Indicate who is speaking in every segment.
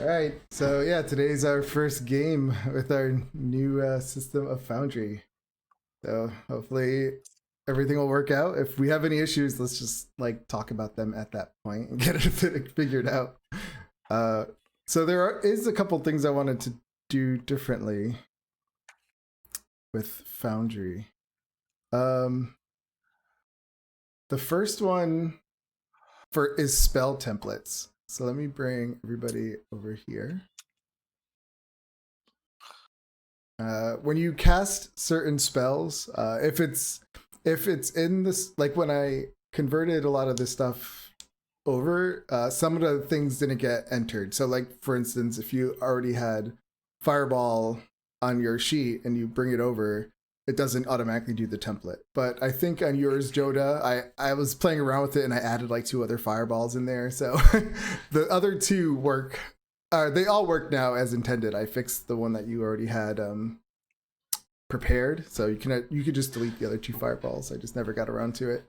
Speaker 1: All right, so yeah, today's our first game with our new system of Foundry. So hopefully everything will work out. If we have any issues, let's just like talk about them at that point and get it figured out. So is a couple things I wanted to do differently with Foundry. The first one is spell templates. So let me bring everybody over here. When you cast certain spells, if it's in this, like when I converted a lot of this stuff over, some of the things didn't get entered. So like, for instance, if you already had Fireball on your sheet and you bring it over, it doesn't automatically do the template. But I think on yours, Joda, I was playing around with it and I added like 2 other Fireballs in there. So the other 2 work. They all work now as intended. I fixed the one that you already had prepared, so you could just delete the other 2 fireballs. I just never got around to it.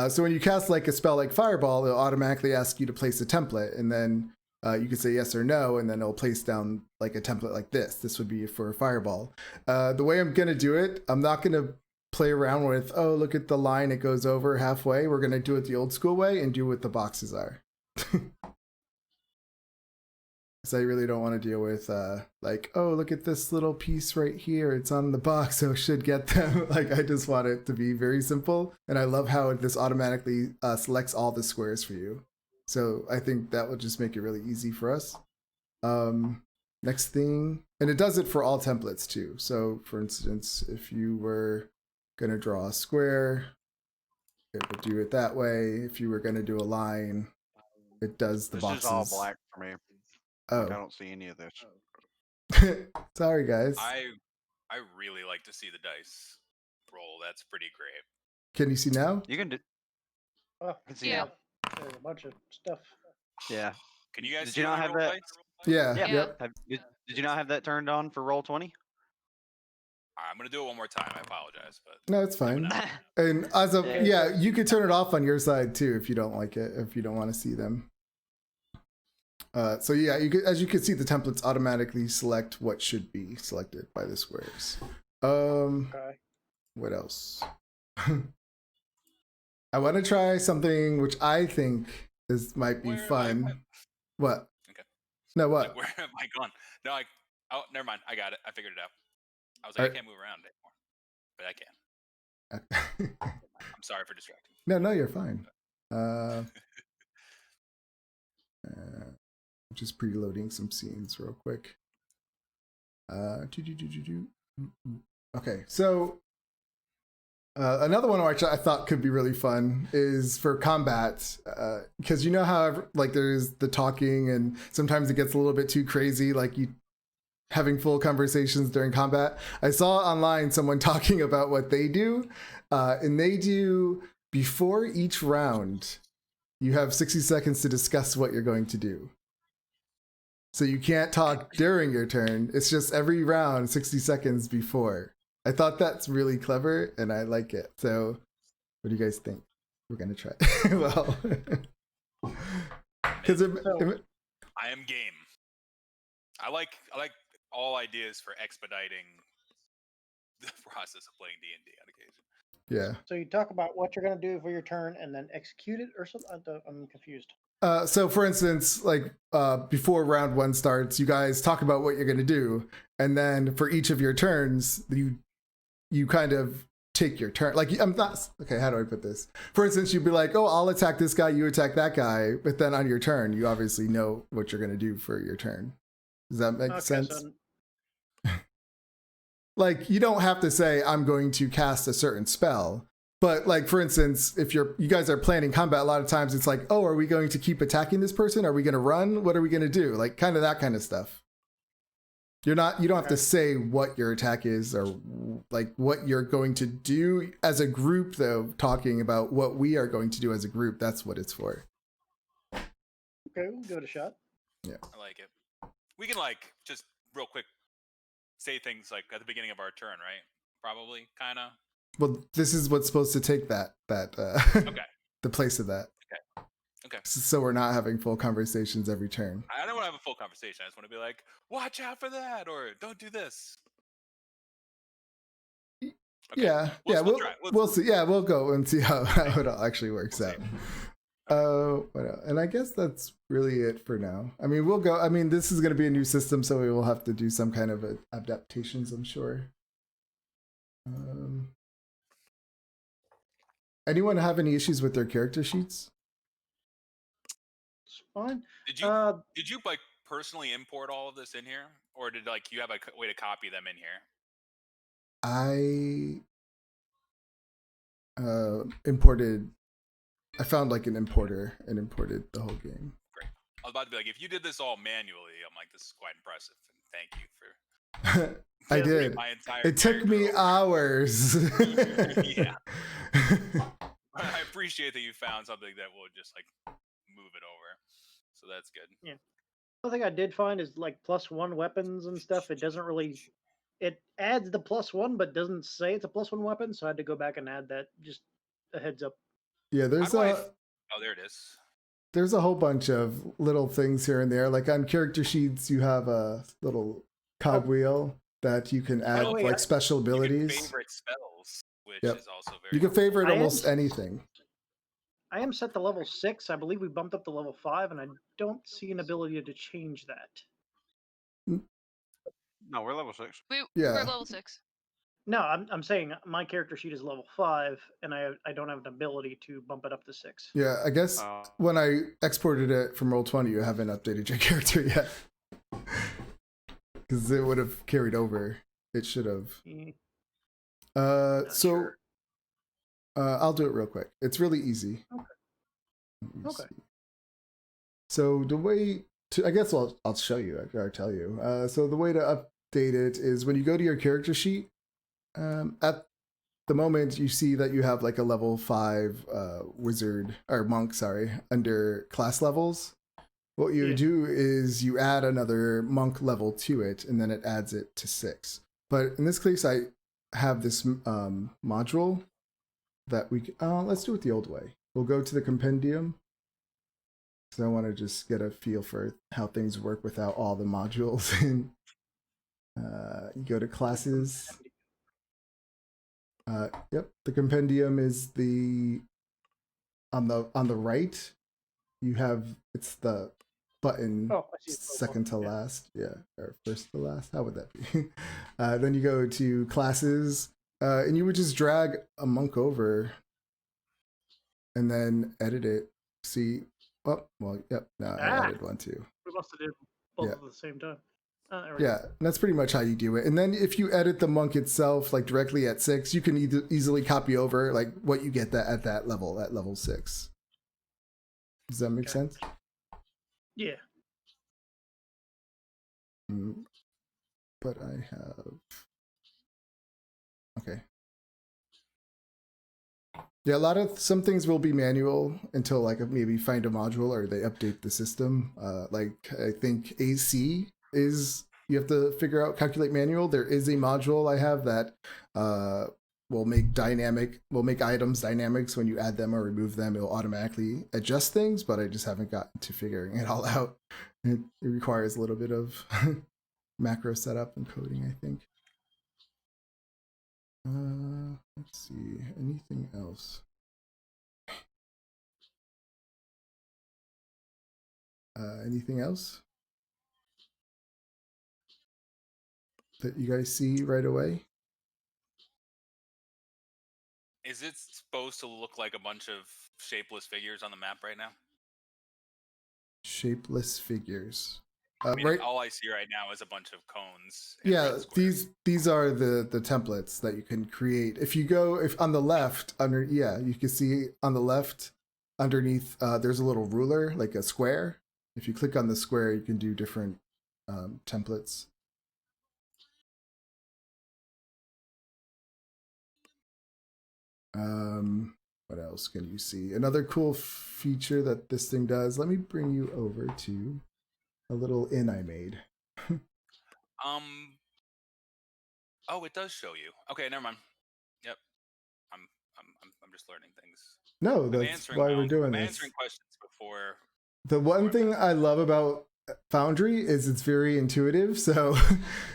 Speaker 1: So when you cast like a spell like Fireball, it'll automatically ask you to place a template, and then you can say yes or no, and then it'll place down like a template like this. This would be for a Fireball. The way I'm gonna do it, I'm not gonna play around with, oh, look at the line, it goes over halfway. We're gonna do it the old school way and do what the boxes are. So I really don't want to deal with like, oh, look at this little piece right here. It's on the box, so it should get them. Like, I just want it to be very simple. And I love how this automatically selects all the squares for you. So I think that would just make it really easy for us. Next thing, and it does it for all templates too. So for instance, if you were going to draw a square, it would do it that way. If you were going to do a line, it does the boxes.
Speaker 2: This is all black for me.
Speaker 1: Oh.
Speaker 2: I don't see any of this.
Speaker 1: Sorry, guys.
Speaker 3: I really like to see the dice roll. That's pretty great.
Speaker 1: Can you see now?
Speaker 2: You can do.
Speaker 4: Oh,
Speaker 2: I can see
Speaker 4: yeah.
Speaker 2: now.
Speaker 4: There's a bunch of stuff.
Speaker 2: Yeah.
Speaker 3: Can you guys
Speaker 2: Did
Speaker 3: see
Speaker 2: you not
Speaker 3: when
Speaker 2: have
Speaker 3: roll
Speaker 2: that?
Speaker 3: dice?
Speaker 1: Yeah.
Speaker 2: Yeah.
Speaker 1: Yep.
Speaker 2: Did you not have that turned on for roll 20?
Speaker 3: I'm gonna do it one more time. I apologize, but
Speaker 1: No, it's fine. And as a
Speaker 2: Yeah.
Speaker 1: you could turn it off on your side too if you don't like it, if you don't want to see them. So yeah, as you can see, the templates automatically select what should be selected by the squares.
Speaker 4: Okay.
Speaker 1: What else? I want to try something which I think might be fun. What?
Speaker 3: Okay.
Speaker 1: No, what?
Speaker 3: Like, where am I gone? No, oh, never mind. I got it. I figured it out. I was like, I can't move around anymore, but I can. I'm sorry for distracting.
Speaker 1: No, you're fine. Just preloading some scenes real quick. Okay, so another one which I thought could be really fun is for combat, because you know how like there's the talking and sometimes it gets a little bit too crazy, like you having full conversations during combat. I saw online someone talking about what they do, and they do before each round, you have 60 seconds to discuss what you're going to do. So you can't talk during your turn. It's just every round, 60 seconds before. I thought that's really clever, and I like it. So what do you guys think? We're going to try. Well, because
Speaker 3: I am game. I like all ideas for expediting the process of playing D&D on occasion.
Speaker 1: Yeah.
Speaker 4: So you talk about what you're going to do for your turn and then execute it or something? I'm confused.
Speaker 1: So for instance, like before round 1 starts, you guys talk about what you're going to do. And then for each of your turns, you kind of take your turn. Like, I'm not, okay, how do I put this? For instance, you'd be like, oh, I'll attack this guy, you attack that guy. But then on your turn, you obviously know what you're going to do for your turn. Does that make sense? So... Like, you don't have to say, I'm going to cast a certain spell. But like, for instance, if you guys are planning combat, a lot of times it's like, oh, are we going to keep attacking this person? Are we going to run? What are we going to do? Like kind of that kind of stuff. You don't have to say what your attack is or like what you're going to do as a group, though, talking about what we are going to do as a group. That's what it's for.
Speaker 4: Okay, we'll give it a shot.
Speaker 1: Yeah.
Speaker 3: I like it. We can like just real quick say things like at the beginning of our turn, right? Probably, kind of. Well,
Speaker 1: this is what's supposed to take that
Speaker 3: okay.
Speaker 1: the place of that.
Speaker 3: Okay.
Speaker 1: so we're not having full conversations every turn.
Speaker 3: I don't want to have a full conversation. I just want to be like, watch out for that, or don't do this. Okay.
Speaker 1: Yeah,
Speaker 3: We'll
Speaker 1: yeah,
Speaker 3: still try.
Speaker 1: we'll see. Yeah, we'll go and see how it all actually works
Speaker 3: We'll
Speaker 1: out.
Speaker 3: see.
Speaker 1: What else? And I guess that's really it for now. I mean, we'll go. I mean, this is going to be a new system, so we will have to do some kind of adaptations, I'm sure. Anyone have any issues with their character sheets?
Speaker 4: It's fine.
Speaker 3: Did you like personally import all of this in here, or did like you have a way to copy them in here?
Speaker 1: I imported. I found like an importer and imported the whole game.
Speaker 3: Great. I was about to be like, if you did this all manually, I'm like, this is quite impressive, and thank you for.
Speaker 1: I
Speaker 3: for
Speaker 1: did.
Speaker 3: My entire
Speaker 1: It took me
Speaker 3: character
Speaker 1: hours.
Speaker 3: Yeah. I appreciate that you found something that will just like move it over. So that's good.
Speaker 4: Yeah. The thing I did find is like +1 weapons and stuff. It doesn't really. It adds the +1, but doesn't say it's a +1 weapon. So I had to go back and add that. Just a heads up.
Speaker 1: Yeah,
Speaker 3: How do oh, there it is.
Speaker 1: there's a whole bunch of little things here and there. Like on character sheets, you have a little cogwheel that you can add
Speaker 4: wait,
Speaker 1: like special
Speaker 3: You can
Speaker 1: abilities.
Speaker 3: favorite spells, which
Speaker 1: Yep.
Speaker 3: is also very.
Speaker 1: You can favorite
Speaker 4: I am-
Speaker 1: almost anything.
Speaker 4: I am set to level 6. I believe we bumped up to level 5, and I don't see an ability to change that.
Speaker 2: No, we're level 6.
Speaker 1: Yeah.
Speaker 5: We're level 6.
Speaker 4: No, I'm saying my character sheet is level 5, and I don't have an ability to bump it up to 6.
Speaker 1: Yeah, I guess when I exported it from Roll20, you haven't updated your character yet. Because it would have carried over. It should have.
Speaker 4: Not
Speaker 1: So
Speaker 4: sure.
Speaker 1: I'll do it real quick. It's really easy. Let me
Speaker 4: Okay.
Speaker 1: see. So the way to, I guess I'll show you or tell you. So the way to update it is when you go to your character sheet. At the moment, you see that you have like a level 5 wizard or monk, sorry, under class levels. What you
Speaker 4: Yeah.
Speaker 1: do is you add another monk level to it, and then it adds it to 6. But in this case, I have this module that we let's do it the old way. We'll go to the compendium. So I want to just get a feel for how things work without all the modules. And you go to classes. Yep, the compendium is the on the right. You have it's the button
Speaker 4: Oh, I see it's level
Speaker 1: second to
Speaker 4: 1. Yeah.
Speaker 1: last, yeah, or first to last. How would that be? Then you go to classes, and you would just drag a monk over, and then edit it. See, oh well, yep. No, I added one too.
Speaker 4: We must have did both
Speaker 1: Yeah.
Speaker 4: at the same time. There we go.
Speaker 1: Yeah, that's pretty much how you do it. And then if you edit the monk itself, like directly at 6, you can easily copy over like what you get at that level, at level 6. Does that make
Speaker 4: Okay.
Speaker 1: sense?
Speaker 4: Yeah.
Speaker 1: But I have. Okay. Yeah, some things will be manual until like maybe find a module or they update the system. Like I think AC is you have to figure out calculate manual. There is a module I have that will make items dynamics when you add them or remove them. It'll automatically adjust things, but I just haven't gotten to figuring it all out. It requires a little bit of macro setup and coding, I think. Let's see. Anything else? Anything else that you guys see right away?
Speaker 3: Is it supposed to look like a bunch of shapeless figures on the map right now?
Speaker 1: Shapeless figures.
Speaker 3: I mean,
Speaker 1: Right.
Speaker 3: all I see right now is a bunch of cones. And
Speaker 1: Yeah,
Speaker 3: red squares.
Speaker 1: these are the templates that you can create. If you go on the left you can see on the left underneath there's a little ruler like a square. If you click on the square, you can do different templates. What else can you see? Another cool feature that this thing does. Let me bring you over to a little inn I made.
Speaker 3: Oh, it does show you. Okay, never mind. Yep. I'm just learning things.
Speaker 1: No,
Speaker 3: I'm
Speaker 1: that's
Speaker 3: answering
Speaker 1: why
Speaker 3: my
Speaker 1: we're
Speaker 3: own-
Speaker 1: doing
Speaker 3: I'm
Speaker 1: this.
Speaker 3: answering questions before.
Speaker 1: The one thing I love about Foundry is it's very intuitive. So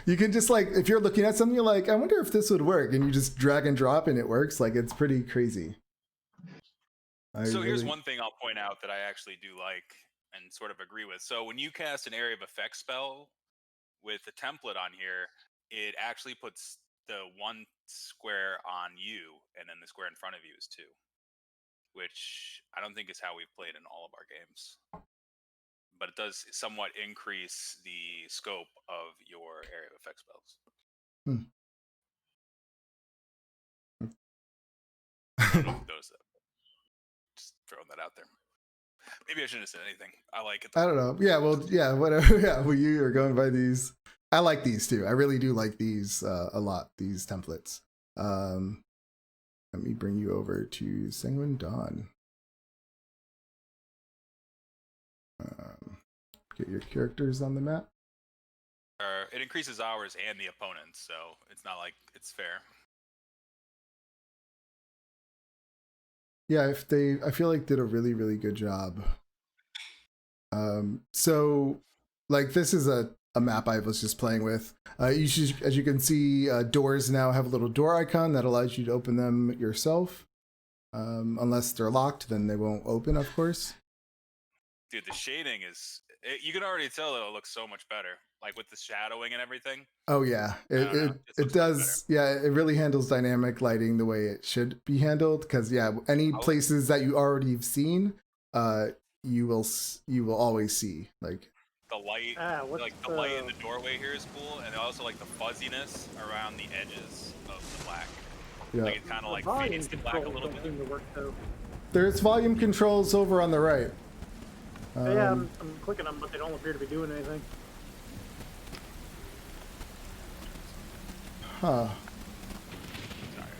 Speaker 1: you can just like, if you're looking at something, you're like, I wonder if this would work. And you just drag and drop and it works. Like, it's pretty crazy.
Speaker 3: So here's one thing I'll point out that I actually do like and sort of agree with. So when you cast an area of effect spell with a template on here, it actually puts the one square on you and then the square in front of you is 2, which I don't think is how we've played in all of our games. But it does somewhat increase the scope of your area of effect spells. I don't know if those, just throwing that out there. Maybe I shouldn't have said anything. I like it.
Speaker 1: I don't know. Yeah, well, yeah, whatever. Yeah, well, you are going by these. I like these too. I really do like these a lot, these templates. Let me bring you over to Sanguine Dawn. Get your characters on the map.
Speaker 3: It increases ours and the opponent's, so it's not like it's fair.
Speaker 1: Yeah, I feel like did a really, really good job. So like this is a map I was just playing with. You should, as you can see, doors now have a little door icon that allows you to open them yourself. Unless they're locked, then they won't open, of course.
Speaker 3: Dude, the shading is... you can already tell that it looks so much better. Like with the shadowing and everything.
Speaker 1: Oh yeah, it
Speaker 3: looks
Speaker 1: does. Yeah, it really handles dynamic lighting the way it should be handled. Because yeah, any places that you already have seen, you will always see like
Speaker 3: the light. Like the light in the doorway here is cool, and also like the fuzziness around the edges of the black.
Speaker 1: Yeah,
Speaker 3: like it kind of like fades to black a little bit.
Speaker 1: There's volume controls over on the right.
Speaker 4: Yeah, I'm clicking them, but they don't appear to be doing anything.
Speaker 1: Huh.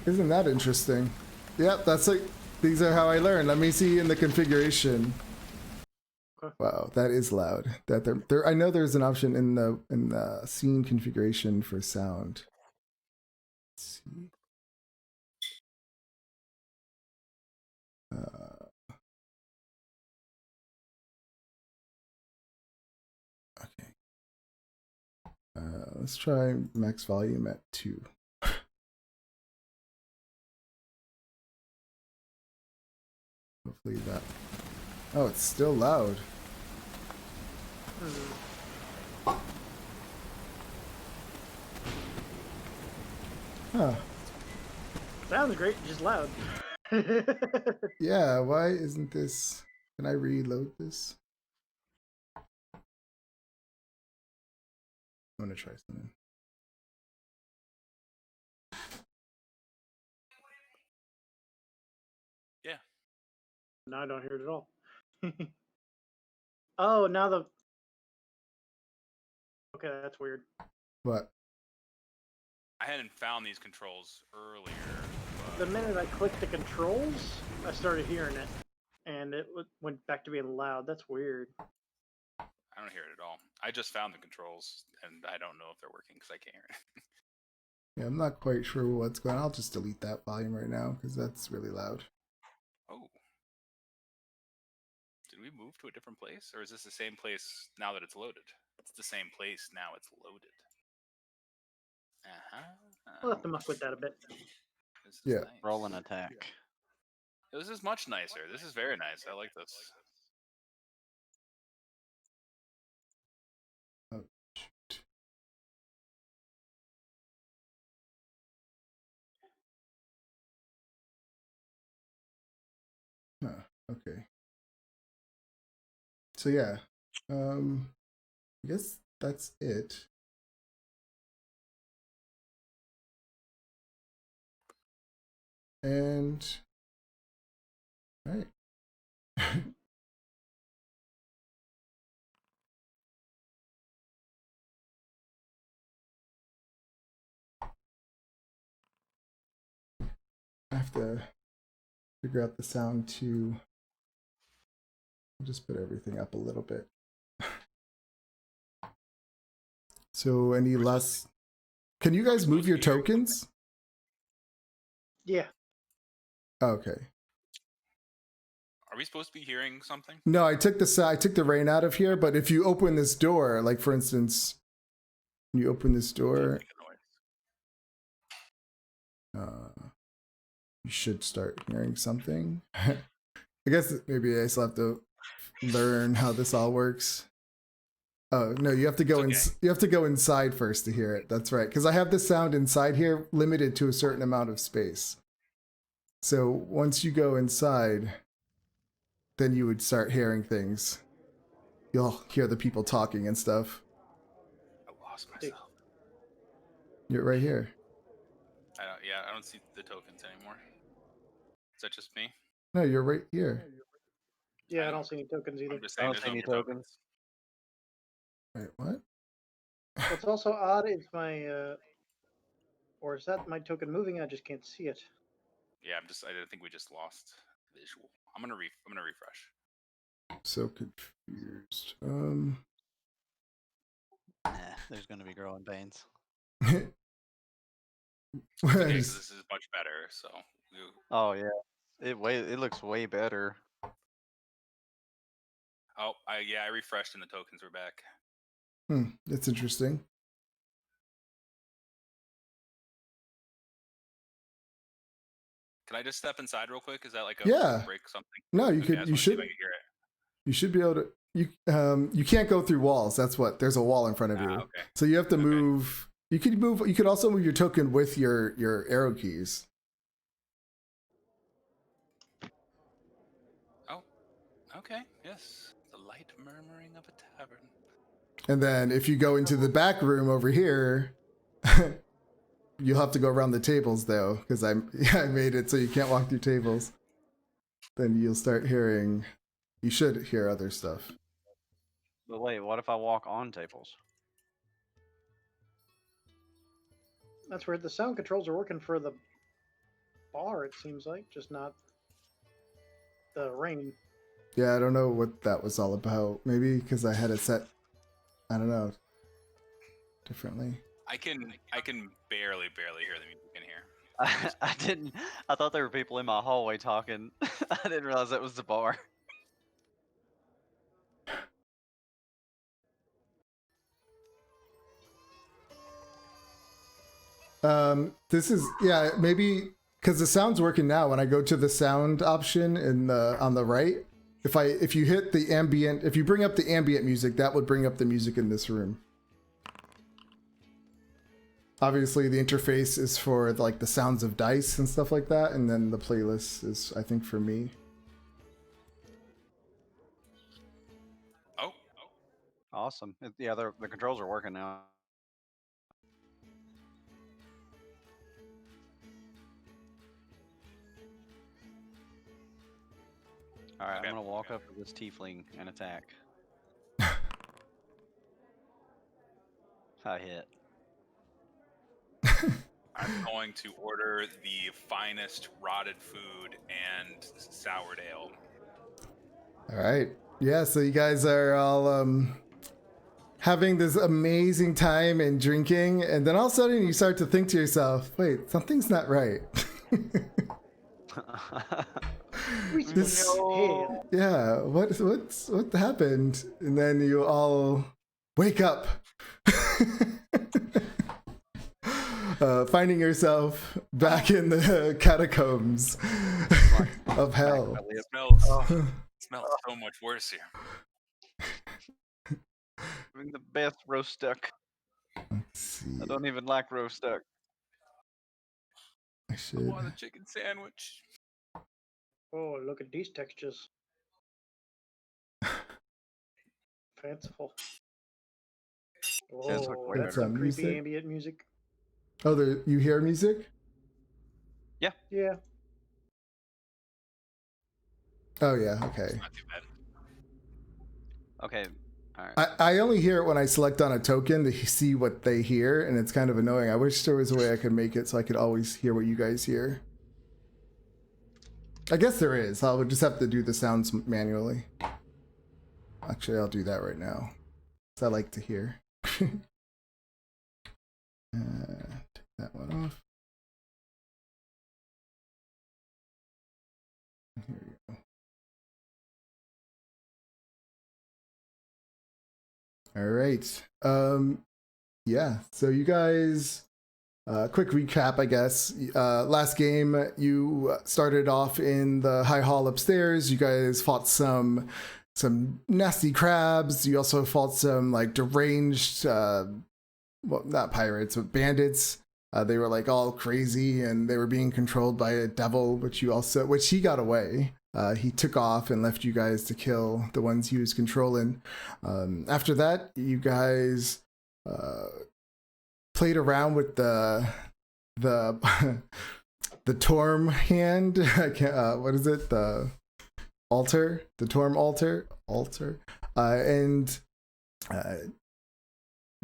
Speaker 1: Isn't that interesting? Yep, that's like, these are how I learn. Let me see in the configuration.
Speaker 4: Okay.
Speaker 1: Wow, that is loud. That there I know there's an option in the scene configuration for sound. Let's see. Okay. Let's try max volume at 2. Hopefully that... Oh, it's still loud. Huh.
Speaker 4: Sounds great, just loud.
Speaker 1: Yeah, why isn't this... Can I reload this? I'm gonna try something.
Speaker 3: Yeah.
Speaker 4: Now I don't hear it at all. Oh, now the... Okay, that's weird.
Speaker 1: What?
Speaker 3: I hadn't found these controls earlier.
Speaker 4: The minute I clicked the controls, I started hearing it, and it went back to being loud. That's weird.
Speaker 3: I don't hear it at all. I just found the controls, and I don't know if they're working because I can't hear it.
Speaker 1: Yeah, I'm not quite sure what's going on. I'll just delete that volume right now because that's really loud.
Speaker 3: Oh. Did we move to a different place? Or is this the same place now that it's loaded? It's the same place now it's loaded.
Speaker 4: We'll have to muck with that a bit.
Speaker 1: Yeah.
Speaker 3: Nice.
Speaker 5: Roll an attack.
Speaker 3: This is much nicer. This is very nice. I like this.
Speaker 1: Oh, shoot. Huh, okay. So yeah, I guess that's it. And all right. I have to figure out the sound too. I'll just put everything up a little bit. So any less? Can you guys move your tokens?
Speaker 4: Yeah.
Speaker 1: Okay.
Speaker 3: Are we supposed to be hearing something?
Speaker 1: No, I took the rain out of here, but if you open this door, like for instance, you open this door, you should start hearing something. I guess maybe I still have to learn how this all works. Oh no, you have to go you have to go inside first to hear it. That's right, because I have this sound inside here limited to a certain amount of space. So once you go inside, then you would start hearing things. You'll hear the people talking and stuff.
Speaker 3: I lost myself.
Speaker 1: You're right here.
Speaker 3: I don't see the tokens anymore. Is that just me?
Speaker 1: No, you're right here.
Speaker 4: Yeah, I don't see any tokens either.
Speaker 3: I'm just saying
Speaker 5: I don't
Speaker 3: there's
Speaker 5: see
Speaker 3: no
Speaker 5: any
Speaker 3: more tokens.
Speaker 1: Wait, what?
Speaker 4: What's also odd is my, or is that my token moving? I just can't see it.
Speaker 3: Yeah, I think we just lost visual. I'm gonna refresh.
Speaker 1: So confused.
Speaker 5: There's going to be growing pains.
Speaker 3: Okay, 'cause this is much better. So.
Speaker 5: Oh yeah, it looks way better.
Speaker 3: Oh, I refreshed and the tokens were back.
Speaker 1: That's interesting.
Speaker 3: Can I just step inside real quick? Is that like a
Speaker 1: Yeah.
Speaker 3: break something?
Speaker 1: No, you
Speaker 3: Okay,
Speaker 1: could. You should.
Speaker 3: I can hear it.
Speaker 1: You should be able to. You can't go through walls. That's what. There's a wall in front of you.
Speaker 3: Okay.
Speaker 1: So you have to move. You could move. You could also move your token with your arrow keys.
Speaker 3: Oh, okay. Yes, the light murmuring of a tavern.
Speaker 1: And then if you go into the back room over here, you'll have to go around the tables though, because I made it so you can't walk through tables. Then you'll start hearing. You should hear other stuff.
Speaker 5: But wait, what if I walk on tables?
Speaker 4: That's where the sound controls are working for the bar, it seems like, just not the rain.
Speaker 1: Yeah, I don't know what that was all about. Maybe because I had it set, I don't know, differently.
Speaker 3: I can barely hear the music in here.
Speaker 5: I didn't. I thought there were people in my hallway talking. I didn't realize that was the bar.
Speaker 1: This is, yeah, maybe because the sound's working now. When I go to the sound option on the right, if you hit the ambient, if you bring up the ambient music, that would bring up the music in this room. Obviously, the interface is for like the sounds of dice and stuff like that, and then the playlist is, I think, for me.
Speaker 3: Oh.
Speaker 5: Awesome. Yeah, the controls are working now. All right,
Speaker 3: Okay.
Speaker 5: I'm gonna walk up to this tiefling and attack. I hit.
Speaker 3: I'm going to order the finest rotted food and soured ale.
Speaker 1: All right. Yeah, so you guys are all having this amazing time and drinking, and then all of a sudden you start to think to yourself, wait, something's not right. Yeah, what happened? And then you all wake up. Finding yourself back in the catacombs of hell.
Speaker 3: It smells so much worse here.
Speaker 5: Having the best roast duck.
Speaker 1: Let's see.
Speaker 5: I don't even like roast duck.
Speaker 1: I
Speaker 3: I
Speaker 1: should.
Speaker 3: want a chicken sandwich.
Speaker 4: Oh, look at these textures. Fanciful.
Speaker 5: That's
Speaker 4: Oh,
Speaker 5: way
Speaker 4: that's
Speaker 1: better.
Speaker 4: some creepy
Speaker 1: Music?
Speaker 4: ambient music.
Speaker 1: Oh, you hear music?
Speaker 4: Yeah.
Speaker 1: Oh yeah, okay.
Speaker 3: Not too bad.
Speaker 5: Okay. All right.
Speaker 1: I only hear it when I select on a token to see what they hear, and it's kind of annoying. I wish there was a way I could make it so I could always hear what you guys hear. I guess there is. I'll just have to do the sounds manually. Actually, I'll do that right now. 'Cause I like to hear. Take that one off. All right. Yeah. So you guys, quick recap, I guess. Last game, you started off in the high hall upstairs. You guys fought some nasty crabs. You also fought some like deranged, well, not pirates, but bandits. They were like all crazy and they were being controlled by a devil, which he got away. He took off and left you guys to kill the ones he was controlling. After that, you guys played around with the the Torm hand. I can't, what is it? The altar, the Torm altar, and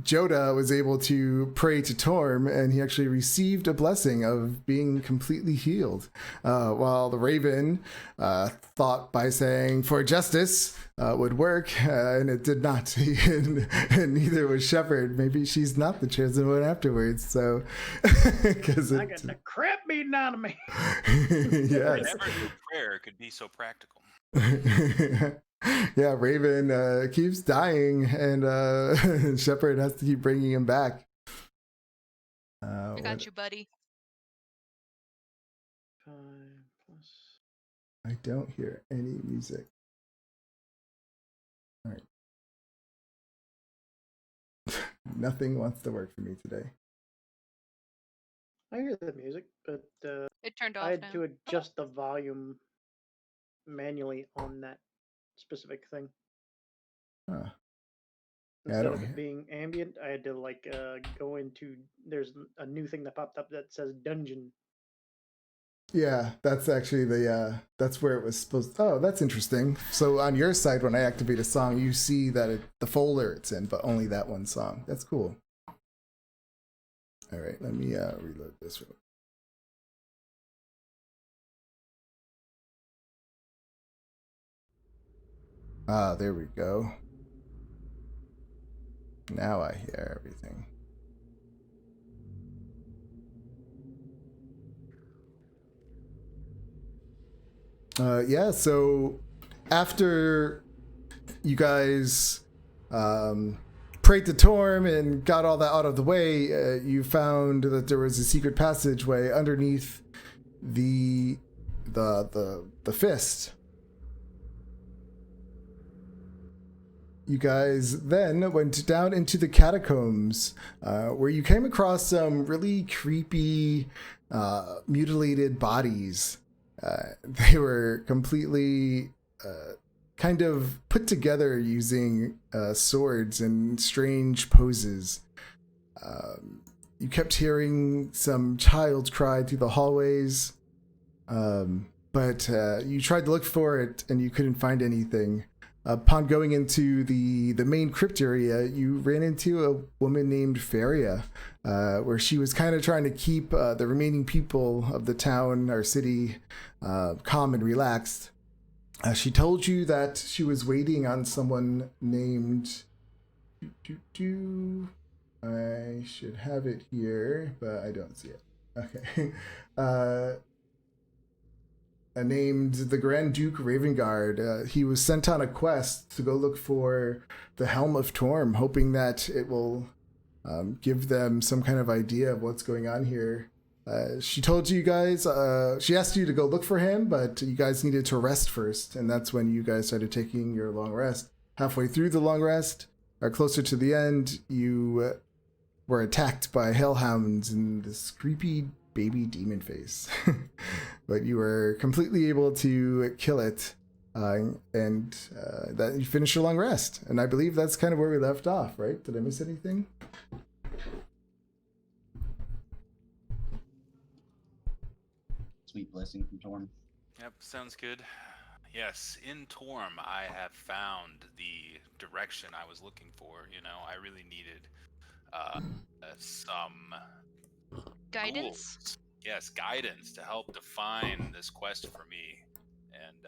Speaker 1: Joda was able to pray to Torm, and he actually received a blessing of being completely healed. While the Raven thought by saying "for justice" would work, and it did not. and neither was Shepard. Maybe she's not the chosen one afterwards. So, because
Speaker 4: I got the crap beaten out of me.
Speaker 1: yes.
Speaker 3: Never knew prayer could be so practical.
Speaker 1: Yeah, Raven keeps dying, and Shepard has to keep bringing him back.
Speaker 6: I got you, buddy.
Speaker 4: 5 plus.
Speaker 1: I don't hear any music. All right. Nothing wants to work for me today.
Speaker 4: I hear the music, but
Speaker 6: It turned off
Speaker 4: I had
Speaker 6: now.
Speaker 4: to adjust the volume manually on that specific thing.
Speaker 1: Huh. Yeah, I
Speaker 4: Instead
Speaker 1: don't
Speaker 4: of
Speaker 1: hear.
Speaker 4: it being ambient, I had to like go into. There's a new thing that popped up that says dungeon.
Speaker 1: Yeah, that's actually that's where it was supposed. Oh, that's interesting. So on your side, when I activate a song, you see that the folder it's in, but only that one song. That's cool. All right, let me reload this one. Ah, there we go. Now I hear everything. Yeah, so after you guys prayed to Torm and got all that out of the way, you found that there was a secret passageway underneath the fist. You guys then went down into the catacombs, where you came across some really creepy, mutilated bodies. They were completely kind of put together using swords and strange poses. You kept hearing some child cry through the hallways, but you tried to look for it and you couldn't find anything. Upon going into the main crypt area, you ran into a woman named Faria, where she was kind of trying to keep the remaining people of the town or city calm and relaxed. She told you that she was waiting on someone named... I should have it here, but I don't see it. Okay. Named the Grand Duke Ravengard. He was sent on a quest to go look for the Helm of Torm, hoping that it will give them some kind of idea of what's going on here. She told you guys, she asked you to go look for him, but you guys needed to rest first, and that's when you guys started taking your long rest. Halfway through the long rest, or closer to the end, you were attacked by hellhounds and this creepy baby demon face. But you were completely able to kill it, and that you finished your long rest. And I believe that's kind of where we left off, right? Did I miss anything?
Speaker 7: Sweet blessing from Torm.
Speaker 3: Yep, sounds good. Yes, in Torm, I have found the direction I was looking for. You know, I really needed some
Speaker 6: Guidance?
Speaker 3: tools. Yes, guidance to help define this quest for me, and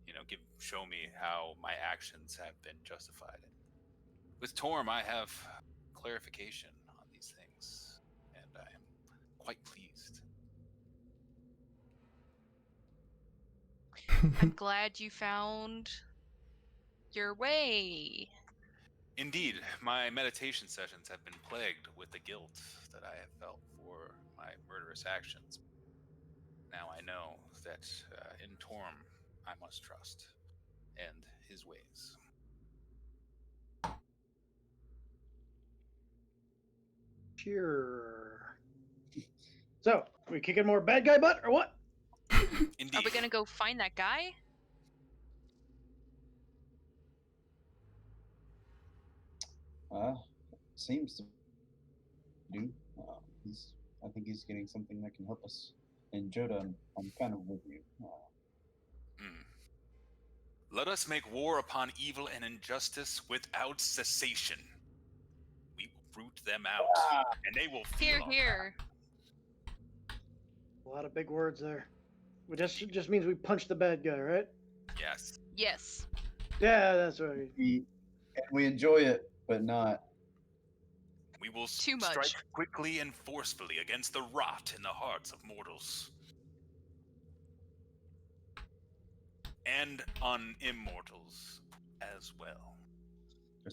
Speaker 3: you know, show me how my actions have been justified. With Torm, I have clarification on these things, and I am quite pleased.
Speaker 6: I'm glad you found your way.
Speaker 3: Indeed, my meditation sessions have been plagued with the guilt that I have felt for my murderous actions. Now I know that in Torm I must trust, and his ways.
Speaker 4: Sure. So, we kicking more bad guy butt or what?
Speaker 3: Indeed.
Speaker 6: Are we gonna go find that guy?
Speaker 7: Seems to do. I think he's getting something that can help us. And Joda, I'm kind of with you.
Speaker 3: Let us make war upon evil and injustice without cessation. We will root them out, and they will feel
Speaker 6: Here,
Speaker 3: our
Speaker 6: here.
Speaker 4: A lot of big words there. It just means we punch the bad guy, right?
Speaker 3: wrath. Yes.
Speaker 6: Yes.
Speaker 4: Yeah, that's right.
Speaker 7: We enjoy it, but not.
Speaker 3: We will
Speaker 6: Too much.
Speaker 3: strike quickly and forcefully against the rot in the hearts of mortals. And on immortals as well.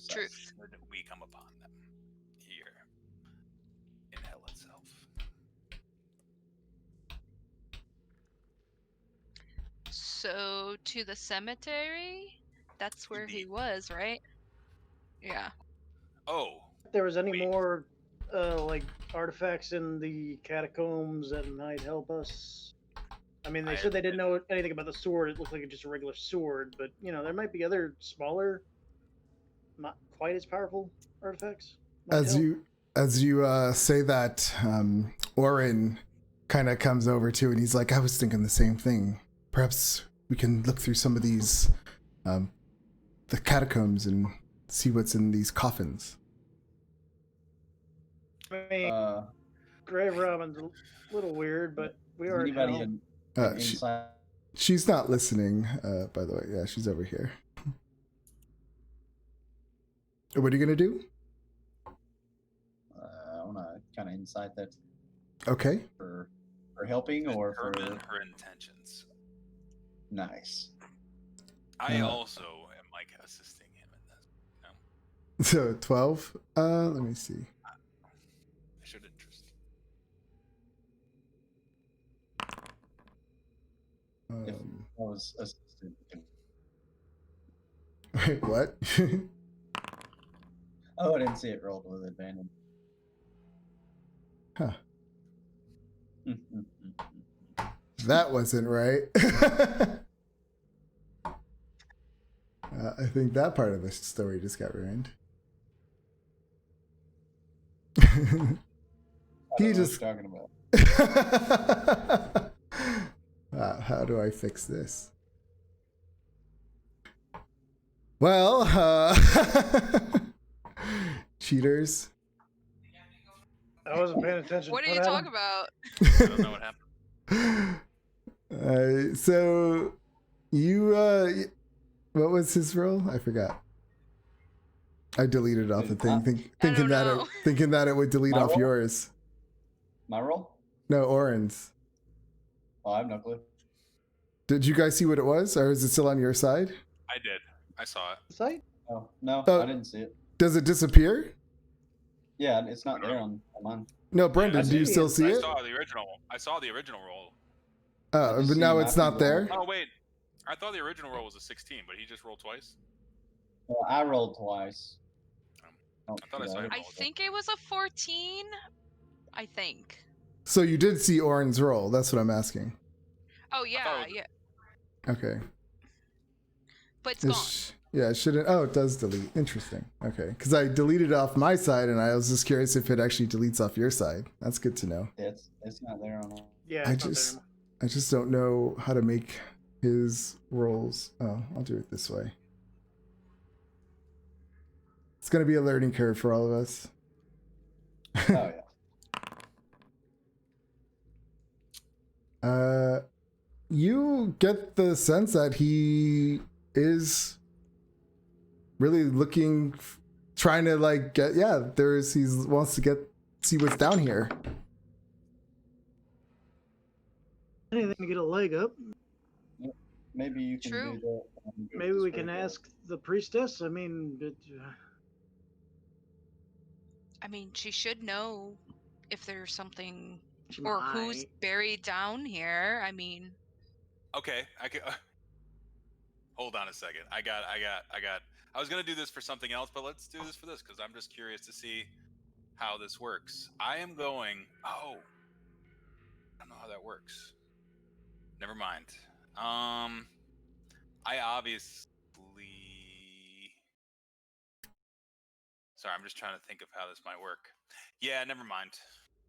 Speaker 6: Truth.
Speaker 3: Should we come upon them here in hell itself.
Speaker 6: So to the cemetery? That's where he
Speaker 3: Indeed.
Speaker 6: was, right? Yeah.
Speaker 3: Oh,
Speaker 4: If there was any
Speaker 3: Wait.
Speaker 4: more like artifacts in the catacombs that might help us. I mean, they
Speaker 3: I
Speaker 4: said they didn't
Speaker 3: haven't
Speaker 4: know anything about the sword. It looked like just a regular sword, but you know, there might be other smaller, not quite as powerful artifacts. Might
Speaker 1: As
Speaker 4: help.
Speaker 1: you say that, Orin kind of comes over to, and he's like, "I was thinking the same thing. Perhaps we can look through some of these, the catacombs, and see what's in these coffins."
Speaker 4: I mean, grave robbing's a little weird, but we
Speaker 7: Is
Speaker 4: are in
Speaker 7: anybody
Speaker 4: hell.
Speaker 7: inside?
Speaker 1: She's not listening, by the way. Yeah, she's over here. What are you gonna do?
Speaker 7: I want to kind of incite that
Speaker 1: Okay.
Speaker 7: for helping or for
Speaker 3: determine her intentions.
Speaker 7: nice.
Speaker 3: I also am like assisting him in this.
Speaker 1: So 12. Let me see.
Speaker 3: I should interest.
Speaker 7: If I was assistant,
Speaker 1: Wait, what?
Speaker 7: oh, I didn't see it rolled with advantage.
Speaker 1: Huh. That wasn't right. I think that part of the story just got ruined. He just
Speaker 7: talking about.
Speaker 1: how do I fix this? Well, cheaters.
Speaker 4: I wasn't paying attention.
Speaker 6: What are you talking about?
Speaker 3: I don't know what happened.
Speaker 1: So you what was his role? I forgot. I deleted off the thing, thinking that it would delete
Speaker 7: My
Speaker 1: off
Speaker 7: role?
Speaker 1: yours.
Speaker 7: My roll?
Speaker 1: No, Oren's.
Speaker 7: Oh, I have no clue.
Speaker 1: Did you guys see what it was, or is it still on your side?
Speaker 3: I did. I saw it.
Speaker 4: Site?
Speaker 7: Oh no,
Speaker 1: Oh.
Speaker 7: I didn't see it.
Speaker 1: Does it disappear?
Speaker 7: Yeah, it's not there on mine.
Speaker 1: No, Brendan,
Speaker 3: I
Speaker 1: do you
Speaker 4: see
Speaker 1: still
Speaker 4: it.
Speaker 1: see
Speaker 3: I
Speaker 1: it?
Speaker 3: saw the original. I saw the original roll.
Speaker 1: Oh,
Speaker 7: just
Speaker 1: but
Speaker 7: see
Speaker 1: now
Speaker 7: my
Speaker 1: it's not there.
Speaker 3: Oh wait, I thought the original roll was a 16, but he just rolled twice.
Speaker 7: Well, I rolled twice.
Speaker 3: I thought I saw him
Speaker 6: I
Speaker 3: roll.
Speaker 6: think it was a 14. I think.
Speaker 1: So you did see Oren's roll. That's what I'm asking.
Speaker 6: Oh yeah,
Speaker 3: it was-
Speaker 6: yeah.
Speaker 1: Okay.
Speaker 6: But it's
Speaker 1: It
Speaker 6: gone.
Speaker 1: yeah, it shouldn't. Oh, it does delete. Interesting. Okay, because I deleted it off my side, and I was just curious if it actually deletes off your side. That's good to know.
Speaker 7: Yeah, it's not there on.
Speaker 4: Yeah,
Speaker 1: I
Speaker 4: it's not there
Speaker 1: just
Speaker 4: anymore.
Speaker 1: I just don't know how to make his rolls. Oh, I'll do it this way. It's gonna be a learning curve for all of us.
Speaker 7: Oh yeah.
Speaker 1: You get the sense that he is really looking, trying to like get, yeah, he wants to see what's down here.
Speaker 4: Anything to get a leg up.
Speaker 7: Maybe you can
Speaker 6: True.
Speaker 7: do that.
Speaker 4: Maybe we can ask the priestess. I mean,
Speaker 6: I mean, she should know if there's something
Speaker 4: She
Speaker 6: or who's
Speaker 4: might.
Speaker 6: buried down here. I mean,
Speaker 3: Okay, I can. Hold on a second. I was gonna do this for something else, but let's do this for this because I'm just curious to see how this works. I am going. Oh, I don't know how that works. Never mind. I obviously. Sorry, I'm just trying to think of how this might work. Yeah, never mind.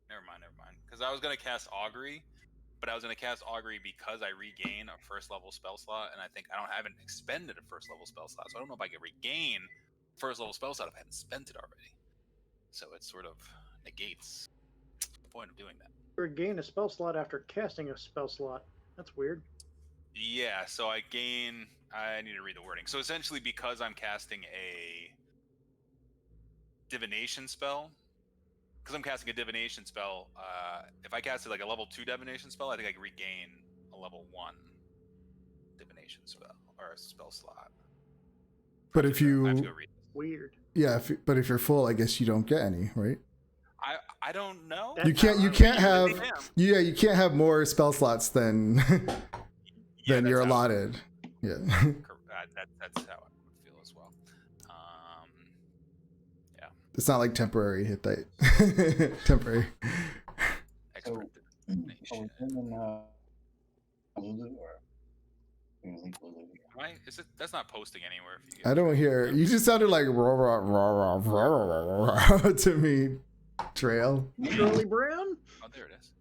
Speaker 3: Never mind. Because I was gonna cast Augury, but I was gonna cast Augury because I regain a first level spell slot, and I think I haven't expended a first level spell slot, so I don't know if I can regain first level spell slot if I haven't spent it already. So it sort of negates the point of doing that.
Speaker 4: Regain a spell slot after casting a spell slot. That's weird.
Speaker 3: Yeah, so I need to read the wording. So essentially, because I'm casting a divination spell, if I casted like a level 2 divination spell, I think I can regain a level 1 divination spell or a spell slot.
Speaker 1: But
Speaker 3: I
Speaker 1: if
Speaker 3: have to
Speaker 1: you,
Speaker 3: go read.
Speaker 4: Weird.
Speaker 1: yeah, but if you're full, I guess you don't get any, right?
Speaker 3: I don't know.
Speaker 4: That-
Speaker 1: You can't have you can't have more spell slots than
Speaker 3: Yeah,
Speaker 1: than you're
Speaker 3: that's how-
Speaker 1: allotted. Yeah.
Speaker 3: That's how I would feel as well. Yeah.
Speaker 1: It's not like temporary hit die. Temporary.
Speaker 7: So,
Speaker 3: Expert
Speaker 7: are we
Speaker 3: divination.
Speaker 7: doing Lulu or we gonna leave Lulu here?
Speaker 3: That's not posting anywhere. If you
Speaker 1: I don't hear. You just sounded like rah, rah, rah, rah, rah, rah, rah, to me. Trail.
Speaker 4: Charlie Brown?
Speaker 3: Oh, there it is.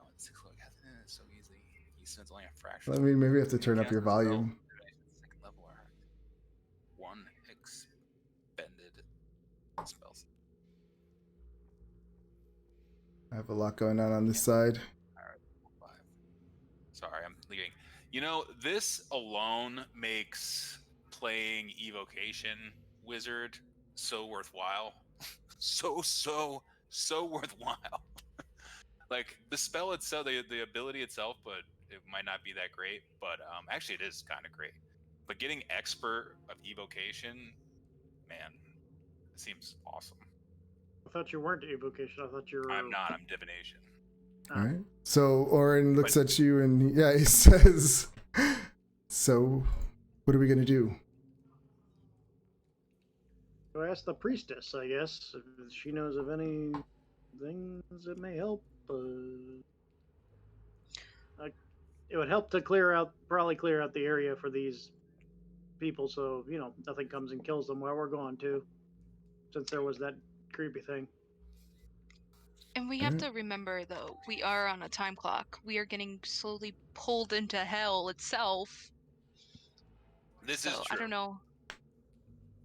Speaker 3: Oh, it's 6 level. It's so easy. He spends only a fraction.
Speaker 1: I mean, maybe you have to turn up your
Speaker 3: Cast a spell,
Speaker 1: volume.
Speaker 3: second level art. 1 expended spells.
Speaker 1: I have a lot going on this side.
Speaker 3: Alright, 5. Sorry, I'm leaving. You know, this alone makes playing Evocation Wizard so worthwhile. so worthwhile. Like the spell itself, the ability itself, but it might not be that great. But actually, it is kind of great. But getting expert of Evocation, man, it seems awesome.
Speaker 4: I thought you weren't evocation. I thought you were.
Speaker 3: I'm not. I'm divination.
Speaker 1: All right. So Orin looks at you and he says, "So, what are we gonna do?"
Speaker 4: So ask the priestess, I guess, if she knows of any things that may help. It would help to probably clear out the area for these people, so nothing comes and kills them while we're gone too. Since there was that creepy thing.
Speaker 6: and we have to remember though, we are on a time clock. We are getting slowly pulled into hell itself.
Speaker 3: This is
Speaker 6: So
Speaker 3: true.
Speaker 6: I don't know.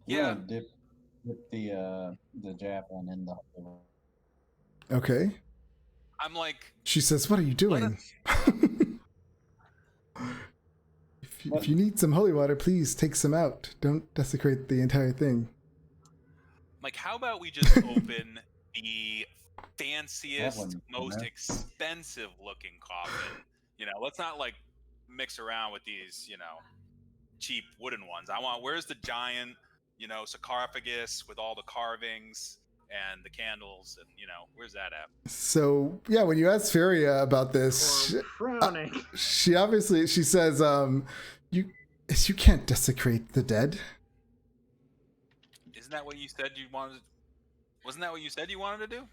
Speaker 3: Yeah.
Speaker 7: Dip the javelin in the hole.
Speaker 1: Okay.
Speaker 3: I'm like,
Speaker 1: She says, "What are you doing?" If you need some holy water, please take some out. Don't desecrate the entire thing.
Speaker 3: like, how about we just open the fanciest, most expensive looking coffin? Let's not like mix around with these, cheap wooden ones. Where's the giant, sarcophagus with all the carvings and the candles, and where's that at?
Speaker 1: So yeah, when you ask Feria about this,
Speaker 4: Frowning.
Speaker 1: she says, you can't desecrate the dead."
Speaker 3: Isn't that what you said you wanted? Wasn't that what you said you wanted to do?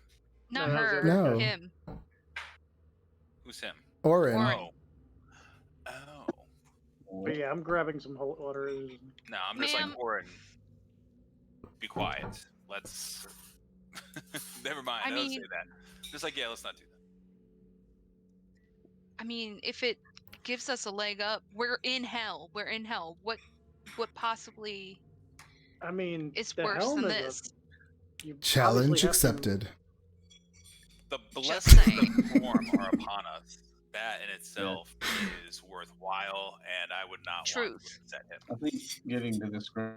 Speaker 6: Not
Speaker 4: No, that was
Speaker 6: her,
Speaker 1: No.
Speaker 6: him.
Speaker 3: Who's him?
Speaker 1: Orin.
Speaker 6: Orin.
Speaker 3: Oh.
Speaker 4: But yeah, I'm grabbing some holy water.
Speaker 3: No, I'm just
Speaker 6: Ma'am.
Speaker 3: like, Orin, be quiet. Let's. Never mind.
Speaker 6: I
Speaker 3: I don't say
Speaker 6: mean-
Speaker 3: that. Just like, yeah, let's not do that.
Speaker 6: I mean, if it gives us a leg up, we're in hell. We're in hell. What possibly
Speaker 4: I mean,
Speaker 6: is
Speaker 4: the
Speaker 6: worse
Speaker 4: helm
Speaker 6: than
Speaker 4: is
Speaker 6: this?
Speaker 4: you
Speaker 1: Challenge
Speaker 4: obviously have to-
Speaker 1: accepted.
Speaker 3: The
Speaker 6: Just
Speaker 3: blessings
Speaker 6: saying.
Speaker 3: of the form are upon us. That in itself is worthwhile, and I would not want
Speaker 6: Truth.
Speaker 3: to upset him.
Speaker 7: I think getting the description.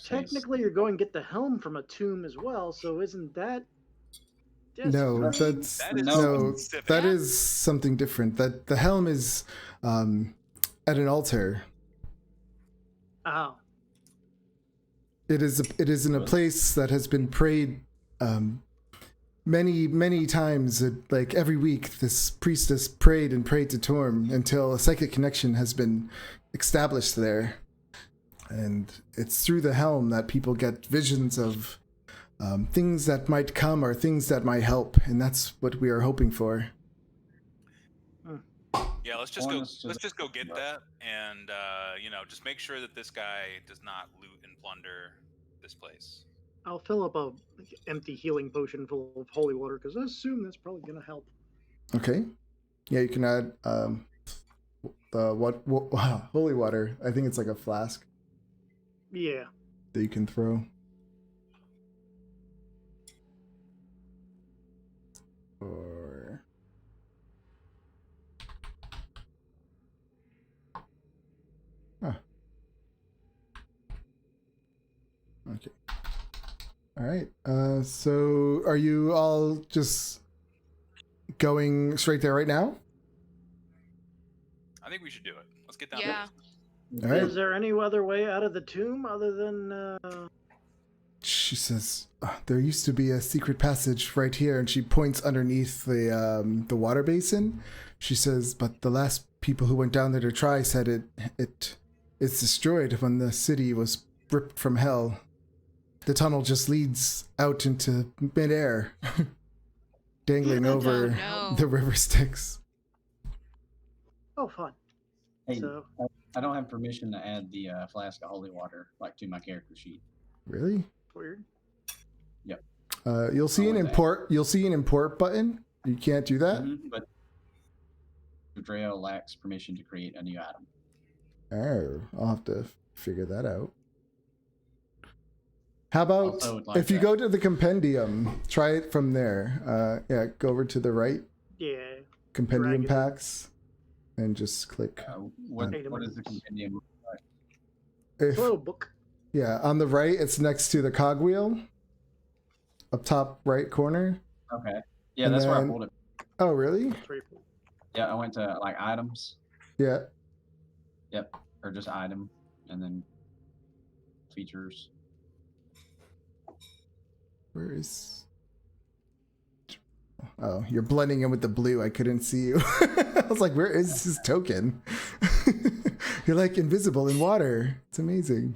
Speaker 4: Technically, you're going to get the helm from a tomb as well. So isn't that?
Speaker 1: No,
Speaker 4: desecrating?
Speaker 1: that's
Speaker 3: That is
Speaker 1: no.
Speaker 3: specific.
Speaker 1: That
Speaker 6: Yeah.
Speaker 1: is something different. That the helm is at an altar.
Speaker 4: Oh.
Speaker 1: It is in a place that has been prayed many times. Like every week, this priestess prayed and prayed to Torm until a psychic connection has been established there. And it's through the helm that people get visions of things that might come or things that might help, and that's what we are hoping for.
Speaker 3: Yeah, let's just go get that, and just make sure that this guy does not loot and plunder this place.
Speaker 4: I'll fill up a empty healing potion full of holy water because I assume that's probably gonna help.
Speaker 1: Okay. Yeah, you can add the holy water. I think it's like a flask.
Speaker 4: Yeah.
Speaker 1: That you can throw. Or okay. All right. So are you all just going straight there right now?
Speaker 3: I think we should do it. Let's get down
Speaker 6: Yeah.
Speaker 3: there.
Speaker 1: All right.
Speaker 4: Is there any other way out of the tomb other than?
Speaker 1: She says, there used to be a secret passage right here, and she points underneath the water basin. She says, but the last people who went down there to try said it's destroyed when the city was ripped from hell. The tunnel just leads out into midair, dangling over
Speaker 6: no.
Speaker 1: the river Styx.
Speaker 4: Oh, fun.
Speaker 7: Hey,
Speaker 4: So
Speaker 7: I don't have permission to add the flask of holy water to my character sheet.
Speaker 1: Really?
Speaker 4: weird.
Speaker 7: Yep.
Speaker 1: You'll see an import. You'll see an import button. You can't do that.
Speaker 7: But Drea lacks permission to create a new item.
Speaker 1: Oh, I'll have to figure that out. How about if you go to the compendium, try it from there. Yeah, go over to the right.
Speaker 4: Yeah.
Speaker 1: Compendium packs, and just click.
Speaker 7: What is the compendium look like?
Speaker 4: Flow book.
Speaker 1: Yeah, on the right, it's next to the cogwheel. Up top right corner.
Speaker 7: Okay. Yeah, that's where I pulled it.
Speaker 1: Oh, really?
Speaker 7: Yeah, I went to like items.
Speaker 1: Yeah.
Speaker 7: Yep. Or just item, and then features.
Speaker 1: Where is? Oh, you're blending in with the blue. I couldn't see you. I was like, where is this token? You're like invisible in water. It's amazing.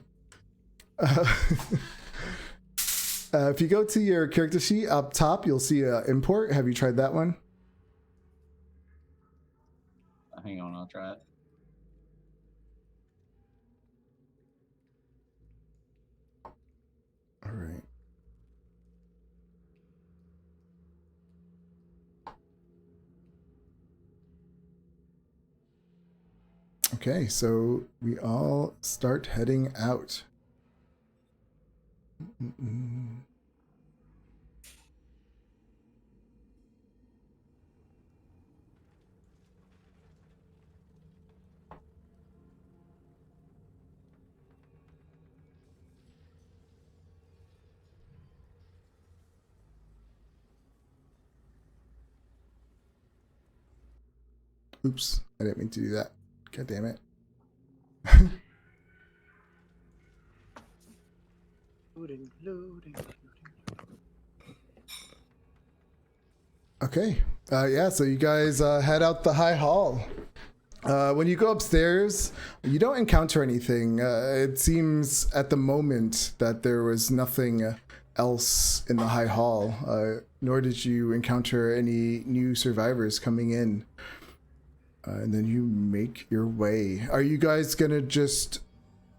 Speaker 1: If you go to your character sheet up top, you'll see import. Have you tried that one?
Speaker 7: Hang on, I'll try it.
Speaker 1: All right. Okay, so we all start heading out. Oops, I didn't mean to do that. God damn it.
Speaker 4: Loading.
Speaker 1: Okay. Yeah, so you guys head out the high hall. When you go upstairs, you don't encounter anything. It seems at the moment that there was nothing else in the high hall, nor did you encounter any new survivors coming in. And then you make your way. Are you guys gonna just...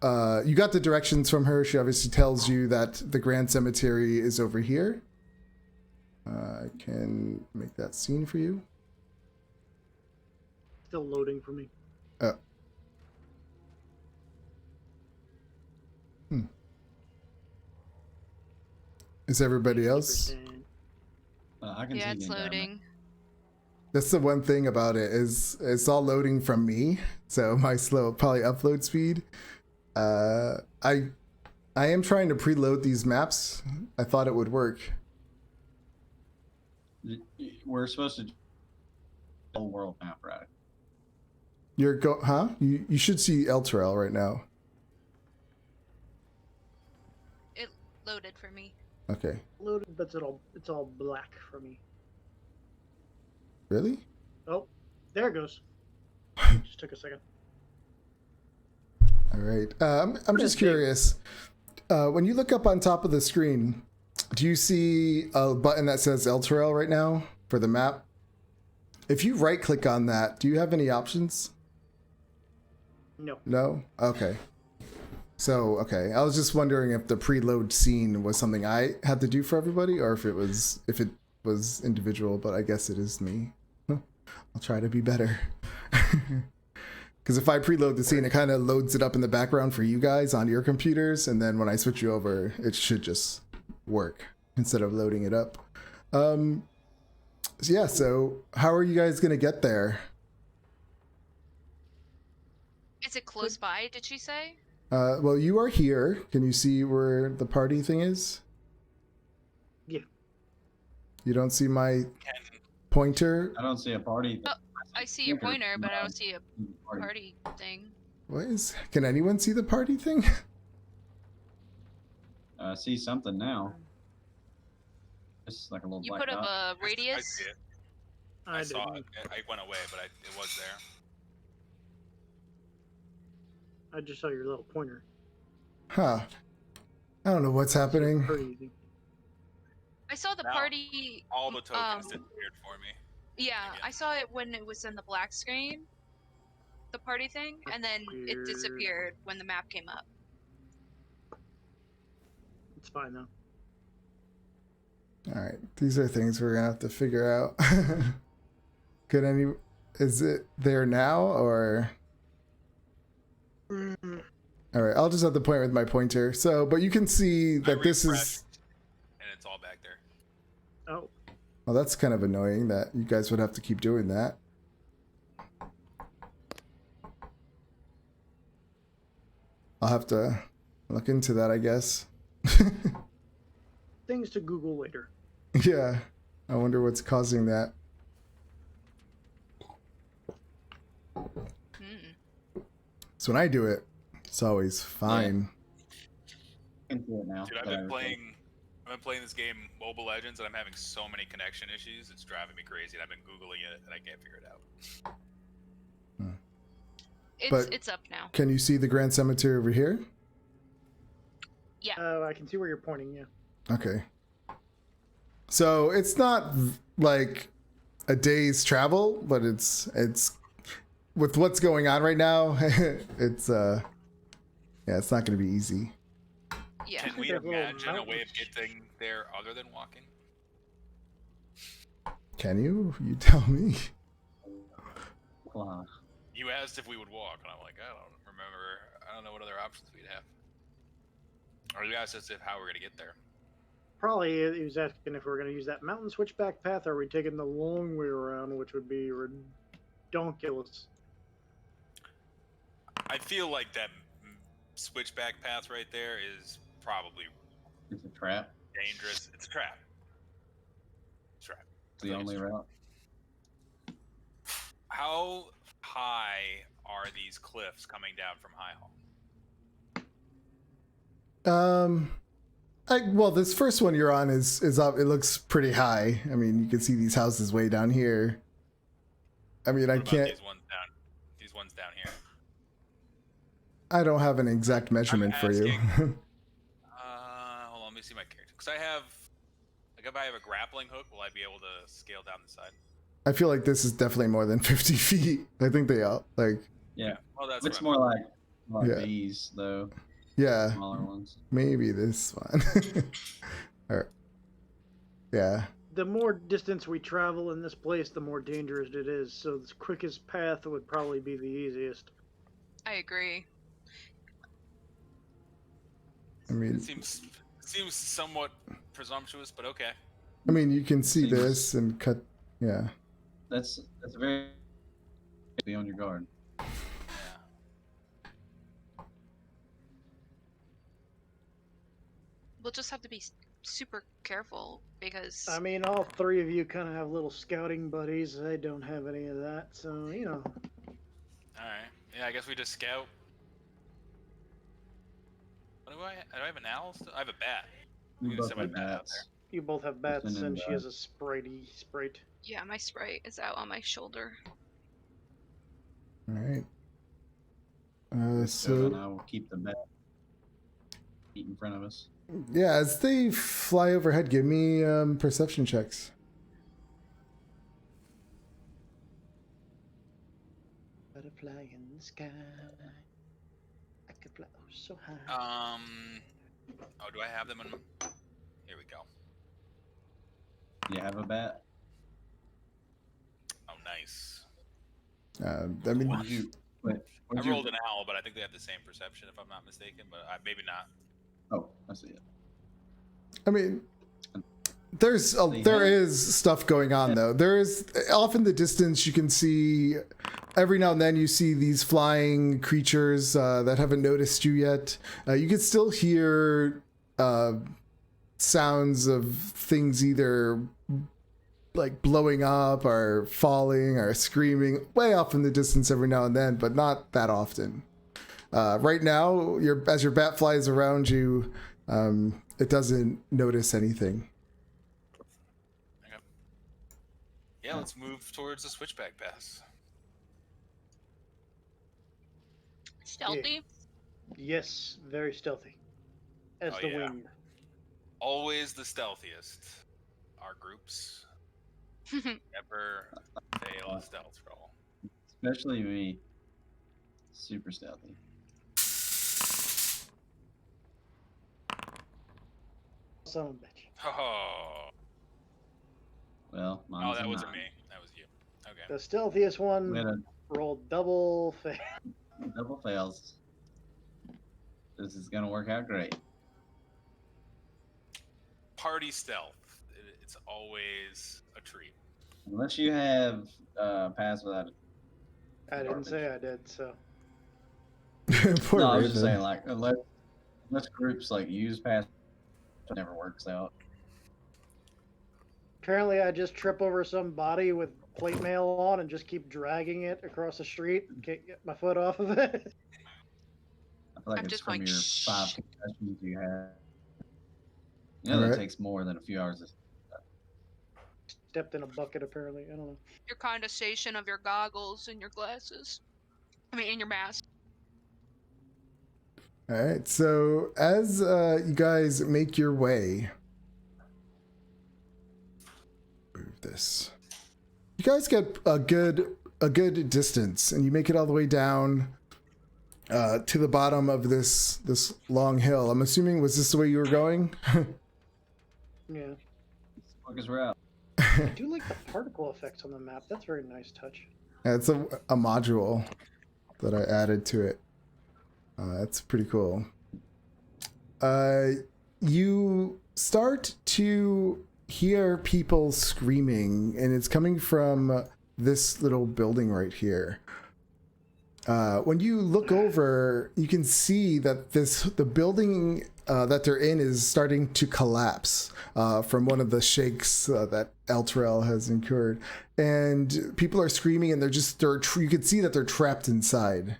Speaker 1: you got the directions from her. She obviously tells you that the Grand Cemetery is over here. I can make that scene for you.
Speaker 4: Still loading for me.
Speaker 1: Oh. Is everybody else?
Speaker 7: I can
Speaker 6: Yeah,
Speaker 7: see
Speaker 6: it's
Speaker 7: the environment.
Speaker 6: loading.
Speaker 1: That's the one thing about it, is it's all loading from me, so my slow probably upload speed. I am trying to preload these maps. I thought it would work.
Speaker 7: We're supposed to do the whole world map, right?
Speaker 1: Huh? You should see Elturel right now.
Speaker 6: loaded for me.
Speaker 1: Okay.
Speaker 4: Loaded, but it's all black for me.
Speaker 1: Really?
Speaker 4: Oh, there it goes. Just took a second.
Speaker 1: All right. I'm just curious. When you look up on top of the screen, do you see a button that says LTRL right now for the map? If you right click on that, do you have any options?
Speaker 4: No.
Speaker 1: No? Okay. So, okay. I was just wondering if the preload scene was something I had to do for everybody or if it was individual, but I guess it is me. I'll try to be better. Because if I preload the scene, it kind of loads it up in the background for you guys on your computers, and then when I switch you over, it should just work instead of loading it up. Yeah, so how are you guys going to get there?
Speaker 6: Is it close by, did she say?
Speaker 1: Well, you are here. Can you see where the party thing is?
Speaker 4: Yeah.
Speaker 1: You don't see my pointer?
Speaker 7: I don't see a party.
Speaker 6: Oh, I see your pointer, but I don't see a party thing.
Speaker 1: What is? Can anyone see the party thing?
Speaker 7: I see something now. It's like a little
Speaker 6: You
Speaker 7: black
Speaker 6: put up
Speaker 7: dot.
Speaker 6: a radius?
Speaker 3: I see it.
Speaker 4: I
Speaker 3: saw
Speaker 4: didn't.
Speaker 3: it. I went away, but it was there.
Speaker 4: I just saw your little pointer.
Speaker 1: Huh. I don't know what's happening.
Speaker 4: Pretty easy.
Speaker 6: I saw the
Speaker 3: Now,
Speaker 6: party.
Speaker 3: All the tokens disappeared for me.
Speaker 6: Yeah,
Speaker 3: again.
Speaker 6: I saw it when it was in the black screen, the party thing, and then it
Speaker 4: Weird.
Speaker 6: disappeared when the map came up.
Speaker 4: It's fine though.
Speaker 1: All right, these are things we're gonna have to figure out. Is it there now or? All right, I'll just have to point with my pointer. So, but you can see that this is.
Speaker 3: And it's all back there.
Speaker 4: Oh,
Speaker 1: Well, that's kind of annoying that you guys would have to keep doing that. I'll have to look into that, I guess.
Speaker 4: things to Google later.
Speaker 1: Yeah, I wonder what's causing that. So when I do it, it's always fine.
Speaker 7: Into it now.
Speaker 3: Dude, I've been playing this game, Mobile Legends, and I'm having so many connection issues. It's driving me crazy. And I've been Googling it, and I can't figure it out.
Speaker 1: But
Speaker 6: It's up now.
Speaker 1: Can you see the Grand Cemetery over here?
Speaker 6: Yeah.
Speaker 4: I can see where you're pointing. Yeah.
Speaker 1: Okay. So it's not like a day's travel, but it's with what's going on right now, it's yeah, it's not going to be easy.
Speaker 6: Yeah.
Speaker 3: Can we
Speaker 4: There's little
Speaker 3: imagine a way of
Speaker 4: mountains.
Speaker 3: getting there other than walking?
Speaker 1: Can you? You tell me.
Speaker 7: Wow.
Speaker 3: You asked if we would walk, and I'm like, I don't remember. I don't know what other options we'd have. Or you asked us if how we're gonna get there.
Speaker 4: Probably he was asking if we're going to use that mountain switchback path, or are we taking the long way around, which would be redonkulous.
Speaker 3: I feel like that switchback path right there is probably
Speaker 7: It's a trap.
Speaker 3: dangerous. It's a trap. Trap.
Speaker 7: It's the only route.
Speaker 3: How high are these cliffs coming down from High Hall?
Speaker 1: Well, this first one you're on is up. It looks pretty high. I mean, you can see these houses way down here. I mean,
Speaker 3: What
Speaker 1: I
Speaker 3: about
Speaker 1: can't.
Speaker 3: These ones down here.
Speaker 1: I don't have an exact measurement for you.
Speaker 3: Hold on, let me see my character. Because I have, like, if I have a grappling hook, will I be able to scale down the side?
Speaker 1: I feel like this is definitely more than 50 feet. I think they are like,
Speaker 7: Yeah.
Speaker 3: Well, that's
Speaker 7: It's
Speaker 3: what
Speaker 7: more like
Speaker 1: Yeah.
Speaker 7: these though.
Speaker 1: yeah,
Speaker 7: Smaller ones.
Speaker 1: maybe this one. Or, yeah.
Speaker 4: The more distance we travel in this place, the more dangerous it is. So the quickest path would probably be the easiest.
Speaker 6: I agree.
Speaker 1: I mean,
Speaker 3: it seems somewhat presumptuous, but okay.
Speaker 1: you can see
Speaker 7: Seems-
Speaker 1: this and cut. Yeah.
Speaker 7: That's very. Be on your guard.
Speaker 3: Yeah.
Speaker 6: We'll just have to be super careful because
Speaker 4: I mean, all three of you kind of have little scouting buddies. I don't have any of that, so you know.
Speaker 3: All right. Yeah, I guess we just scout. What do I have an owl? Still? I have a bat.
Speaker 7: We
Speaker 3: gonna
Speaker 7: both
Speaker 3: send my
Speaker 7: have
Speaker 3: bat out
Speaker 7: bats.
Speaker 4: You both have bats,
Speaker 7: Listen
Speaker 4: and
Speaker 7: and,
Speaker 4: she has a sprite.
Speaker 6: Yeah, my sprite is out on my shoulder.
Speaker 1: All right.
Speaker 7: Joda and
Speaker 1: So
Speaker 7: I will keep the bat feet in front of us.
Speaker 1: yeah, as they fly overhead, give me perception checks.
Speaker 4: Butterfly in the sky. I could fly so high.
Speaker 3: Oh, do I have them in? Here we go.
Speaker 7: You have a bat?
Speaker 3: Oh, nice.
Speaker 1: I mean,
Speaker 7: What did you? Wait, what
Speaker 3: I
Speaker 7: did you?
Speaker 3: rolled an owl, but I think they have the same perception, if I'm not mistaken. But maybe not.
Speaker 7: Oh, I see it.
Speaker 1: I mean, there
Speaker 7: have-
Speaker 1: is stuff going on though. There is off in the distance you can see every now and then you see these flying creatures that haven't noticed you yet. You can still hear sounds of things either like blowing up or falling or screaming way off in the distance every now and then, but not that often. Right now, as your bat flies around you, it doesn't notice anything.
Speaker 3: Yeah, let's move towards the switchback pass.
Speaker 6: Stealthy?
Speaker 4: Yes, very stealthy. As
Speaker 3: Oh,
Speaker 4: the
Speaker 3: yeah.
Speaker 4: wind.
Speaker 3: Always the stealthiest. Our groups never fail a stealth roll.
Speaker 7: Especially me. Super stealthy.
Speaker 4: Son of a bitch.
Speaker 3: Oh,
Speaker 7: Well, mine
Speaker 3: oh,
Speaker 7: was
Speaker 3: that
Speaker 7: a
Speaker 3: wasn't
Speaker 7: 9.
Speaker 3: me. That was you. Okay.
Speaker 4: The stealthiest
Speaker 7: We
Speaker 4: one
Speaker 7: had a
Speaker 4: rolled double fail.
Speaker 7: double fails. This is gonna work out great.
Speaker 3: Party stealth. It's always a treat.
Speaker 7: Unless you have pass without.
Speaker 4: I didn't say I did, so.
Speaker 1: Poor
Speaker 7: No, I was just
Speaker 1: Raven.
Speaker 7: saying like unless groups like use pass, it never works out.
Speaker 4: Apparently, I just trip over some body with plate mail on and just keep dragging it across the street. Can't get my foot off of it.
Speaker 7: I feel like
Speaker 6: I'm
Speaker 7: it's
Speaker 6: just
Speaker 7: from
Speaker 6: like,
Speaker 7: your
Speaker 6: shh.
Speaker 7: 5 concussions you have. You know
Speaker 1: Alright.
Speaker 7: that takes more than a few hours.
Speaker 4: Stepped in a bucket, apparently. I don't know.
Speaker 6: Your condensation of your goggles and your glasses. I mean, in your mask.
Speaker 1: All right. So as you guys make your way, move this. You guys get a good distance, and you make it all the way down to the bottom of this long hill. I'm assuming was this the way you were going?
Speaker 4: Yeah.
Speaker 7: Focus we're out.
Speaker 4: I do like the particle effects on the map. That's a very nice touch.
Speaker 1: Yeah, it's a module that I added to it. That's pretty cool. You start to hear people screaming, and it's coming from this little building right here. When you look over, you can see that the building that they're in is starting to collapse from one of the shakes that Elturel has incurred, and people are screaming, and you can see that they're trapped inside.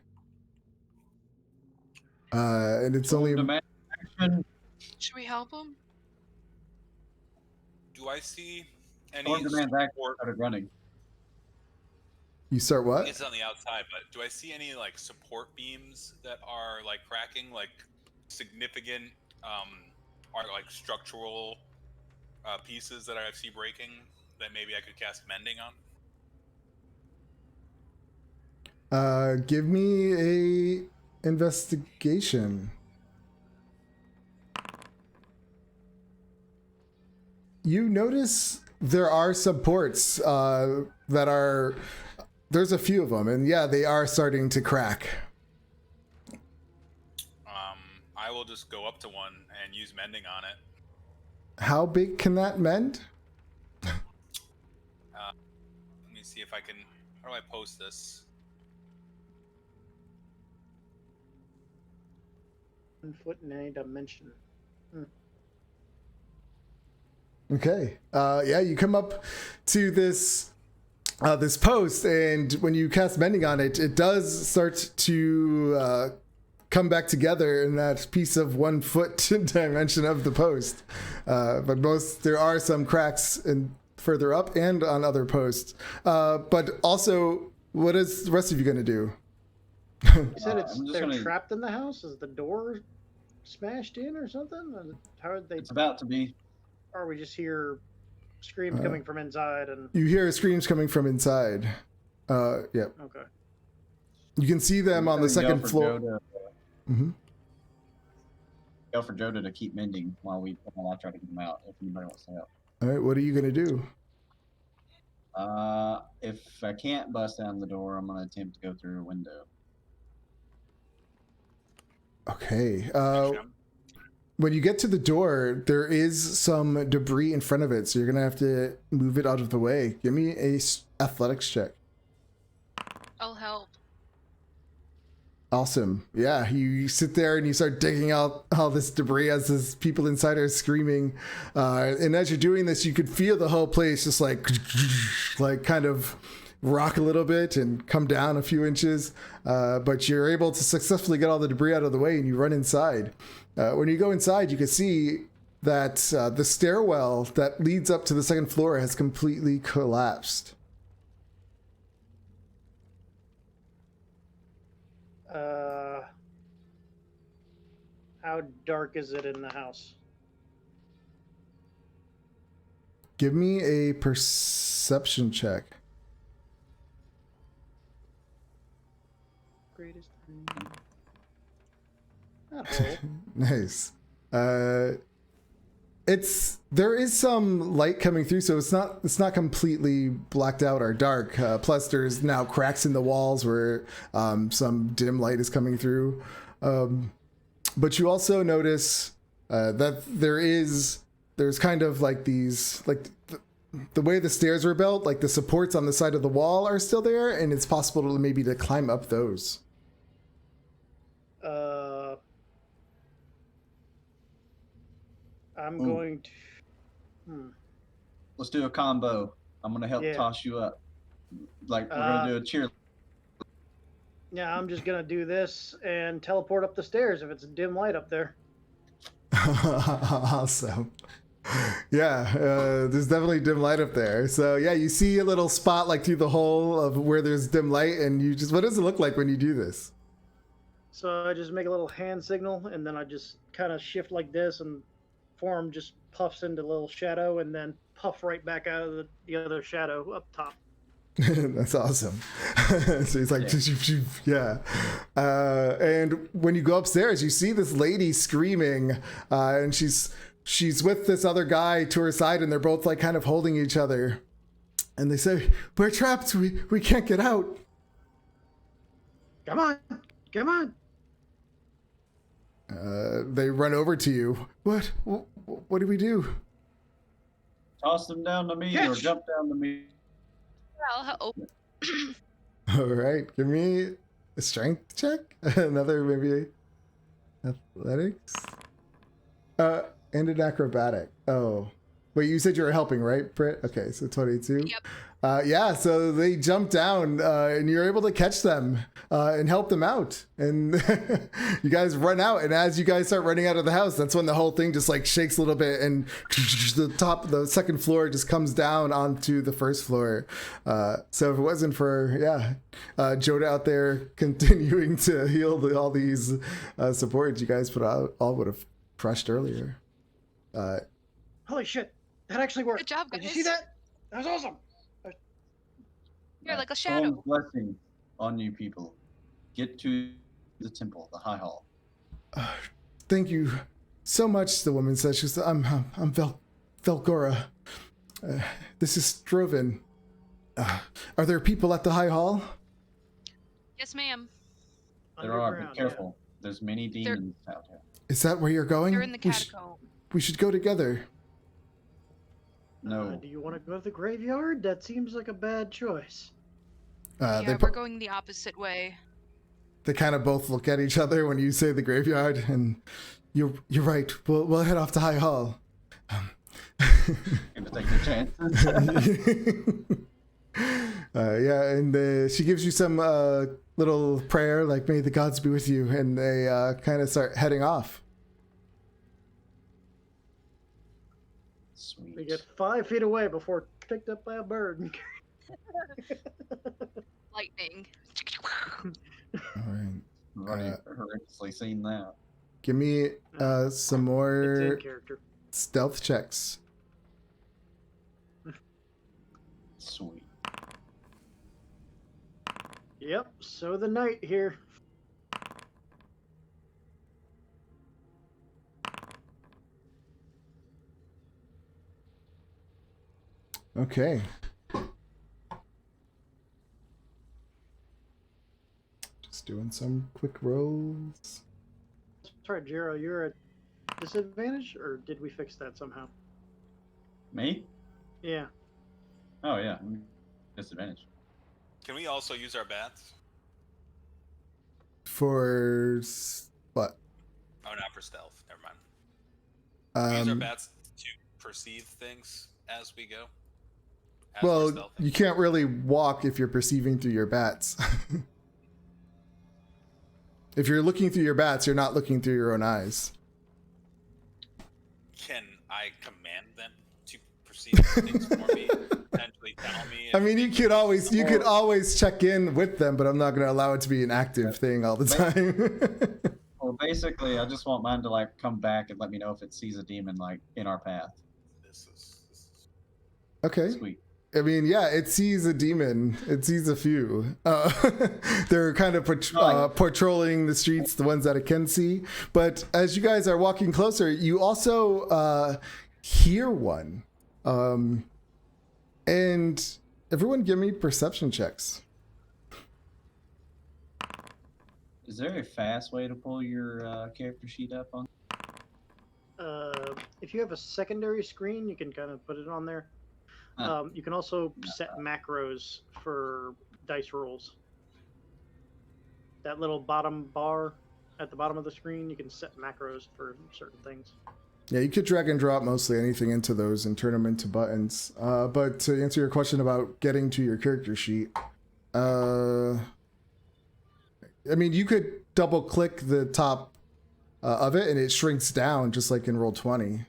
Speaker 1: And it's only
Speaker 7: Action.
Speaker 6: Should we help him?
Speaker 3: Do I see any
Speaker 7: Storm Command's action
Speaker 3: support?
Speaker 7: started running.
Speaker 1: you start
Speaker 3: I
Speaker 1: what?
Speaker 3: think it's on the outside, but do I see any like support beams that are like cracking, like significant, are like structural pieces that I see breaking that maybe I could cast mending on?
Speaker 1: Give me a investigation. You notice there are supports that are. There's a few of them, and yeah, they are starting to crack.
Speaker 3: I will just go up to one and use mending on it.
Speaker 1: How big can that mend?
Speaker 3: Let me see if I can. How do I post this?
Speaker 4: 1 foot in any dimension.
Speaker 1: Okay. Yeah, you come up to this post, and when you cast mending on it, it does start to come back together in that piece of 1 foot dimension of the post. But there are some cracks further up and on other posts. But also, what is the rest of you going to do?
Speaker 4: You said they're
Speaker 7: gonna...
Speaker 4: trapped in the house? Is the door smashed in or something? How are they?
Speaker 7: It's about to be.
Speaker 4: Or are we just hear screams coming from inside? And
Speaker 1: You hear screams coming from inside. Yeah.
Speaker 4: okay.
Speaker 1: You can see them on the second floor. Mm-hmm.
Speaker 7: Yell for Joda to keep mending while I try to get them out. If anybody wants to help.
Speaker 1: All right. What are you going to do?
Speaker 7: If I can't bust down the door, I'm going to attempt to go through a window.
Speaker 1: Okay. When you get to the door, there is some debris in front of it, so you're gonna have to move it out of the way. Give me a athletics check.
Speaker 6: I'll help.
Speaker 1: Awesome. Yeah, you sit there and you start digging out all this debris as these people inside are screaming. And as you're doing this, you could feel the whole place just like kind of rock a little bit and come down a few inches. But you're able to successfully get all the debris out of the way and you run inside. When you go inside, you can see that the stairwell that leads up to the second floor has completely collapsed.
Speaker 4: How dark is it in the house?
Speaker 1: Give me a perception check.
Speaker 4: Greatest. That
Speaker 1: Nice. There is some light coming through, so it's not completely blacked out or dark. Plus, there's now cracks in the walls where some dim light is coming through. But you also notice that there's kind of like these the way the stairs were built, like the supports on the side of the wall are still there, and it's possible to climb up those.
Speaker 4: I'm going to.
Speaker 7: Let's do a combo. I'm gonna help toss you up. Like we're gonna do a cheer.
Speaker 4: Yeah, I'm just gonna do this and teleport up the stairs if it's a dim light up there.
Speaker 1: Awesome. Yeah, there's definitely dim light up there. So yeah, you see a little spot like through the hole of where there's dim light, and what does it look like when you do this?
Speaker 4: So I just make a little hand signal, and then I just kind of shift like this, and form just puffs into a little shadow, and then puff right back out of the other shadow up top.
Speaker 1: That's awesome. So he's like, yeah. And when you go upstairs, you see this lady screaming, and she's with this other guy to her side, and they're both like kind of holding each other. And they say, "We're trapped. We can't get out."
Speaker 4: Come on.
Speaker 1: They run over to you. What do we do?
Speaker 7: Toss them down to me or jump down to me.
Speaker 6: I'll help.
Speaker 1: All right, give me a strength check. Another maybe athletics. And an acrobatic. Oh, wait, you said you were helping, right, Britt? Okay, so 22.
Speaker 6: Yep.
Speaker 1: Yeah, so they jump down, and you're able to catch them and help them out. And you guys run out, and as you guys start running out of the house, that's when the whole thing just like shakes a little bit, and the second floor just comes down onto the first floor. So if it wasn't for Joda out there continuing to heal all these supports you guys put out, all would have crushed earlier.
Speaker 4: Holy shit, that actually worked.
Speaker 6: Good job, guys.
Speaker 4: Did you see that? That was awesome.
Speaker 6: You're like a shadow.
Speaker 7: Blessing on you people. Get to the temple, the high hall.
Speaker 1: Thank you so much, the woman says. She said, I'm Velgora. This is Stroven. Are there people at the high hall?
Speaker 6: Yes, ma'am.
Speaker 7: There are, be careful. Yeah. There's many demons out there.
Speaker 1: Is that where you're going?
Speaker 6: You're in the catacomb.
Speaker 1: We should go together.
Speaker 7: No.
Speaker 4: Do you want to go to the graveyard? That seems like a bad choice.
Speaker 6: We're going the opposite way.
Speaker 1: They kind of both look at each other when you say the graveyard, and you're right. We'll head off to High Hall.
Speaker 7: Gonna take your chances.
Speaker 1: And she gives you some little prayer, like "May the gods be with you," and they kind of start heading off.
Speaker 7: Sweet.
Speaker 4: We get 5 feet away before picked up by a bird.
Speaker 6: Lightning.
Speaker 1: All right.
Speaker 7: I've already horrendously seen that.
Speaker 1: Give me some
Speaker 4: It's in
Speaker 1: more
Speaker 4: character.
Speaker 1: stealth checks.
Speaker 7: Sweet.
Speaker 4: Yep, so the knight here.
Speaker 1: Okay. Just doing some quick rolls.
Speaker 4: Sorry, Jero, you're at disadvantage, or did we fix that somehow?
Speaker 7: Me?
Speaker 4: Yeah.
Speaker 7: Oh yeah, I'm disadvantage.
Speaker 3: Can we also use our bats?
Speaker 1: For what?
Speaker 3: Oh, not for stealth. Never mind. Can we use our bats to perceive things as we go. As we're
Speaker 1: Well,
Speaker 3: stealthing.
Speaker 1: you can't really walk if you're perceiving through your bats. If you're looking through your bats, you're not looking through your own eyes.
Speaker 3: Can I command them to perceive things for me? Potentially tell me.
Speaker 1: I mean, you could always check in with them, but I'm not going to allow it to be an active thing all the time.
Speaker 7: Well, basically, I just want mine to like come back and let me know if it sees a demon like in our path.
Speaker 3: This is
Speaker 1: Okay.
Speaker 7: Sweet.
Speaker 1: I mean, yeah, it sees a demon. It sees a few. They're kind of patrolling the streets, the ones that it can see. But as you guys are walking closer, you also hear one. And everyone give me perception checks.
Speaker 7: Is there a fast way to pull your character sheet up on?
Speaker 4: If you have a secondary screen, you can kind of put it on there. You can also set macros for dice rolls. That little bottom bar at the bottom of the screen, you can set macros for certain things.
Speaker 1: Yeah, you could drag and drop mostly anything into those and turn them into buttons. But to answer your question about getting to your character sheet, I mean, you could double click the top of it and it shrinks down just like in Roll20. It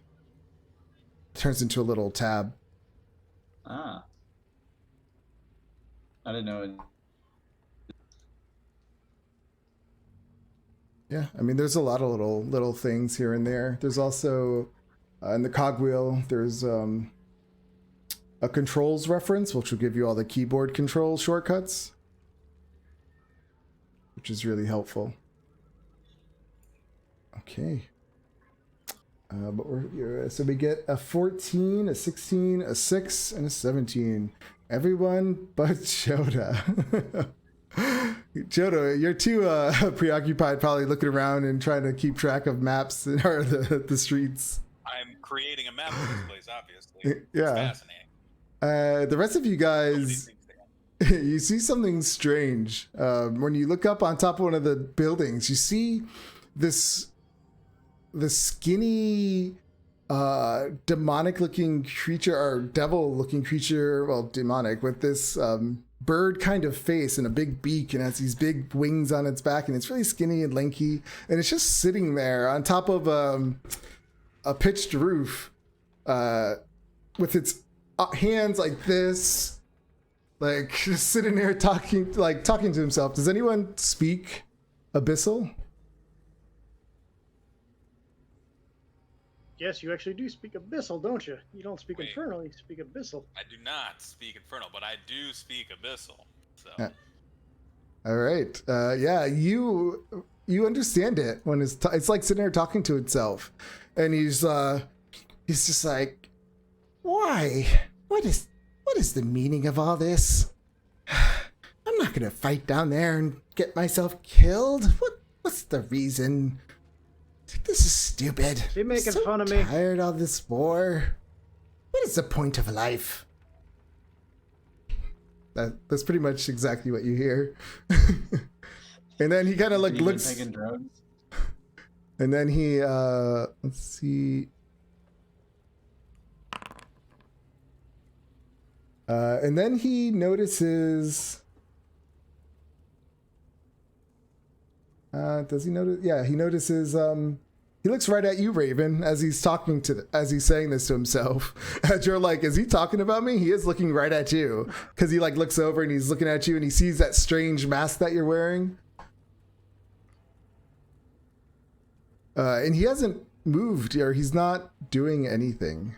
Speaker 1: turns into a little tab.
Speaker 7: Ah. I didn't know it.
Speaker 1: Yeah, I mean, there's a lot of little things here and there. There's also in the cogwheel, there's a controls reference, which will give you all the keyboard control shortcuts, which is really helpful. Okay. But so we get a 14, a 16, a 6, and a 17. Everyone but Joda. Joda, you're too preoccupied probably looking around and trying to keep track of maps or the streets.
Speaker 3: I'm creating a map of this place, obviously.
Speaker 1: Yeah.
Speaker 3: It's fascinating.
Speaker 1: The rest of you guys, you see something strange. When you look up on top of one of the buildings, you see the skinny demonic looking creature, or devil looking creature, well, demonic, with this bird kind of face and a big beak, and has these big wings on its back, and it's really skinny and lanky, and it's just sitting there on top of a pitched roof with its hands like this, like just sitting there talking to himself. Does anyone speak Abyssal?
Speaker 4: Yes, you actually do speak Abyssal, don't you? You don't speak
Speaker 3: Wait.
Speaker 4: Infernal, you speak Abyssal.
Speaker 3: I do not speak Infernal, but I do speak Abyssal. So
Speaker 1: Yeah. All right. Yeah, you understand it when it's like sitting there talking to itself, and he's just like, why? What is the meaning of all this? I'm not gonna fight down there and get myself killed. What's the reason? This is stupid.
Speaker 4: Is he making
Speaker 1: so
Speaker 4: fun of me?
Speaker 1: Tired of this war. What is the point of life? That's pretty much exactly what you hear. And then he kind of like looks.
Speaker 7: Taking drugs?
Speaker 1: And then he let's see. And then he notices Does he notice? Yeah, he notices. He looks right at you, Raven, as he's as he's saying this to himself. As you're like, is he talking about me? He is looking right at you because he like looks over and he's looking at you and he sees that strange mask that you're wearing. And he hasn't moved, or he's not doing anything.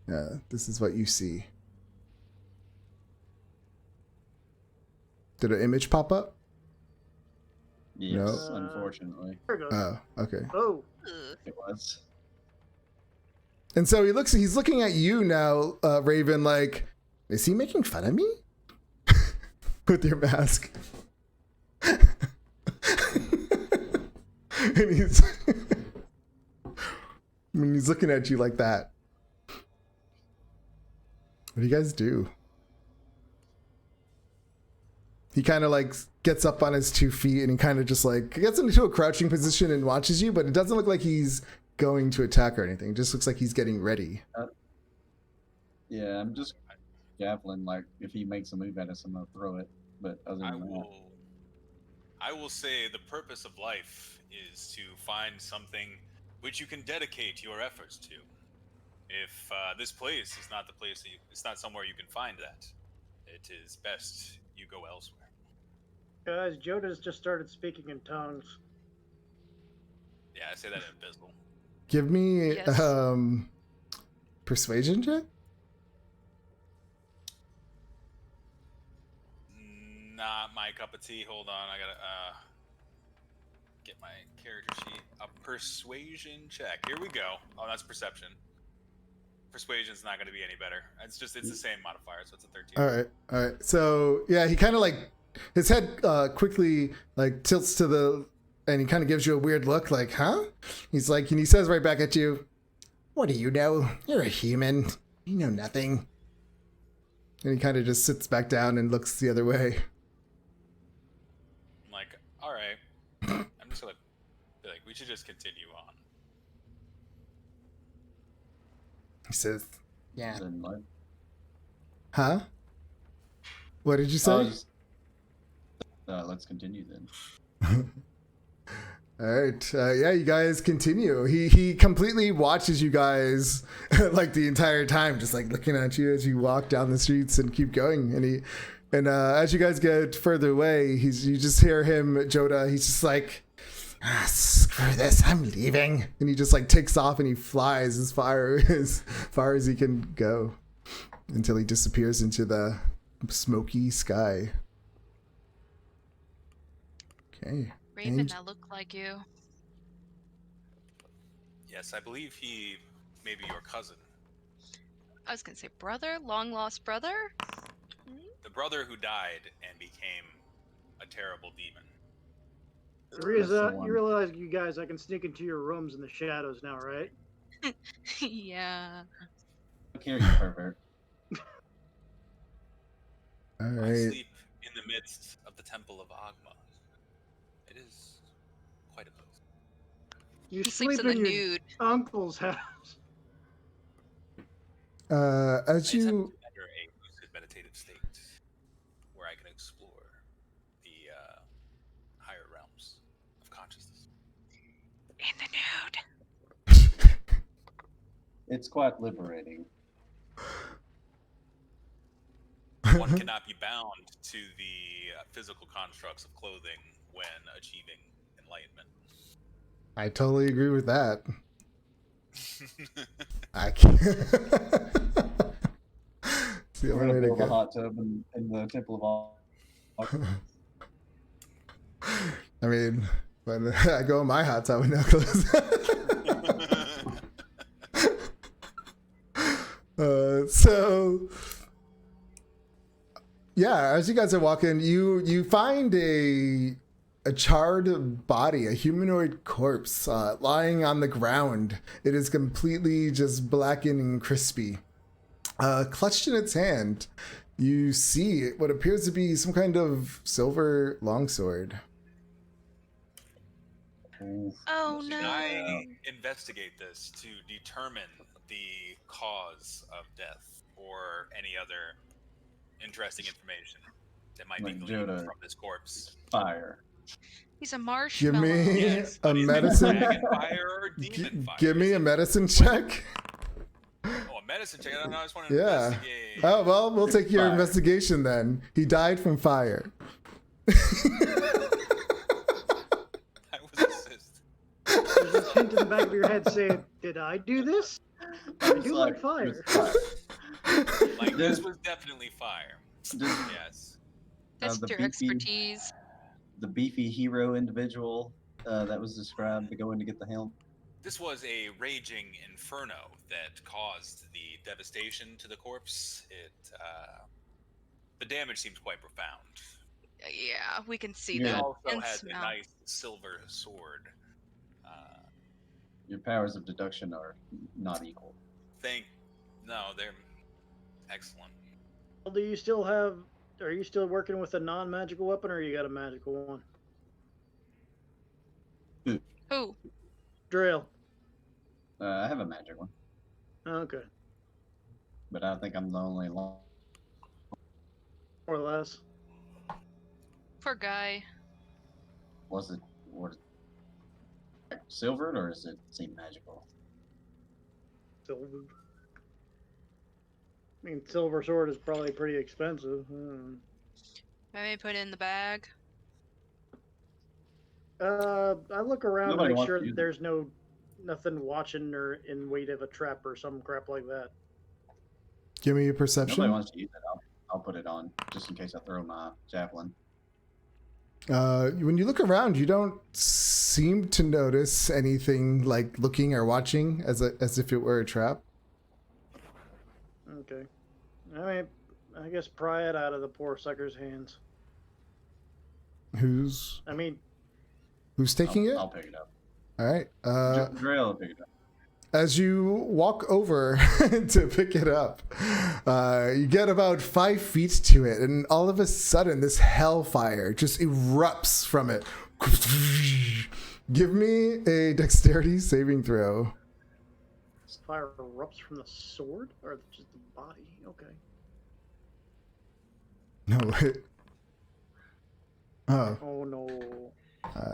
Speaker 1: Yeah, this is what you see. Did an image pop up?
Speaker 7: Yes,
Speaker 1: No.
Speaker 7: Unfortunately.
Speaker 4: There it goes.
Speaker 1: Oh, okay.
Speaker 4: Oh,
Speaker 7: It was.
Speaker 1: And so he's looking at you now, Raven, like, is he making fun of me? With your mask. And he's looking at you like that. What do you guys do? He kind of like gets up on his 2 feet and he kind of just like gets into a crouching position and watches you, but it doesn't look like he's going to attack or anything. It just looks like he's getting ready.
Speaker 7: Yeah, I'm just javelin. Like, if he makes a move at us, I'm gonna throw it. But other than that,
Speaker 3: I will say the purpose of life is to find something which you can dedicate your efforts to. If this place is not the place it's not somewhere you can find that, it is best you go elsewhere.
Speaker 4: guys, Joda's just started speaking in tongues.
Speaker 3: Yeah, I say that in Abyssal.
Speaker 1: Give me
Speaker 6: Yes.
Speaker 1: persuasion check.
Speaker 3: Not my cup of tea. Hold on, I gotta get my character sheet. A persuasion check. Here we go. Oh, that's perception. Persuasion's not gonna be any better. It's the same modifier, so it's a 13.
Speaker 1: All right. So yeah, he kind of like his head quickly like tilts to the, and he kind of gives you a weird look, like, huh? He's like, and he says right back at you, "What do you know? You're a human. You know nothing." And he kind of just sits back down and looks the other way.
Speaker 3: I'm like, all right. I'm just gonna be like, we should just continue on.
Speaker 1: He says, "Yeah,
Speaker 7: then, like,
Speaker 1: huh? What did you
Speaker 7: I'll
Speaker 1: say?"
Speaker 7: just, let's continue then.
Speaker 1: All right. Yeah, you guys continue. He completely watches you guys like the entire time, just like looking at you as you walk down the streets and keep going. And as you guys get further away, you just hear him, Joda. He's just like, screw this, I'm leaving. And he just like takes off and he flies as far as he can go until he disappears into the smoky sky. Okay.
Speaker 6: Raven,
Speaker 1: And-
Speaker 6: that looked like you.
Speaker 3: Yes, I believe he may be your cousin.
Speaker 6: I was gonna say brother, long lost brother.
Speaker 3: The brother who died and became a terrible demon.
Speaker 4: You realize, you guys, I can sneak into your rooms in the shadows now, right?
Speaker 6: Yeah.
Speaker 7: Look here, you pervert.
Speaker 1: All
Speaker 3: I
Speaker 1: right.
Speaker 3: sleep in the midst of the Temple of Agma. It is quite a place.
Speaker 4: You
Speaker 6: He sleeps
Speaker 4: sleep
Speaker 6: in the
Speaker 4: your
Speaker 6: nude.
Speaker 4: uncle's house.
Speaker 1: As
Speaker 3: I just have to
Speaker 1: you
Speaker 3: enter a lucid meditative state where I can explore the higher realms of consciousness.
Speaker 6: In the nude.
Speaker 7: It's quite liberating.
Speaker 3: One cannot be bound to the physical constructs of clothing when achieving enlightenment.
Speaker 1: I totally agree with that. I can't. It's the
Speaker 7: We're
Speaker 1: only way
Speaker 7: gonna
Speaker 1: to
Speaker 7: build a
Speaker 1: go.
Speaker 7: hot tub in the Temple of
Speaker 1: I mean, when I go in my hot tub with no clothes. So yeah, as you guys are walking, you find a charred body, a humanoid corpse, lying on the ground. It is completely just blackened and crispy. Clutched in its hand, you see what appears to be some kind of silver longsword.
Speaker 6: Oh
Speaker 3: Should
Speaker 6: no.
Speaker 3: I investigate this to determine the cause of death or any other interesting information that might be
Speaker 7: Like
Speaker 3: gleaned
Speaker 7: Joda.
Speaker 3: from this corpse?
Speaker 7: fire.
Speaker 6: He's a
Speaker 1: Give
Speaker 6: marshmallow.
Speaker 1: me
Speaker 3: Yes,
Speaker 1: a
Speaker 3: but is it
Speaker 1: medicine.
Speaker 3: dragon fire or demon fire?
Speaker 1: Give me
Speaker 3: Is
Speaker 1: a
Speaker 3: it-
Speaker 1: medicine check.
Speaker 3: Oh, a medicine check. I don't know. I just want to
Speaker 1: Yeah.
Speaker 3: investigate.
Speaker 1: Oh well, we'll take your
Speaker 7: Fire.
Speaker 1: investigation then. He died from fire.
Speaker 3: I was assist.
Speaker 4: There's this hint in the back of your head saying, "Did I do this? I do like fire."
Speaker 3: Like this was definitely fire.
Speaker 7: Just,
Speaker 3: Yes.
Speaker 6: That's
Speaker 7: the
Speaker 6: your
Speaker 7: beefy-
Speaker 6: expertise.
Speaker 7: the beefy hero individual that was described to go in to get the helm.
Speaker 3: This was a raging inferno that caused the devastation to the corpse. The damage seems quite profound.
Speaker 6: Yeah, we can see
Speaker 3: It
Speaker 7: Yeah.
Speaker 6: that.
Speaker 3: also
Speaker 6: And
Speaker 3: has
Speaker 6: smell.
Speaker 3: a nice silver sword.
Speaker 7: Your powers of deduction are not equal.
Speaker 3: No, they're excellent.
Speaker 4: Well, do you still have? Are you still working with a non-magical weapon, or you got a magical one?
Speaker 6: Who?
Speaker 4: Drill.
Speaker 7: I have a magic one,
Speaker 4: Okay,
Speaker 7: but I think I'm the only long.
Speaker 4: more or less.
Speaker 6: Poor guy.
Speaker 7: Was it silvered or does it seem magical?
Speaker 4: Silver. I mean, silver sword is probably pretty expensive.
Speaker 6: Maybe put it in the bag.
Speaker 4: I look around
Speaker 7: Nobody
Speaker 4: to make
Speaker 7: wants
Speaker 4: sure
Speaker 7: to use
Speaker 4: that there's nothing watching or in wait of a trap or some crap like that.
Speaker 1: Give me a
Speaker 7: Nobody
Speaker 1: perception.
Speaker 7: wants to use it. I'll put it on just in case I throw my javelin.
Speaker 1: When you look around, you don't seem to notice anything like looking or watching as if it were a trap.
Speaker 4: Okay. I mean, I guess pry it out of the poor sucker's hands.
Speaker 1: Who's
Speaker 4: I mean,
Speaker 1: taking it?
Speaker 7: I'll pick it up.
Speaker 1: All right.
Speaker 7: Drill will pick it up.
Speaker 1: As you walk over to pick it up, you get about 5 feet to it, and all of a sudden, this hellfire just erupts from it. Give me a dexterity saving throw.
Speaker 4: fire erupts from the sword or just the body. Okay.
Speaker 1: No, wait. Oh.
Speaker 4: Oh no.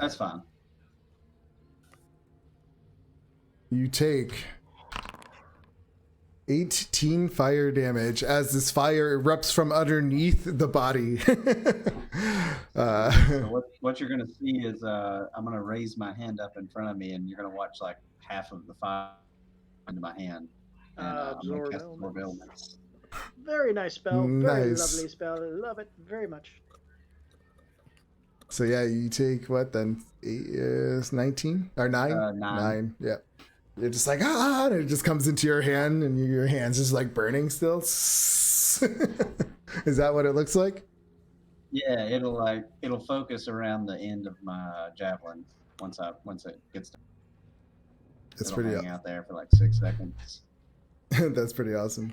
Speaker 7: That's fine.
Speaker 1: You take 18 fire damage as this fire erupts from underneath the body.
Speaker 7: So what you're gonna see is I'm gonna raise my hand up in front of me, and you're gonna watch like half of the fire into my hand. And I'm gonna
Speaker 4: Absorb
Speaker 7: cast
Speaker 4: elements.
Speaker 7: Absorb Elements.
Speaker 4: Very nice spell. Very
Speaker 1: Nice.
Speaker 4: lovely spell. Love it very much.
Speaker 1: So yeah, you take what then? 19 or 9?
Speaker 7: 9.
Speaker 1: 9. Yeah. You're just like and it just comes into your hand, and your hand's just like burning still. Is that what it looks like?
Speaker 7: Yeah, it'll focus around the end of my javelin once it gets done.
Speaker 1: It's
Speaker 7: It'll
Speaker 1: pretty.
Speaker 7: hang out there for like 6 seconds.
Speaker 1: That's pretty awesome.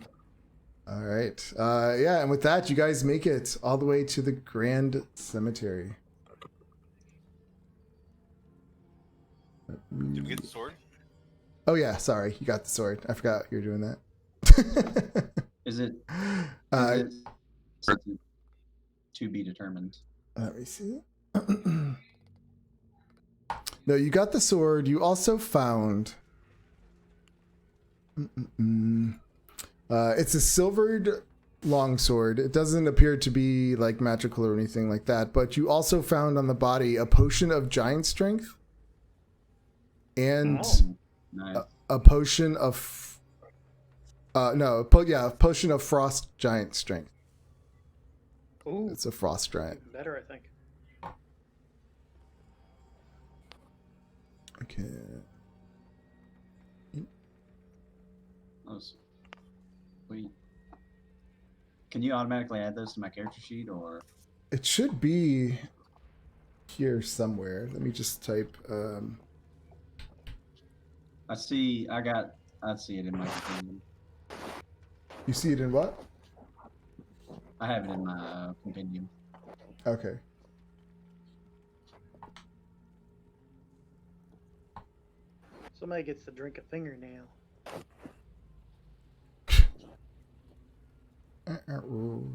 Speaker 1: All right. Yeah, and with that, you guys make it all the way to the Grand Cemetery.
Speaker 3: Did we get the sword?
Speaker 1: Oh yeah, sorry, you got the sword. I forgot you were doing that.
Speaker 7: Is it
Speaker 1: Uh,
Speaker 7: to be determined?
Speaker 1: Let me see. No, you got the sword. You also found. It's a silvered longsword. It doesn't appear to be like magical or anything like that. But you also found on the body a potion of giant strength and
Speaker 7: Nice.
Speaker 1: a potion of. A potion of frost giant strength.
Speaker 4: Ooh,
Speaker 1: It's a frost giant.
Speaker 4: even better, I think.
Speaker 1: Okay.
Speaker 7: Oh, sweet. Can you automatically add those to my character sheet, or
Speaker 1: It should be here somewhere. Let me just type.
Speaker 7: I see it in my companion.
Speaker 1: You see it in what?
Speaker 7: I have it in my compendium.
Speaker 1: Okay.
Speaker 4: Somebody gets to drink a fingernail.
Speaker 1: Ooh.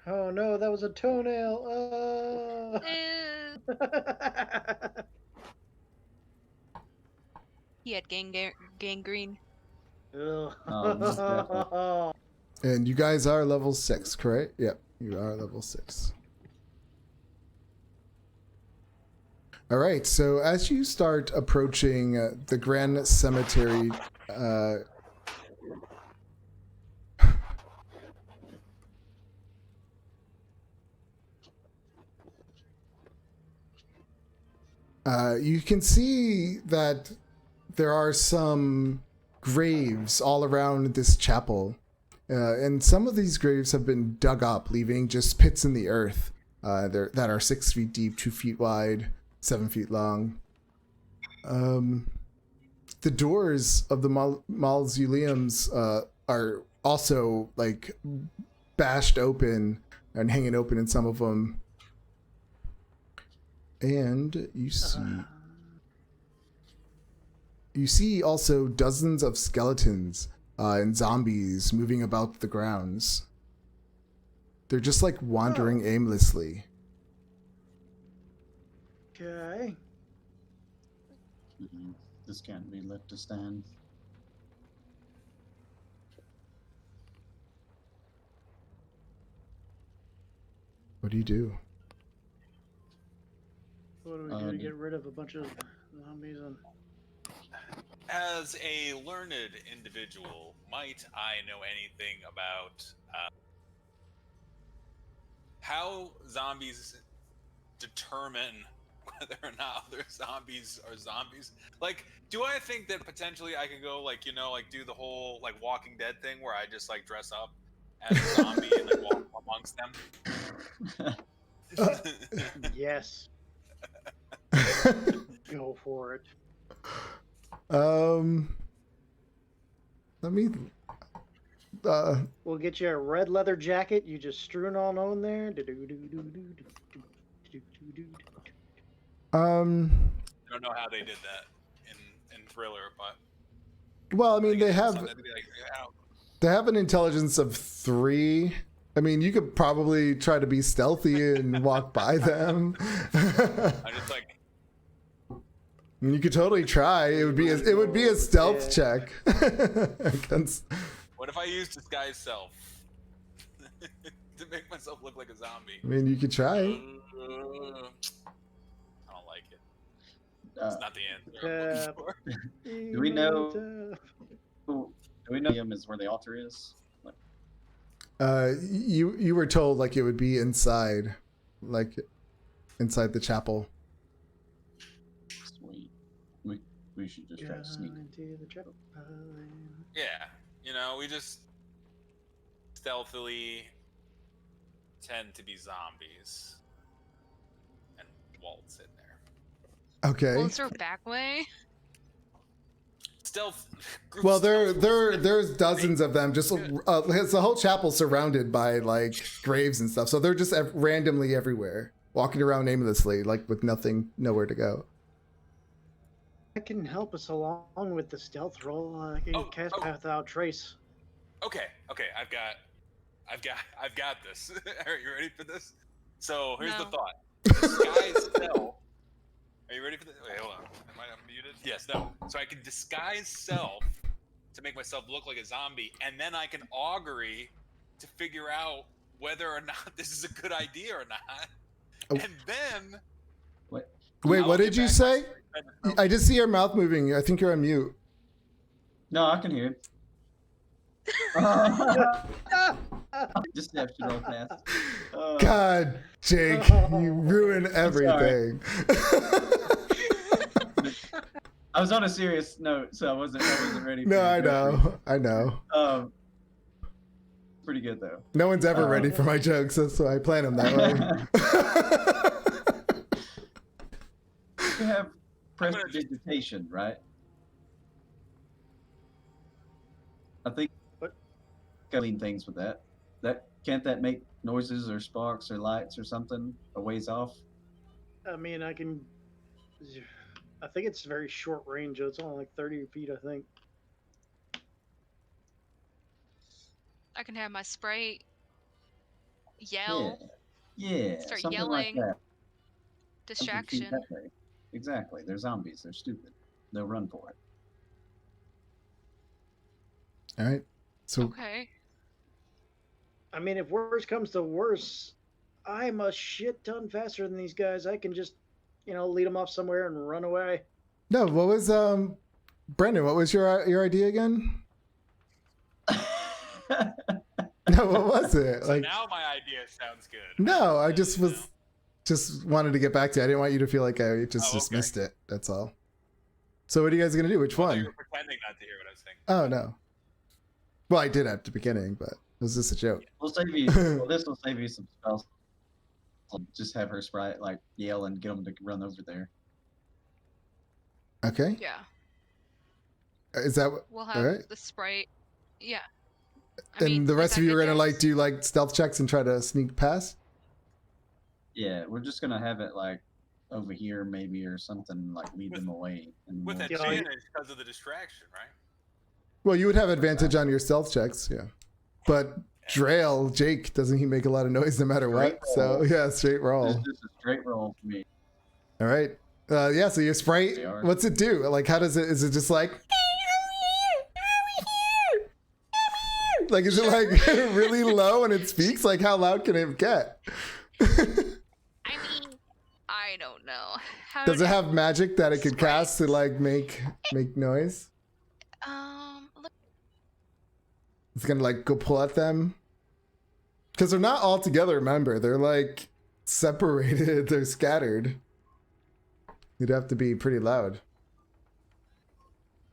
Speaker 4: Oh no, that was a toenail.
Speaker 6: Ew. He had gangrene.
Speaker 7: Oh, most definitely.
Speaker 1: And you guys are level 6, correct? Yep, you are level 6. All right, so as you start approaching the Grand Cemetery, you can see that there are some graves all around this chapel. And some of these graves have been dug up, leaving just pits in the earth that are 6 feet deep, 2 feet wide, 7 feet long. The doors of the mausoleums are also like bashed open and hanging open in some of them. And you see also dozens of skeletons and zombies moving about the grounds. They're just like wandering aimlessly.
Speaker 4: Okay.
Speaker 7: This can't be left to stand.
Speaker 1: What do you do?
Speaker 4: What do we do to get rid of a bunch of zombies? And
Speaker 3: As a learned individual, might I know anything about how zombies determine whether or not other zombies are zombies? Like, do I think that potentially I could go, like, you know, like do the whole like Walking Dead thing where I just like dress up as a zombie and like walk amongst them?
Speaker 4: yes. Go for it.
Speaker 1: Let me
Speaker 4: We'll get you a red leather jacket. You just strewn on there.
Speaker 3: I don't know how they did that in Thriller, but
Speaker 1: well, I mean, they have
Speaker 3: something to be like, yeah.
Speaker 1: they have an intelligence of 3. I mean, you could probably try to be stealthy and walk by them.
Speaker 3: I just like.
Speaker 1: You could totally try. It would be a stealth check. Against...
Speaker 3: What if I use disguise self to make myself look like a zombie?
Speaker 1: I mean, you could try.
Speaker 3: I don't like it. It's not the answer I'm looking for.
Speaker 7: Do we know? Do we know him is where the altar is? Like,
Speaker 1: You were told like it would be inside the chapel.
Speaker 7: sweet. We should just try to sneak.
Speaker 4: Into the chapel.
Speaker 3: Yeah, you know, we just stealthily tend to be zombies and waltz in there.
Speaker 1: Okay.
Speaker 6: Well, is there a back way?
Speaker 3: Stealth.
Speaker 1: Well, there's dozens of them. Just it's the whole chapel surrounded by like graves and stuff. So they're just randomly everywhere, walking around aimlessly, like with nowhere to go.
Speaker 4: I can help us along with the stealth roll. I can cast Path Without Trace.
Speaker 3: Okay, I've got this. Are you ready for this? So here's the thought. Disguise self. Are you ready for this? Wait, hold on. Am I unmuted? Yes, no. So I can disguise self to make myself look like a zombie, and then I can augury to figure out whether or not this is a good idea or not.
Speaker 1: Oh.
Speaker 3: And then
Speaker 1: Wait, what did you say? I just see your mouth moving. I think you're on mute.
Speaker 7: No, I can hear it. Deception roll fast.
Speaker 1: God, Jake, you ruin everything.
Speaker 7: I was on a serious note, so I wasn't ready.
Speaker 1: No, I know.
Speaker 7: Pretty good though.
Speaker 1: No one's ever ready for my jokes, so I plan them that way.
Speaker 7: You have prestidigitation, right? I think clean things with that. Can't that make noises or sparks or lights or something a ways off?
Speaker 4: I mean, I think it's very short range. It's only like 30 feet, I think.
Speaker 6: I can have my sprite yell.
Speaker 7: Yeah,
Speaker 6: Start
Speaker 7: something
Speaker 6: yelling.
Speaker 7: like that.
Speaker 6: Distraction.
Speaker 7: That way. Exactly. They're zombies. They're stupid. They'll run for it.
Speaker 1: All right. So
Speaker 6: Okay.
Speaker 4: I mean, if worse comes to worse, I'm a shit ton faster than these guys. I can just, lead them off somewhere and run away.
Speaker 1: no, what was Brendan? What was your idea again? No, what was it?
Speaker 3: So
Speaker 1: Like,
Speaker 3: now my idea sounds good.
Speaker 1: no, I just
Speaker 3: You
Speaker 1: was
Speaker 3: know?
Speaker 1: just wanted to get back to you. I didn't want you to feel like I just
Speaker 3: Oh, okay.
Speaker 1: dismissed it. That's all. So what are you guys gonna do? Which
Speaker 3: I thought you
Speaker 1: one?
Speaker 3: were pretending not to hear what I was saying.
Speaker 1: Oh no. Well, I did at the beginning, but it was just a joke.
Speaker 7: We'll save you. Well, this will save you some spells. I'll just have her sprite like yell and get them to run over there.
Speaker 1: Okay.
Speaker 6: Yeah.
Speaker 1: Is that what?
Speaker 6: We'll have
Speaker 1: all right.
Speaker 6: the sprite. Yeah.
Speaker 1: And the
Speaker 6: is
Speaker 1: rest
Speaker 6: that
Speaker 1: of you are
Speaker 6: good,
Speaker 1: gonna
Speaker 6: guys?
Speaker 1: like do like stealth checks and try to sneak past.
Speaker 7: Yeah, we're just gonna have it like over here maybe or something, like lead them away. And
Speaker 3: With
Speaker 7: we'll-
Speaker 3: advantage because of the distraction, right?
Speaker 1: Well, you would have advantage on your stealth checks, yeah. But Jake, doesn't he make a lot of noise no matter what?
Speaker 7: Straight
Speaker 1: So
Speaker 7: roll.
Speaker 1: yeah, straight roll.
Speaker 7: It's just a straight roll for me.
Speaker 1: All right. Yeah. So your sprite,
Speaker 7: They are.
Speaker 1: what's it do? Like, how does it? Is it just like? Like, is it like really low when it speaks? Like, how loud can it get?
Speaker 6: I mean, I don't know. How
Speaker 1: Does it
Speaker 6: do-
Speaker 1: have magic that it could
Speaker 6: Sprite.
Speaker 1: cast to like make noise?
Speaker 6: Look,
Speaker 1: It's gonna like go pull at them because they're not all together. Remember, they're like separated. They're scattered. You'd have to be pretty loud.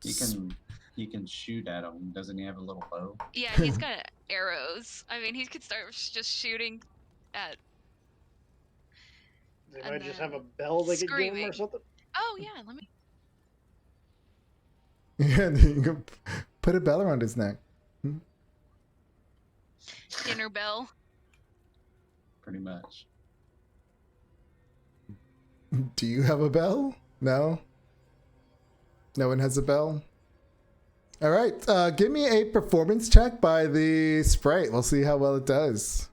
Speaker 7: He can shoot at him. Doesn't he have a little bow?
Speaker 6: yeah, he's got arrows. I mean, he could start just shooting at.
Speaker 4: They
Speaker 6: And
Speaker 4: might just have a
Speaker 6: then
Speaker 4: bell they could give him
Speaker 6: screaming.
Speaker 4: or something.
Speaker 6: Oh yeah, let me.
Speaker 1: Yeah, you can put a bell around his neck.
Speaker 6: Dinner bell.
Speaker 7: Pretty much.
Speaker 1: Do you have a bell? No. No one has a bell. All right, give me a performance check by the sprite. We'll see how well it does.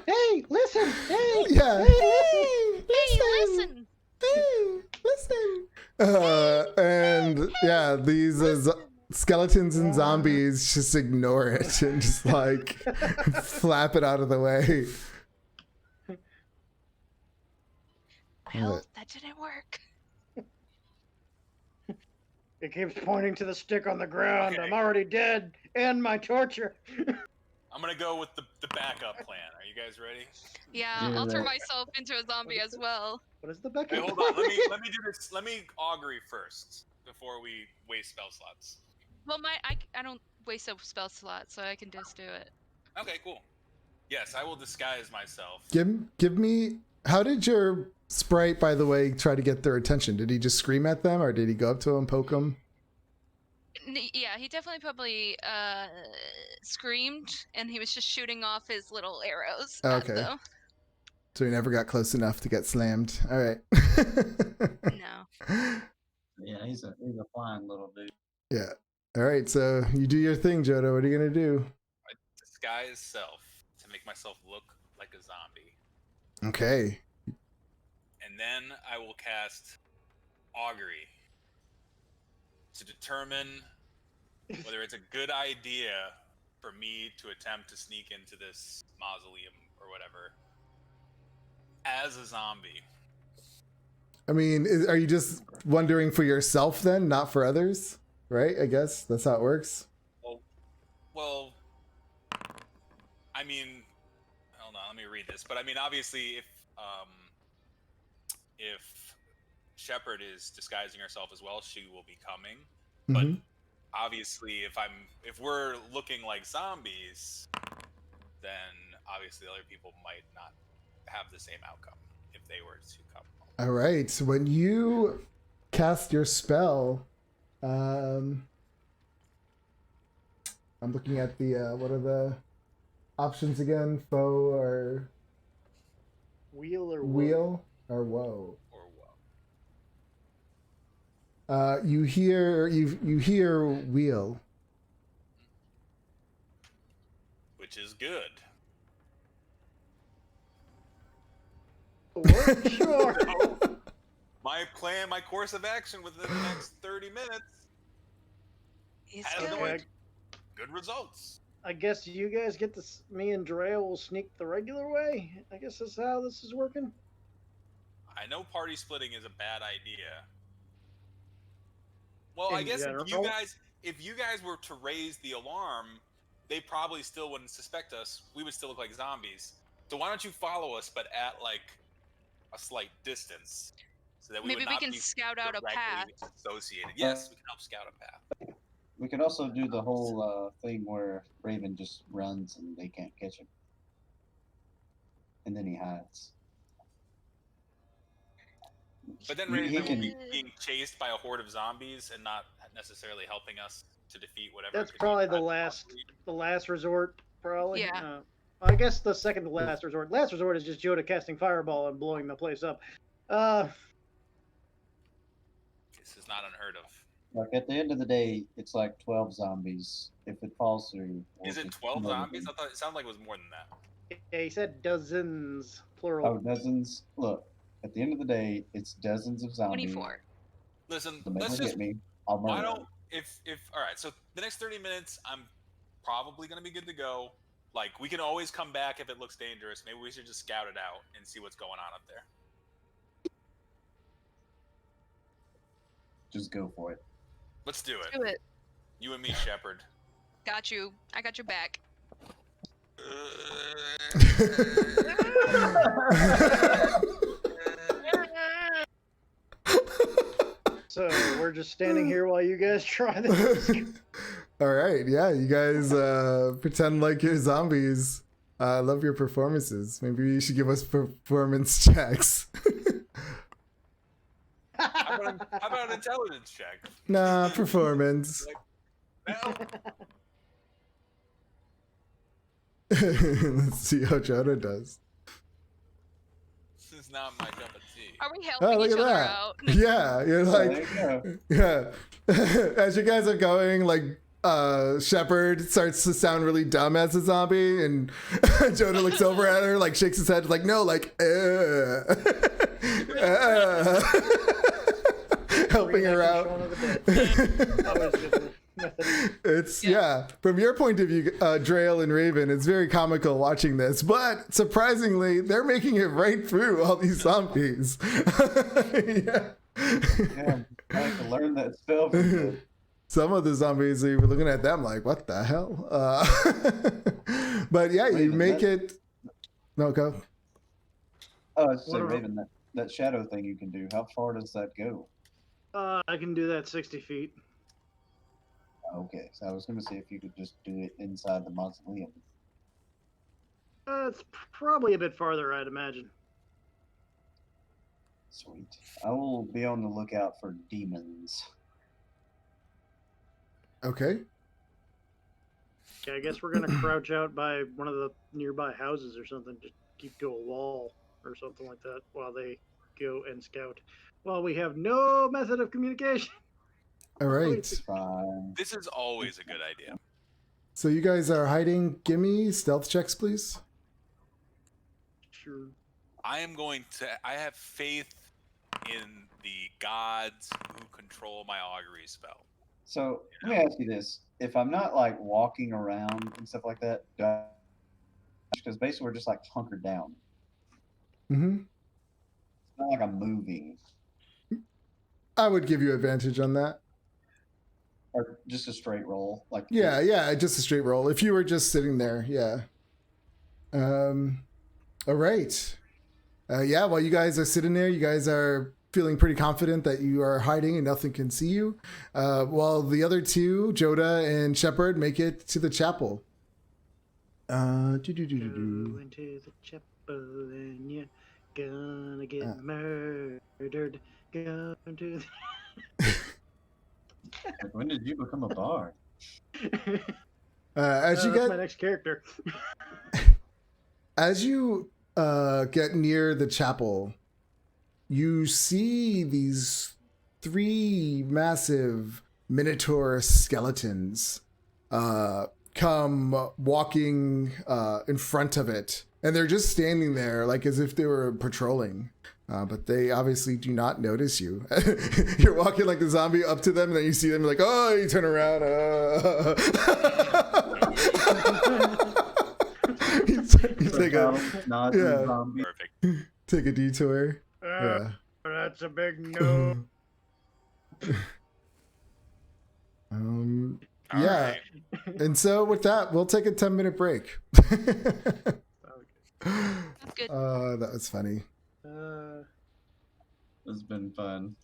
Speaker 4: Hey, listen! Hey!
Speaker 1: Yeah.
Speaker 6: Hey, listen!
Speaker 1: Hey, listen. And yeah, these skeletons and zombies just ignore it and just like flap it out of the way.
Speaker 6: Well,
Speaker 1: What?
Speaker 6: that didn't work.
Speaker 4: It keeps pointing to the stick on the ground.
Speaker 3: Okay.
Speaker 4: I'm already dead. And my torture.
Speaker 3: I'm gonna go with the backup plan. Are you guys ready?
Speaker 6: Yeah,
Speaker 7: Yeah,
Speaker 6: I'll turn
Speaker 7: right.
Speaker 6: myself into a zombie as well.
Speaker 4: What is the
Speaker 3: Wait,
Speaker 4: backup?
Speaker 3: hold on. Let me do this. Let me augury first before we waste spell slots.
Speaker 6: Well, I don't waste a spell slot, so I can just do it.
Speaker 3: Okay, cool. Yes, I will disguise myself.
Speaker 1: Give me. How did your sprite, by the way, try to get their attention? Did he just scream at them, or did he go up to them, poke them?
Speaker 6: Yeah, he definitely probably screamed, and he was just shooting off his little arrows.
Speaker 1: Okay.
Speaker 6: At them.
Speaker 1: So he never got close enough to get slammed. All right.
Speaker 6: No.
Speaker 7: Yeah, he's a flying little dude.
Speaker 1: Yeah. All right. So you do your thing, Jodo. What are you gonna do?
Speaker 3: Disguise self to make myself look like a zombie.
Speaker 1: Okay.
Speaker 3: And then I will cast augury to determine whether it's a good idea for me to attempt to sneak into this mausoleum or whatever as a zombie.
Speaker 1: I mean, are you just wondering for yourself then, not for others? Right? I guess that's how it works.
Speaker 3: Well, I mean, hold on, let me read this. But I mean, obviously, if Shepard is disguising herself as well, she will be coming. But
Speaker 1: Mhm.
Speaker 3: obviously, if we're looking like zombies, then obviously other people might not have the same outcome if they were to come.
Speaker 1: All right. So when you cast your spell, I'm looking at the what are the options again? Foe or
Speaker 4: Wheel or
Speaker 1: wheel or woe?
Speaker 3: Or what?
Speaker 1: You hear wheel,
Speaker 3: which is good.
Speaker 4: Sure.
Speaker 3: So, my plan, my course of action within the next 30 minutes
Speaker 6: It's
Speaker 3: has
Speaker 6: good.
Speaker 4: Okay.
Speaker 3: good results.
Speaker 4: I guess you guys get this. Me and Drea will sneak the regular way. I guess that's how this is working.
Speaker 3: I know party splitting is a bad idea. Well, I
Speaker 4: In
Speaker 3: guess
Speaker 4: general?
Speaker 3: if you guys were to raise the alarm, they probably still wouldn't suspect us. We would still look like zombies. So why don't you follow us, but at like a slight distance, so that we
Speaker 6: Maybe
Speaker 3: would
Speaker 6: we
Speaker 3: not
Speaker 6: can
Speaker 3: be
Speaker 6: scout out a
Speaker 3: directly
Speaker 6: path.
Speaker 3: associated. Yes, we can help scout a path.
Speaker 7: We could also do the whole thing where Raven just runs and they can't catch him, and then he hides.
Speaker 3: But then
Speaker 7: He
Speaker 3: Raven will
Speaker 7: can-
Speaker 3: be being chased by a horde of zombies and not necessarily helping us to defeat whatever.
Speaker 4: That's
Speaker 3: could be
Speaker 4: probably the
Speaker 3: inside
Speaker 4: last resort. Probably.
Speaker 6: Yeah.
Speaker 4: I guess the second to last resort. Last resort is just Joda casting fireball and blowing the place up.
Speaker 3: This is not unheard of.
Speaker 7: Like at the end of the day, it's like 12 zombies. If it falls through, or
Speaker 3: Is
Speaker 7: if
Speaker 3: it
Speaker 7: it's
Speaker 3: 12
Speaker 7: more than-
Speaker 3: zombies? I thought it sounded like it was more than that.
Speaker 4: Yeah, he said dozens, plural.
Speaker 7: Oh, dozens. Look, at the end of the day, it's dozens of zombies.
Speaker 6: 24.
Speaker 3: Listen,
Speaker 7: So maybe
Speaker 3: let's
Speaker 7: get
Speaker 3: just.
Speaker 7: me. I'll
Speaker 3: Why
Speaker 7: murder
Speaker 3: don't
Speaker 7: them.
Speaker 3: if all right? So the next 30 minutes, I'm probably gonna be good to go. Like we can always come back if it looks dangerous. Maybe we should just scout it out and see what's going on up there.
Speaker 7: Just go for it.
Speaker 3: Let's do it.
Speaker 6: Do it.
Speaker 3: You and me, Shepard.
Speaker 6: Got you. I got your back.
Speaker 4: So we're just standing here while you guys try this.
Speaker 1: All right, yeah, you guys pretend like you're zombies. I love your performances. Maybe you should give us performance checks.
Speaker 3: How about an intelligence check?
Speaker 1: Nah, performance.
Speaker 3: Well,
Speaker 1: Let's see how Joda does.
Speaker 3: this is not my cup of tea.
Speaker 6: Are we
Speaker 1: Oh,
Speaker 6: helping
Speaker 1: look
Speaker 6: each
Speaker 1: at
Speaker 6: other
Speaker 1: that.
Speaker 6: out?
Speaker 1: Yeah, you're
Speaker 7: There
Speaker 1: like,
Speaker 7: you go.
Speaker 1: yeah. As you guys are going, like, Shepard starts to sound really dumb as a zombie, and Joda looks over at her, like, shakes his head, like, no, like, helping her out. It's yeah. From your point of view, Drail and Raven, it's very comical watching this, but surprisingly, they're making it right through all these zombies. Yeah.
Speaker 7: Yeah, I have to learn that spell. From the-
Speaker 1: Some of the zombies, we were looking at them like, what the hell? But yeah, you
Speaker 7: Raven,
Speaker 1: make
Speaker 7: that-
Speaker 1: it. No, go.
Speaker 7: Oh, I was say,
Speaker 4: What are-
Speaker 7: Raven, that shadow thing you can do. How far does that go?
Speaker 4: I can do that 60 feet.
Speaker 7: Okay, so I was going to say if you could just do it inside the mausoleum.
Speaker 4: It's probably a bit farther, I'd imagine.
Speaker 7: Sweet. I will be on the lookout for demons.
Speaker 1: Okay.
Speaker 4: Yeah, I guess we're gonna crouch out by one of the nearby houses or something. Just keep to a wall or something like that while they go and scout. While we have no method of communication.
Speaker 1: All right.
Speaker 7: It's fine.
Speaker 3: This is always a good idea.
Speaker 1: So you guys are hiding. Give me stealth checks, please.
Speaker 4: Sure.
Speaker 3: I have faith in the gods who control my augury spell.
Speaker 7: So let me ask you this: if I'm not like walking around and stuff like that, because basically we're just like hunkered down.
Speaker 1: Mm-hmm.
Speaker 7: It's not like I'm moving,
Speaker 1: I would give you advantage on that.
Speaker 7: or just a straight roll. Like
Speaker 1: Yeah, just a straight roll. If you were just sitting there, yeah. All right. Yeah, while you guys are sitting there, you guys are feeling pretty confident that you are hiding and nothing can see you. While the other two, Joda and Shepard, make it to the chapel.
Speaker 4: Go into the chapel and you're gonna get murdered. Go into
Speaker 7: Like, when did you become a bard?
Speaker 1: As you
Speaker 4: that's
Speaker 1: get
Speaker 4: my next character.
Speaker 1: As you get near the chapel, you see these three massive minotaur skeletons come walking in front of it, and they're just standing there like as if they were patrolling. But they obviously do not notice you. You're walking like a zombie up to them, and then you see them like, oh, you turn around. you take
Speaker 3: Perfect.
Speaker 1: take a detour. Yeah.
Speaker 4: That's a big no.
Speaker 1: Yeah.
Speaker 3: Alright.
Speaker 1: And so with that, we'll take a 10-minute break.
Speaker 6: That's good.
Speaker 1: That was funny.
Speaker 7: It's been fun.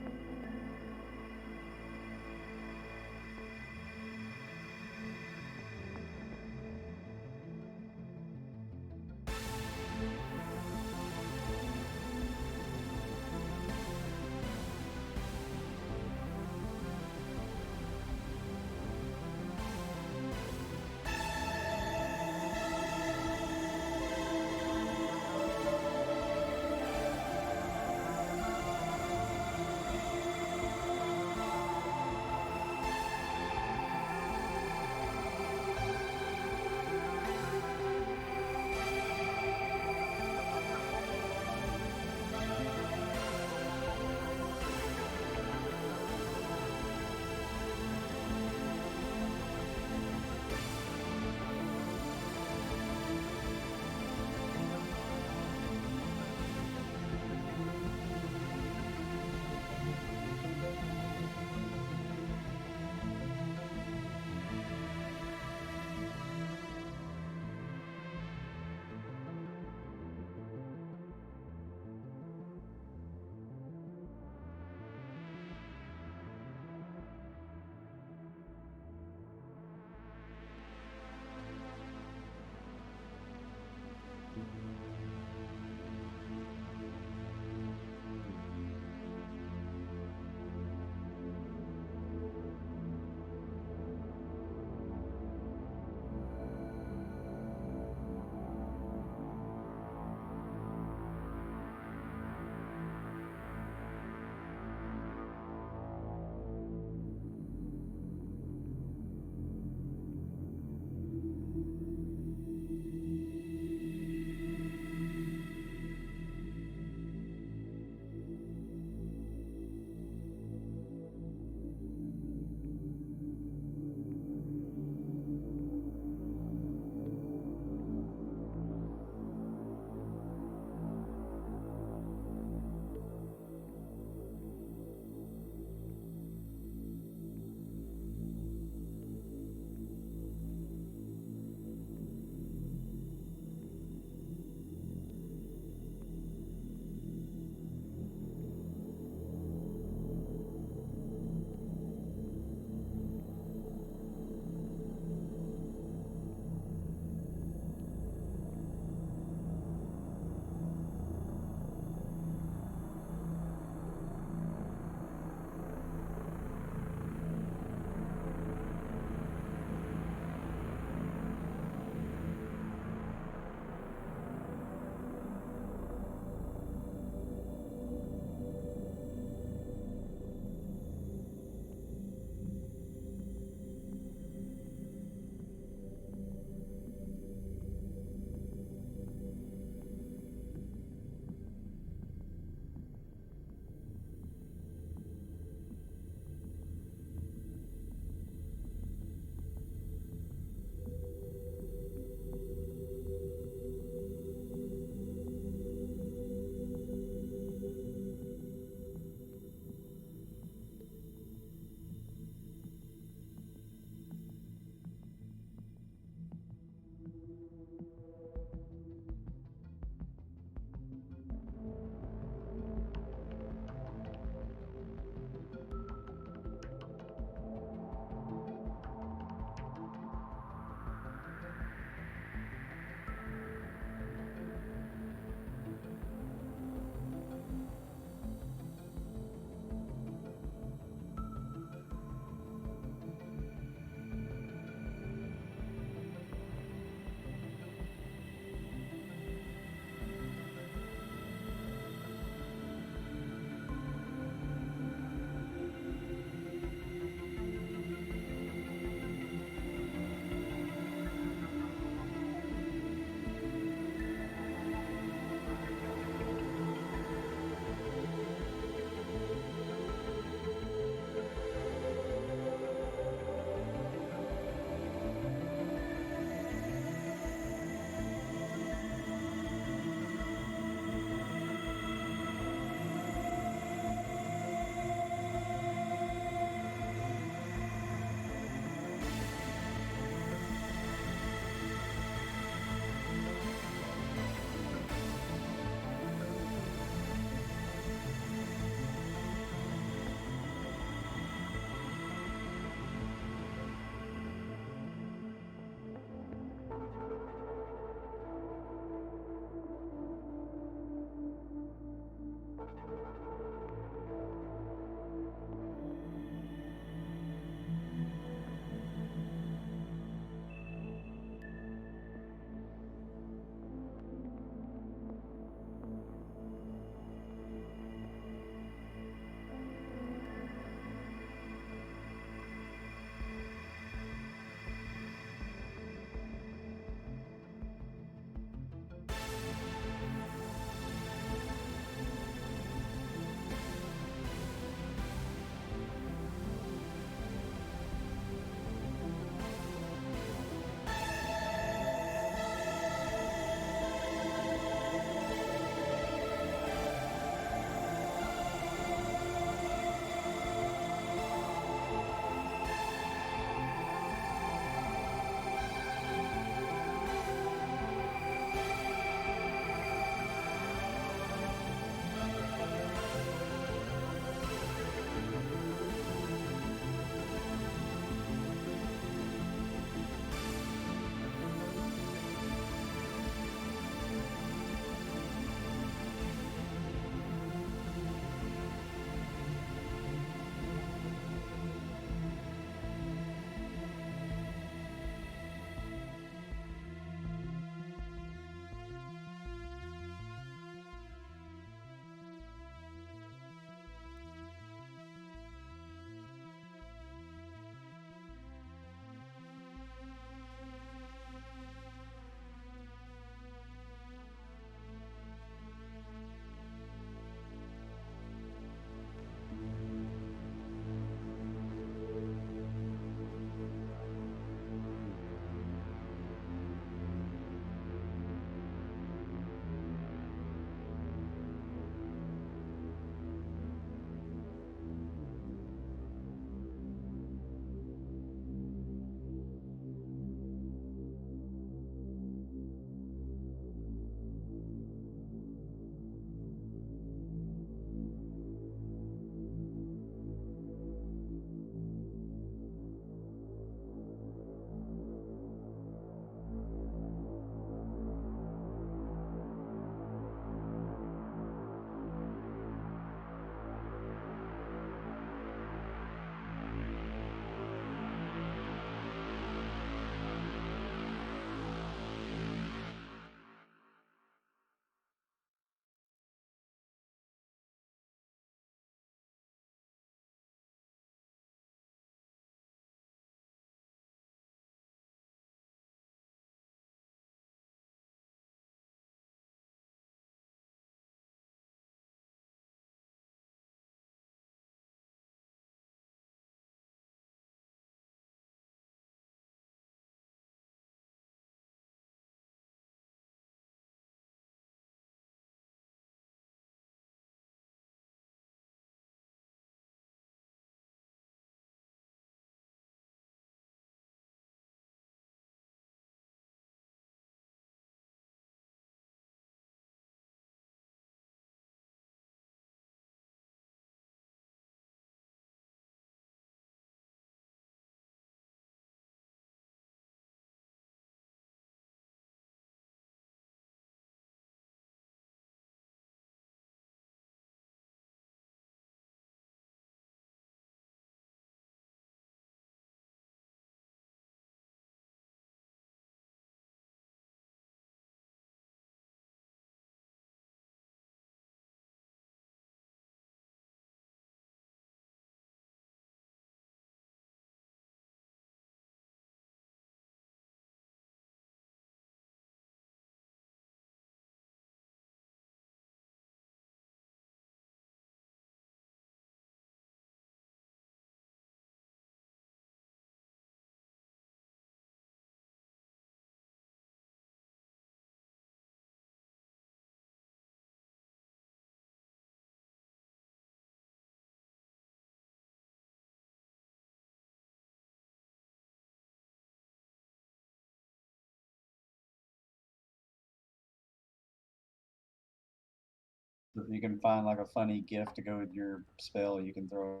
Speaker 7: If you can find like a funny gift to go with your spell, you can throw.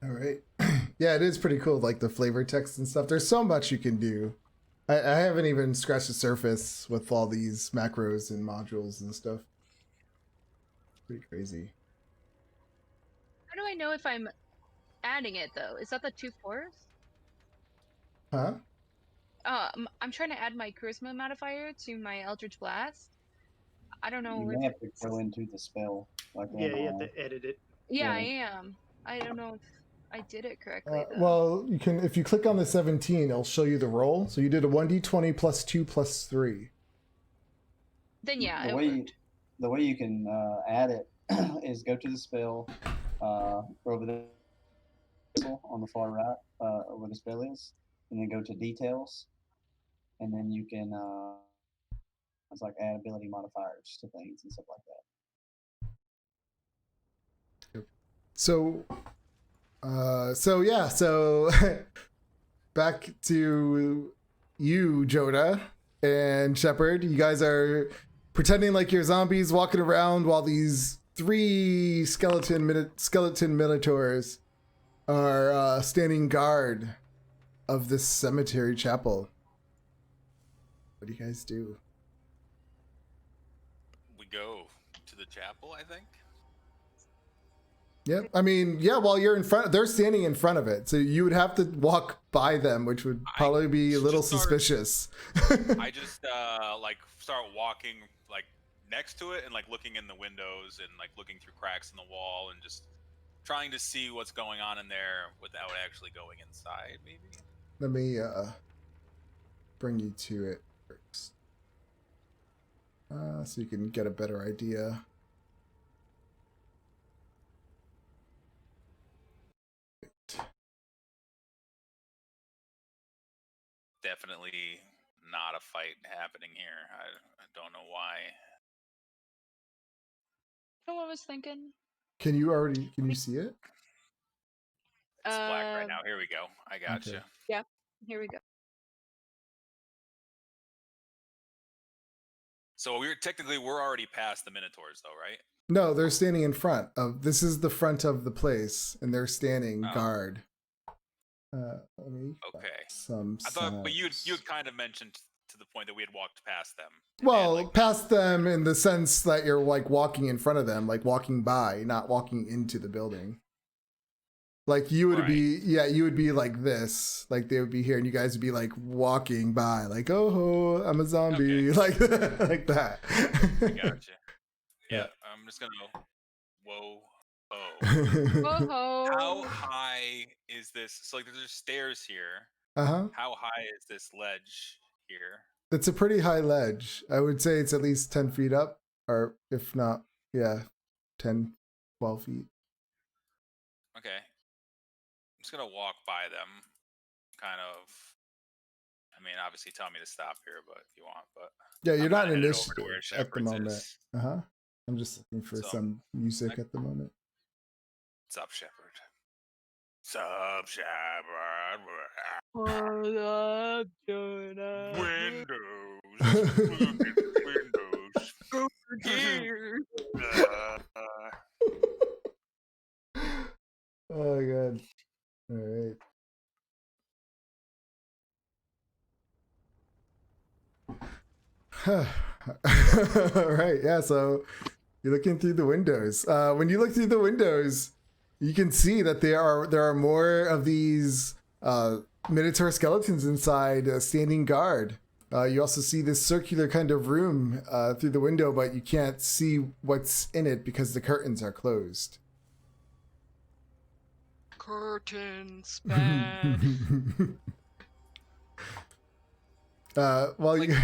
Speaker 1: All right. Yeah, it is pretty cool, like the flavor text and stuff. There's so much you can do. I haven't even scratched the surface with all these macros and modules and stuff. Pretty crazy.
Speaker 6: How do I know if I'm adding it though? Is that the 2/4?
Speaker 1: Huh?
Speaker 6: I'm trying to add my charisma modifier to my Eldritch Blast. I don't know
Speaker 7: You
Speaker 6: if
Speaker 7: may have to go into the spell. Like
Speaker 4: Yeah, you have to edit it.
Speaker 6: Yeah, I
Speaker 7: Yeah.
Speaker 6: am. I don't know if I did it correctly though.
Speaker 1: Well, you can, if you click on the 17, it'll show you the roll. So you did a 1d20 plus 2 plus 3.
Speaker 6: Then yeah,
Speaker 7: the
Speaker 6: it
Speaker 7: way
Speaker 6: worked.
Speaker 7: the way you can add it is go to the spell, over the on the far right, where the spell is, and then go to details, and then you can it's like add ability modifiers to things and stuff like that.
Speaker 1: So, so back to you, Joda and Shepard. You guys are pretending like you're zombies walking around while these 3 skeleton minotaurs are standing guard of this cemetery chapel. What do you guys do?
Speaker 3: We go to the chapel, I think.
Speaker 1: Yep. I mean, yeah, while you're in front, they're standing in front of it. So you would have to walk by them, which would probably be a little suspicious.
Speaker 3: I just like start walking like next to it and like looking in the windows and like looking through cracks in the wall and just trying to see what's going on in there without actually going inside, maybe.
Speaker 1: Let me bring you to it first. So you can get a better idea.
Speaker 3: Definitely not a fight happening here. I don't know why.
Speaker 6: You know what I was thinking?
Speaker 1: Can you see it?
Speaker 3: It's black right now. Here we go. I got you.
Speaker 6: Yeah, here we go.
Speaker 3: So we're already past the Minotaurs though, right?
Speaker 1: No, they're standing in front of. This is the front of the place, and they're standing guard. Let me
Speaker 3: Okay.
Speaker 1: Some.
Speaker 3: I thought, but
Speaker 1: signs.
Speaker 3: you'd kind of mentioned to the point that we had walked past them.
Speaker 1: Well,
Speaker 3: like,
Speaker 1: past them in the sense that you're like walking in front of them, like walking by, not walking into the building. Like you would be, yeah, you would be like this, like they would be here, and you guys would be like walking by, like, oh, I'm a zombie, like like that.
Speaker 3: I gotcha. Yeah, I'm just gonna. Whoa, oh.
Speaker 6: Whoa.
Speaker 3: How high is this? So like, there's stairs here.
Speaker 1: Uh-huh.
Speaker 3: How high is this ledge here?
Speaker 1: It's a pretty high ledge. I would say it's at least 10 feet up, or if not, yeah, 10, 12 feet.
Speaker 3: Okay. I'm just gonna walk by them, kind of. I mean, obviously, tell me to stop here, but if you want, but
Speaker 1: Yeah, you're
Speaker 3: I'm
Speaker 1: not
Speaker 3: kinda
Speaker 1: in
Speaker 3: headed over to
Speaker 1: initiative
Speaker 3: where
Speaker 1: at the
Speaker 3: Shepard's
Speaker 1: moment.
Speaker 3: is.
Speaker 1: Uh-huh. I'm just looking for
Speaker 3: So,
Speaker 1: some music at the moment.
Speaker 3: What's up, Shepard? Sub Shepard.
Speaker 6: What up, Jonah?
Speaker 3: Windows. Windows.
Speaker 6: Over here.
Speaker 1: Oh god. All right. All right. Yeah. So you're looking through the windows. When you look through the windows, you can see that there are more of these Minotaur skeletons inside, standing guard. You also see this circular kind of room through the window, but you can't see what's in it because the curtains are closed.
Speaker 6: Curtains, man.
Speaker 1: Well,
Speaker 3: Like,
Speaker 1: you.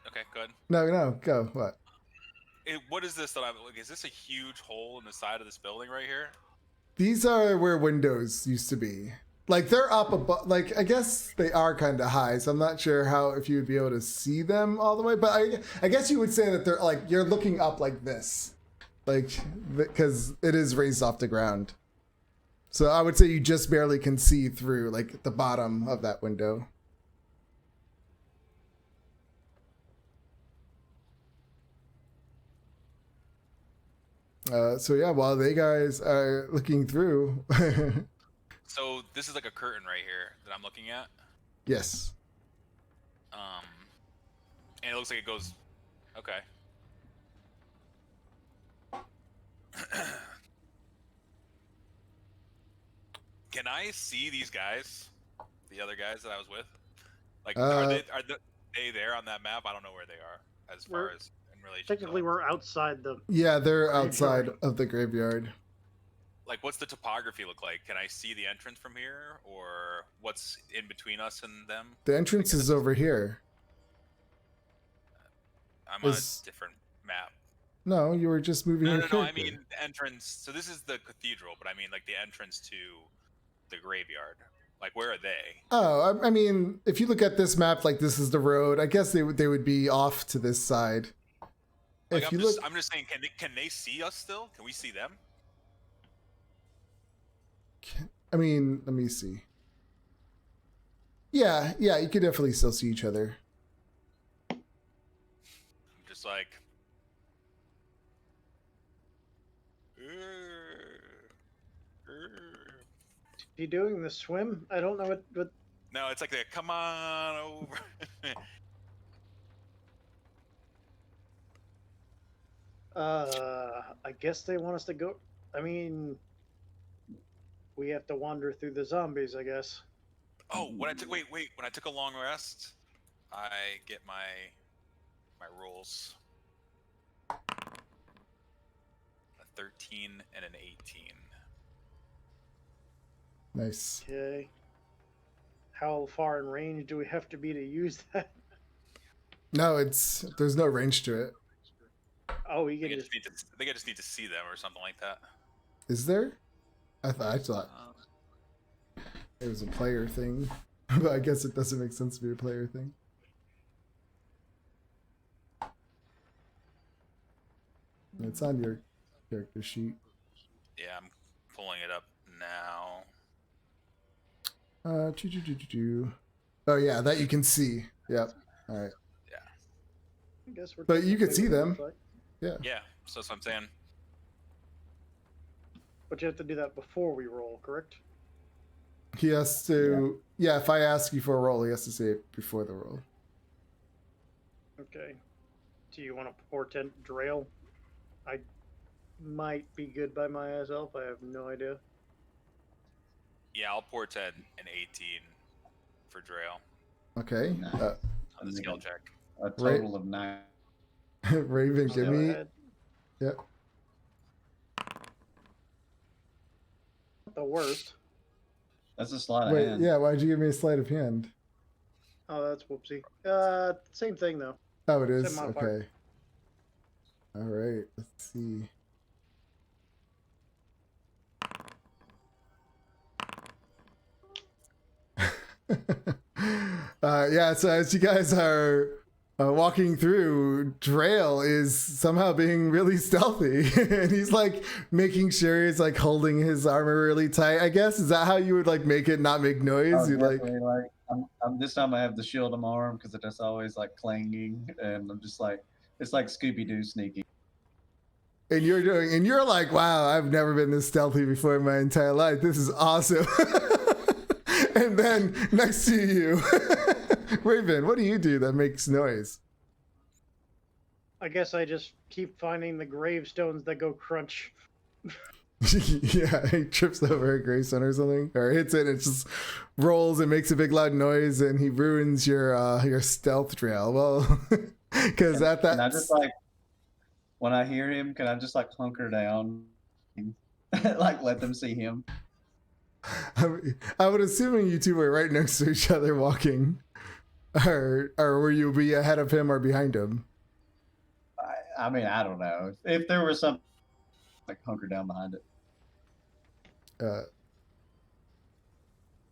Speaker 3: Okay, good.
Speaker 1: No, go. What?
Speaker 3: What is this that I'm like? Is this a huge hole in the side of this building right here?
Speaker 1: These are where windows used to be. Like they're up above. Like I guess they are kind of high, so I'm not sure how if you would be able to see them all the way. But I guess you would say that they're like you're looking up like this, like because it is raised off the ground. So I would say you just barely can see through like the bottom of that window. So yeah, while they guys are looking through,
Speaker 3: So this is like a curtain right here that I'm looking at.
Speaker 1: yes.
Speaker 3: And it looks like it goes. Okay. Can I see these guys? The other guys that I was with? Like, are they there on that map? I don't know where they are as far as in relation.
Speaker 4: Technically, we're outside the.
Speaker 1: Yeah, they're
Speaker 4: graveyard.
Speaker 1: outside of the graveyard.
Speaker 3: Like, what's the topography look like? Can I see the entrance from here, or what's in between us and them?
Speaker 1: The entrance is over here.
Speaker 3: I'm on a different map.
Speaker 1: No, you were just moving your character.
Speaker 3: No. I mean the entrance. So this is the cathedral, but I mean like the entrance to the graveyard. Like, where are they?
Speaker 1: Oh, I mean, if you look at this map, like this is the road. I guess they would be off to this side.
Speaker 3: Like,
Speaker 1: If
Speaker 3: I'm just saying, can they see us still? Can we see them?
Speaker 1: I mean, let me see. Yeah, you could definitely still see each other.
Speaker 3: I'm just like.
Speaker 4: You doing the swim? I don't know what.
Speaker 3: No, it's like come on over.
Speaker 4: I guess they want us to go. I mean, we have to wander through the zombies, I guess.
Speaker 3: Oh, when I took when I took a long rest, I get my rolls. A 13 and an 18.
Speaker 1: Nice.
Speaker 4: Okay. How far in range do we have to be to use that?
Speaker 1: No, there's no range to it.
Speaker 4: Oh, you
Speaker 3: I
Speaker 4: can
Speaker 3: think I just need to see them or something like that.
Speaker 1: Is there? I thought it was a player thing, but I guess it doesn't make sense to be a player thing. It's on your character sheet.
Speaker 3: Yeah, I'm pulling it up now.
Speaker 1: Oh yeah, that you can see. Yep. All right.
Speaker 3: Yeah.
Speaker 4: I guess we're.
Speaker 1: But you could
Speaker 4: technically
Speaker 1: see them.
Speaker 4: inside.
Speaker 1: Yeah.
Speaker 3: Yeah, so that's what I'm saying.
Speaker 4: But you have to do that before we roll, correct?
Speaker 1: He has to. Yeah. If I ask you for a roll, he has to say it before the roll.
Speaker 4: Okay. Do you want to portent Drail? I might be good by myself. I have no idea.
Speaker 3: Yeah, I'll portend an 18 for Drail
Speaker 1: Okay.
Speaker 3: on the skill check.
Speaker 7: A total of 9.
Speaker 1: Raven, give
Speaker 4: Go
Speaker 1: me.
Speaker 4: ahead.
Speaker 1: Yep.
Speaker 4: Not the worst.
Speaker 7: That's a sleight of
Speaker 1: Wait.
Speaker 7: hand.
Speaker 1: Yeah. Why'd you give me a sleight of hand?
Speaker 4: Oh, that's whoopsie. Same thing though.
Speaker 1: Oh, it is.
Speaker 4: Same modifier.
Speaker 1: Okay. All right. Let's see. Yeah, so as you guys are walking through, Drail is somehow being really stealthy, and he's like making sure he's like holding his armor really tight. I guess, is that how you would like make it not make noise?
Speaker 7: Oh,
Speaker 1: You like,
Speaker 7: I'm this time I have the shield on my arm because it's always like clanging, and I'm just like, it's like Scooby Doo sneaking.
Speaker 1: and you're like, wow, I've never been this stealthy before in my entire life. This is awesome. And then next to you, Raven, what do you do that makes noise?
Speaker 4: I guess I just keep finding the gravestones that go crunch.
Speaker 1: Yeah, he trips over a gravestone or something, or hits it, and it just rolls and makes a big loud noise, and he ruins your stealth trail. Well, because at that,
Speaker 7: And I just like, when I hear him, can I just like hunker down, like let them see him?
Speaker 1: I would assume you two were right next to each other walking, or will you be ahead of him or behind him?
Speaker 7: I mean, I don't know. If there was something, like hunker down behind it.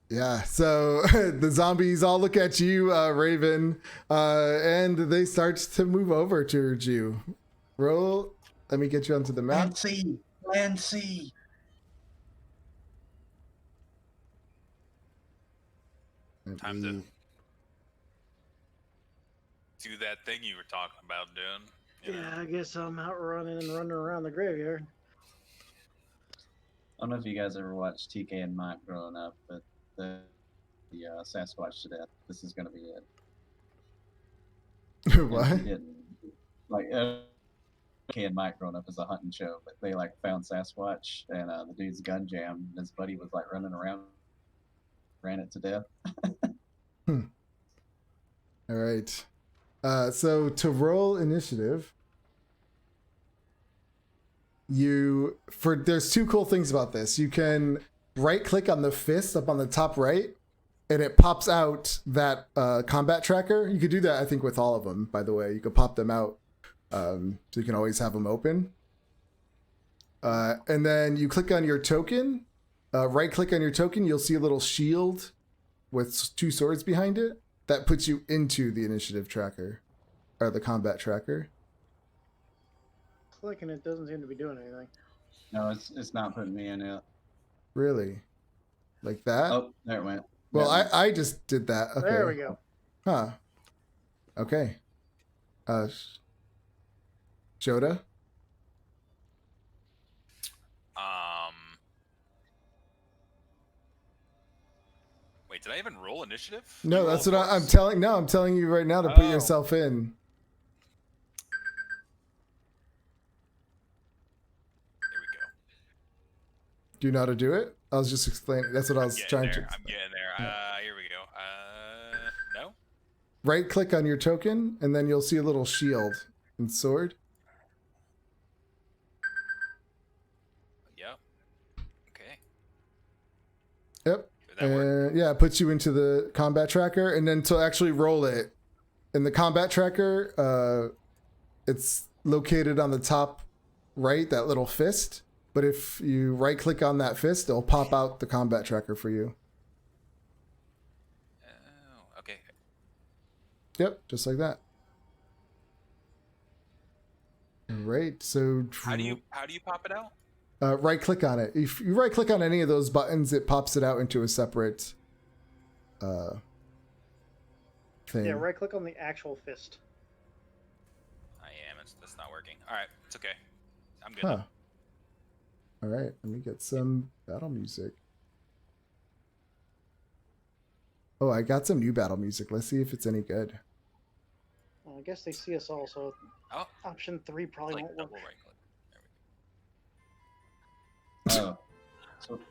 Speaker 1: Yeah, so the zombies all look at you, Raven, and they start to move over towards you. Roll. Let me get you onto the map.
Speaker 7: Plan C.
Speaker 3: Time to do that thing you were talking about doing. You know?
Speaker 4: Yeah, I guess I'm out running around the graveyard.
Speaker 7: don't know if you guys ever watched TK and Mike growing up, but the Sasquatch to death. This is gonna be it. And
Speaker 1: What?
Speaker 7: if you didn't, like TK and Mike growing up is a hunting show, but they like found Sasquatch and the dude's gun jammed. And his buddy was like running around, ran it to death.
Speaker 1: All right. So to roll initiative, there's two cool things about this. You can right click on the fist up on the top right, and it pops out that combat tracker. You could do that, I think, with all of them, by the way. You could pop them out, so you can always have them open. And then you click on your token, right click on your token, you'll see a little shield with 2 swords behind it. That puts you into the initiative tracker, or the combat tracker.
Speaker 4: Clicking it doesn't seem to be doing anything.
Speaker 7: No, it's not putting me in it.
Speaker 1: Really? Like that?
Speaker 7: Oh, there it went.
Speaker 1: Well,
Speaker 7: There it went.
Speaker 1: I just did that. Okay.
Speaker 4: There we go.
Speaker 1: Huh. Okay. Joda?
Speaker 3: Wait, did I even roll initiative?
Speaker 1: No,
Speaker 3: You
Speaker 1: that's
Speaker 3: roll
Speaker 1: what I'm
Speaker 3: first?
Speaker 1: telling. No, I'm telling you right now to put
Speaker 3: Oh.
Speaker 1: yourself in.
Speaker 3: There we go.
Speaker 1: Do you know how to do it? I was just explaining. That's what I was
Speaker 3: Getting
Speaker 1: trying
Speaker 3: there.
Speaker 1: to
Speaker 3: I'm
Speaker 1: explain.
Speaker 3: getting there. Here we go. No.
Speaker 1: Right click on your token, and then you'll see a little shield and sword.
Speaker 3: Yep. Okay.
Speaker 1: Yep.
Speaker 3: Did that work?
Speaker 1: Yeah, it puts you into the combat tracker, and then to actually roll it in the combat tracker, it's located on the top right, that little fist. But if you right click on that fist, it'll pop out the combat tracker for you.
Speaker 3: Oh, okay.
Speaker 1: Yep, just like that. All right, so
Speaker 3: How do you pop it out?
Speaker 1: right click on it. If you right click on any of those buttons, it pops it out into a separate thing.
Speaker 4: Yeah, right click on the actual fist.
Speaker 3: I am. That's not working. All right, it's okay. I'm good.
Speaker 1: Huh. All right, let me get some battle music. Oh, I got some new battle music. Let's see if it's any good.
Speaker 4: Well, I guess they see us all, so
Speaker 3: Oh,
Speaker 4: option 3 probably
Speaker 3: like
Speaker 4: won't
Speaker 3: double
Speaker 4: work.
Speaker 3: right click.
Speaker 7: Oh.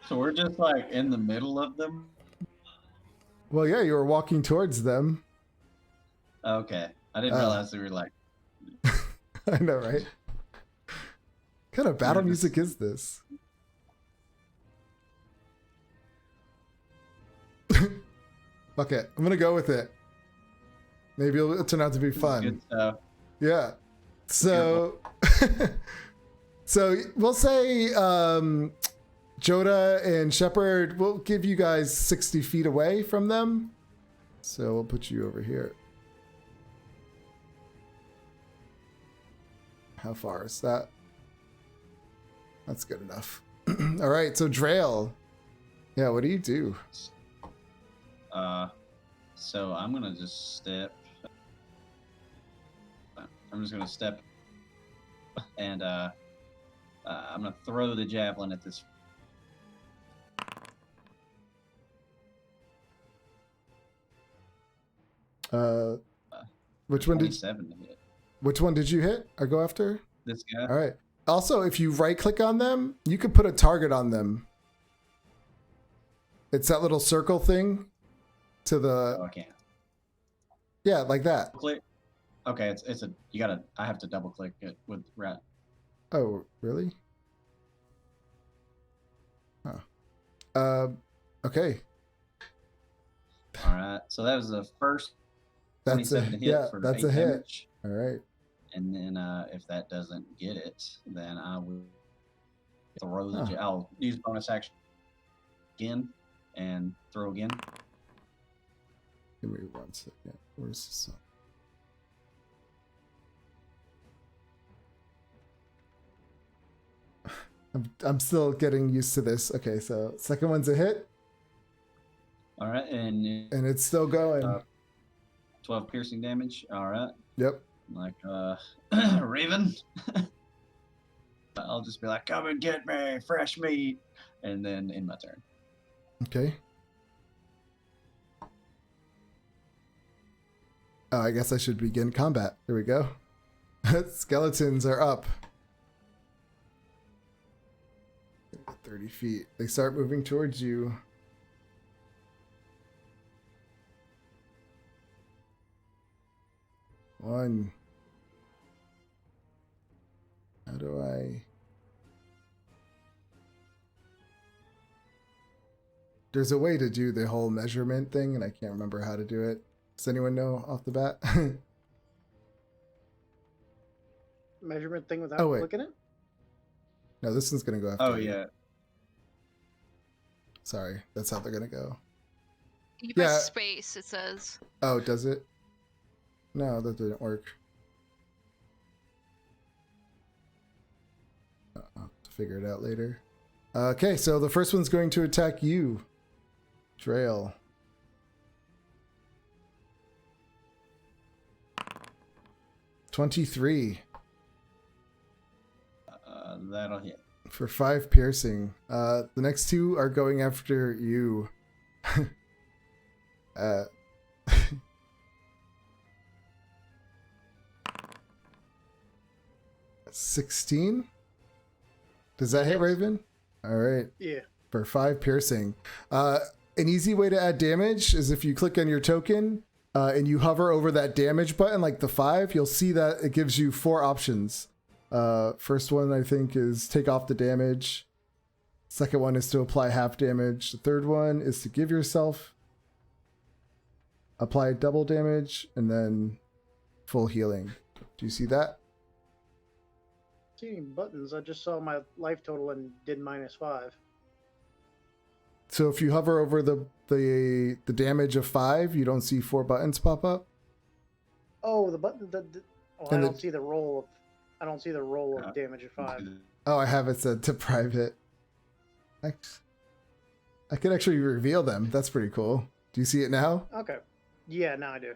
Speaker 7: So we're just like in the middle of them.
Speaker 1: Well, yeah, you were walking towards them.
Speaker 7: Okay, I didn't realize they were like.
Speaker 1: I know, right? What kind of battle music is this? Fuck it. I'm gonna go with it. Maybe it'll turn out to be fun.
Speaker 7: Good stuff.
Speaker 1: Yeah. So, so we'll say Joda and Shepard will give you guys 60 feet away from them. So we'll put you over here. How far is that? That's good enough. All right. So Drail. Yeah. What do you do?
Speaker 7: So I'm gonna just step. I'm just gonna step, and I'm gonna throw the javelin at this.
Speaker 1: Which one did
Speaker 7: 27 to hit.
Speaker 1: Which one did you hit or go after?
Speaker 7: This guy.
Speaker 1: All right. Also, if you right click on them, you can put a target on them. It's that little circle thing to the
Speaker 7: Oh, I can't.
Speaker 1: yeah, like that.
Speaker 7: Click. Okay, it's a you gotta. I have to double click it with rat.
Speaker 1: Oh, really? Huh. Okay.
Speaker 7: All right. So that was the first.
Speaker 1: That's a
Speaker 7: 27 to hit
Speaker 1: yeah.
Speaker 7: for
Speaker 1: That's
Speaker 7: 8
Speaker 1: a hit.
Speaker 7: damage.
Speaker 1: All right.
Speaker 7: And then if that doesn't get it, then I will throw the.
Speaker 1: Huh.
Speaker 7: I'll use bonus action again and throw again.
Speaker 1: Give me 1 second. Where's this? I'm still getting used to this. Okay, so second one's a hit,
Speaker 7: All right, and
Speaker 1: and it's still going.
Speaker 7: 12 piercing damage. All right,
Speaker 1: Yep.
Speaker 7: like Raven. I'll just be like, "Come and get me, fresh meat," and then end my turn.
Speaker 1: Okay. Oh, I guess I should begin combat. Here we go. Skeletons are up. 30 feet. They start moving towards you. One. How do I... There's a way to do the whole measurement thing, and I can't remember how to do it. Does anyone know off the bat?
Speaker 4: Measurement thing without
Speaker 1: Oh, wait.
Speaker 4: clicking it?
Speaker 1: No, this one's gonna go after
Speaker 7: Oh
Speaker 1: you.
Speaker 7: yeah.
Speaker 1: Sorry, that's how they're gonna go.
Speaker 6: You press
Speaker 1: Yeah.
Speaker 6: space, it says.
Speaker 1: Oh, does it? No, that didn't work. I'll have to figure it out later. Okay, so the first one's going to attack you, Trail. $23
Speaker 7: That'll hit.
Speaker 1: for 5 piercing. The next two are going after you. 16? Does that hit, Raven? All right.
Speaker 4: Yeah.
Speaker 1: For 5 piercing. An easy way to add damage is if you click on your token and you hover over that damage button, like the 5, you'll see that it gives you 4 options. First one, I think, is take off the damage. Second one is to apply half damage. The third one is to give yourself apply double damage and then full healing. Do you see that?
Speaker 4: See any buttons? I just saw my life total and did -5.
Speaker 1: So if you hover over the damage of 5, you don't see 4 buttons pop up?
Speaker 4: Oh, the button. Oh, I
Speaker 1: And
Speaker 4: don't
Speaker 1: the-
Speaker 4: see the roll of. I don't see the roll of damage of 5.
Speaker 1: Oh, I have it set to private. I could actually reveal them. That's pretty cool. Do you see it now?
Speaker 4: Okay. Yeah, now I do.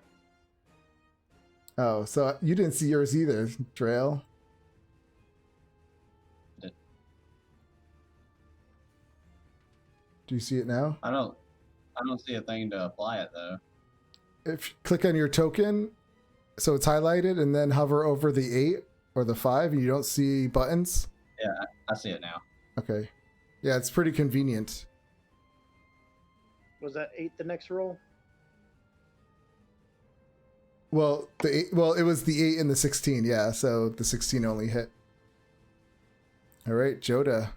Speaker 1: Oh, so you didn't see yours either, Trail. Do you see it now?
Speaker 7: I don't see a thing to apply it though.
Speaker 1: If you click on your token, so it's highlighted, and then hover over the 8 or the 5, and you don't see buttons.
Speaker 7: Yeah, I see it now.
Speaker 1: Okay. Yeah, it's pretty convenient.
Speaker 4: Was that 8 the next roll?
Speaker 1: Well, it was the 8 and the 16, yeah, so the 16 only hit. All right, Joda.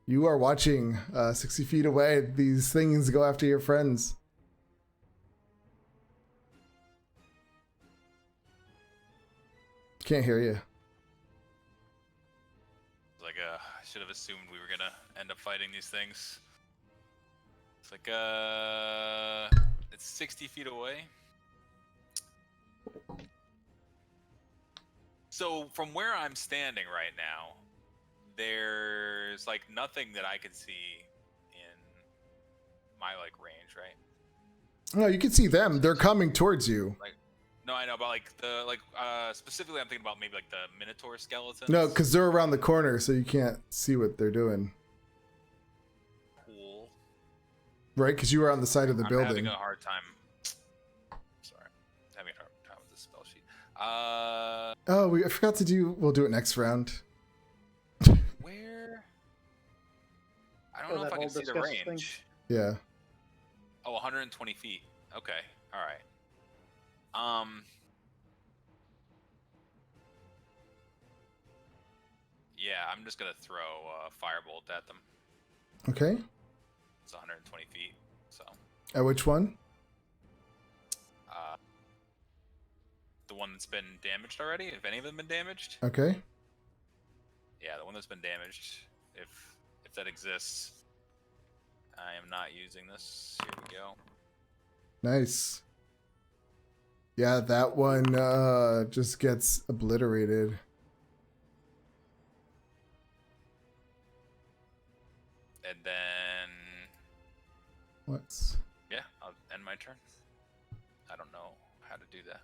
Speaker 1: You are watching 60 feet away. These things go after your friends. Can't hear you.
Speaker 3: Like, I should have assumed we were gonna end up fighting these things. It's like, it's 60 feet away. So from where I'm standing right now, there's like nothing that I can see in my like range, right?
Speaker 1: No, you can see them. They're coming towards you.
Speaker 3: Like, no, I know, but like specifically, I'm thinking about maybe like the Minotaur skeletons.
Speaker 1: No, because they're around the corner, so you can't see what they're doing.
Speaker 3: Cool.
Speaker 1: Right? Because you were on the side of the
Speaker 3: I'm
Speaker 1: building.
Speaker 3: having a hard time. Sorry, I'm having a hard time with this spell sheet.
Speaker 1: Oh, I forgot to do. We'll do it next round.
Speaker 3: Where? I don't
Speaker 4: Oh,
Speaker 3: know if
Speaker 4: that
Speaker 3: I can
Speaker 4: whole
Speaker 3: see the
Speaker 4: discuss thing?
Speaker 3: range.
Speaker 1: Yeah.
Speaker 3: Oh, 120 feet. Okay, all right. Yeah, I'm just gonna throw a firebolt at them.
Speaker 1: Okay.
Speaker 3: It's 120 feet, so.
Speaker 1: At which one?
Speaker 3: The one that's been damaged already. If any of them been damaged.
Speaker 1: Okay.
Speaker 3: Yeah, the one that's been damaged. If that exists, I am not using this. Here we go.
Speaker 1: Nice. Yeah, that one just gets obliterated.
Speaker 3: And then,
Speaker 1: What's
Speaker 3: yeah, I'll end my turn. I don't know how to do that.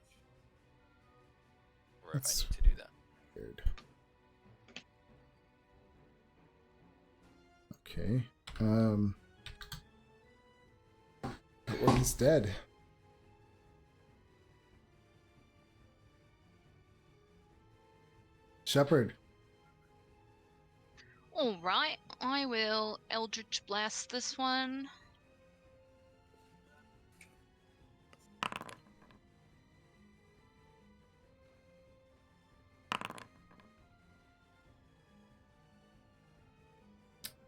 Speaker 3: Or if
Speaker 1: That's
Speaker 3: I need to do that.
Speaker 1: weird? Okay. That one's dead. Shepherd.
Speaker 6: All right, I will Eldritch Blast this one.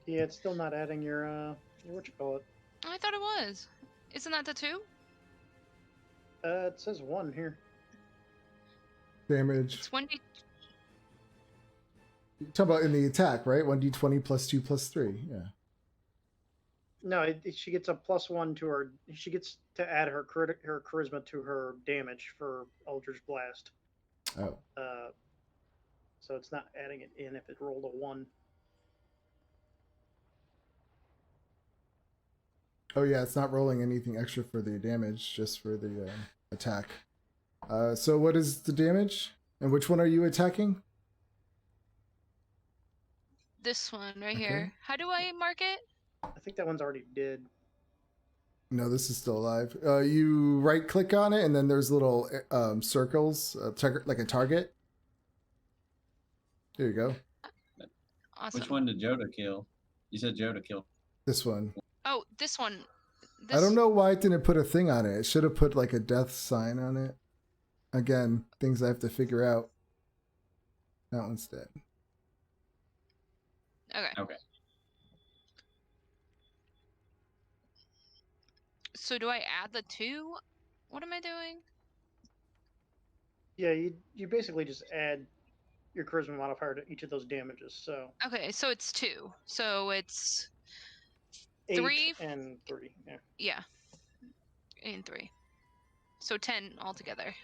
Speaker 4: Yeah, it's still not adding your what you call it.
Speaker 6: I thought it was. Isn't that the 2?
Speaker 4: It says 1 here.
Speaker 1: Damage.
Speaker 6: It's 1d.
Speaker 1: You're talking about in the attack, right? 1d20 plus 2 plus 3. Yeah.
Speaker 4: No, she gets a +1 to her. She gets to add her her charisma to her damage for Eldritch Blast.
Speaker 1: Oh.
Speaker 4: So it's not adding it in if it rolled a 1.
Speaker 1: Oh yeah, it's not rolling anything extra for the damage, just for the attack. So what is the damage? And which one are you attacking?
Speaker 6: This one right
Speaker 1: Okay.
Speaker 6: here. How do I mark it?
Speaker 4: I think that one's already dead.
Speaker 1: No, this is still alive. You right click on it, and then there's little circles, like a target. There you go.
Speaker 6: Awesome.
Speaker 7: Which one did Joda kill? You said Joda killed.
Speaker 1: This one.
Speaker 6: Oh, this one.
Speaker 1: I don't know why it didn't put a thing on it. It should have put like a death sign on it. Again, things I have to figure out. That one's dead.
Speaker 6: Okay.
Speaker 7: Okay.
Speaker 6: So do I add the 2? What am I doing?
Speaker 4: Yeah, you basically just add your charisma modifier to each of those damages. So
Speaker 6: Okay, so it's 2. So it's
Speaker 4: 8
Speaker 6: 3
Speaker 4: and 3. Yeah.
Speaker 6: Yeah. And 3. So 10 altogether.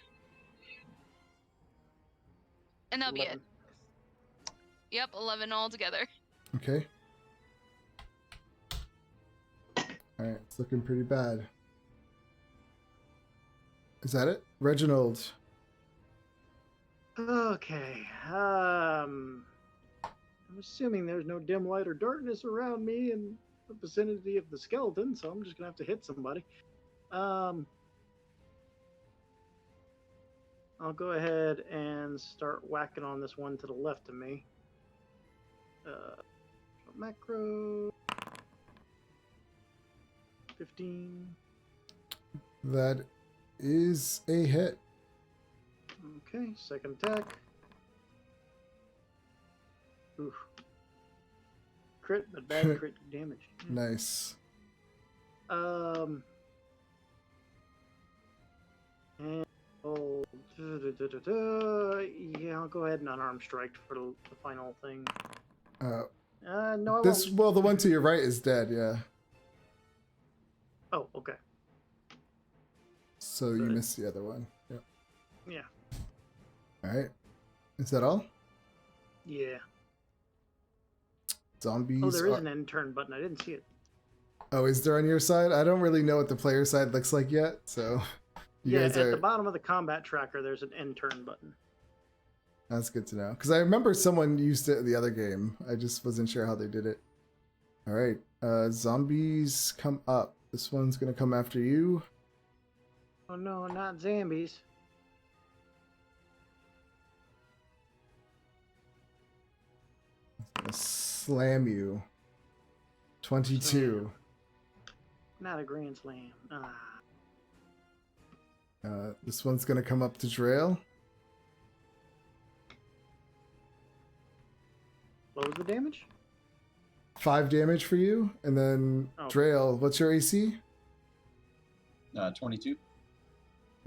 Speaker 6: And that'll
Speaker 4: 11.
Speaker 6: be it. Yep, 11 altogether.
Speaker 1: Okay. Alright, it's looking pretty bad. Is that it? Reginald.
Speaker 4: Okay. I'm assuming there's no dim light or darkness around me in the vicinity of the skeleton, so I'm just gonna have to hit somebody. I'll go ahead and start whacking on this one to the left of me. Macro 15.
Speaker 1: That is a hit.
Speaker 4: Okay, second attack. Oof. Crit, but bad crit damage.
Speaker 1: Nice.
Speaker 4: And yeah, I'll go ahead and unarmed strike for the final thing. No, I won't.
Speaker 1: Well, the one to your right is dead, yeah.
Speaker 4: Oh, okay.
Speaker 1: So you
Speaker 4: Good.
Speaker 1: missed the other one. Yep.
Speaker 4: Yeah.
Speaker 1: Alright. Is that all?
Speaker 4: Yeah.
Speaker 1: Zombies.
Speaker 4: Oh, there is an end turn button. I didn't see it.
Speaker 1: Oh, is there on your side? I don't really know what the player side looks like yet, so you
Speaker 4: Yeah,
Speaker 1: guys
Speaker 4: at
Speaker 1: are.
Speaker 4: the bottom of the combat tracker, there's an end turn button.
Speaker 1: That's good to know. Because I remember someone used it in the other game. I just wasn't sure how they did it. Alright. Zombies come up. This one's gonna come after you.
Speaker 4: Oh no, not zombies.
Speaker 1: Gonna slam you. 22.
Speaker 4: Not a grand slam.
Speaker 1: This one's gonna come up to Drail.
Speaker 4: What was the damage?
Speaker 1: 5 damage for you. And then
Speaker 4: Oh.
Speaker 1: Drail, what's your AC?
Speaker 7: 22.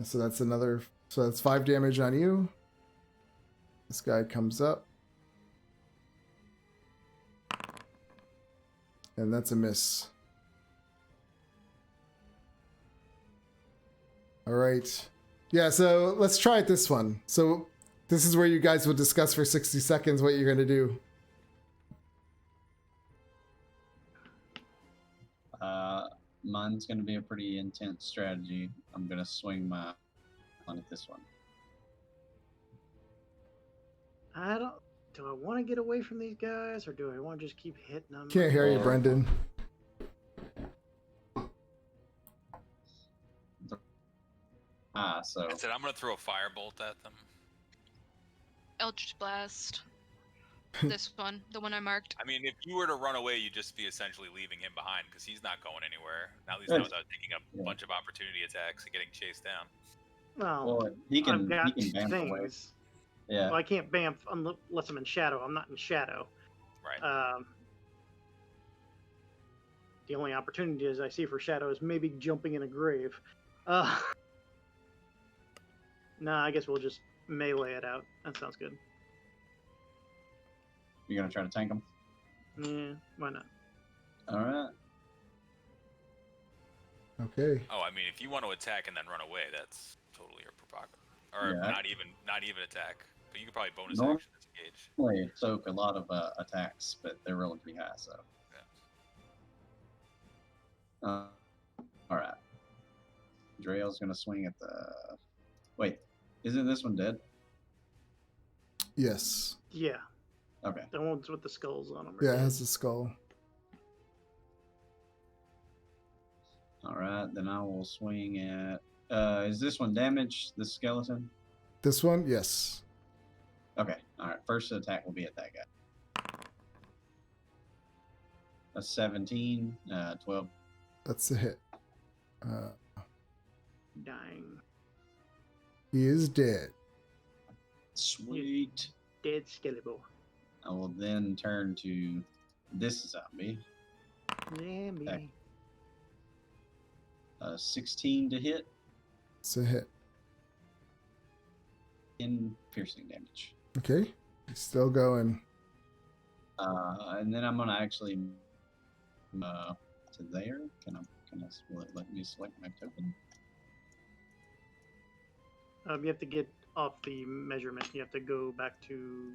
Speaker 1: So that's another. So that's 5 damage on you. This guy comes up. And that's a miss. All right. Yeah, so let's try it this one. So this is where you guys will discuss for 60 seconds what you're going to do.
Speaker 7: Mine's going to be a pretty intense strategy. I'm going to swing on at this one.
Speaker 4: I don't. do I want to get away from these guys or do I want to just keep hitting them?
Speaker 1: Can't hear you, Brendan.
Speaker 7: So
Speaker 3: I said I'm gonna throw a firebolt at them.
Speaker 6: Eldritch Blast. This one, the one I marked.
Speaker 3: I mean, if you were to run away, you'd just be essentially leaving him behind because he's not going anywhere. At least not
Speaker 7: Good.
Speaker 3: without taking a bunch of opportunity attacks and getting chased down.
Speaker 4: Well,
Speaker 7: he can
Speaker 4: I've got
Speaker 7: bamf away.
Speaker 4: things.
Speaker 7: Yeah.
Speaker 4: Well, I can't bamf unless I'm in shadow. I'm not in shadow.
Speaker 3: Right.
Speaker 4: The only opportunities I see for shadow is maybe jumping in a grave. Nah, I guess we'll just melee it out. That sounds good.
Speaker 7: You're gonna try to tank him?
Speaker 4: Yeah, why not?
Speaker 7: All right.
Speaker 1: Okay.
Speaker 3: Oh, I mean, if you want to attack and then run away, that's totally your prerogative. Or
Speaker 7: Yeah.
Speaker 3: not even attack. But you could probably bonus
Speaker 7: No.
Speaker 3: action disengage.
Speaker 7: Well, it took a lot of attacks, but they're relatively high, so. All right. Drael's gonna swing at the. Wait, isn't this one dead?
Speaker 1: Yes.
Speaker 4: Yeah,
Speaker 7: Okay.
Speaker 4: the ones with the skulls on them.
Speaker 1: Yeah, it has a skull.
Speaker 7: All right, then I will swing at. Is this one damaged? The skeleton?
Speaker 1: This one, yes.
Speaker 7: Okay. All right. First attack will be at that guy. A 17, 12.
Speaker 1: That's a hit.
Speaker 4: Dying.
Speaker 1: He is dead.
Speaker 7: Sweet.
Speaker 4: Dead skeleton.
Speaker 7: I will then turn to this zombie.
Speaker 4: Yeah, me.
Speaker 7: Okay. 16 to hit
Speaker 1: It's a hit.
Speaker 7: in piercing damage.
Speaker 1: Okay. He's still going.
Speaker 7: And then I'm gonna actually to there. Will it let me select my token?
Speaker 4: You have to get off the measurement. You have to go back to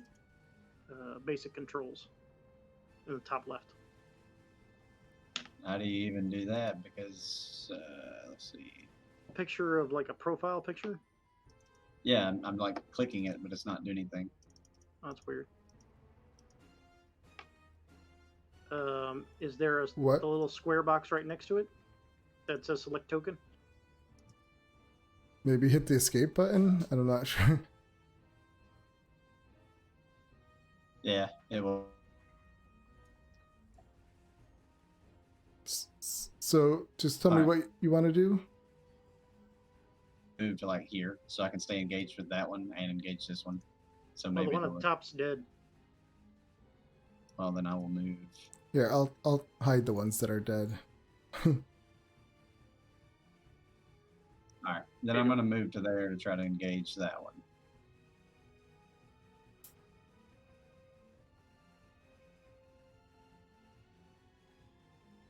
Speaker 4: basic controls in the top left.
Speaker 7: How do you even do that? Because let's see.
Speaker 4: Picture of like a profile picture.
Speaker 7: Yeah, I'm like clicking it, but it's not doing anything.
Speaker 4: Oh, that's weird. Is there a
Speaker 1: What?
Speaker 4: little square box right next to it that says select token?
Speaker 1: Maybe hit the escape button? I'm not sure.
Speaker 7: Yeah, it will.
Speaker 1: So just tell me
Speaker 7: Alright.
Speaker 1: what you want to do.
Speaker 7: Move to like here, so I can stay engaged with that one and engage this one. So
Speaker 4: Well,
Speaker 7: maybe.
Speaker 4: the one at the top's dead.
Speaker 7: Well, then I will move.
Speaker 1: Yeah, I'll hide the ones that are dead.
Speaker 7: All right, then I'm gonna move to there to try to engage that one.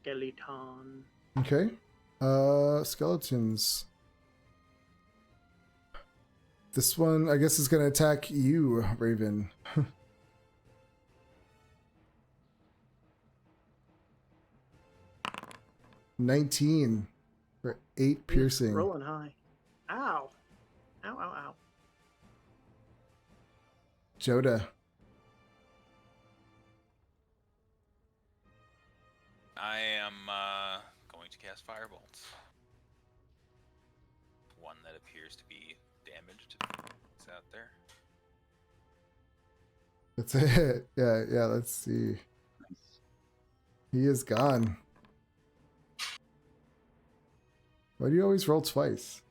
Speaker 4: Skeleton.
Speaker 1: Okay. Skeletons. This one, I guess, is going to attack you, Raven. 19 for 8 piercing.
Speaker 4: Rolling high. Ow. Ow, ow, ow.
Speaker 1: Joda.
Speaker 3: I am going to cast Firebolts. One that appears to be damaged. It's out there.
Speaker 1: That's it. Yeah, let's see. He is gone. Why do you always roll twice?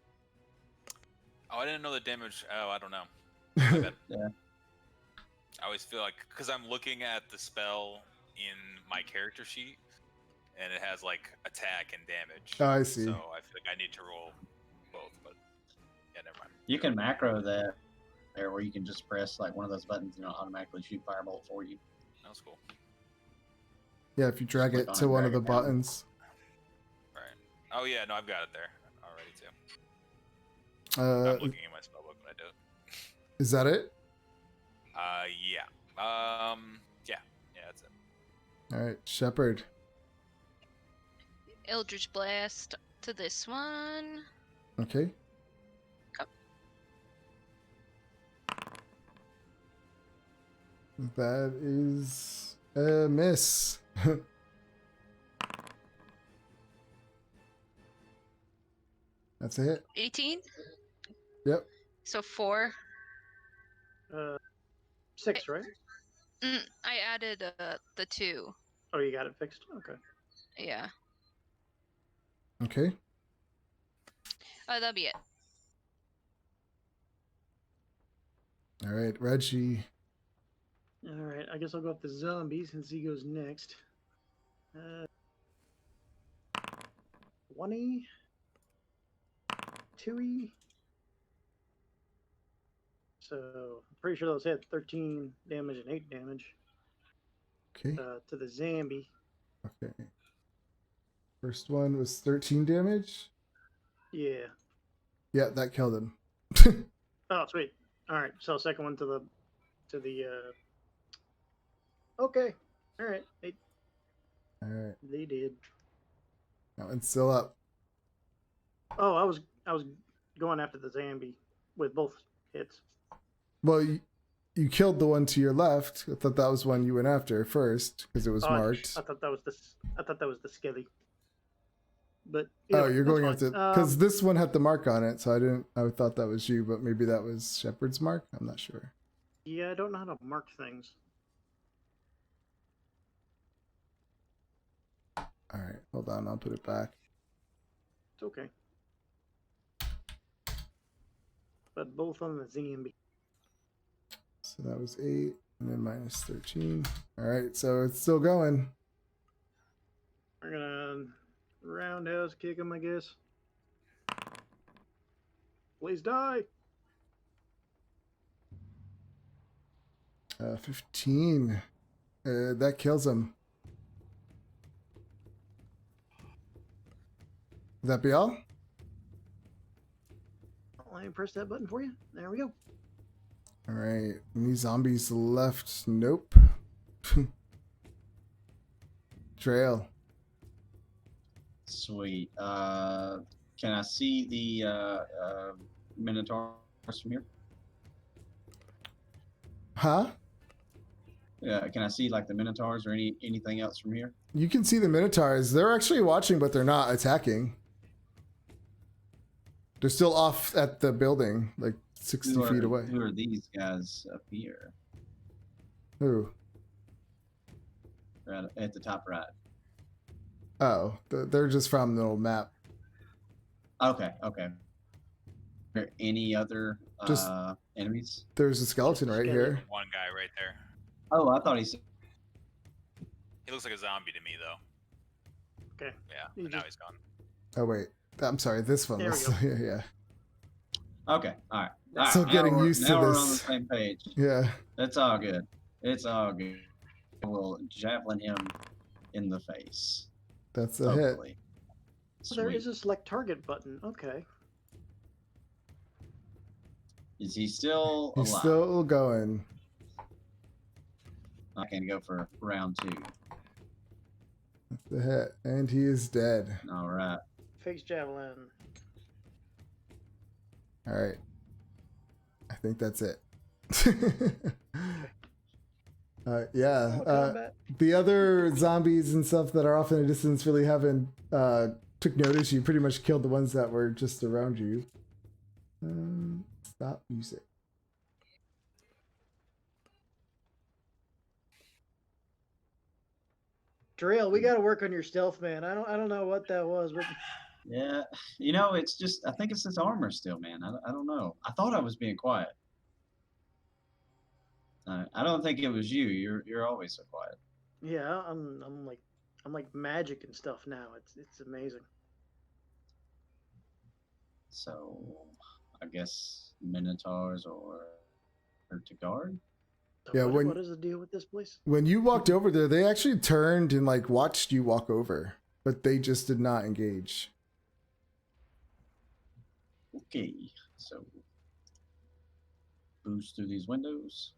Speaker 3: Oh, I didn't know the damage. Oh, I don't know. My bad.
Speaker 7: Yeah.
Speaker 3: I always feel like, because I'm looking at the spell in my character sheet, and it has like attack and damage.
Speaker 1: Oh, I see.
Speaker 3: So I feel like I need to roll both, but yeah, never mind.
Speaker 7: You can macro that there, where you can just press like one of those buttons and it'll automatically shoot firebolt for you.
Speaker 3: That was cool.
Speaker 1: Yeah, if you drag
Speaker 7: click
Speaker 1: it
Speaker 7: on
Speaker 1: to
Speaker 7: it,
Speaker 1: one of
Speaker 7: drag
Speaker 1: the
Speaker 7: it down.
Speaker 1: buttons.
Speaker 3: Right. Oh yeah, no, I've got it there already too. I'm looking at my spellbook when I do it.
Speaker 1: Is that it?
Speaker 3: Yeah. Yeah, that's it.
Speaker 1: All right, Shepherd.
Speaker 6: Eldritch Blast to this one.
Speaker 1: Okay. That is a miss. That's a hit.
Speaker 6: 18.
Speaker 1: Yep.
Speaker 6: So 4.
Speaker 4: 6, right?
Speaker 6: I added the 2.
Speaker 4: Oh, you got it fixed. Okay.
Speaker 6: Yeah.
Speaker 1: Okay.
Speaker 6: That'll be it.
Speaker 1: All right, Reggie.
Speaker 4: All right. I guess I'll go up the zombie since he goes next. 20. 2E. So I'm pretty sure those hit 13 damage and 8 damage
Speaker 1: Okay.
Speaker 4: to the zombie.
Speaker 1: Okay. First one was 13 damage.
Speaker 4: Yeah.
Speaker 1: Yeah, that killed him.
Speaker 4: Oh, sweet. All right. So second one to the. Okay. All right.
Speaker 1: All right.
Speaker 4: They did.
Speaker 1: That one's still up.
Speaker 4: Oh, I was going after the zombie with both hits.
Speaker 1: Well, you killed the one to your left. I thought that was one you went after first because it was marked.
Speaker 4: I thought that was the skelly. But
Speaker 1: Oh, you're going
Speaker 4: fine.
Speaker 1: after because this one had the mark on it, so I thought that was you, but maybe that was Shepherd's mark. I'm not sure.
Speaker 4: Yeah, I don't know how to mark things.
Speaker 1: All right, hold on. I'll put it back.
Speaker 4: It's okay. But both on the zombie.
Speaker 1: So that was 8, and then minus 13. All right, so it's still going.
Speaker 4: We're gonna roundhouse kick him, I guess. Please die.
Speaker 1: 15. That kills him. Would that be all?
Speaker 4: Let me press that button for you. There we go.
Speaker 1: All right. Any zombies left? Nope. Trail.
Speaker 7: Sweet. Can I see the Minotaurs from here?
Speaker 1: Huh?
Speaker 7: Yeah. Can I see like the Minotaurs or anything else from here?
Speaker 1: You can see the Minotaurs. They're actually watching, but they're not attacking. They're still off at the building, like 60 feet away.
Speaker 7: Who are these guys up here?
Speaker 1: Who?
Speaker 7: Right at the top right.
Speaker 1: Oh, they're just from the little map.
Speaker 7: Okay. Okay. Are there any other
Speaker 1: Just-
Speaker 7: enemies?
Speaker 1: There's a skeleton right here.
Speaker 3: One guy right there.
Speaker 7: Oh, I thought he said.
Speaker 3: He looks like a zombie to me, though.
Speaker 4: Okay.
Speaker 3: Yeah,
Speaker 4: You
Speaker 3: but now
Speaker 4: just-
Speaker 3: he's gone.
Speaker 1: Oh wait, I'm sorry. This one
Speaker 4: There we
Speaker 1: was
Speaker 4: go.
Speaker 1: yeah.
Speaker 7: Okay. All right. All right.
Speaker 1: Still
Speaker 7: now
Speaker 1: getting
Speaker 7: we're-
Speaker 1: used to
Speaker 7: now we're on the
Speaker 1: this.
Speaker 7: same page.
Speaker 1: Yeah.
Speaker 7: It's all good. It's all good. We'll javelin him in the face.
Speaker 1: That's a hit.
Speaker 7: Hopefully.
Speaker 4: So there
Speaker 7: Sweet.
Speaker 4: is a select target button. Okay.
Speaker 7: Is he still alive?
Speaker 1: He's still going.
Speaker 7: I can go for round 2.
Speaker 1: That's a hit, and he is dead.
Speaker 7: All right.
Speaker 4: Face javelin.
Speaker 1: All right. I think that's it. Yeah.
Speaker 4: Combat.
Speaker 1: The other zombies and stuff that are off in a distance really haven't took notice. You pretty much killed the ones that were just around you. Stop music.
Speaker 4: Drill, we got to work on your stealth, man. I don't know what that was, but
Speaker 7: Yeah. It's just, I think it's his armor still, man. I don't know. I thought I was being quiet. I don't think it was you. You're always so quiet.
Speaker 4: yeah, I'm like magic and stuff now. It's amazing.
Speaker 7: So, I guess Minotaurs or to guard.
Speaker 4: So
Speaker 1: Yeah,
Speaker 4: what is the deal with this place?
Speaker 1: When you walked over there, they actually turned and like watched you walk over, but they just did not engage.
Speaker 7: Okay, so boost through these windows.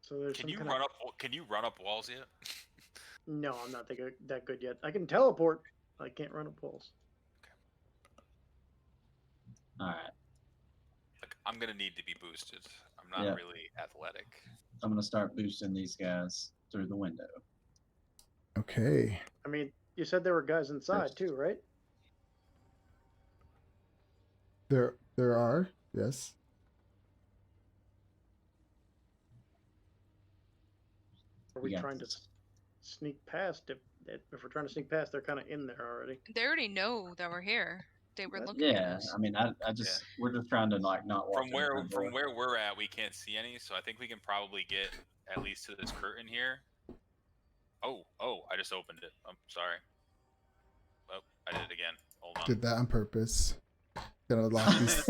Speaker 4: So there's
Speaker 3: Can
Speaker 4: some
Speaker 3: you
Speaker 4: kind
Speaker 3: run
Speaker 4: of...
Speaker 3: up? Can you run up walls yet?
Speaker 4: No, I'm not that good yet. I can teleport. I can't run up walls.
Speaker 7: All right.
Speaker 3: Like, I'm gonna need to be boosted. I'm not
Speaker 7: Yeah.
Speaker 3: really athletic.
Speaker 7: I'm gonna start boosting these guys through the window.
Speaker 1: Okay.
Speaker 4: I mean, you said there were guys inside too, right?
Speaker 1: There are, yes.
Speaker 4: Are we
Speaker 7: Yeah.
Speaker 4: trying to sneak past? If we're trying to sneak past, they're kind of in there already.
Speaker 6: They already know that we're here. They were looking at
Speaker 7: Yeah,
Speaker 6: us.
Speaker 7: I mean, I just we're just trying to like not walk
Speaker 3: From where
Speaker 7: in the front door.
Speaker 3: we're at, we can't see any, so I think we can probably get at least to this curtain here. Oh, I just opened it. I'm sorry. Oh, I did it again. Hold on.
Speaker 1: Did that on purpose. Gonna lock these.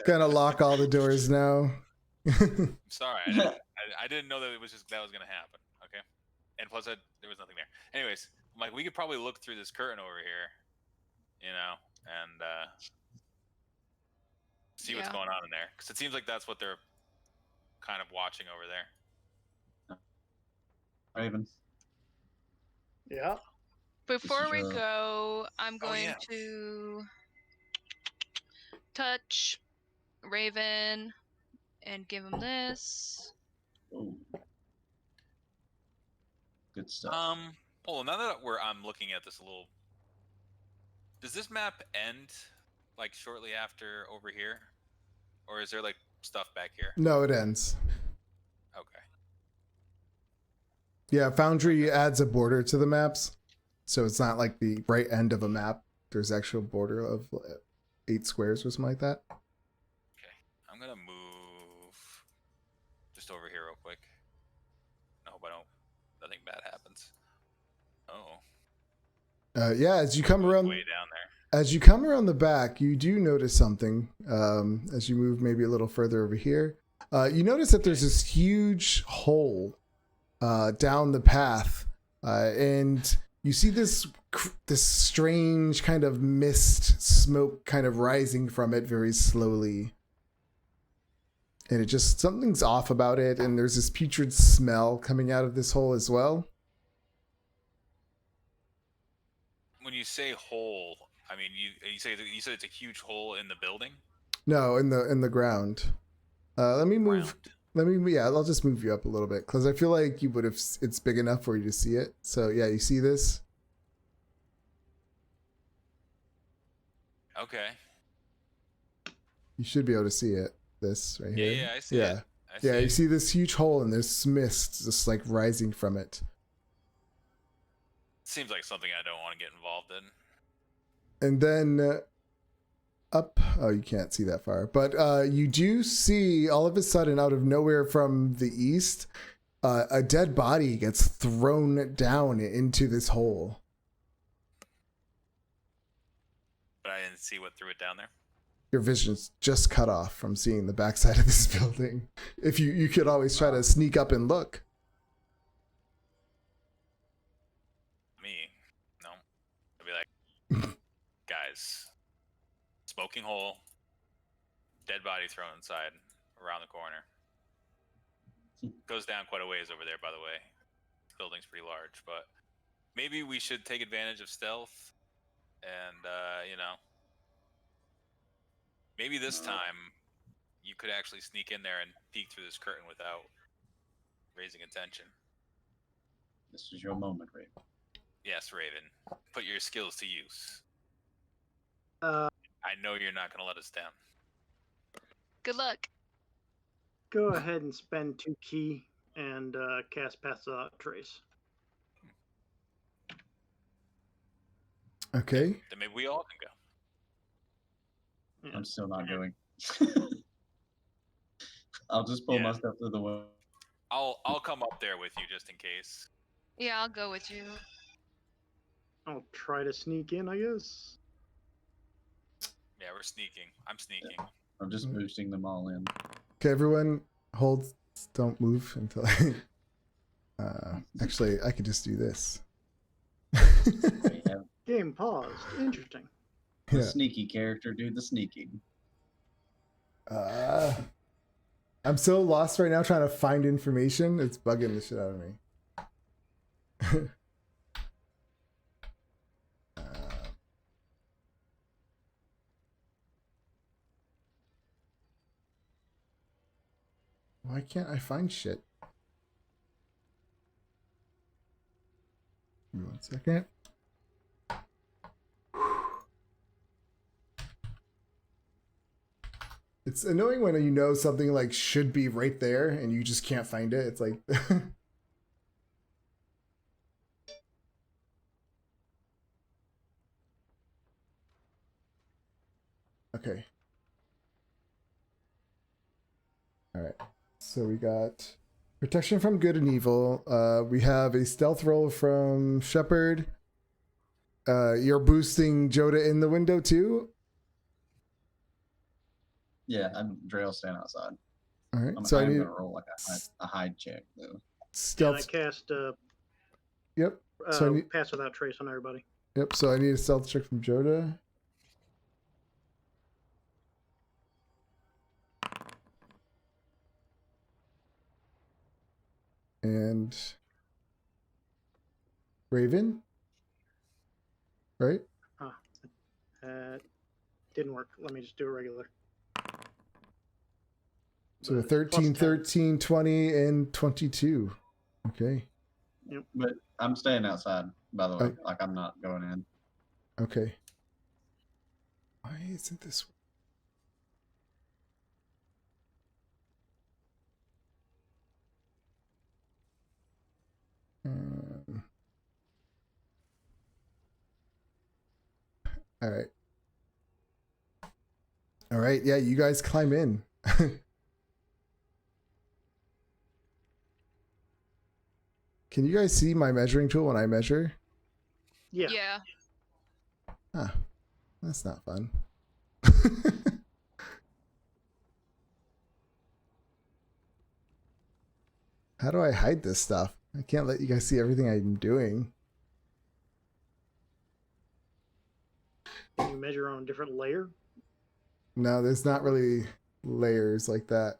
Speaker 1: Gonna lock all the doors now.
Speaker 3: Sorry, I didn't know that it was just that was gonna happen. Okay, and plus there was nothing there. Anyways, I'm like, we could probably look through this curtain over here, and see what's
Speaker 6: Yeah.
Speaker 3: going on in there, because it seems like that's what they're kind of watching over there.
Speaker 7: Raven.
Speaker 4: Yeah.
Speaker 6: Before
Speaker 7: is
Speaker 6: we
Speaker 7: your-
Speaker 6: go, I'm going
Speaker 3: yeah.
Speaker 6: to touch Raven and give him this.
Speaker 7: Ooh. Good stuff.
Speaker 3: Hold on. Now that I'm looking at this a little, does this map end like shortly after over here, or is there like stuff back here?
Speaker 1: No, it ends.
Speaker 3: Okay.
Speaker 1: Yeah, Foundry adds a border to the maps, so it's not like the right end of a map. There's actual border of 8 squares or something like that.
Speaker 3: Okay. I'm gonna move just over here real quick. I hope nothing bad happens. Oh.
Speaker 1: Yeah, as you come around,
Speaker 3: Way down there.
Speaker 1: as you come around the back, you do notice something. As you move maybe a little further over here, you notice that there's this huge hole down the path, and you see this strange kind of mist smoke kind of rising from it very slowly. And it just, something's off about it, and there's this putrid smell coming out of this hole as well.
Speaker 3: When you say hole, I mean you said it's a huge hole in the building.
Speaker 1: No, in the ground. Let me move.
Speaker 3: Ground.
Speaker 1: I'll just move you up a little bit because I feel like you would have. It's big enough for you to see it. So yeah, you see this?
Speaker 3: Okay.
Speaker 1: You should be able to see it. This right here.
Speaker 3: Yeah, I see
Speaker 1: Yeah.
Speaker 3: it. I see
Speaker 1: Yeah, you
Speaker 3: it.
Speaker 1: see this huge hole and there's mist just like rising from it.
Speaker 3: Seems like something I don't want to get involved in.
Speaker 1: And then up, oh, you can't see that far, but you do see all of a sudden out of nowhere from the east, a dead body gets thrown down into this hole.
Speaker 3: But I didn't see what threw it down there.
Speaker 1: Your vision's just cut off from seeing the backside of this building. If you could always try to sneak up and look.
Speaker 3: Me, no. I'd be like, guys, smoking hole, dead body thrown inside, around the corner. Goes down quite a ways over there, by the way. Building's pretty large, but maybe we should take advantage of stealth, and maybe this time you could actually sneak in there and peek through this curtain without raising attention.
Speaker 7: This is your moment, Raven.
Speaker 3: Yes, Raven. Put your skills to use.
Speaker 4: Uh,
Speaker 3: I know you're not going to let us down.
Speaker 6: Good luck.
Speaker 4: Go ahead and spend 2 key and cast Path Without Trace.
Speaker 1: Okay.
Speaker 3: Then maybe we all can go.
Speaker 4: Yeah.
Speaker 7: I'm still not going. I'll just pull
Speaker 3: Yeah.
Speaker 7: my stuff through the window.
Speaker 3: I'll come up there with you just in case.
Speaker 6: Yeah, I'll go with you.
Speaker 4: I'll try to sneak in, I guess.
Speaker 3: Yeah, we're sneaking. I'm sneaking.
Speaker 7: I'm just boosting them all in.
Speaker 1: Okay, everyone hold, don't move until actually I could just do this.
Speaker 7: We have
Speaker 4: Game paused. Interesting.
Speaker 7: the
Speaker 1: Yeah.
Speaker 7: sneaky character do the sneaking.
Speaker 1: I'm so lost right now trying to find information. It's bugging the shit out of me. Why can't I find shit? Give me 1 second. It's annoying when you know something like should be right there and you just can't find it. It's like okay. All right. So we got protection from good and evil. We have a stealth roll from Shepard. You're boosting Joda in the window too.
Speaker 7: Yeah, I'm Drell staying outside.
Speaker 1: All right.
Speaker 7: I'm,
Speaker 1: So I
Speaker 7: I'm
Speaker 1: need
Speaker 7: gonna roll like a hide check though.
Speaker 4: And I
Speaker 1: stealth.
Speaker 4: cast
Speaker 1: Yep. So I need.
Speaker 4: pass without trace on everybody.
Speaker 1: Yep. So I need a stealth check from Joda. And Raven. Right?
Speaker 4: Didn't work. Let me just do a regular.
Speaker 1: So
Speaker 4: But
Speaker 1: 13,
Speaker 4: plus 10.
Speaker 1: 13, 20, and 22. Okay.
Speaker 7: But I'm staying outside, by the way.
Speaker 1: Oh.
Speaker 7: Like I'm not going in.
Speaker 1: Okay. Why isn't this? All right. All right. Yeah, you guys climb in. Can you guys see my measuring tool when I measure?
Speaker 4: Yeah.
Speaker 6: Yeah.
Speaker 1: Ah, that's not fun. How do I hide this stuff? I can't let you guys see everything I'm doing.
Speaker 4: Can you measure on a different layer?
Speaker 1: No, there's not really layers like that.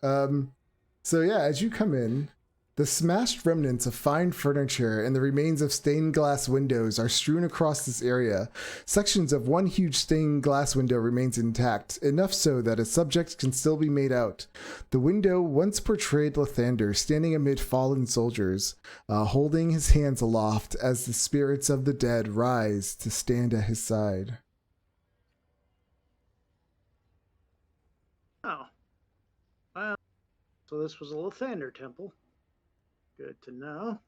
Speaker 1: So yeah, as you come in, the smashed remnants of fine furniture and the remains of stained glass windows are strewn across this area. Sections of one huge stained glass window remains intact, enough so that a subject can still be made out. The window once portrayed Lathander standing amid fallen soldiers, holding his hands aloft as the spirits of the dead rise to stand at his side.
Speaker 4: Oh. Well, so this was a Lathander temple. Good to know.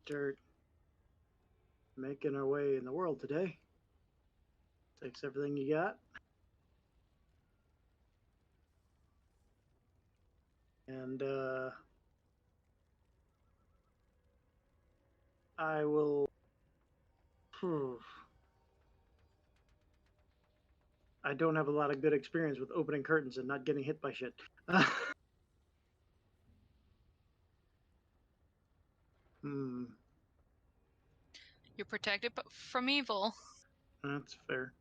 Speaker 4: Dirt. Making our way in the world today. Takes everything you got. And I will. I don't have a lot of good experience with opening curtains and not getting hit by shit.
Speaker 6: You're protected from evil.
Speaker 4: That's fair.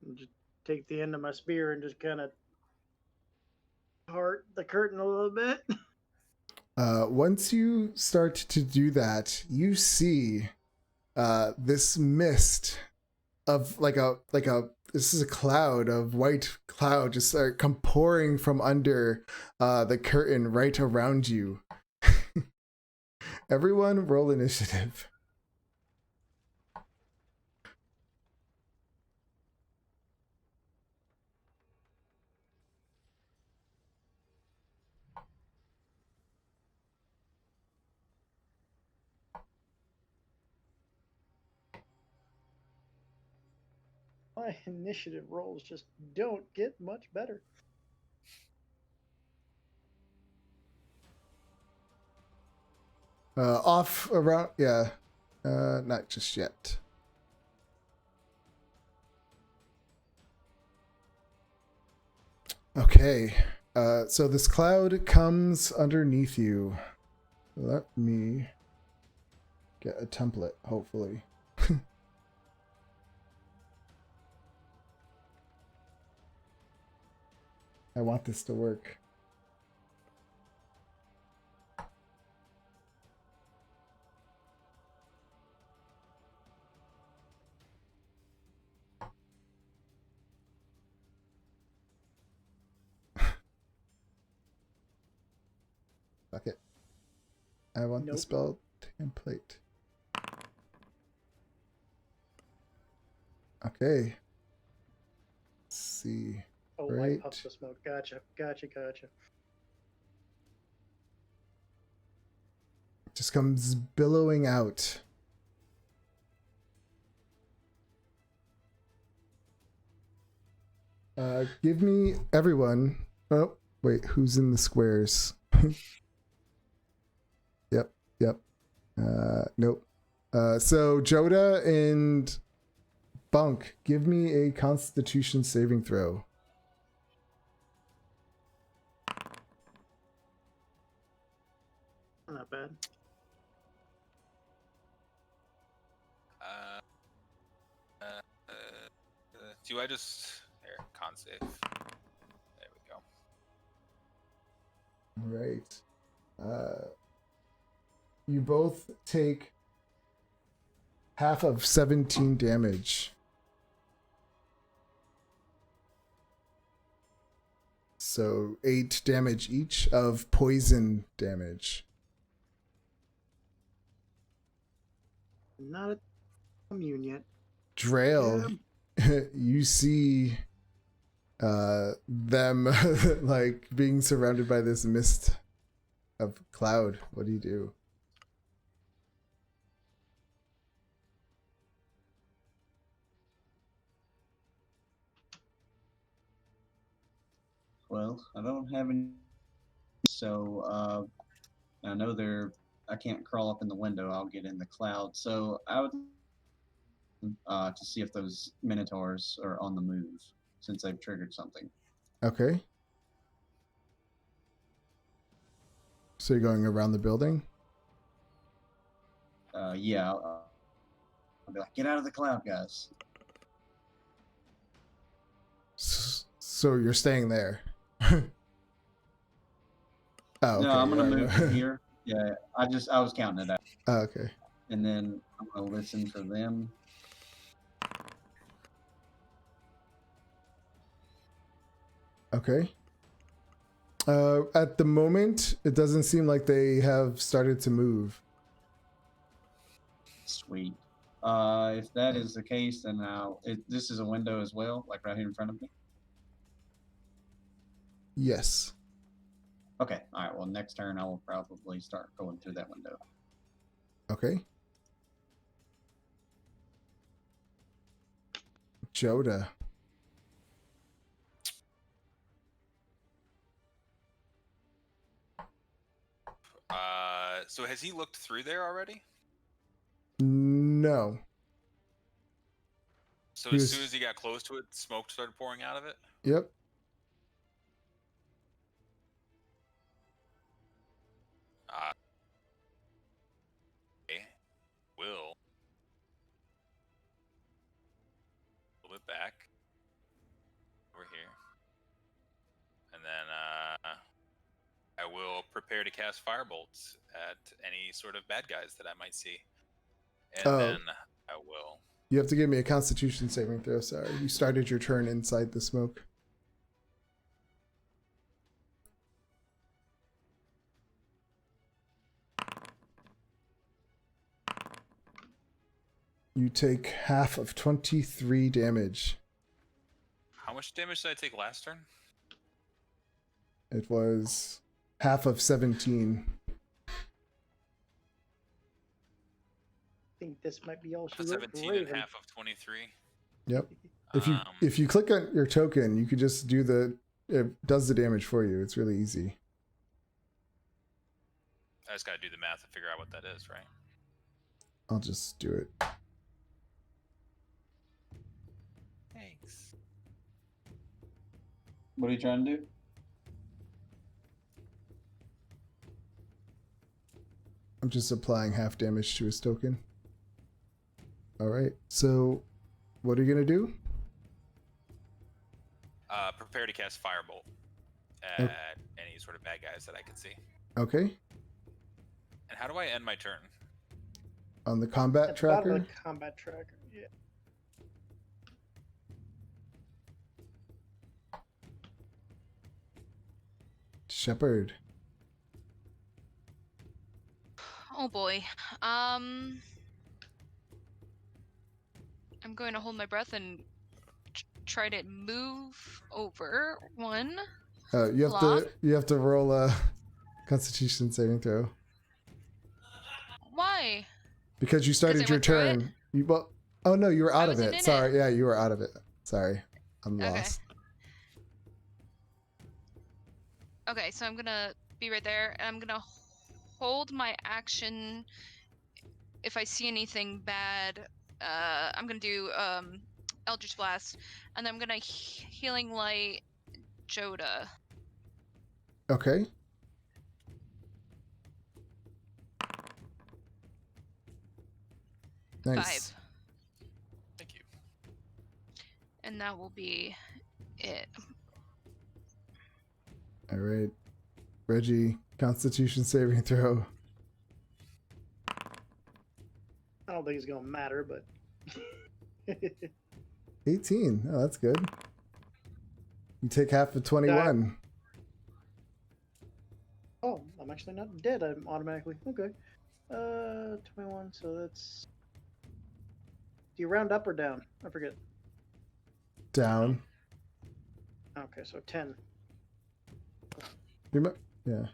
Speaker 4: And just take the end of my spear and just kind of part the curtain a little bit.
Speaker 1: Once you start to do that, you see this mist of this is a cloud of white cloud just start come pouring from under the curtain right around you. Everyone roll initiative.
Speaker 4: My initiative rolls just don't get much better.
Speaker 1: Off around, yeah. Not just yet. Okay. So this cloud comes underneath you. Let me get a template, hopefully. I want this to work. Fuck it. I want the
Speaker 4: Nope.
Speaker 1: spell template. Okay. Let's see.
Speaker 4: Oh,
Speaker 1: Right.
Speaker 4: I puffed the smoke. Gotcha.
Speaker 1: Just comes billowing out. Give me everyone. Oh, wait, who's in the squares? Yep. Nope. So Joda and Bunk, give me a Constitution saving throw.
Speaker 4: Not bad.
Speaker 3: Do I just here con save? There we go.
Speaker 1: All right. You both take half of 17 damage. So 8 damage each of poison damage.
Speaker 4: Not immune yet.
Speaker 1: Drail, you see them like being surrounded by this mist of cloud. What do you do?
Speaker 7: Well, I don't have any, so I know I can't crawl up in the window. I'll get in the cloud. So I would to see if those minotaurs are on the move since they've triggered something.
Speaker 1: Okay. So you're going around the building?
Speaker 7: Yeah, I'll be like, get out of the cloud, guys.
Speaker 1: So you're staying there. Oh, okay.
Speaker 7: No, I'm gonna
Speaker 1: yeah,
Speaker 7: move from here. Yeah, I was counting it out,
Speaker 1: Oh, okay.
Speaker 7: and then I'm gonna listen for them.
Speaker 1: Okay. At the moment, it doesn't seem like they have started to move.
Speaker 7: Sweet. If that is the case, then this is a window as well, like right here in front of me.
Speaker 1: Yes.
Speaker 7: Okay. All right. Well, next turn I will probably start going through that window.
Speaker 1: Okay. Joda.
Speaker 3: So has he looked through there already?
Speaker 1: No.
Speaker 3: So
Speaker 1: He
Speaker 3: as
Speaker 1: was-
Speaker 3: soon as he got close to it, smoke started pouring out of it?
Speaker 1: Yep.
Speaker 3: Okay. Will. A little bit back. Over here. And then I will prepare to cast firebolts at any sort of bad guys that I might see. And
Speaker 1: Oh.
Speaker 3: then I will.
Speaker 1: You have to give me a Constitution saving throw. Sorry, you started your turn inside the smoke. You take half of 23 damage.
Speaker 3: How much damage did I take last turn?
Speaker 1: It was half of 17.
Speaker 4: I think this might be all she
Speaker 3: That's
Speaker 4: wrote for
Speaker 3: 17 and
Speaker 4: Raven.
Speaker 3: half of 23.
Speaker 1: Yep.
Speaker 3: Um,
Speaker 1: If you click on your token, you could just do it does the damage for you. It's really easy.
Speaker 3: I just gotta do the math and figure out what that is, right?
Speaker 1: I'll just do it.
Speaker 3: Thanks.
Speaker 7: What are you trying to do?
Speaker 1: I'm just applying half damage to his token. All right. So, what are you gonna do?
Speaker 3: Prepare to cast firebolt at any sort of bad guys that I can see.
Speaker 1: Okay.
Speaker 3: And how do I end my turn?
Speaker 1: On the combat
Speaker 4: At the bottom
Speaker 1: tracker.
Speaker 4: of the combat tracker. Yeah.
Speaker 1: Shepherd.
Speaker 6: Oh boy. I'm going to hold my breath and try to move over one.
Speaker 1: You have to roll a Constitution saving throw
Speaker 6: Why?
Speaker 1: because you started your turn. Oh no, you were out of it. Sorry, yeah, you were out of it. Sorry, I'm lost.
Speaker 6: Okay, so I'm gonna be right there, and I'm gonna hold my action. If I see anything bad, I'm gonna do Eldritch Blast, and then I'm gonna Healing Light Joda.
Speaker 1: Okay. Nice.
Speaker 6: 5.
Speaker 3: Thank you.
Speaker 6: And that will be it.
Speaker 1: All right, Reggie, Constitution saving throw.
Speaker 4: I don't think it's gonna matter, but
Speaker 1: 18. Oh, that's good. You take half of 21.
Speaker 4: oh, I'm actually not dead. I'm automatically okay. 21. So that's. Do you round up or down? I forget.
Speaker 1: Down.
Speaker 4: Okay, so 10.
Speaker 1: Yeah.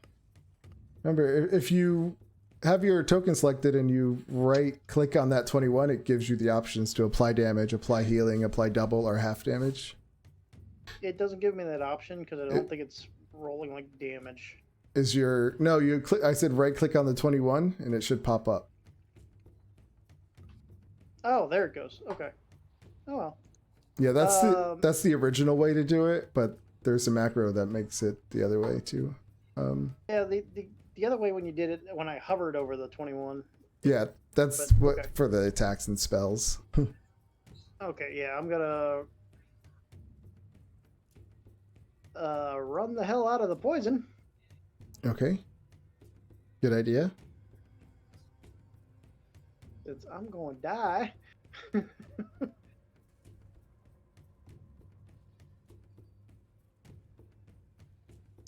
Speaker 1: Remember, if you have your token selected and you right-click on that 21, it gives you the options to apply damage, apply healing, apply double, or half damage.
Speaker 4: It doesn't give me that option because I don't think it's rolling like damage.
Speaker 1: Is your no? You click. I said right-click on the 21, and it should pop up.
Speaker 4: Oh, there it goes. Okay. Oh well.
Speaker 1: Yeah, that's the original way to do it, but there's a macro that makes it the other way too.
Speaker 4: Yeah, the other way when you did it, when I hovered over the 21.
Speaker 1: Yeah, that's
Speaker 4: okay.
Speaker 1: For the attacks and spells.
Speaker 4: Okay, yeah, I'm gonna run the hell out of the poison.
Speaker 1: Okay. Good idea.
Speaker 4: I'm going to die.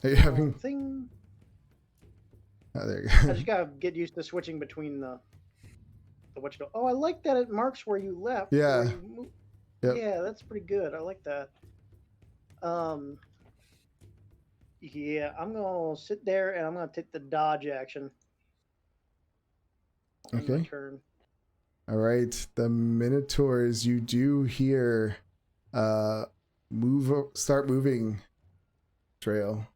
Speaker 1: Are you having
Speaker 4: thing?
Speaker 1: Oh, there you
Speaker 4: I
Speaker 1: go.
Speaker 4: just gotta get used to switching between the what you. Oh, I like that it marks where you left.
Speaker 1: Yeah.
Speaker 4: Yep. Yeah, that's pretty good. I like that. Yeah, I'm gonna sit there and I'm gonna take the dodge action.
Speaker 1: Okay.
Speaker 4: My turn.
Speaker 1: All right, the Minotaurs. You do hear, start moving. Trail.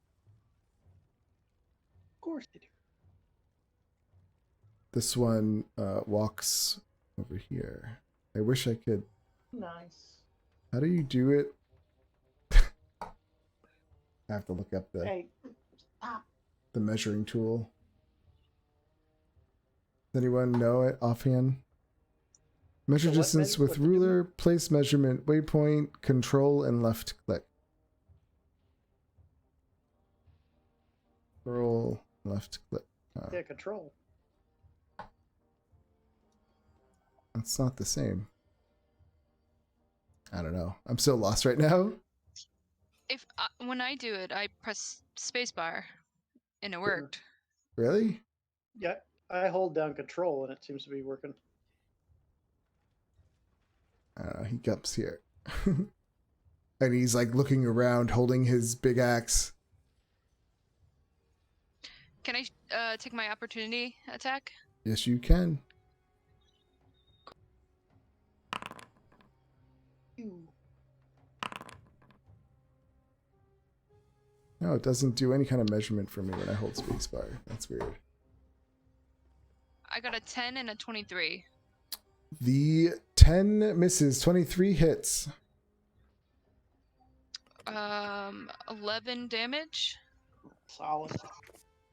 Speaker 4: Of course they do.
Speaker 1: This one walks over here. I wish I could.
Speaker 4: Nice.
Speaker 1: How do you do it? I have to look up the the measuring tool. Does anyone know it offhand? Measure distance with ruler, place measurement, waypoint, control, and left click. Control, left click.
Speaker 4: Yeah, control.
Speaker 1: That's not the same. I don't know. I'm so lost right now.
Speaker 6: If when I do it, I press spacebar, and it worked.
Speaker 1: Really?
Speaker 4: Yeah, I hold down control and it seems to be working.
Speaker 1: He comes here. And he's like looking around, holding his big axe.
Speaker 6: Can I take my opportunity attack?
Speaker 1: Yes, you can. No, it doesn't do any kind of measurement for me when I hold spacebar. That's weird.
Speaker 6: I got a 10 and a 23.
Speaker 1: The 10 misses, 23 hits.
Speaker 6: 11 damage.
Speaker 4: Solid.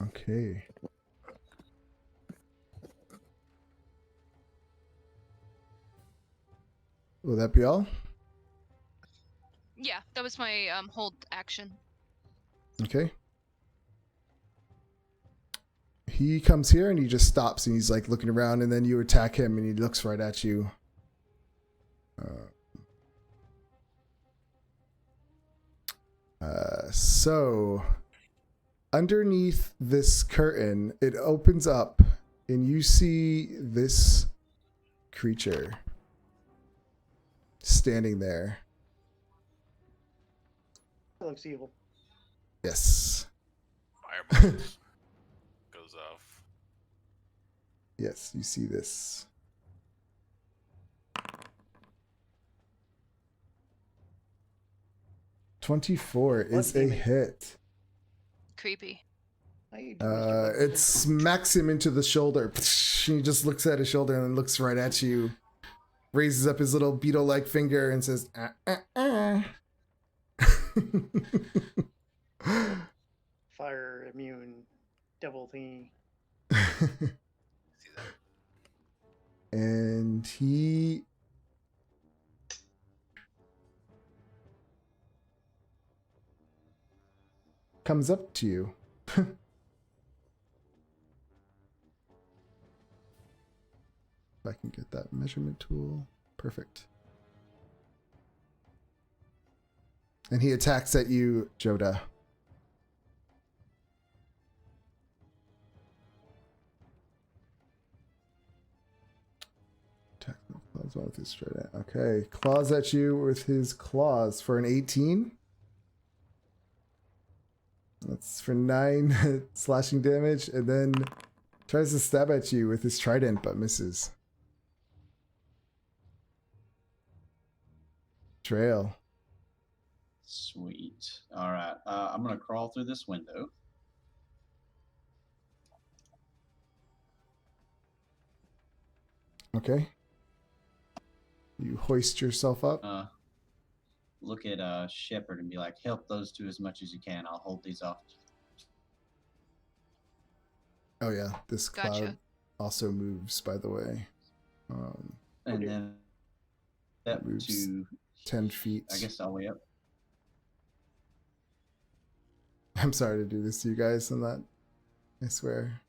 Speaker 1: Okay. Will that be all?
Speaker 6: Yeah, that was my hold action.
Speaker 1: Okay. He comes here and he just stops and he's like looking around, and then you attack him and he looks right at you. So underneath this curtain, it opens up And you see this creature standing there.
Speaker 4: That looks evil.
Speaker 1: Yes.
Speaker 3: Fireballs goes off.
Speaker 1: Yes, you see this. "24 is a
Speaker 4: demon.
Speaker 1: hit.
Speaker 6: Creepy.
Speaker 4: How you do, Mr. Blood
Speaker 1: It
Speaker 4: Demon?
Speaker 1: smacks him into the shoulder. He just looks at his shoulder and then looks right at you. Raises up his little beetle-like finger and says,
Speaker 4: Fire immune devil thingy.
Speaker 3: See that?
Speaker 1: And he comes up to you. If I can get that measurement tool. Perfect. And he attacks at you, Joda. Attack with claws with his trident. Okay, claws at you with his claws for an 18. That's for 9 slashing damage, and then tries to stab at you with his trident, but misses. Trail.
Speaker 7: Sweet. All right. I'm gonna crawl through this window.
Speaker 1: Okay. You hoist yourself up.
Speaker 7: Look at Shepard and be like, "Help those two as much as you can. I'll hold these off."
Speaker 1: Oh yeah, this cloud
Speaker 6: Gotcha.
Speaker 1: also moves, by the way.
Speaker 7: And
Speaker 4: Okay.
Speaker 7: then step
Speaker 1: Moves
Speaker 7: to
Speaker 1: 10 feet.
Speaker 7: I guess all the way up.
Speaker 1: I'm sorry to do this to you guys on that. I swear.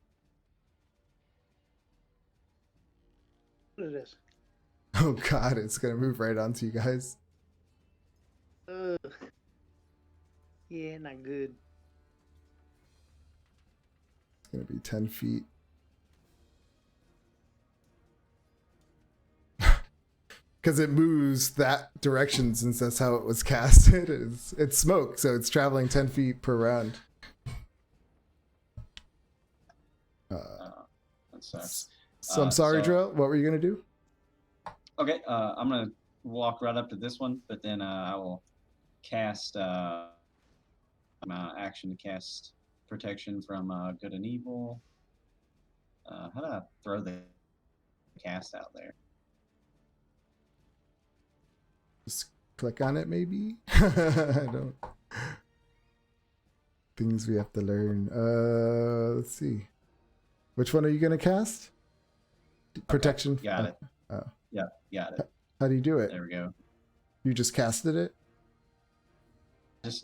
Speaker 4: What is this?
Speaker 1: Oh god, it's gonna move right onto you guys.
Speaker 4: Yeah, not good.
Speaker 1: It's gonna be 10 feet. Because it moves that direction since that's how it was casted. It's smoke, so it's traveling 10 feet per round.
Speaker 7: That sucks.
Speaker 1: So I'm sorry,
Speaker 7: so-
Speaker 1: Drill. What were you gonna do?
Speaker 7: Okay, I'm gonna walk right up to this one, but then I will cast my action to cast protection from good and evil. How do I throw the cast out there?
Speaker 1: Just click on it, maybe? I don't. Things we have to learn. Let's see. Which one are you gonna cast? Protection.
Speaker 7: Got it.
Speaker 1: Oh.
Speaker 7: Yeah, got it.
Speaker 1: How do you do it?
Speaker 7: There we go.
Speaker 1: You just casted it?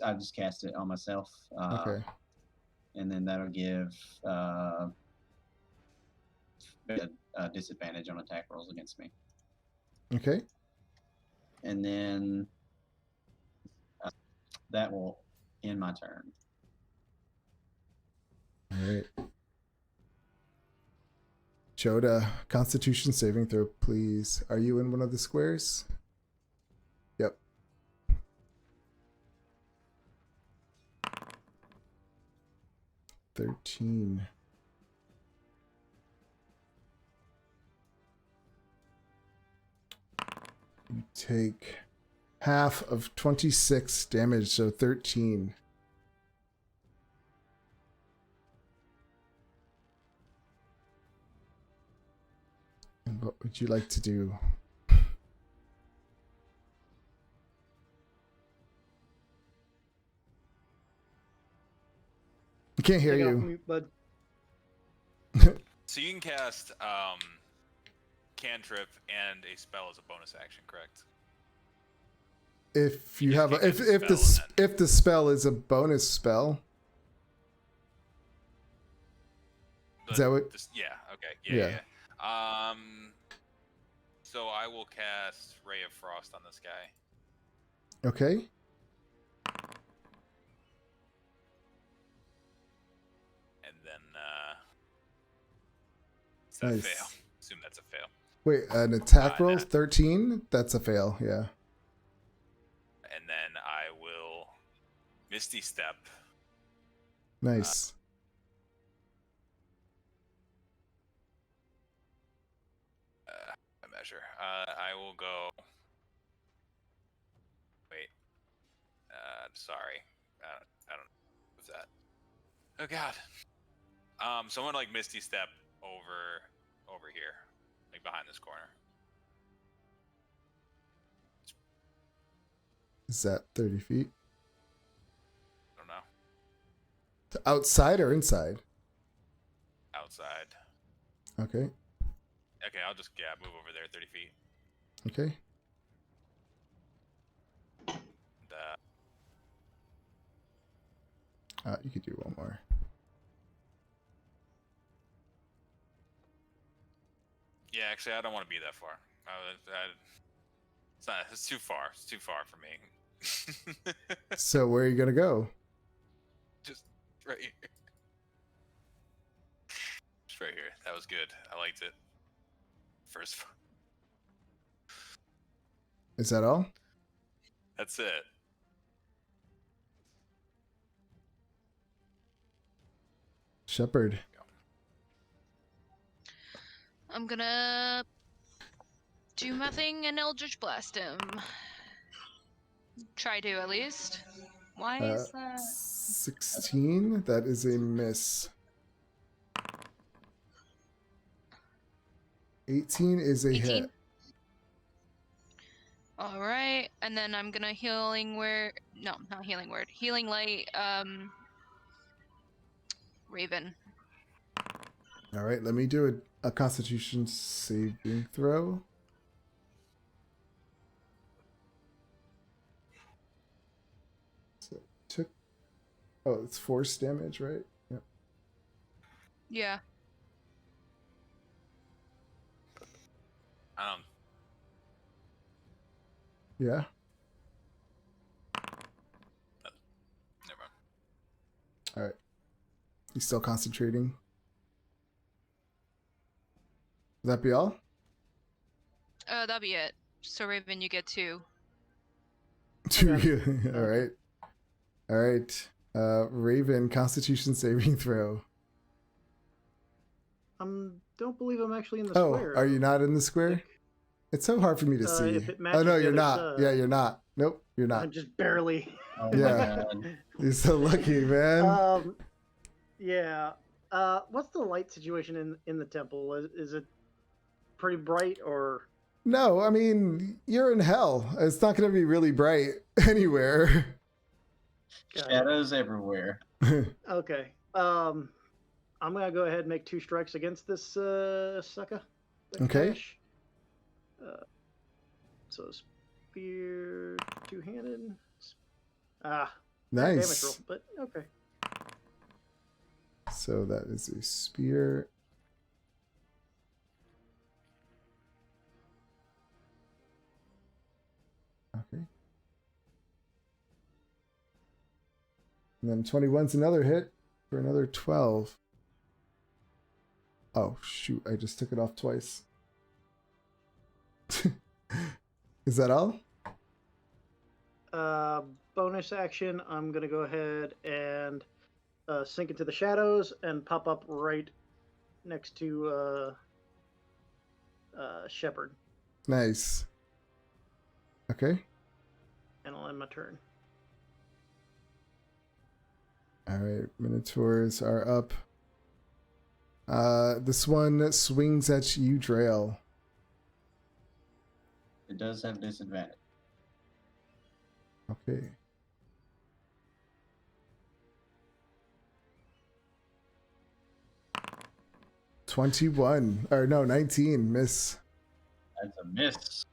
Speaker 7: I just cast it on myself.
Speaker 1: Okay.
Speaker 7: And then that'll give a disadvantage on attack rolls against me.
Speaker 1: Okay.
Speaker 7: And then that will end my turn.
Speaker 1: All right. Joda, Constitution saving throw, please. Are you in one of the squares? Yep. $13. You take half of 26 damage, so 13. And what would you like to do? I can't hear
Speaker 4: Take it off
Speaker 1: you.
Speaker 4: mute, bud.
Speaker 3: So you can cast cantrip and a spell as a bonus action, correct?
Speaker 1: If you
Speaker 3: You
Speaker 1: have a,
Speaker 3: pick
Speaker 1: if
Speaker 3: a
Speaker 1: if the
Speaker 3: spell and
Speaker 1: if the spell is a bonus spell, is that what?
Speaker 3: Yeah. Okay. Yeah.
Speaker 1: Yeah.
Speaker 3: Yeah. So I will cast Ray of Frost on this guy.
Speaker 1: Okay.
Speaker 3: And then a
Speaker 1: Nice.
Speaker 3: fail. Assume that's a fail.
Speaker 1: Wait, an attack roll
Speaker 3: Nah.
Speaker 1: 13? That's a fail. Yeah.
Speaker 3: And then I will Misty Step.
Speaker 1: Nice.
Speaker 3: A measure. I will go. Wait. Sorry. I don't. What's that? Oh God. Someone like Misty Step over here, like behind this corner.
Speaker 1: Is that 30 feet?
Speaker 3: I don't know.
Speaker 1: To outside or inside?
Speaker 3: Outside.
Speaker 1: Okay.
Speaker 3: Okay, I'll just move over there 30 feet.
Speaker 1: Okay.
Speaker 3: And,
Speaker 1: You could do one more.
Speaker 3: yeah, actually, I don't want to be that far. It's not. It's too far. It's too far for me.
Speaker 1: So where are you gonna go?
Speaker 3: Just right here. Just right here. That was good. I liked it. First.
Speaker 1: Is that all?
Speaker 3: That's it.
Speaker 1: Shepherd.
Speaker 6: I'm gonna do my thing and Eldritch Blast him. Try to, at least. Why is that?
Speaker 1: 16? That is a miss. 18 is a
Speaker 6: 18?
Speaker 1: hit.
Speaker 6: Alright, and then I'm gonna healing word. No, not healing word. Healing light, Raven.
Speaker 1: All right, let me do a Constitution saving throw. So it took. Oh, it's force damage, right? Yep.
Speaker 6: Yeah.
Speaker 1: Yeah.
Speaker 3: Never mind.
Speaker 1: All right. He's still concentrating. Would that be all?
Speaker 6: That'll be it. So Raven, you get 2.
Speaker 1: All right. All right. Raven, Constitution saving throw.
Speaker 4: Don't believe I'm actually in the
Speaker 1: Oh,
Speaker 4: square.
Speaker 1: are you not in the square? It's so hard for me to see.
Speaker 4: If it
Speaker 1: Oh
Speaker 4: matches
Speaker 1: no,
Speaker 4: the
Speaker 1: you're
Speaker 4: other
Speaker 1: not.
Speaker 4: side.
Speaker 1: Yeah, you're not. Nope, you're not.
Speaker 4: I'm just barely.
Speaker 7: Oh,
Speaker 1: Yeah.
Speaker 7: man.
Speaker 1: You're so lucky, man.
Speaker 4: Yeah. What's the light situation in the temple? Is it pretty bright or?
Speaker 1: No, I mean, you're in hell. It's not going to be really bright anywhere.
Speaker 7: Shadows everywhere.
Speaker 4: Okay. I'm gonna go ahead and make 2 strikes against this sucker. the
Speaker 1: Okay.
Speaker 4: cash. So spear, 2-handed. Bad damage roll,
Speaker 1: Nice.
Speaker 4: but okay.
Speaker 1: So that is a spear. Okay. And then 21's another hit for another 12. Oh, shoot. I just took it off twice. Is that all?
Speaker 4: Bonus action. I'm gonna go ahead and sink into the shadows and pop up right next to Shepherd,
Speaker 1: Nice. Okay.
Speaker 4: and I'll end my turn.
Speaker 1: All right. Minotaurs are up. This one swings at you, Drail.
Speaker 7: It does have disadvantage.
Speaker 1: Okay. Or no, 19. Miss.
Speaker 7: That's a miss.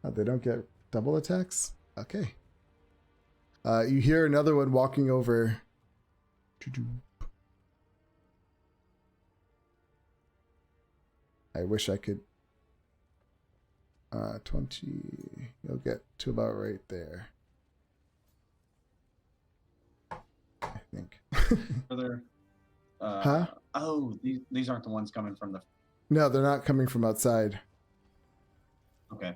Speaker 1: Oh, they don't get double attacks? Okay. You hear another one walking over. I wish I could. 20. You'll get to about right there. I think.
Speaker 7: Further.
Speaker 1: Huh?
Speaker 7: Oh, these aren't the ones coming from the.
Speaker 1: No, they're not coming from outside.
Speaker 7: Okay.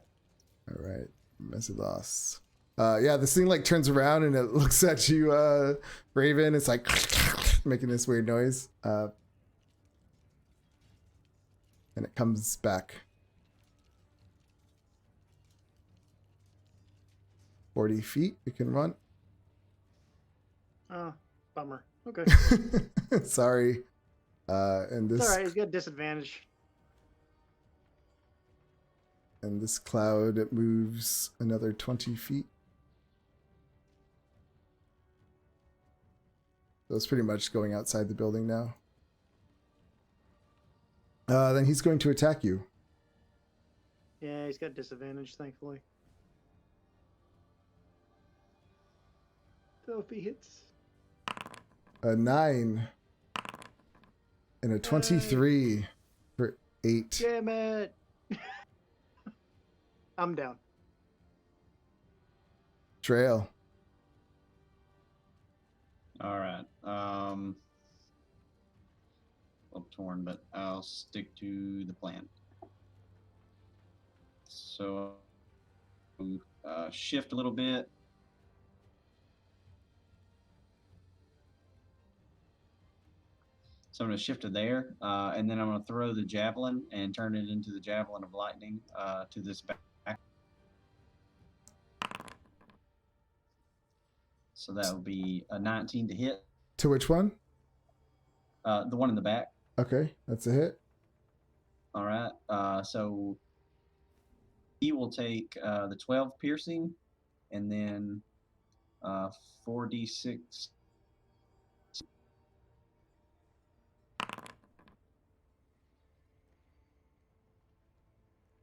Speaker 1: All right, messy loss. Yeah, this thing like turns around and it looks at you, Raven. It's like making this weird noise, and it comes back. 40 feet you can run.
Speaker 4: Oh, bummer. Okay.
Speaker 1: Sorry. And
Speaker 4: It's
Speaker 1: this
Speaker 4: alright, he's got disadvantage.
Speaker 1: and this cloud it moves another 20 feet. So it's pretty much going outside the building now. Then he's going to attack you.
Speaker 4: Yeah, he's got disadvantage, thankfully. So if he hits.
Speaker 1: A 9 and a 23 for 8.
Speaker 4: Damn it! I'm down.
Speaker 1: Trail.
Speaker 7: All right. Well, torn, but I'll stick to the plan. So, shift a little bit. So I'm going to shift to there, and then I'm going to throw the javelin and turn it into the javelin of lightning to this back. So that will be a 19 to hit.
Speaker 1: To which one?
Speaker 7: The one in the back.
Speaker 1: Okay, that's a hit.
Speaker 7: All right. So he will take the 12 piercing, and then 4d6.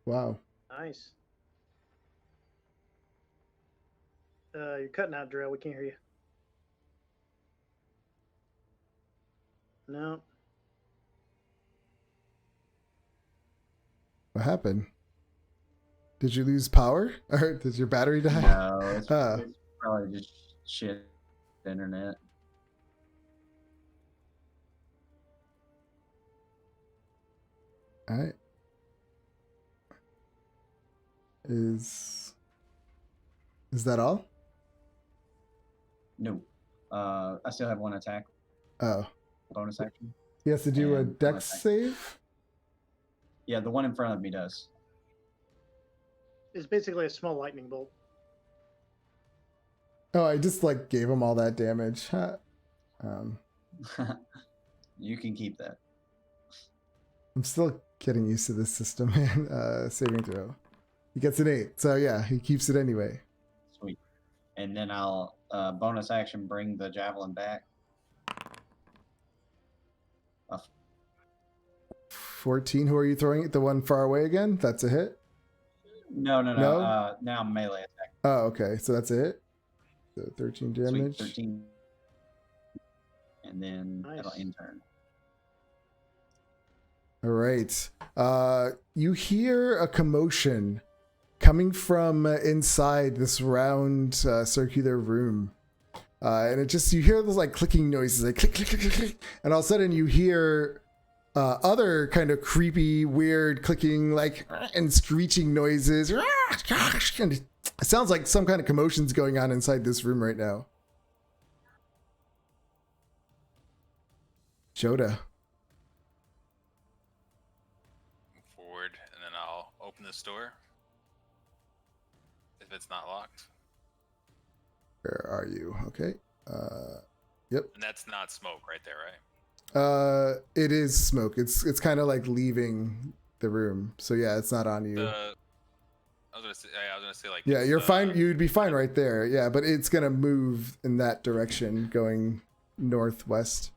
Speaker 1: Wow.
Speaker 4: Nice. You're cutting out, Drill. We can't hear you. No.
Speaker 1: What happened? Did you lose power? Or did your battery die?
Speaker 7: No, it's
Speaker 1: Ah.
Speaker 7: probably just shit internet.
Speaker 1: All right. Is that all?
Speaker 7: No. I still have one attack.
Speaker 1: Oh.
Speaker 7: Bonus action.
Speaker 1: He has to do a
Speaker 7: And one
Speaker 1: dex
Speaker 7: attack.
Speaker 1: save?
Speaker 7: Yeah, the one in front of me does.
Speaker 4: It's basically a small lightning bolt.
Speaker 1: Oh, I just like gave him all that damage. Huh.
Speaker 7: You can keep that.
Speaker 1: I'm still getting used to this system, man. Saving throw. He gets an 8. So yeah, he keeps it anyway.
Speaker 7: Sweet. And then I'll bonus action bring the javelin back.
Speaker 1: 14. Who are you throwing it? The one far away again? That's a hit?
Speaker 7: No.
Speaker 1: No?
Speaker 7: Now melee attack.
Speaker 1: Oh, okay. So that's a hit. So 13
Speaker 7: Sweet,
Speaker 1: damage.
Speaker 7: 13. And then
Speaker 4: Nice.
Speaker 7: that'll end turn.
Speaker 1: All right. You hear a commotion coming from inside this round circular room. And it just, you hear those like clicking noises, like click, click, click, click, click. And all of a sudden you hear other kind of creepy, weird clicking, like, and screeching noises. And it sounds like some kind of commotion's going on inside this room right now. Joda.
Speaker 3: Move forward, and then I'll open this door. If it's not locked.
Speaker 1: Where are you? Okay. Yep.
Speaker 3: And that's not smoke right there, right?
Speaker 1: It is smoke. It's kind of like leaving the room. So yeah, it's not on you.
Speaker 3: I was gonna say like.
Speaker 1: Yeah,
Speaker 3: it's,
Speaker 1: you're fine. You'd be fine right there. Yeah, but it's gonna move in that direction, going northwest.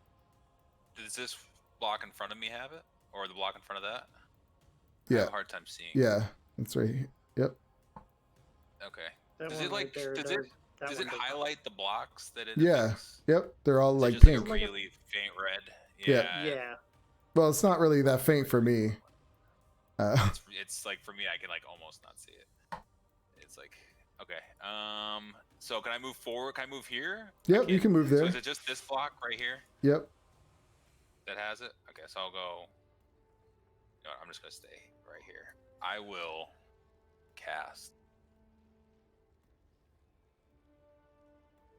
Speaker 3: Does this block in front of me have it, or the block in front of that? I
Speaker 1: Yeah.
Speaker 3: have a hard time seeing.
Speaker 1: Yeah, that's right. Yep.
Speaker 3: Okay.
Speaker 4: That
Speaker 3: Does
Speaker 4: one
Speaker 3: it like?
Speaker 4: right there
Speaker 3: Does it?
Speaker 4: that
Speaker 3: Does
Speaker 4: one
Speaker 3: it
Speaker 4: does.
Speaker 3: highlight the blocks that it?
Speaker 1: Yeah.
Speaker 3: affects?
Speaker 1: Yep. They're all
Speaker 3: Is it
Speaker 1: like
Speaker 3: just
Speaker 1: pink.
Speaker 3: Like a really faint red.
Speaker 1: Yeah.
Speaker 4: Yeah.
Speaker 1: Well, it's not really that faint for me.
Speaker 3: It's like for me, I can like almost not see it. It's like okay. So can I move forward? Can I move here? I
Speaker 1: Yep, you
Speaker 3: can't-
Speaker 1: can move
Speaker 3: So
Speaker 1: there.
Speaker 3: is it just this block right here?
Speaker 1: Yep.
Speaker 3: that has it? Okay, so I'll go. No, I'm just gonna stay right here. I will cast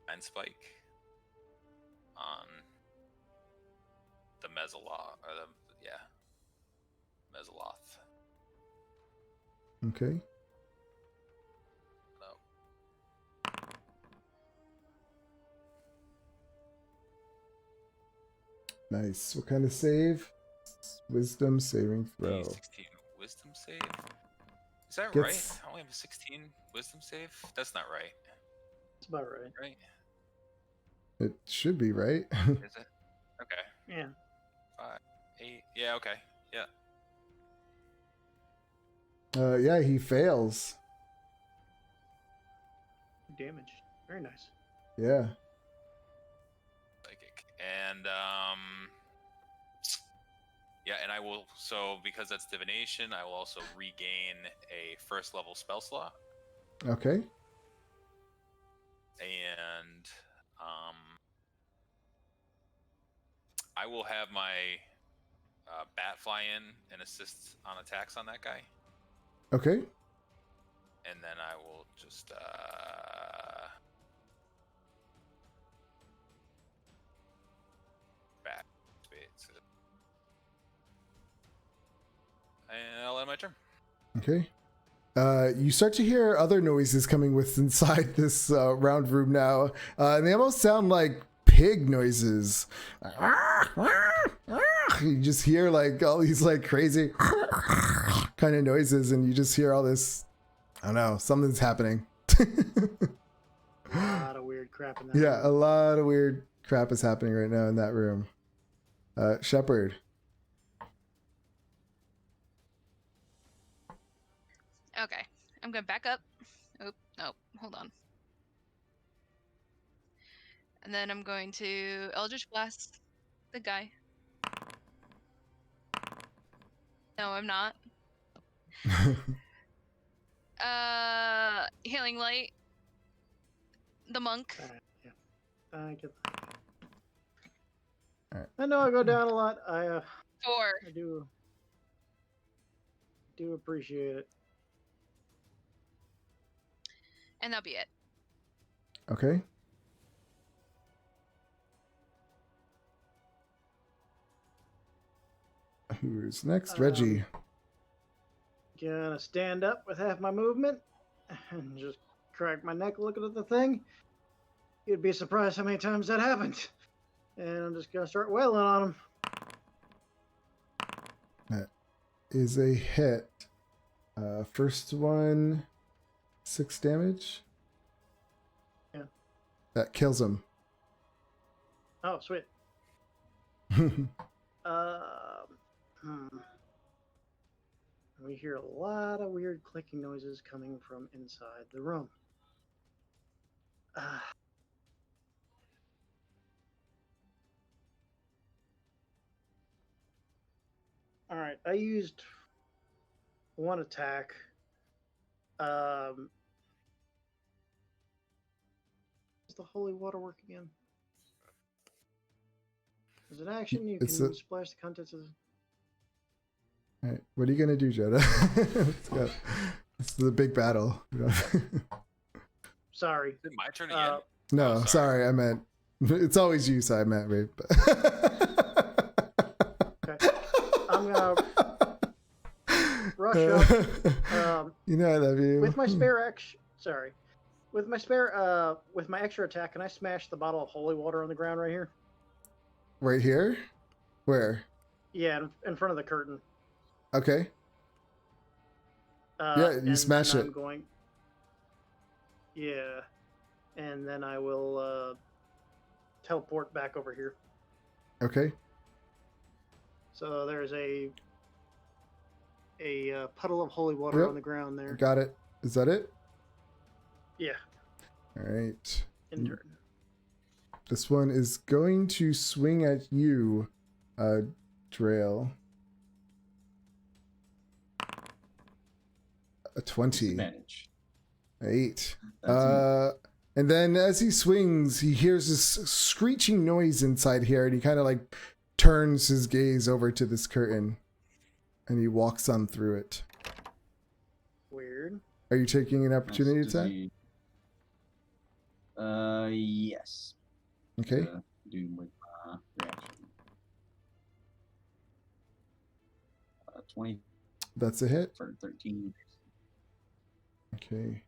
Speaker 3: Mind Spike on the Mezzaloth, or Mezzaloth.
Speaker 1: Okay.
Speaker 3: No.
Speaker 1: Nice. What kind of save? Wisdom saving throw.
Speaker 3: 16 wisdom save. Is that
Speaker 1: Gets-
Speaker 3: right? I only have a 16 wisdom save. That's not right.
Speaker 4: That's about right.
Speaker 3: Right?
Speaker 1: It should be, right?
Speaker 3: Is it? Okay.
Speaker 4: Yeah.
Speaker 3: 5, 8. Yeah. Okay. Yeah.
Speaker 1: Yeah, he fails.
Speaker 4: Damage. Very nice.
Speaker 1: Yeah.
Speaker 3: Psychic. And yeah, and I will, so because that's divination, I will also regain a first level spell slot.
Speaker 1: Okay.
Speaker 3: And I will have my bat fly in and assist on attacks on that guy.
Speaker 1: Okay.
Speaker 3: And then I will just back space. And I'll end my turn.
Speaker 1: Okay. You start to hear other noises coming with inside this round room now, and they almost sound like pig noises. You just hear like all these like crazy kind of noises, and you just hear all this. I don't know, something's happening.
Speaker 4: A lot of weird crap in that.
Speaker 1: Yeah, a
Speaker 4: room.
Speaker 1: lot of weird crap is happening right now in that room. Shepard.
Speaker 6: Okay, I'm gonna back up. Oh, no, hold on. And then I'm going to Eldritch Blast the guy. No, I'm not. Healing Light. The monk.
Speaker 4: Yeah. I get that.
Speaker 1: Alright.
Speaker 4: I know I go down a lot. I
Speaker 6: 4.
Speaker 4: do appreciate it.
Speaker 6: And that'll be it.
Speaker 1: Okay. Who's next? Reggie.
Speaker 4: Gonna stand up with half my movement and just crack my neck looking at the thing. You'd be surprised how many times that happened. And I'm just gonna start wailing on him.
Speaker 1: That is a hit. First one, 6 damage.
Speaker 4: Yeah.
Speaker 1: That kills him.
Speaker 4: Oh, sweet. We hear a lot of weird clicking noises coming from inside the room. All right, I used one attack. Does the holy water work again? Is it action? You
Speaker 1: It's
Speaker 4: can
Speaker 1: a-
Speaker 4: splash the contents of the...
Speaker 1: All right, what are you gonna do, Jetta? Let's go. This is the big battle.
Speaker 4: Sorry.
Speaker 3: Is it my turn again?
Speaker 1: No,
Speaker 3: Oh,
Speaker 1: sorry, I meant it's always you, so I meant Ray.
Speaker 4: Okay. I'm gonna rush up.
Speaker 1: You know I love you.
Speaker 4: With my spare action, sorry. With my spare, with my extra attack, can I smash the bottle of holy water on the ground right here?
Speaker 1: Right here? Where?
Speaker 4: Yeah, in front of the curtain.
Speaker 1: Okay. Yeah, you
Speaker 4: and
Speaker 1: smash
Speaker 4: then
Speaker 1: it.
Speaker 4: I'm going. Yeah, and then I will teleport back over here.
Speaker 1: Okay.
Speaker 4: So there's a puddle of holy water
Speaker 1: Yep.
Speaker 4: on the ground there.
Speaker 1: Got it. Is that it?
Speaker 4: Yeah,
Speaker 1: All right.
Speaker 4: in turn.
Speaker 1: This one is going to swing at you, Drail. A 20.
Speaker 7: Disadvantage.
Speaker 1: 8.
Speaker 7: That's
Speaker 1: And then as he swings, he hears this screeching noise inside here, and he kind of like turns his gaze over to this curtain, and he walks on through it.
Speaker 4: Weird.
Speaker 1: Are you taking an
Speaker 7: Nice.
Speaker 1: opportunity
Speaker 7: Does
Speaker 1: attack?
Speaker 7: he- yes.
Speaker 1: Okay.
Speaker 7: Do with my reaction. 20
Speaker 1: That's a hit.
Speaker 7: for 13.
Speaker 1: Okay.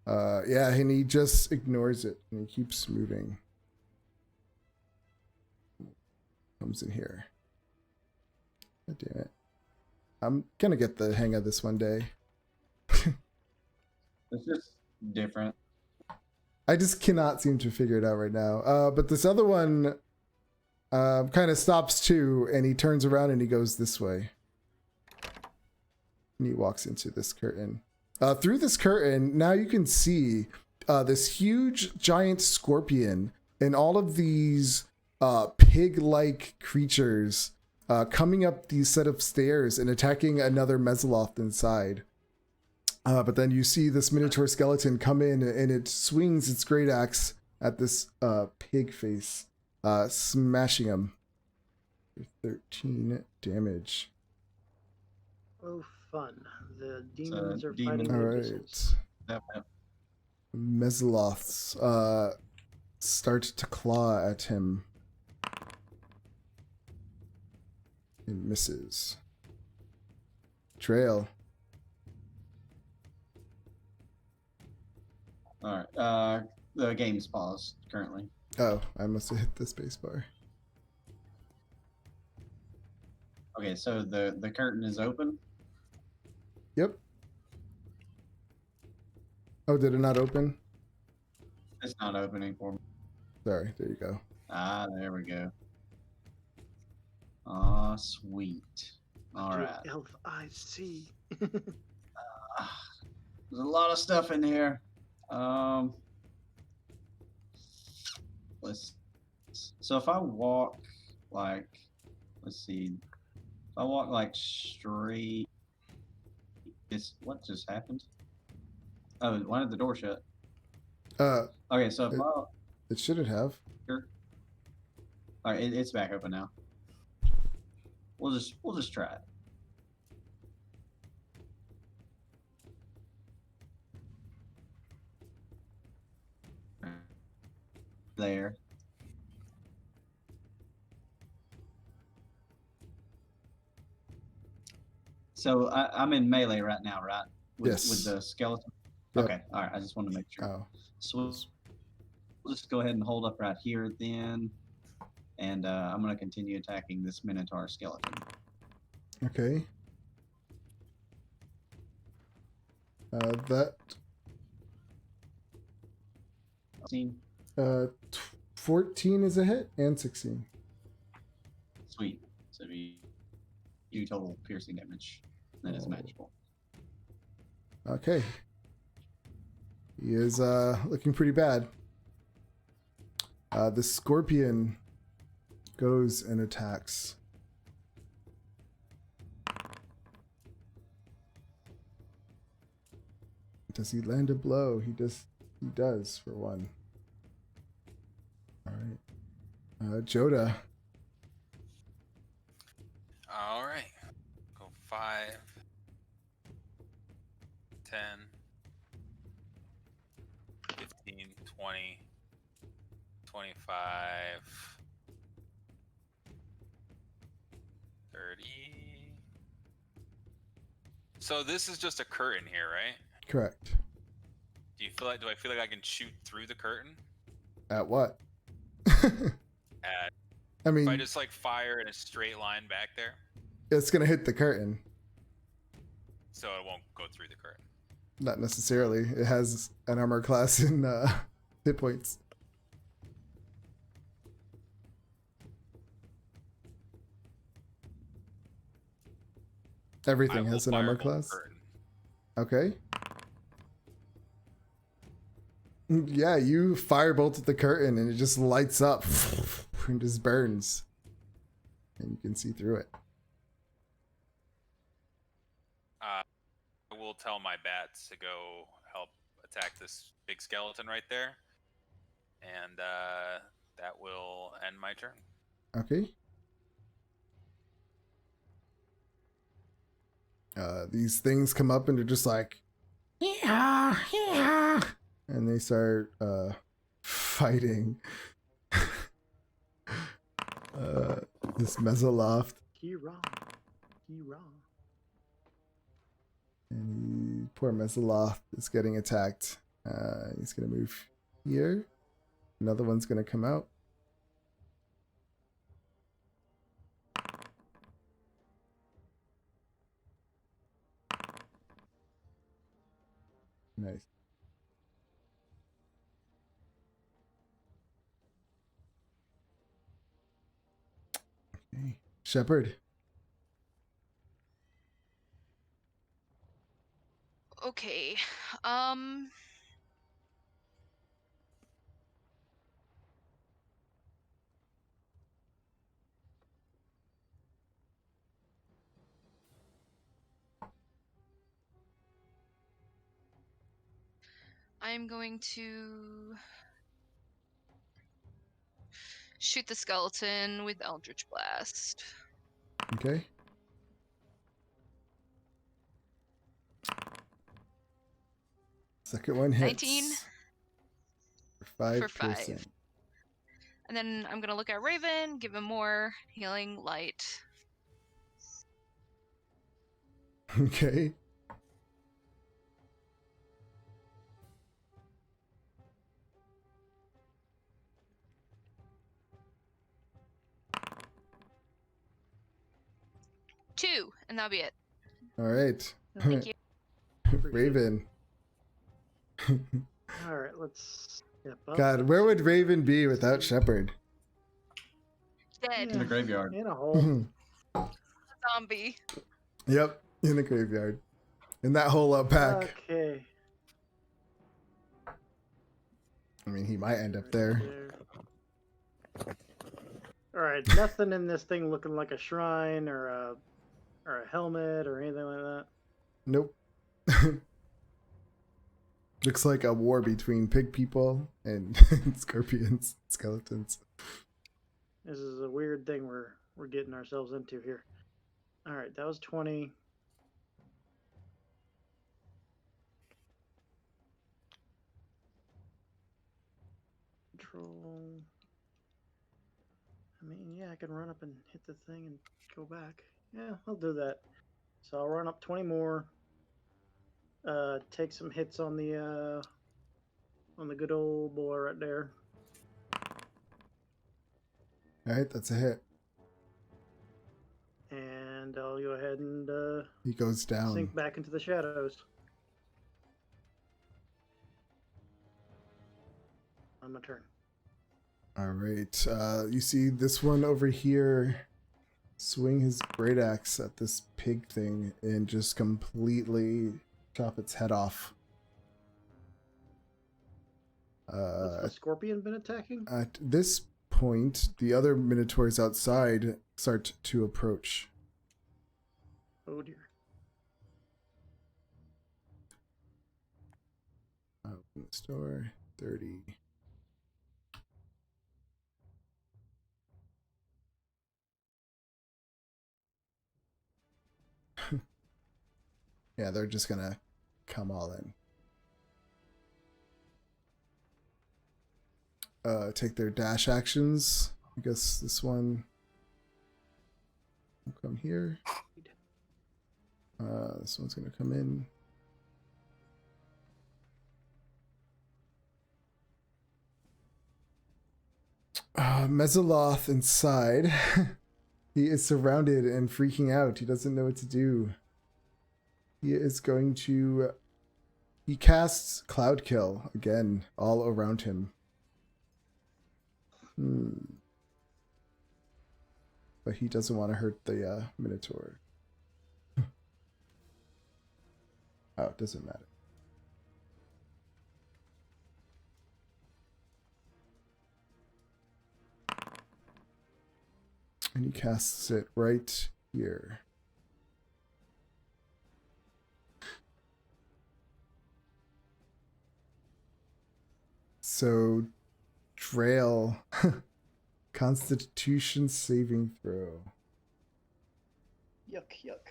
Speaker 1: Yeah, and he just ignores it and he keeps moving. Comes in here. God damn it. I'm gonna get the hang of this one day.
Speaker 7: It's just different.
Speaker 1: I just cannot seem to figure it out right now. But this other one kind of stops too, and he turns around and he goes this way. And he walks into this curtain. Through this curtain, now you can see this huge giant scorpion and all of these pig-like creatures coming up these set of stairs and attacking another Mesoloth inside. But then you see this minotaur skeleton come in and it swings its great axe at this pig face, smashing him. 13 damage.
Speaker 4: Oh, fun. The demons are
Speaker 7: demon.
Speaker 4: fighting
Speaker 1: All
Speaker 4: the
Speaker 1: right.
Speaker 4: abyssals.
Speaker 1: Mesoloths start to claw at him. And misses. Trail.
Speaker 7: All right. The game's paused currently.
Speaker 1: Oh, I must have hit the space bar.
Speaker 7: Okay, so the curtain is open.
Speaker 1: Yep. Oh, did it not open?
Speaker 7: It's not opening for me.
Speaker 1: Sorry, there you go.
Speaker 7: Ah, there we go. Ah, sweet. All
Speaker 4: Your
Speaker 7: right.
Speaker 4: elf eyes see.
Speaker 7: Ah, there's a lot of stuff in here. So if I walk like, let's see, if I walk like straight, what just happened? Oh, why did the door shut? Okay, so if
Speaker 1: It shouldn't have.
Speaker 7: all right, it's back open now. We'll just try it. There. So I'm in melee right now, right?
Speaker 1: Yes.
Speaker 7: With the skeleton.
Speaker 1: Yep.
Speaker 7: Okay. All right. I just want to make sure.
Speaker 1: Oh.
Speaker 7: So we'll just go ahead and hold up right here then, and I'm going to continue attacking this minotaur skeleton.
Speaker 1: Okay. That
Speaker 7: 16.
Speaker 1: 14 is a hit and 16.
Speaker 7: Sweet. So we do total piercing damage. That is magical.
Speaker 1: Okay. He is looking pretty bad. The scorpion goes and attacks. Does he land a blow? He does for one. All right. Joda.
Speaker 3: All right. Go 5, 10, 15, 20, 25, 30. So this is just a curtain here, right?
Speaker 1: Correct.
Speaker 3: Do I feel like I can shoot through the curtain?
Speaker 1: At what?
Speaker 3: At
Speaker 1: I mean,
Speaker 3: if I just like fire in a straight line back there,
Speaker 1: it's gonna hit the curtain.
Speaker 3: so it won't go through the curtain.
Speaker 1: Not necessarily. It has an armor class and hit points. Everything
Speaker 3: I
Speaker 1: has
Speaker 3: will
Speaker 1: an armor
Speaker 3: firebolt the
Speaker 1: class.
Speaker 3: curtain.
Speaker 1: Okay. Yeah, you firebolted the curtain and it just lights up and just burns. And you can see through it.
Speaker 3: I will tell my bats to go help attack this big skeleton right there, and that will end my turn.
Speaker 1: Okay. These things come up and they're just like, yeah, yeah, and they start fighting. This Mesoloft,
Speaker 4: Kira.
Speaker 1: and poor Mesoloft is getting attacked. He's gonna move here. Another one's gonna come out. Nice. Okay. Shepherd.
Speaker 6: Okay. I'm going to shoot the skeleton with Eldritch Blast.
Speaker 1: Okay. Second one hits.
Speaker 6: 19
Speaker 1: for 5%.
Speaker 6: for 5. And then I'm gonna look at Raven, give him more healing light.
Speaker 1: Okay.
Speaker 6: Two, and that'll be it.
Speaker 1: All right.
Speaker 6: Thank you.
Speaker 1: Raven.
Speaker 4: All right, let's step up.
Speaker 1: God, where would Raven be without Shepherd?
Speaker 6: Dead.
Speaker 7: In the graveyard.
Speaker 4: In a hole.
Speaker 6: Zombie.
Speaker 1: Yep, in the graveyard. In that hole out back.
Speaker 4: Okay.
Speaker 1: I mean, he might end up there.
Speaker 4: All right, nothing in this thing looking like a shrine or a helmet or anything like that.
Speaker 1: Nope. Looks like a war between pig people and scorpions, skeletons.
Speaker 4: This is a weird thing we're getting ourselves into here. All right, that was 20. Control. I mean, yeah, I can run up and hit the thing and go back. Yeah, I'll do that. So I'll run up 20 more. Take some hits on the good old boy right there.
Speaker 1: All right, that's a hit.
Speaker 4: And I'll go ahead and
Speaker 1: He goes down.
Speaker 4: sink back into the shadows. On my turn.
Speaker 1: All right. You see this one over here swing his great axe at this pig thing and just completely chop its head off.
Speaker 4: Has the scorpion been attacking?
Speaker 1: At this point, the other minotaurs outside start to approach.
Speaker 4: Oh dear.
Speaker 1: Open the store. 30. Yeah, they're just gonna come all in. Take their dash actions. I guess this one will come here. This one's gonna come in. Mesoloth inside. He is surrounded and freaking out. He doesn't know what to do. He is going to... He casts Cloud Kill again, all around him. But he doesn't want to hurt the Minotaur. Oh, it doesn't matter. And he casts it right here. So, Drail Constitution saving throw.
Speaker 4: Yuck, yuck.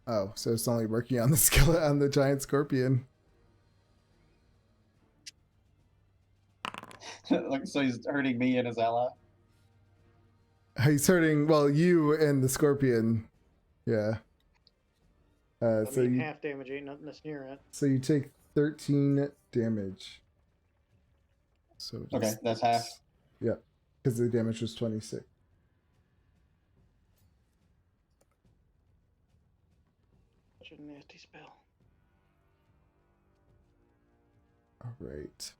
Speaker 1: Oh, so it's only working on the skeleton on the giant scorpion.
Speaker 7: Like, so he's hurting me and his ally.
Speaker 1: He's hurting, well, you and the scorpion. Yeah.
Speaker 4: I
Speaker 1: So
Speaker 4: mean,
Speaker 1: you
Speaker 4: half damage ain't nothing to sneer at.
Speaker 1: so you take 13 damage. So
Speaker 7: Okay,
Speaker 1: just-
Speaker 7: that's half.
Speaker 1: Yeah, because the damage was 26.
Speaker 4: Such a nasty spell.
Speaker 1: All right.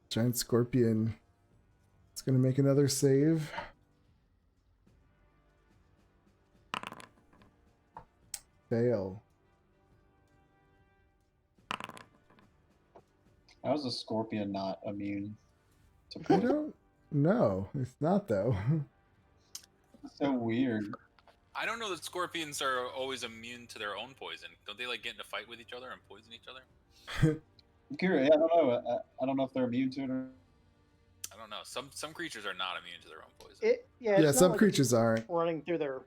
Speaker 1: Giant scorpion. It's gonna make another save. Fail.
Speaker 7: How is a scorpion not immune to
Speaker 1: I
Speaker 7: poison?
Speaker 1: don't know. It's not though.
Speaker 7: So weird.
Speaker 3: I don't know that scorpions are always immune to their own poison. Don't they like get in a fight with each other and poison each other?
Speaker 7: I'm curious. I don't know. I don't know if they're immune to it or.
Speaker 3: I don't know. Some creatures are not immune to their own poison.
Speaker 4: Yeah,
Speaker 1: Yeah,
Speaker 4: it's
Speaker 1: some
Speaker 4: not like
Speaker 1: creatures aren't.
Speaker 4: it's running through their.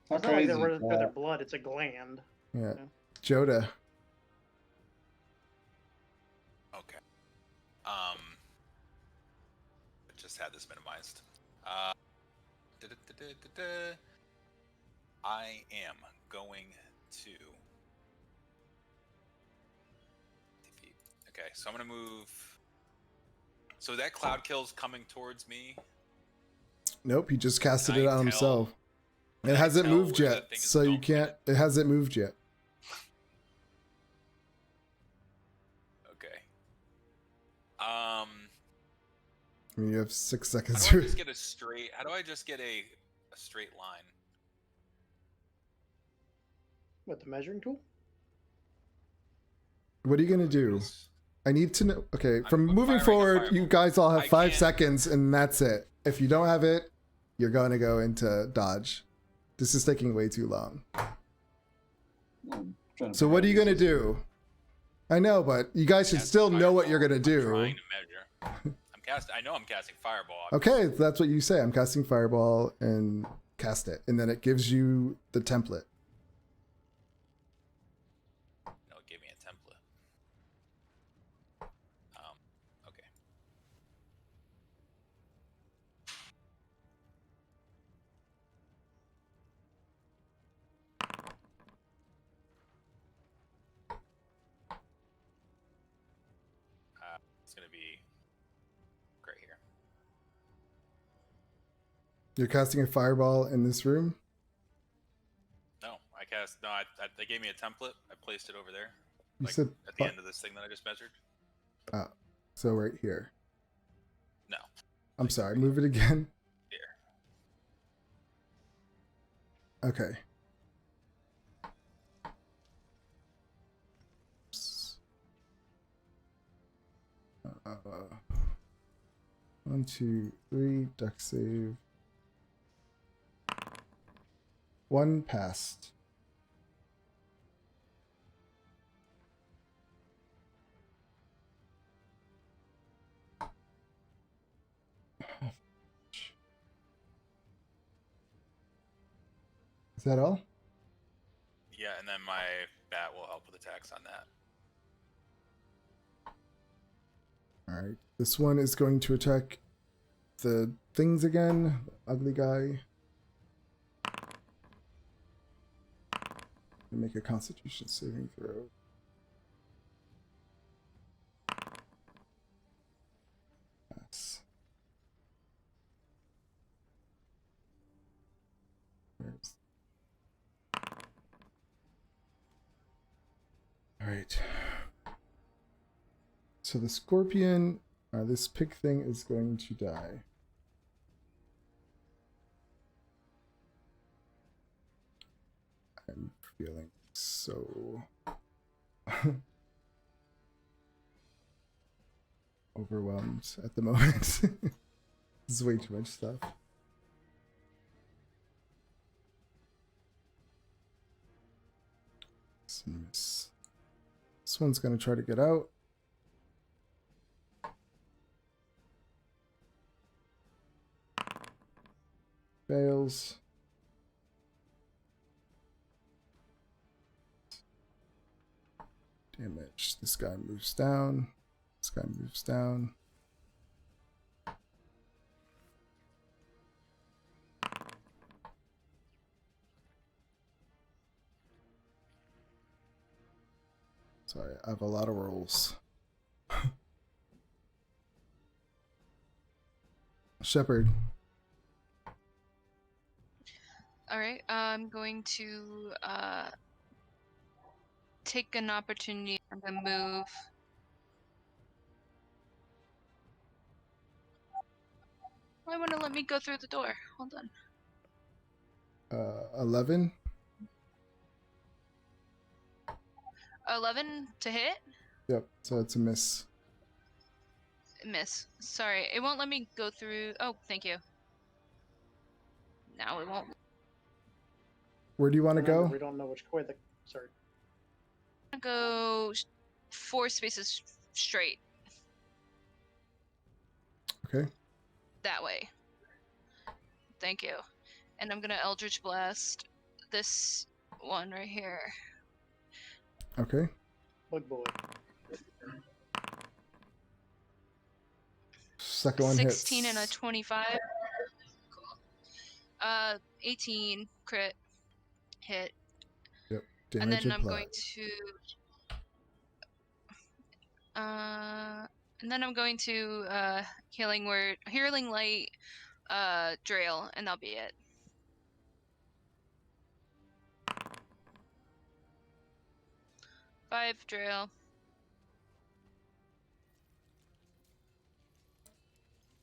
Speaker 7: How
Speaker 4: It's not like
Speaker 7: crazy
Speaker 4: they're
Speaker 7: is
Speaker 4: running through their
Speaker 7: that?
Speaker 4: blood. It's a gland.
Speaker 1: Yeah.
Speaker 4: Yeah.
Speaker 1: Joda.
Speaker 3: Okay. I just had this minimized. I am going to defeat. Okay, so I'm gonna move. So that cloud kill's coming towards me.
Speaker 1: Nope, he just casted
Speaker 3: Can
Speaker 1: it
Speaker 3: I
Speaker 1: on
Speaker 3: tell-
Speaker 1: himself. It
Speaker 3: can I
Speaker 1: hasn't
Speaker 3: tell
Speaker 1: moved
Speaker 3: where
Speaker 1: yet,
Speaker 3: that thing is
Speaker 1: so you
Speaker 3: going?
Speaker 1: can't. It hasn't moved yet.
Speaker 3: Okay.
Speaker 1: I mean, you have 6
Speaker 3: How
Speaker 1: seconds.
Speaker 3: do I just get a straight? How do I just get a straight line?
Speaker 4: What, the measuring tool?
Speaker 1: What are you gonna do?
Speaker 3: Just-
Speaker 1: I need to know. Okay,
Speaker 3: I'm
Speaker 1: from moving
Speaker 3: firing a
Speaker 1: forward, you
Speaker 3: fireball.
Speaker 1: guys all have
Speaker 3: I
Speaker 1: 5
Speaker 3: can't-
Speaker 1: seconds, and that's it. If you don't have it, you're going to go into dodge. This is taking way too long.
Speaker 7: I'm trying to
Speaker 1: So
Speaker 7: figure
Speaker 1: what
Speaker 7: out
Speaker 1: are you
Speaker 7: this
Speaker 1: gonna
Speaker 7: is-
Speaker 1: do? I know, but you guys should
Speaker 3: Cast
Speaker 1: still know what
Speaker 3: fireball.
Speaker 1: you're gonna
Speaker 3: I'm
Speaker 1: do.
Speaker 3: trying to measure. I know I'm casting fireball.
Speaker 1: Okay, that's what you say. I'm casting fireball and cast it, and then it gives you the template.
Speaker 3: No, give me a template. Okay. It's gonna be right here.
Speaker 1: You're casting a fireball in this room.
Speaker 3: No, I cast. No, they gave me a template. I placed it over there.
Speaker 1: You
Speaker 3: Like,
Speaker 1: said
Speaker 3: at the end of this thing that I just measured.
Speaker 1: so right here.
Speaker 3: No.
Speaker 1: I'm sorry. Move it again.
Speaker 3: Here.
Speaker 1: Okay. Uh, 1, 2, 3. Duck save. 1 passed. Is that all?
Speaker 3: Yeah, and then my bat will help with attacks on that.
Speaker 1: All right. This one is going to attack the things again. The ugly guy. And make a Constitution saving throw. Pass. Where's... All right. So the scorpion, this pig thing is going to die. I'm feeling so... overwhelmed at the moment. This is way too much stuff. This one's gonna try to get out. Fails. Damage. This guy moves down. This guy moves down. Sorry, I have a lot of rolls. Shepherd.
Speaker 6: All right, I'm going to take an opportunity. I'm gonna move. Why wouldn't it let me go through the door? Hold on.
Speaker 1: 11.
Speaker 6: 11 to hit?
Speaker 1: Yep, so it's a miss.
Speaker 6: Miss. Sorry, it won't let me go through. Oh, thank you. Now it won't.
Speaker 1: Where do you want to
Speaker 4: Remember,
Speaker 1: go?
Speaker 4: we don't know which way the. Sorry.
Speaker 6: I'm gonna go 4 spaces straight.
Speaker 1: Okay.
Speaker 6: That way. Thank you. And I'm gonna Eldritch Blast this one right here.
Speaker 1: Okay.
Speaker 4: Bug boy.
Speaker 1: Second one
Speaker 6: 16
Speaker 1: hits.
Speaker 6: and a 25. Cool. 18 crit hit.
Speaker 1: Yep.
Speaker 6: And
Speaker 1: Damage
Speaker 6: then I'm
Speaker 1: applied.
Speaker 6: going to and then I'm going to healing light Drail, and that'll be it. Five Drail.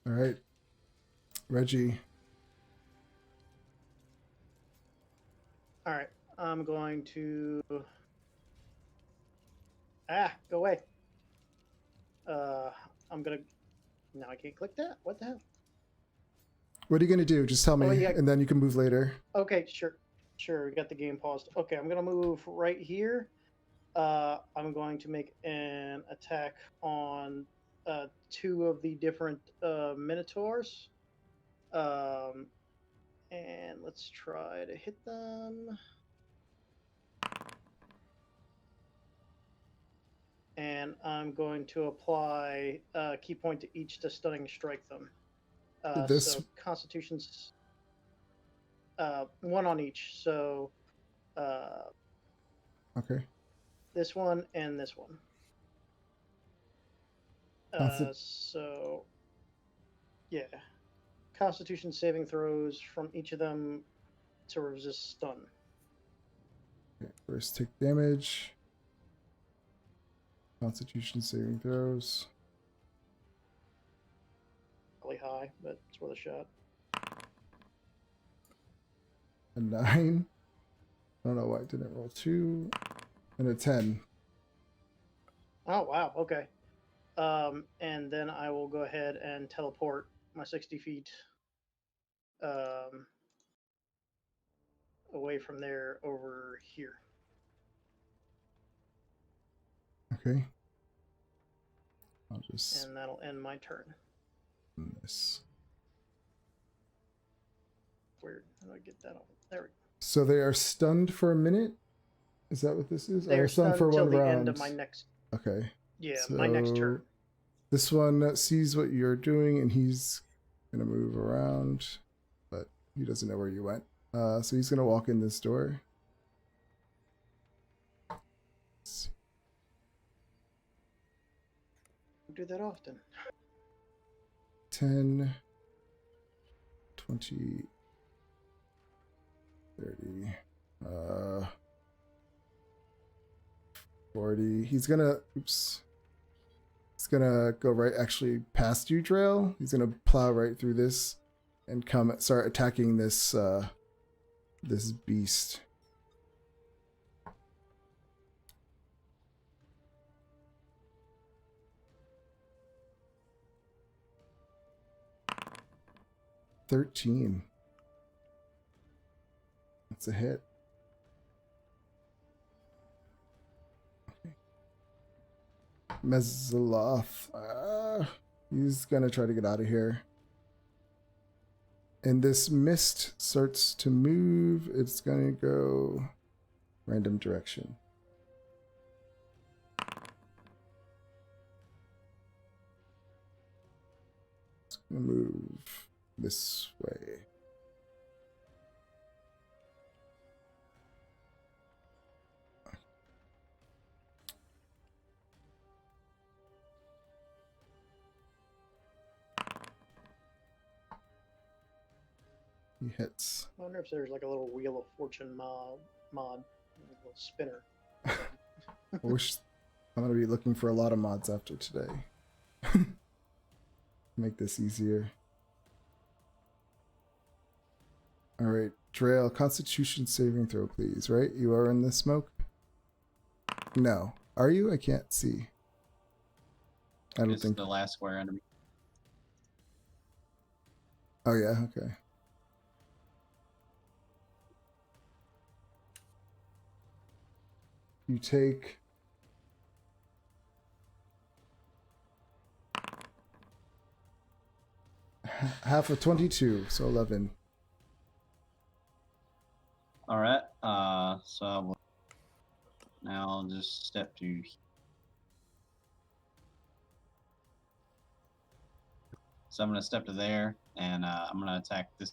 Speaker 1: All right. Reggie.
Speaker 4: All right. I'm going to. Go away. I'm gonna. Now I can't click that. What the hell?
Speaker 1: What are you going to do? Just tell me,
Speaker 4: yeah.
Speaker 1: and then you can move later.
Speaker 4: Okay, sure. Sure, we got the game paused. Okay, I'm gonna move right here. I'm going to make an attack on 2 of the different Minotaurs. And let's try to hit them. And I'm going to apply a key point to each to stunning strike them. So Constitution's 1 on each. So
Speaker 1: Okay.
Speaker 4: this one and this one. So yeah, Constitution saving throws from each of them to resist stun.
Speaker 1: Okay. First, take damage. Constitution saving throws.
Speaker 4: Really high, but it's worth a shot.
Speaker 1: A 9. I don't know why I didn't roll 2. And a 10.
Speaker 4: Oh wow, okay. And then I will go ahead and teleport my 60 feet away from there over here.
Speaker 1: Okay. I'll just
Speaker 4: And that'll end my turn.
Speaker 1: this.
Speaker 4: Weird. How do I get that on? There we go.
Speaker 1: So they are stunned for a minute? Is that what this is?
Speaker 4: They're stunned
Speaker 1: for
Speaker 4: till
Speaker 1: one
Speaker 4: the
Speaker 1: round.
Speaker 4: end of my next.
Speaker 1: Okay.
Speaker 4: Yeah, my next
Speaker 1: So
Speaker 4: turn.
Speaker 1: This one sees what you're doing and he's gonna move around, but he doesn't know where you went. So he's gonna walk in this door.
Speaker 4: Don't do that often.
Speaker 1: 10, 20, 30, 40. He's gonna, oops. He's gonna go right actually past you, Trail. He's gonna plow right through this and start attacking this this beast. 13. That's a hit. Okay. Mezaloth. He's gonna try to get out of here. And this mist starts to move. It's gonna go random direction. It's gonna move this way. He hits.
Speaker 4: I wonder if there's like a little Wheel of Fortune mod, a little spinner.
Speaker 1: I wish I'm gonna be looking for a lot of mods after today. Make this easier. Alright, Drail, Constitution saving throw, please, right? You are in the smoke? No. Are you? I can't see. I don't
Speaker 7: It's
Speaker 1: think.
Speaker 7: the last square under me.
Speaker 1: Oh, yeah, okay. You take half of 22, so 11.
Speaker 7: All right. So I will now I'll just step to. So I'm gonna step to there, and I'm gonna attack this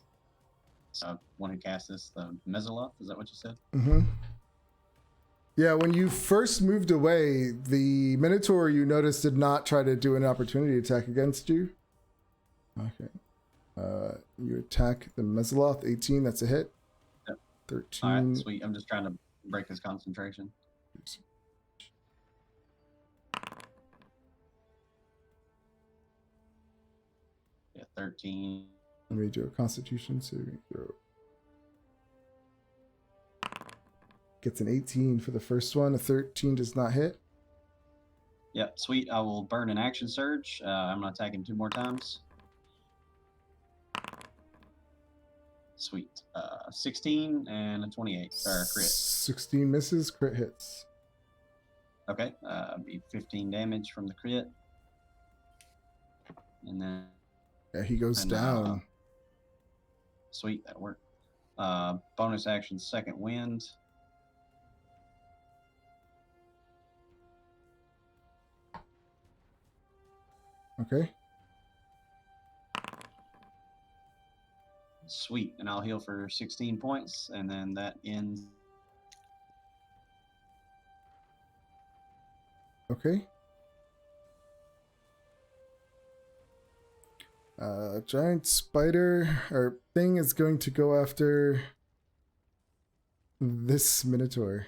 Speaker 7: one who cast this, the Mezaloth. Is that what you said?
Speaker 1: Mm-hmm. Yeah, when you first moved away, the Minotaur you noticed did not try to do an opportunity attack against you. Okay. You attack the Mezaloth, 18, that's a hit.
Speaker 7: Yep.
Speaker 1: 13.
Speaker 7: All right, sweet. I'm just trying to break his concentration. Yeah, 13.
Speaker 1: Let me do a Constitution saving throw. Gets an 18 for the first one. A 13 does not hit.
Speaker 7: Yep, sweet. I will burn an action surge. I'm gonna attack him 2 more times. Sweet. 16 and a 28 or crit.
Speaker 1: 16 misses, crit hits.
Speaker 7: Okay, be 15 damage from the crit, and then
Speaker 1: Yeah, he goes down.
Speaker 7: Sweet, that'll work. Bonus action, second wind.
Speaker 1: Okay.
Speaker 7: Sweet, and I'll heal for 16 points, and then that ends.
Speaker 1: Okay. Giant spider or thing is going to go after this Minotaur.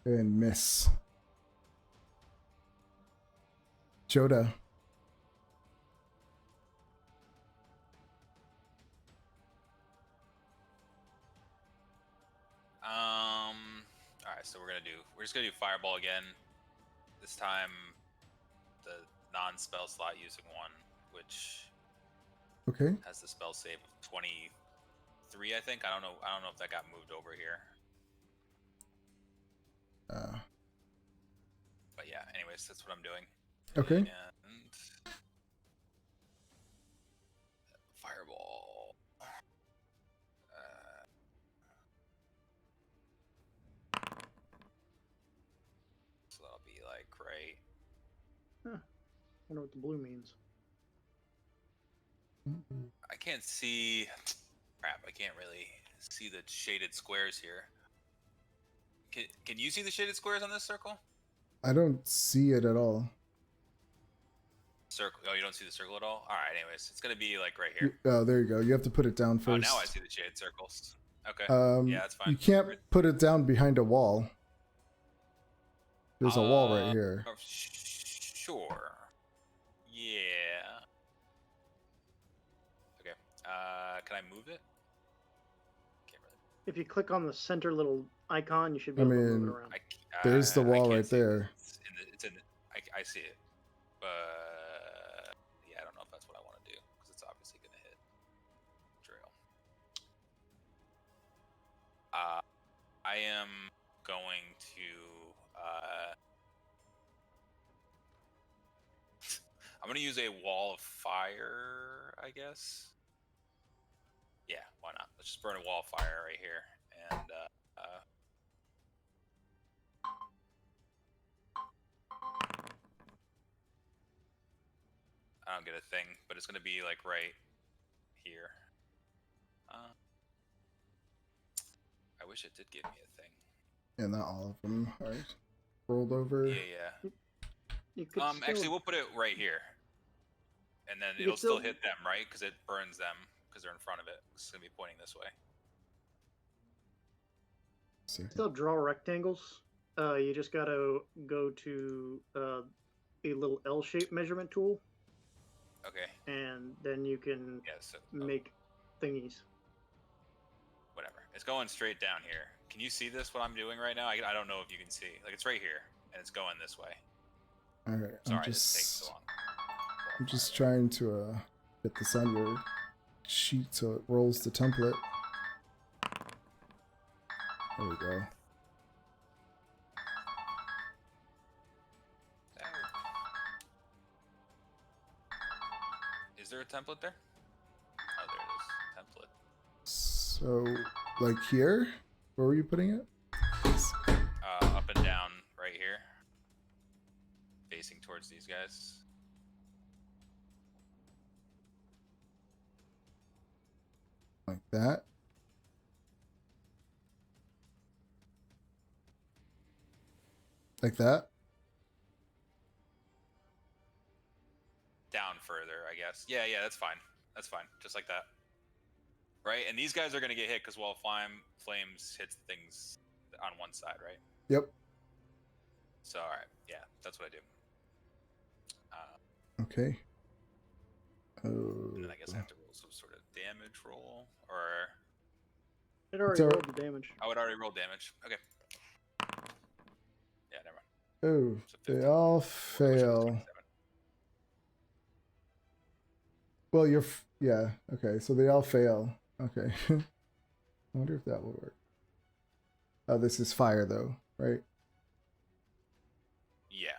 Speaker 1: And miss. Joda.
Speaker 3: All right, so we're just gonna do fireball again. This time, the non-spell slot using 1, which
Speaker 1: Okay.
Speaker 3: has the spell save of 23. I think. I don't know if that got moved over here. But yeah. Anyways, that's what I'm doing.
Speaker 1: Okay.
Speaker 3: And fireball. So that'll be like right.
Speaker 4: I wonder what the blue means.
Speaker 3: I can't see. Crap! I can't really see the shaded squares here. Can you see the shaded squares on this circle?
Speaker 1: I don't see it at all.
Speaker 3: Circle. Oh, you don't see the circle at all? All right. Anyways, it's gonna be like right here.
Speaker 1: Oh, there you go. You have to put it down
Speaker 3: Oh,
Speaker 1: first.
Speaker 3: now I see the shaded circles. Okay. Yeah, that's fine.
Speaker 1: You can't put it down behind a wall. There's a wall right here.
Speaker 3: Sure. Yeah. Okay. Can I move it? Can't really.
Speaker 4: If you click on the center little icon, you should be
Speaker 1: I
Speaker 4: able to move
Speaker 1: mean,
Speaker 4: it around.
Speaker 1: There's the
Speaker 3: I
Speaker 1: wall
Speaker 3: can't
Speaker 1: right
Speaker 3: see it 'cause
Speaker 1: there.
Speaker 3: It's in the, I see it. But yeah, I don't know if that's what I want to do because it's obviously going to hit trail. I am going to. I'm going to use a wall of fire, I guess. Yeah, why not? Let's just burn a wall of fire right here, and I don't get a thing, but it's going to be like right here. I wish it did give me a thing.
Speaker 1: Yeah, not all of them are rolled over.
Speaker 3: Yeah.
Speaker 4: You could
Speaker 3: Actually, we'll put it right here, and then
Speaker 4: You
Speaker 3: it'll
Speaker 4: could
Speaker 3: still
Speaker 4: still-
Speaker 3: hit them, right? Because it burns them because they're in front of it. It's gonna be pointing this way.
Speaker 1: See.
Speaker 4: still draw rectangles. You just gotta go to a little L-shaped measurement tool,
Speaker 3: Okay.
Speaker 4: and then you can
Speaker 3: Yeah. So
Speaker 4: make thingies.
Speaker 3: whatever. It's going straight down here. Can you see this? What I'm doing right now? I don't know if you can see. Like it's right here, and it's going this way.
Speaker 1: All right,
Speaker 3: Sorry, this takes so long.
Speaker 1: I'm just trying to get this on your sheet so it rolls the template. There we go.
Speaker 3: Is there a template there? Oh, there it is. Template.
Speaker 1: So, like here? Where were you putting it?
Speaker 3: Up and down right here. Facing towards these guys.
Speaker 1: Like that. Like that?
Speaker 3: Down further, I guess. Yeah, that's fine. That's fine. Just like that. Right? And these guys are going to get hit because Wall of Flames hits things on one side, right?
Speaker 1: Yep.
Speaker 3: So, alright. Yeah, that's what I do.
Speaker 1: Okay.
Speaker 3: And then I guess I have to roll some sort of damage roll. Or...
Speaker 4: It already
Speaker 1: all-
Speaker 4: rolled the damage.
Speaker 3: Oh, it already rolled damage. Okay. Yeah, never mind.
Speaker 1: Oh,
Speaker 3: So
Speaker 1: they
Speaker 3: 15.
Speaker 1: all
Speaker 3: I wish it was
Speaker 1: fail.
Speaker 3: 27.
Speaker 1: Well, yeah. Okay, so they all fail. Okay. I wonder if that will work. Oh, this is fire though, right?
Speaker 3: Yeah.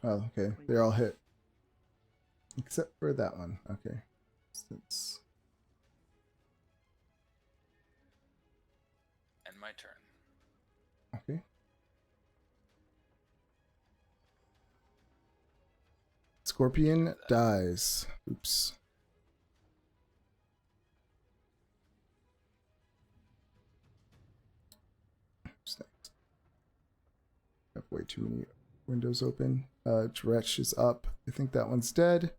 Speaker 1: Oh, okay. They're all hit. Except for that one. Okay. Since...
Speaker 3: End my turn.
Speaker 1: Okay. Scorpion dies. Oops. What's next? I have way too many windows open. Dretch is up. I think that one's dead.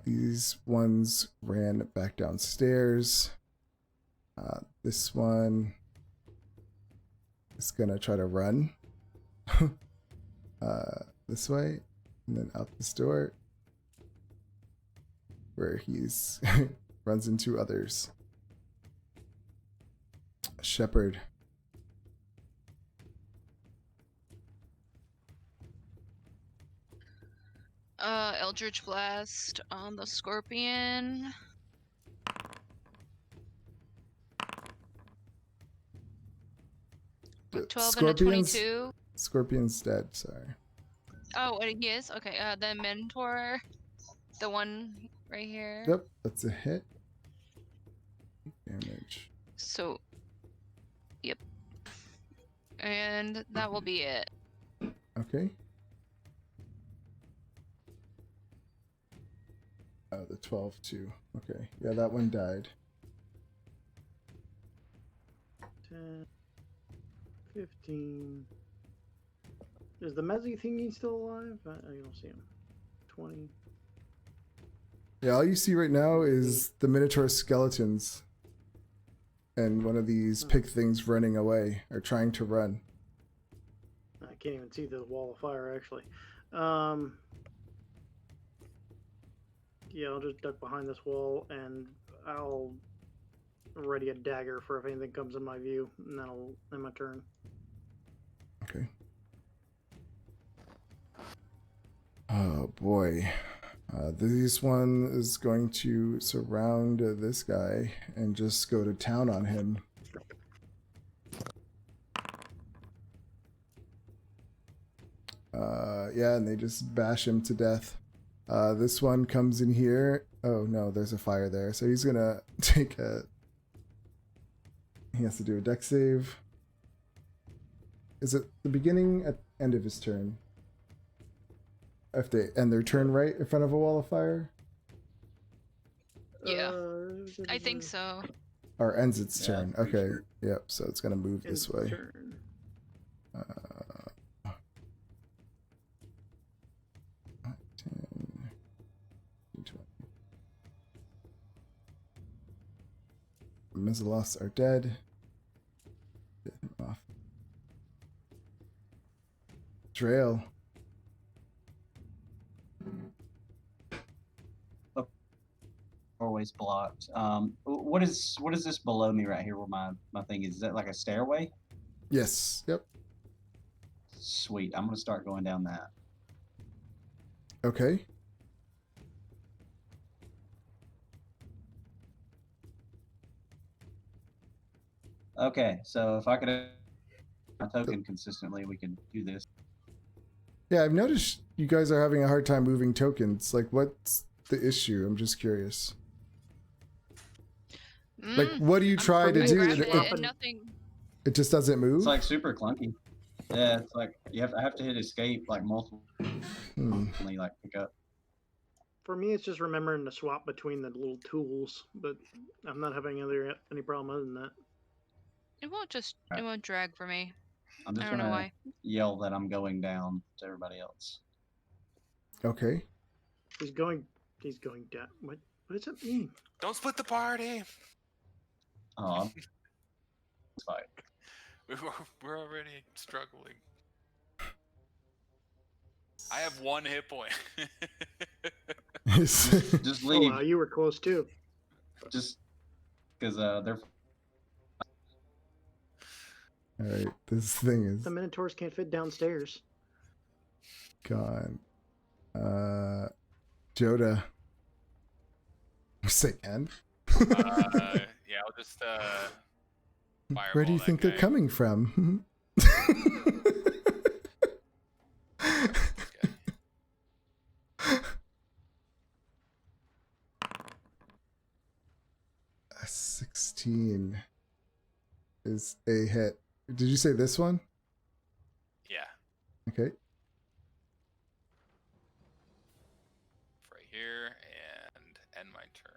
Speaker 1: These ones ran back downstairs. This one is gonna try to run this way and then out this door where he's runs into others. Shepherd.
Speaker 6: Eldritch Blast on the Scorpion.
Speaker 1: The
Speaker 6: 12 and a
Speaker 1: Scorpion's-
Speaker 6: 22.
Speaker 1: Scorpion's dead, sorry.
Speaker 6: Oh, he is? Okay, the Mentor. The one right here.
Speaker 1: Yep, that's a hit. Damage.
Speaker 6: So, yep. And that will be it.
Speaker 1: Okay. Oh, the 12 too. Okay. Yeah, that one died.
Speaker 4: 10, 15. Is the Mezzy thingy still alive? I don't see him. 20.
Speaker 1: Yeah, all you see right now is the Minotaur skeletons. And one of these pig things running away, or trying to run.
Speaker 4: I can't even see the wall of fire, actually. Yeah, I'll just duck behind this wall, and I'll ready a dagger for if anything comes in my view, and then I'll end my turn.
Speaker 1: Okay. Oh boy. This one is going to surround this guy and just go to town on him. Yeah, and they just bash him to death. This one comes in here. Oh no, there's a fire there. So he's gonna take a... He has to do a dex save. Is it the beginning at end of his turn? If they end their turn right in front of a wall of fire?
Speaker 6: Yeah, I think so.
Speaker 1: Or ends its
Speaker 7: Yeah,
Speaker 1: turn.
Speaker 7: pretty
Speaker 1: Okay.
Speaker 7: sure.
Speaker 1: Yep, so it's gonna move this way.
Speaker 4: Turn.
Speaker 1: 10, 20. Mizzelos are dead. Get him off. Trail.
Speaker 7: Always blocked. What is this below me right here? Where my thing is? Is that like a stairway?
Speaker 1: Yes. Yep.
Speaker 7: Sweet. I'm gonna start going down that.
Speaker 1: Okay.
Speaker 7: Okay, so if I could have a token consistently, we can do this.
Speaker 1: Yeah, I've noticed you guys are having a hard time moving tokens. Like, what's the issue? I'm just curious. Like, what do you try to
Speaker 4: pretty
Speaker 1: do?
Speaker 6: Grab
Speaker 4: good
Speaker 6: it
Speaker 4: at
Speaker 6: and nothing.
Speaker 1: It just doesn't move?
Speaker 7: It's like super clunky. Yeah, it's like I have to hit escape like multiple, like pick up.
Speaker 4: For me, it's just remembering to swap between the little tools, but I'm not having any problem other than that.
Speaker 6: It won't drag for me.
Speaker 7: I'm just
Speaker 6: I don't know
Speaker 7: gonna
Speaker 6: why.
Speaker 7: yell that I'm going down to everybody else.
Speaker 1: Okay.
Speaker 4: He's going down. What does that mean?
Speaker 3: Don't split the party.
Speaker 7: Oh, it's fine.
Speaker 3: We're already struggling. I have 1 hit point.
Speaker 7: Just
Speaker 4: Oh
Speaker 7: leave.
Speaker 4: wow, you were close too.
Speaker 7: Just because they're.
Speaker 1: Alright, this thing is
Speaker 4: The Minotaurs can't fit downstairs.
Speaker 1: gone. Joda. Say end.
Speaker 3: Yeah, I'll just
Speaker 1: Where do you
Speaker 3: fireball
Speaker 1: think
Speaker 3: that
Speaker 1: they're
Speaker 3: guy.
Speaker 1: coming from? A 16 is a hit. Did you say this one?
Speaker 3: Yeah,
Speaker 1: Okay.
Speaker 3: right here and end my turn.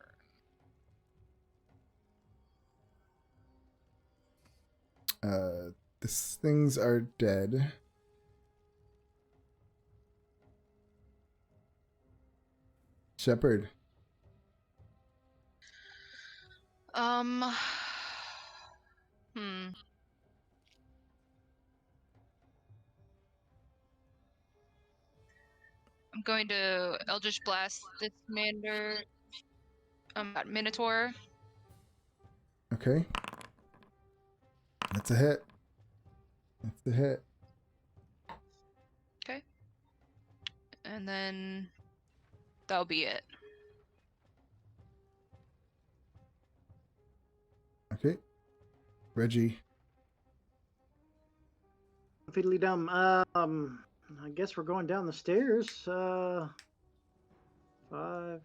Speaker 1: These things are dead. Shepherd.
Speaker 6: I'm going to Eldritch Blast this Minotaur.
Speaker 1: Okay. That's a hit. That's a hit.
Speaker 6: Okay. And then that'll be it.
Speaker 1: Okay. Reggie.
Speaker 4: Fiddly dum. I guess we're going down the stairs. 5, 10,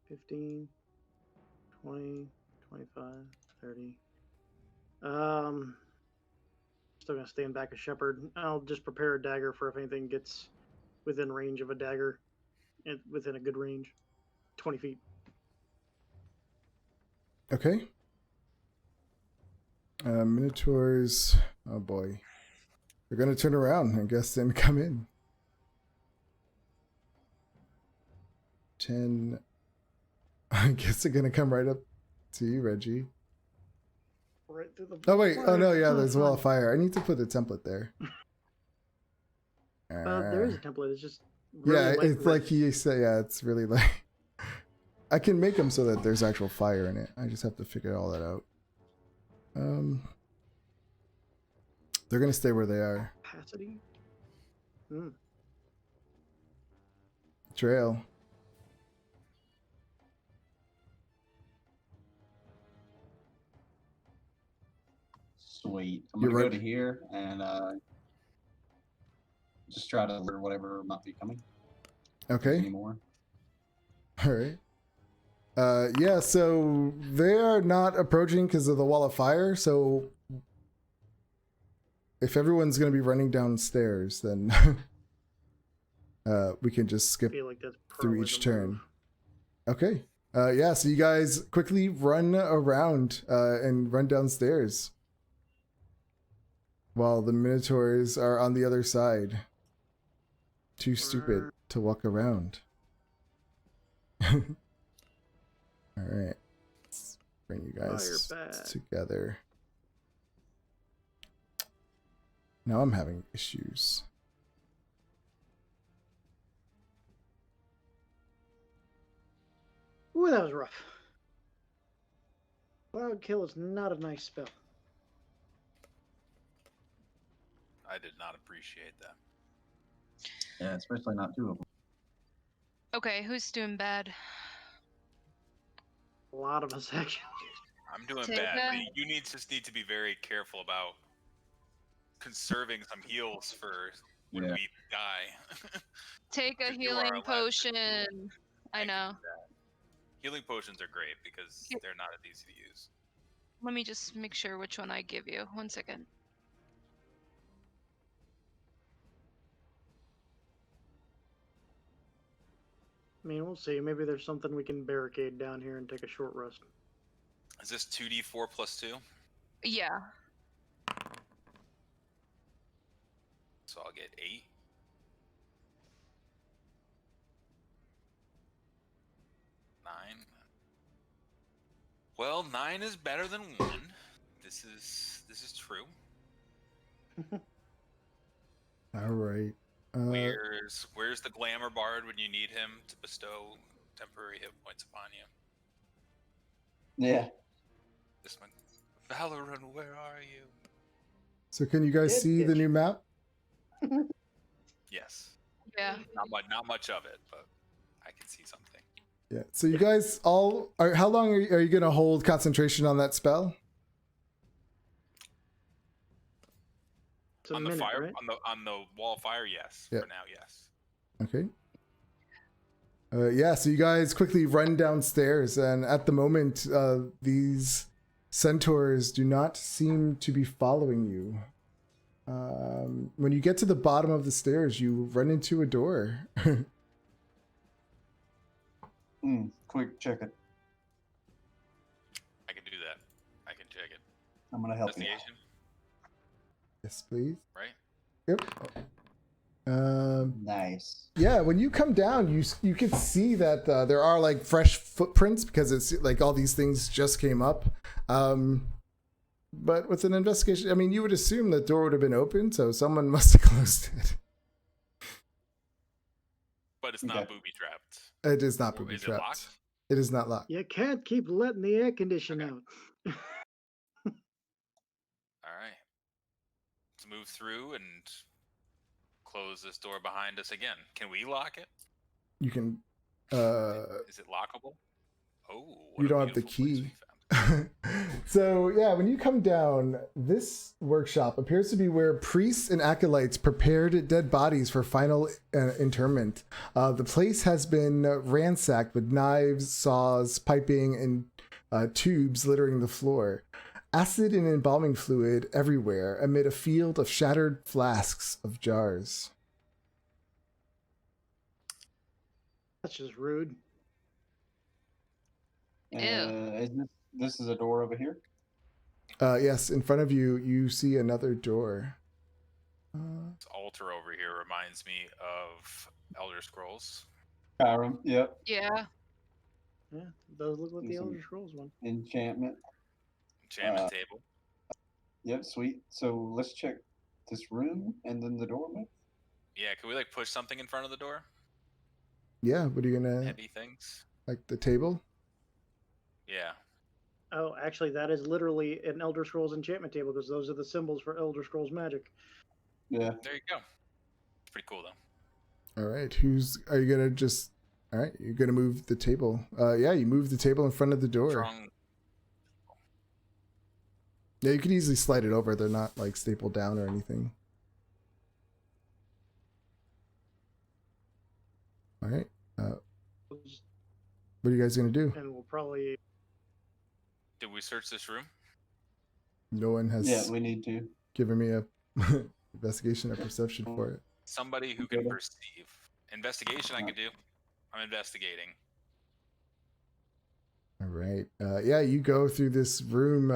Speaker 4: 15, 20, 25, 30. Still gonna stand back a shepherd. I'll just prepare a dagger for if anything gets within range of a dagger, and within a good range, 20 feet.
Speaker 1: Okay. Minotaurs. Oh boy. They're gonna turn around, I guess, and come in. 10. I guess they're gonna come right up to you, Reggie.
Speaker 4: Right through the.
Speaker 1: Oh wait. Oh no, yeah,
Speaker 4: fire.
Speaker 1: there's a wall of fire. I need to put a template there.
Speaker 4: There is a template. It's just really
Speaker 1: Yeah,
Speaker 4: light
Speaker 1: it's like
Speaker 4: red.
Speaker 1: he said. Yeah, it's really like. I can make them so that there's actual fire in it. I just have to figure all that out. They're gonna stay where they are.
Speaker 4: Capacity? Hmm.
Speaker 1: Trail.
Speaker 7: Sweet. I'm
Speaker 1: You're
Speaker 7: gonna go
Speaker 1: right.
Speaker 7: to here and just try to lure whatever might be coming.
Speaker 1: Okay.
Speaker 7: Anymore.
Speaker 1: All right. Yeah, so they are not approaching because of the wall of fire. So if everyone's going to be running downstairs, then we can just
Speaker 4: I
Speaker 1: skip
Speaker 4: feel like that's
Speaker 1: through
Speaker 4: probably
Speaker 1: each
Speaker 4: the
Speaker 1: turn.
Speaker 4: move.
Speaker 1: Okay. Yeah, so you guys quickly run around and run downstairs while the Minotaurs are on the other side. Too stupid to walk around. All right. Let's bring you guys
Speaker 4: Fire back.
Speaker 1: together. Now I'm having issues.
Speaker 4: Ooh, that was rough. Cloud kill is not a nice spell.
Speaker 3: I did not appreciate that.
Speaker 7: Yeah, especially not two of them.
Speaker 6: Okay, who's doing bad?
Speaker 4: A lot of us actually.
Speaker 3: I'm doing
Speaker 6: Take
Speaker 3: bad.
Speaker 6: a-
Speaker 3: But you just need to be very careful about conserving some heals for when
Speaker 7: Yeah.
Speaker 3: we die.
Speaker 6: Take a
Speaker 3: Because you are
Speaker 6: healing
Speaker 3: our last
Speaker 6: potion. I
Speaker 3: can
Speaker 6: know.
Speaker 3: do that. Healing potions are great because
Speaker 6: Here.
Speaker 3: they're not as easy to use.
Speaker 6: Let me just make sure which one I give you. 1 second.
Speaker 4: I mean, we'll see. Maybe there's something we can barricade down here and take a short rest.
Speaker 3: Is this 2d4 plus 2?
Speaker 6: Yeah.
Speaker 3: So I'll get 8. 9. Well, 9 is better than 1. This is true.
Speaker 1: All right.
Speaker 3: Where's the glamour bard when you need him to bestow temporary hit points upon you?
Speaker 7: Yeah.
Speaker 3: This one. Valoran, where are you?
Speaker 1: So can you guys
Speaker 4: Dead
Speaker 1: see the
Speaker 4: bitch.
Speaker 1: new map?
Speaker 3: Yes.
Speaker 6: Yeah.
Speaker 3: Not much of it, but I can see something.
Speaker 1: Yeah. So you guys all are. How long are you going to hold concentration on that spell?
Speaker 4: It's a
Speaker 3: On
Speaker 4: minute,
Speaker 3: the fire,
Speaker 4: right?
Speaker 3: on the wall of fire, yes.
Speaker 1: Yeah.
Speaker 3: For now, yes.
Speaker 1: Okay. Yeah, so you guys quickly run downstairs, and at the moment, these centaurs do not seem to be following you. When you get to the bottom of the stairs, you run into a door.
Speaker 7: Quick, check it.
Speaker 3: I can do that. I can check it.
Speaker 7: I'm gonna help you.
Speaker 3: Investigation,
Speaker 1: Yes, please.
Speaker 3: right?
Speaker 1: Yep.
Speaker 7: Nice.
Speaker 1: Yeah, when you come down, you can see that there are like fresh footprints because it's like all these things just came up. But with an investigation, I mean, you would assume that door would have been open, so someone must have closed it.
Speaker 3: But it's not
Speaker 7: Okay.
Speaker 3: booby trapped.
Speaker 1: It is not
Speaker 3: Or
Speaker 1: booby
Speaker 3: is it
Speaker 1: trapped.
Speaker 3: locked?
Speaker 1: It is not locked.
Speaker 4: You can't keep letting the air condition
Speaker 3: Okay.
Speaker 4: out.
Speaker 3: All right. Let's move through and close this door behind us again. Can we lock it?
Speaker 1: You can.
Speaker 3: Is it lockable? Oh, what
Speaker 1: You
Speaker 3: a
Speaker 1: don't have the
Speaker 3: beautiful place we
Speaker 1: key.
Speaker 3: found.
Speaker 1: So yeah, when you come down, this workshop appears to be where priests and acolytes prepared dead bodies for final interment. The place has been ransacked with knives, saws, piping, and tubes littering the floor. Acid and embalming fluid everywhere amid a field of shattered flasks of jars.
Speaker 4: That's just rude.
Speaker 6: Ew.
Speaker 7: Is this is a door over here?
Speaker 1: Yes, in front of you, you see another door.
Speaker 3: This altar over here reminds me of Elder Scrolls.
Speaker 7: Skyrim. Yep.
Speaker 6: Yeah.
Speaker 4: Yeah, it does look like the
Speaker 7: There's some-
Speaker 4: Elder Scrolls one.
Speaker 7: Enchantment.
Speaker 3: Enchantment table.
Speaker 7: Yep. Sweet. So let's check this room and then the doorway.
Speaker 3: Yeah, can we like push something in front of the door?
Speaker 1: Yeah, what are you gonna?
Speaker 3: Heavy things.
Speaker 1: Like the table?
Speaker 3: Yeah.
Speaker 4: Oh, actually, that is literally an Elder Scrolls enchantment table because those are the symbols for Elder Scrolls magic.
Speaker 7: Yeah.
Speaker 3: There you go. It's pretty cool though.
Speaker 1: All right. Are you gonna just? All right. You're gonna move the table. Yeah. You move the table in front of the door.
Speaker 3: Strong.
Speaker 1: Yeah. You could easily slide it over. They're not like stapled down or anything. All right. What are you guys gonna do?
Speaker 4: And we'll probably.
Speaker 3: Did we search this room?
Speaker 1: No one has
Speaker 7: Yeah, we need to.
Speaker 1: given me a investigation or perception for it.
Speaker 3: Somebody who can
Speaker 7: Okay.
Speaker 3: perceive. Investigation I could do. I'm investigating.
Speaker 1: All right. Yeah, you go through this room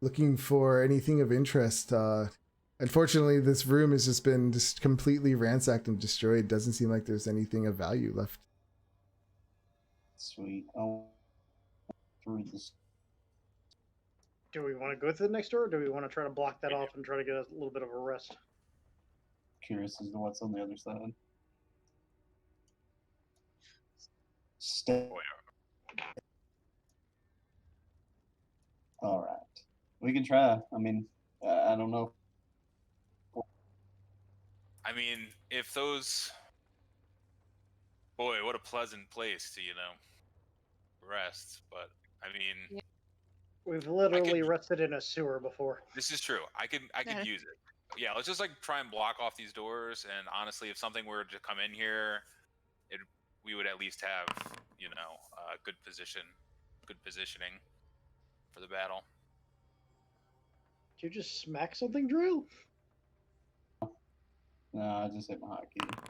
Speaker 1: looking for anything of interest. Unfortunately, this room has just been just completely ransacked and destroyed. Doesn't seem like there's anything of value left.
Speaker 7: Sweet. I'll read this.
Speaker 4: Do we want to go to the next door, or do we want to try to block that off and try to get a little bit of a rest?
Speaker 7: Curious as to what's on the other side. Stay. All right. We can try. I mean, I don't know.
Speaker 3: I mean, if those. Boy, what a pleasant place to, rest. But, I mean,
Speaker 6: Yeah.
Speaker 4: We've literally rested in a sewer before.
Speaker 3: this is true. I could
Speaker 6: Yeah.
Speaker 3: use it. Yeah, let's just, try and block off these doors. And honestly, if something were to come in here, we would at least have, good positioning for the battle.
Speaker 4: Did you just smack something, Drew?
Speaker 7: No, I just hit my hotkey.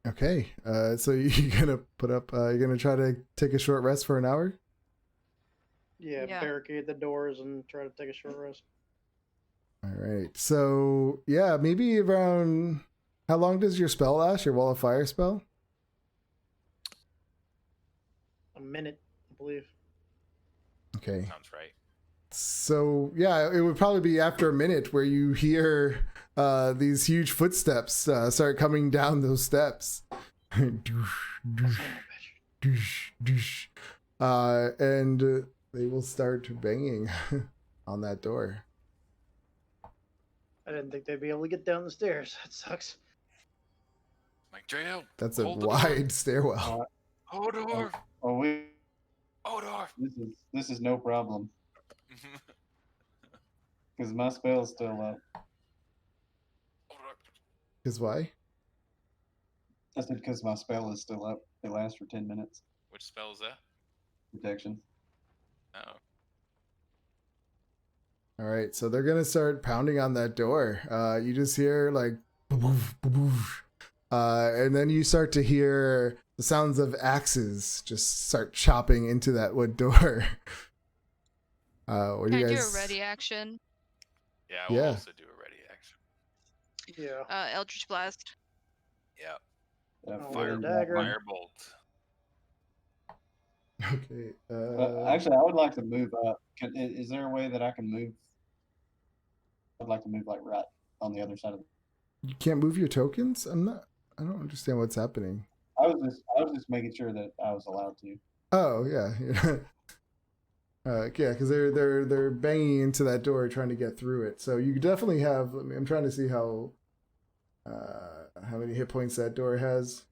Speaker 1: Okay. So you're gonna put up. You're gonna try to take a short rest for an hour.
Speaker 4: Yeah,
Speaker 6: Yeah.
Speaker 4: barricade the doors and try to take a short rest.
Speaker 1: All right. So yeah, maybe around. How long does your spell last? Your wall of fire spell?
Speaker 4: A minute, I believe.
Speaker 1: Okay.
Speaker 3: Sounds right.
Speaker 1: So yeah, it would probably be after a minute where you hear these huge footsteps start coming down those steps. Doosh, doosh, doosh, doosh. And they will start banging on that door.
Speaker 4: I didn't think they'd be able to get down the stairs. That sucks.
Speaker 3: Mike Drail.
Speaker 1: That's a
Speaker 3: Hold the door.
Speaker 1: wide stairwell.
Speaker 3: Hodor.
Speaker 7: Oh,
Speaker 3: Hodor.
Speaker 7: this is no problem because my spell's still up.
Speaker 3: Hodor.
Speaker 1: Because why?
Speaker 7: I said because my spell is still up. It lasts for 10 minutes.
Speaker 3: Which spell is that?
Speaker 7: Protection.
Speaker 3: Oh.
Speaker 1: All right, so they're gonna start pounding on that door. You just hear like, boof, boof, boof. And then you start to hear the sounds of axes just start chopping into that wood door. What do
Speaker 6: Can
Speaker 1: you
Speaker 6: I do
Speaker 1: guys?
Speaker 6: a ready action?
Speaker 3: Yeah, I will
Speaker 1: Yeah.
Speaker 3: also do a ready action.
Speaker 4: Yeah.
Speaker 6: Eldritch Blast.
Speaker 3: Yeah.
Speaker 4: Oh,
Speaker 3: Fire,
Speaker 4: dagger.
Speaker 3: firebolt.
Speaker 1: Okay.
Speaker 7: Actually, I would like to move up. Is there a way that I can move? I'd like to move like right on the other side of the.
Speaker 1: You can't move your tokens. I don't understand what's happening.
Speaker 7: I was just making sure that I was allowed to.
Speaker 1: Oh yeah. Yeah, because they're banging into that door trying to get through it. So you definitely have. I'm trying to see how many hit points that door has.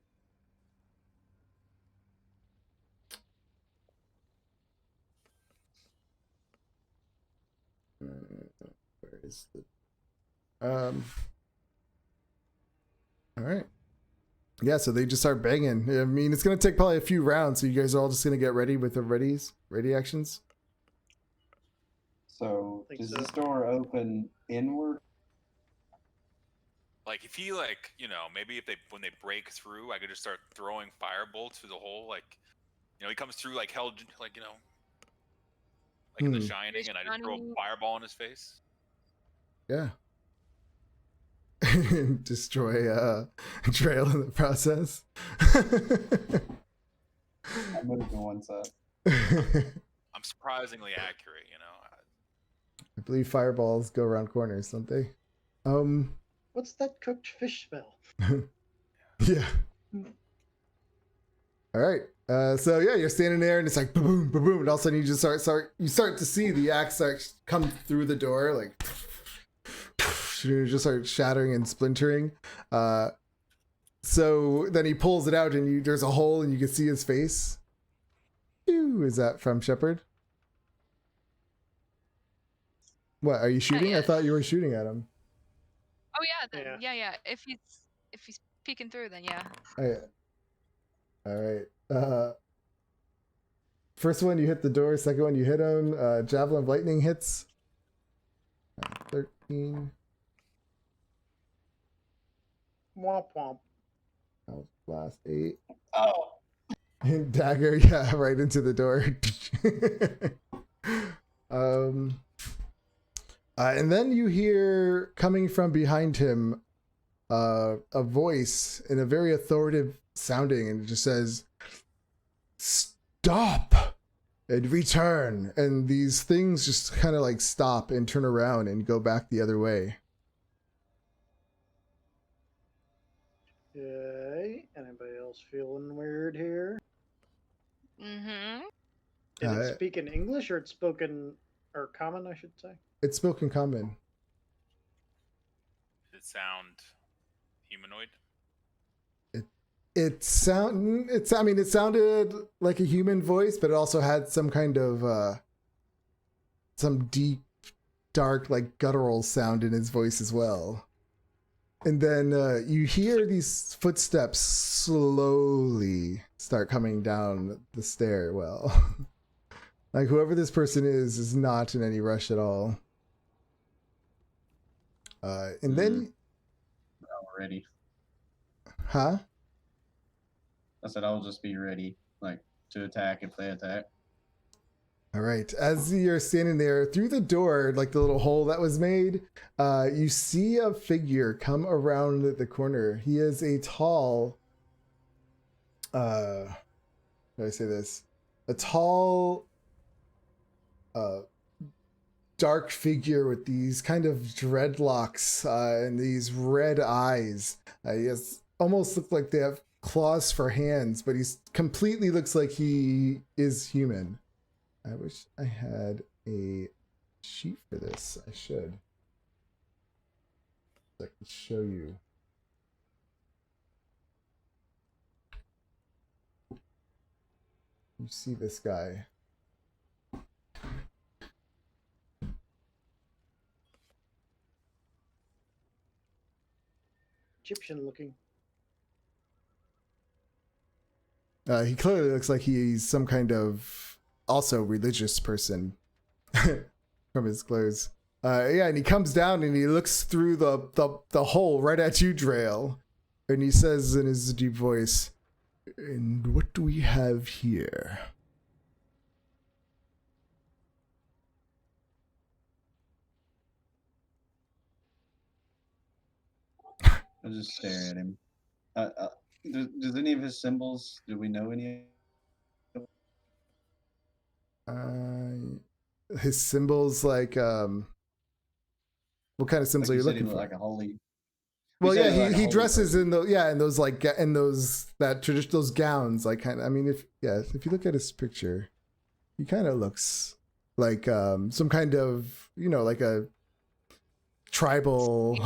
Speaker 1: Where is the? All right. Yeah, so they just start banging. I mean, it's gonna take probably a few rounds. So you guys are all just gonna get ready with the ready actions.
Speaker 7: So
Speaker 4: Think
Speaker 7: does
Speaker 4: so.
Speaker 7: this door open inward?
Speaker 3: Like if he maybe if when they break through, I could just start throwing firebolts through the hole. He comes through like hell, like in The Shining, and I just throw a
Speaker 6: Shining.
Speaker 3: fireball in his face.
Speaker 1: Yeah. Destroy trail in the process.
Speaker 7: I moved to one side.
Speaker 3: I'm surprisingly accurate,
Speaker 1: I believe fireballs go around corners, don't they?
Speaker 4: What's that cooked fish smell?
Speaker 1: Yeah. All right. So yeah, you're standing there, and it's like boom, boom, boom, and all of a sudden you just start to see the axe start come through the door, like you just start shattering and splintering. So then he pulls it out, and there's a hole, and you can see his face. Ew, is that from Shepard? What, are you shooting?
Speaker 6: Yeah.
Speaker 1: I thought you were shooting at him.
Speaker 6: Oh yeah, then yeah. If he's peeking through, then yeah.
Speaker 1: Oh, yeah. All right. First one you hit the door. Second one you hit him. Javelin of lightning hits. 13.
Speaker 4: Womp womp.
Speaker 1: Last 8.
Speaker 7: Oh,
Speaker 1: Dagger, yeah, right into the door. And then you hear coming from behind him a voice in a very authoritative sounding, and it just says, "Stop and return." And these things just kind of like stop and turn around and go back the other way.
Speaker 4: Okay. Anybody else feeling weird here?
Speaker 6: Mm-hmm.
Speaker 4: Did it speak in English or it's spoken or common, I should say?
Speaker 1: It's spoken common.
Speaker 3: Does it sound humanoid?
Speaker 1: It sounded like a human voice, but it also had some kind of some deep, dark, like guttural sound in his voice as well. And then you hear these footsteps slowly start coming down the stairwell. Like whoever this person is not in any rush at all. And then,
Speaker 7: ready.
Speaker 1: huh?
Speaker 7: I said I'll just be ready, like, to attack if they attack.
Speaker 1: All right. As you're standing there through the door, like the little hole that was made, you see a figure come around the corner. He is a tall, how do I say this? A tall, dark figure with these kind of dreadlocks and these red eyes. He has almost look like they have claws for hands, but he's completely looks like he is human. I wish I had a sheet for this. I should. I can show you. You see this guy.
Speaker 4: Egyptian looking.
Speaker 1: He clearly looks like he's some kind of also religious person from his clothes. Yeah, and he comes down and he looks through the hole right at you, Drail, and he says in his deep voice, "And what do we have here?"
Speaker 7: I'll just stare at him. Does any of his symbols? Do we know any?
Speaker 1: His symbols, like what kind of symbols
Speaker 7: Like
Speaker 1: are you
Speaker 7: said he
Speaker 1: looking
Speaker 7: looked
Speaker 1: for?
Speaker 7: like a holy.
Speaker 1: Well,
Speaker 7: You said
Speaker 1: yeah,
Speaker 7: like a
Speaker 1: he
Speaker 7: holy
Speaker 1: dresses
Speaker 7: person.
Speaker 1: in those like in those that tradition those gowns, like kind of. I mean, if you look at his picture, he kind of looks like some kind of like a tribal,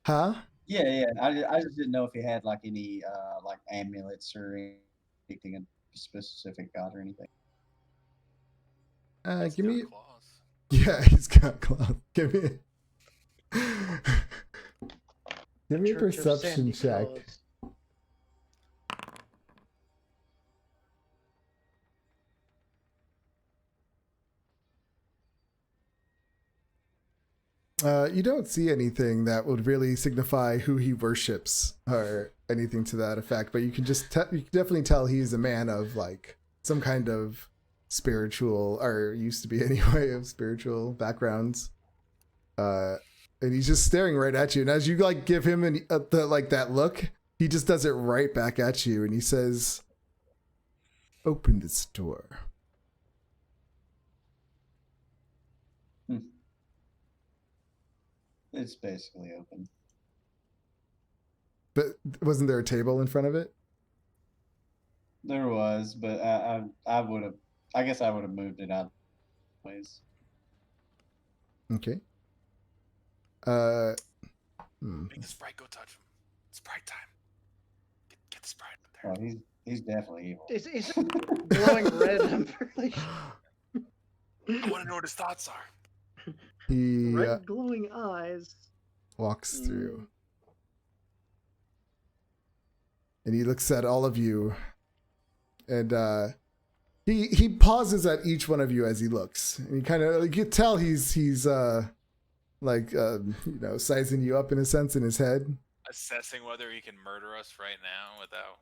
Speaker 1: huh?
Speaker 7: Yeah. I just didn't know if he had like any like amulets or anything in specific god or anything.
Speaker 3: He's
Speaker 1: Give
Speaker 3: got
Speaker 1: me.
Speaker 3: claws.
Speaker 1: Yeah, he's got claws. Give me. Give me a
Speaker 4: Church of
Speaker 1: perception
Speaker 4: Sandy
Speaker 1: check.
Speaker 4: Claus.
Speaker 1: You don't see anything that would really signify who he worships or anything to that effect, but you can just you can definitely tell he's a man of like some kind of spiritual, or used to be anyway, of spiritual backgrounds. And he's just staring right at you, and as you like give him that look, he just does it right back at you, and he says, "Open this door."
Speaker 7: It's basically open.
Speaker 1: But wasn't there a table in front of it?
Speaker 7: There was, but I would have. I guess I would have moved it out. Ways.
Speaker 1: Okay.
Speaker 3: Make the sprite go touch him. Sprite time. Get the sprite up there.
Speaker 7: Oh, he's definitely evil.
Speaker 4: Is glowing red? I'm fairly sure.
Speaker 3: I want to know what his thoughts are.
Speaker 1: He
Speaker 4: Red glowing eyes.
Speaker 1: walks through. And he looks at all of you. And he pauses at each one of you as he looks. And he kind of, you can tell he's sizing you up in a sense in his head.
Speaker 3: Assessing whether he can murder us right now without.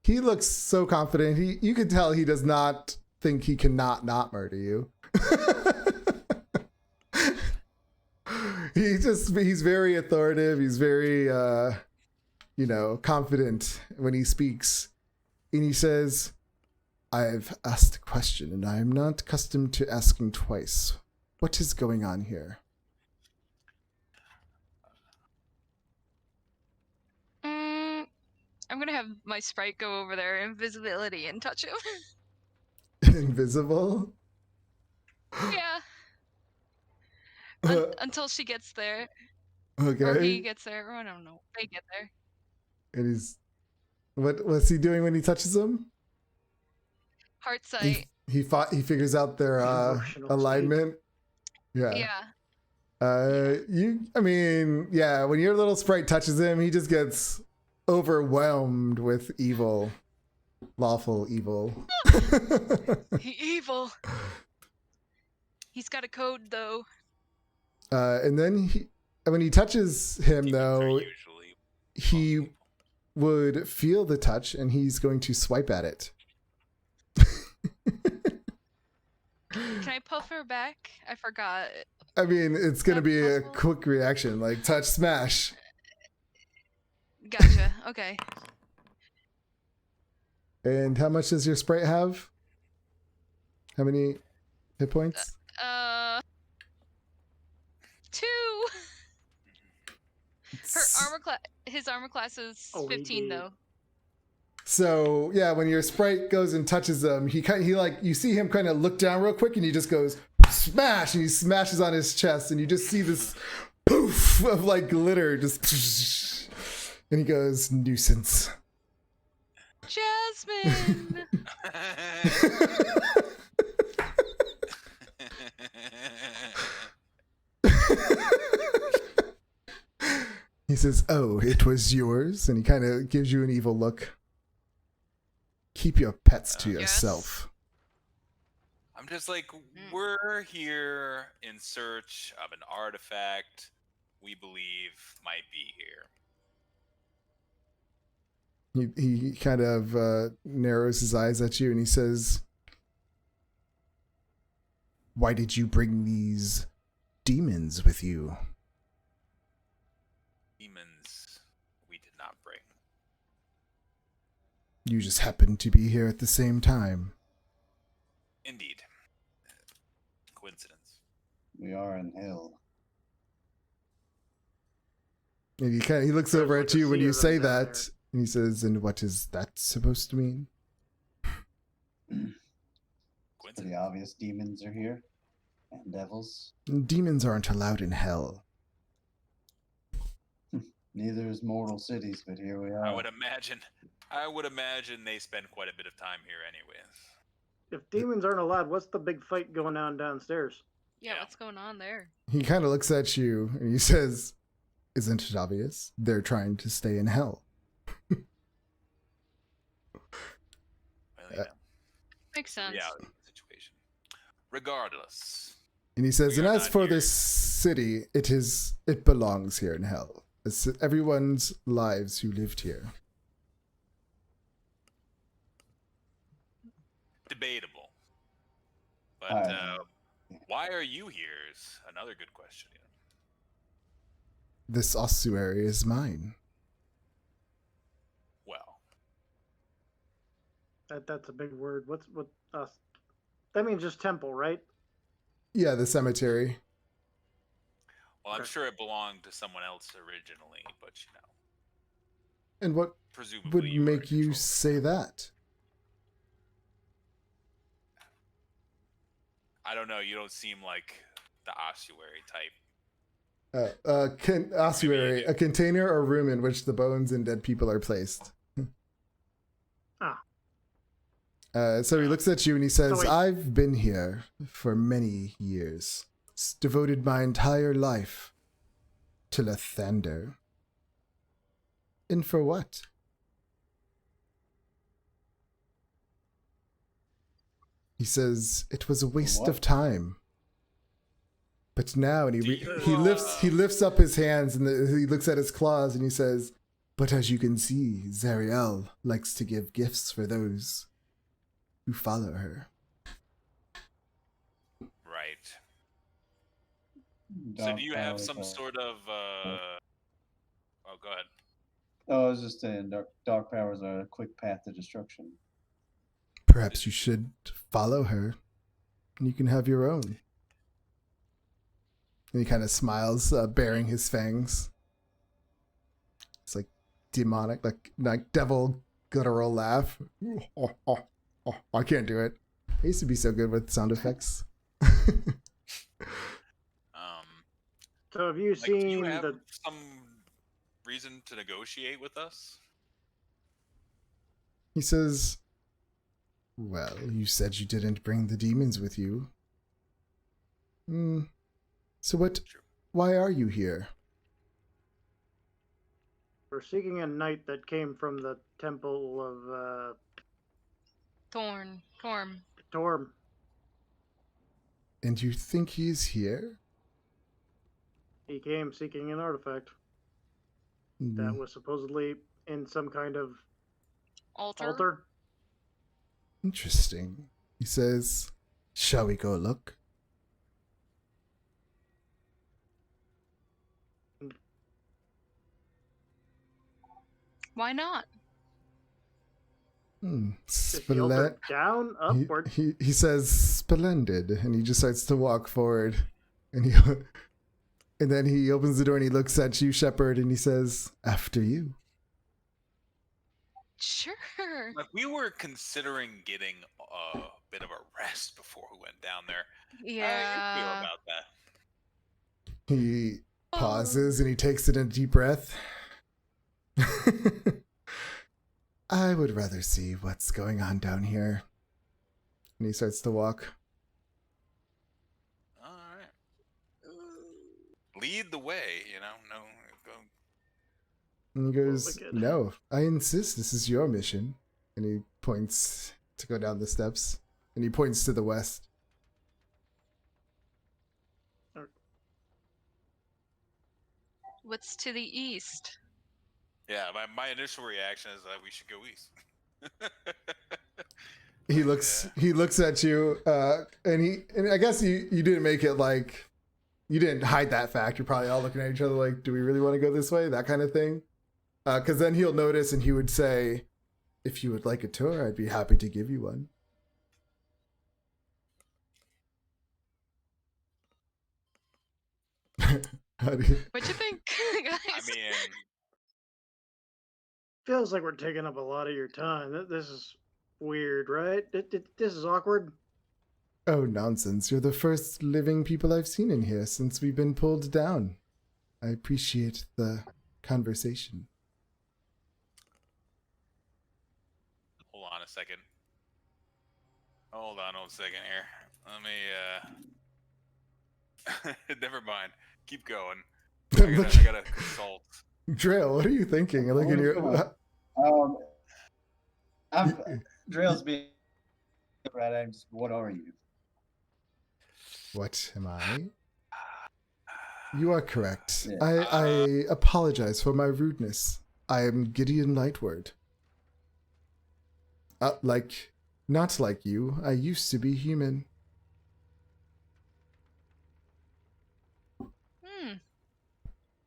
Speaker 1: He looks so confident. You could tell he does not think he cannot not murder you. He's very authoritative. He's very, confident when he speaks. And he says, I've asked a question and I am not accustomed to asking twice. What is going on here?
Speaker 6: I'm gonna have my sprite go over there, invisibility, and touch him.
Speaker 1: Invisible?
Speaker 6: Yeah. Until she gets there.
Speaker 1: Okay.
Speaker 6: Or he gets there, or I don't know. They get there.
Speaker 1: And he's... What's he doing when he touches them?
Speaker 6: Heart sight.
Speaker 1: He figures out their
Speaker 4: Emotional
Speaker 1: alignment. Yeah.
Speaker 6: Yeah.
Speaker 1: When your little sprite touches him, he just gets overwhelmed with evil. Lawful evil.
Speaker 6: Evil. He's got a code, though.
Speaker 1: And then when he touches him, though, he would feel the touch, and he's going to swipe at it.
Speaker 6: Can I puff her back? I forgot.
Speaker 1: I mean, it's going to be a
Speaker 6: possible?
Speaker 1: quick reaction, like touch, smash.
Speaker 6: Gotcha. Okay.
Speaker 1: And how much does your sprite have? How many hit points?
Speaker 6: 2. His armor class is
Speaker 4: Oh, he
Speaker 6: 15
Speaker 4: did.
Speaker 6: though.
Speaker 1: So yeah, when your sprite goes and touches him, you see him kind of look down real quick, and he just goes smash, and he smashes on his chest, and you just see this poof of like glitter, just, and he goes nuisance.
Speaker 6: Jasmine.
Speaker 1: He says, "Oh, it was yours," and he kind of gives you an evil look. Keep your pets to
Speaker 6: Yes.
Speaker 1: yourself.
Speaker 3: I'm just like, we're here in search of an artifact we believe might be here.
Speaker 1: He kind of narrows his eyes at you, and he says, "Why did you bring these demons with you?"
Speaker 3: Demons we did not bring.
Speaker 1: You just happened to be here at the same time.
Speaker 3: Indeed. Coincidence.
Speaker 7: We are in hell.
Speaker 1: And he looks
Speaker 4: Sounds
Speaker 1: over
Speaker 4: like
Speaker 1: at
Speaker 4: the
Speaker 1: you when you
Speaker 4: sea
Speaker 1: say
Speaker 4: runs down
Speaker 1: that, and he says, "And what is that supposed to mean?"
Speaker 7: Pretty
Speaker 3: Coincidence.
Speaker 7: obvious. Demons are here, and devils.
Speaker 1: Demons aren't allowed in hell.
Speaker 7: Neither is mortal cities, but here we are.
Speaker 3: I would imagine they spend quite a bit of time here anyways.
Speaker 4: If demons aren't allowed, what's the big fight going on downstairs?
Speaker 6: Yeah,
Speaker 3: Yeah.
Speaker 6: what's going on there?
Speaker 1: He kind of looks at you, and he says, "Isn't it obvious? They're trying to stay in hell."
Speaker 3: Well, yeah.
Speaker 6: Makes sense.
Speaker 3: Reality of the situation. Regardless.
Speaker 1: And he says,
Speaker 3: We
Speaker 1: "And
Speaker 3: are
Speaker 1: as
Speaker 3: not
Speaker 1: for
Speaker 3: here.
Speaker 1: this city, it belongs here in hell. It's everyone's lives who lived here."
Speaker 3: Debatable. But
Speaker 7: Alright.
Speaker 3: why are you here is another good question. You know?
Speaker 1: This ossuary is mine.
Speaker 3: Well,
Speaker 4: That's a big word. What that means just temple, right?
Speaker 1: Yeah, the cemetery.
Speaker 3: Well, I'm
Speaker 4: Okay.
Speaker 3: sure it belonged to someone else originally, but
Speaker 1: And what
Speaker 3: presumably
Speaker 1: would
Speaker 3: you were in
Speaker 1: make you
Speaker 3: control of it.
Speaker 1: say that?
Speaker 3: I don't know. You don't seem like the ossuary type.
Speaker 1: Ossuary,
Speaker 3: Maybe-
Speaker 1: a container or room in which the bones and dead people are placed.
Speaker 4: Ah.
Speaker 1: So he looks at you and he says,
Speaker 4: wait.
Speaker 1: I've been here for many years. Devoted my entire life to Lathander. And for what? He says, it was a waste
Speaker 7: what?
Speaker 1: of time. But now, and
Speaker 3: Do you,
Speaker 1: he lifts up his hands and he looks at his claws and he says, but as you can see, Zariel likes to give gifts for those who follow her.
Speaker 3: Right. So
Speaker 7: Dark
Speaker 3: do you have
Speaker 7: powers
Speaker 3: some
Speaker 7: are-
Speaker 3: sort of? Oh, go ahead.
Speaker 7: Oh, I was just saying, dark powers are a quick path to destruction.
Speaker 1: Perhaps you should follow her and you can have your own. And he kind of smiles, baring his fangs. It's like demonic, like devil guttural laugh. I can't do it. I used to be so good with sound effects.
Speaker 4: So have you
Speaker 3: Like, do you
Speaker 4: seen
Speaker 3: have
Speaker 4: the?
Speaker 3: some reason to negotiate with us?
Speaker 1: He says, well, you said you didn't bring the demons with you. So
Speaker 3: True.
Speaker 1: why are you here?
Speaker 4: We're seeking a knight that came from the temple of
Speaker 6: Torm.
Speaker 4: Torm.
Speaker 1: And you think he's here?
Speaker 4: He came seeking an artifact that was supposedly in some kind of altar.
Speaker 1: Interesting. He says, shall we go look?
Speaker 6: Why not?
Speaker 4: Is the altar down, upward?
Speaker 1: He says, splendid, and he just starts to walk forward. And and then he opens the door and he looks at you, Shepherd, and he says, after you.
Speaker 6: Sure.
Speaker 3: Like, we were considering getting a bit of a rest before we went down there. How do you feel
Speaker 6: Yeah.
Speaker 3: about that?
Speaker 1: He pauses and he takes in a deep breath. I would rather see what's going on down here. And he starts to walk.
Speaker 3: All right. Lead the way, No, go.
Speaker 1: And he goes,
Speaker 4: Wicked.
Speaker 1: no, I insist this is your mission. And he points to go down the steps. And he points to the west.
Speaker 6: What's to the east?
Speaker 3: Yeah, my initial reaction is that we should go east.
Speaker 1: He looks at you, and I guess you didn't make it like, you didn't hide that fact. You're probably all looking at each other like, do we really want to go this way? That kind of thing. Because then he'll notice and he would say, if you would like a tour, I'd be happy to give you one.
Speaker 6: What'd you think, guys?
Speaker 3: I mean,
Speaker 4: Feels like we're taking up a lot of your time. This is weird, right? This is awkward.
Speaker 1: Oh, nonsense. You're the first living people I've seen in here since we've been pulled down. I appreciate the conversation.
Speaker 3: hold on a second. Hold on a second here. Let me, never mind. Keep going. I gotta consult.
Speaker 1: Drill, what are you thinking? Like in your...
Speaker 7: Drill's being right. I'm just, what are you?
Speaker 1: What am I? You are correct.
Speaker 7: Yeah.
Speaker 1: I apologize for my rudeness. I am Gideon Lightward. Not like you. I used to be human.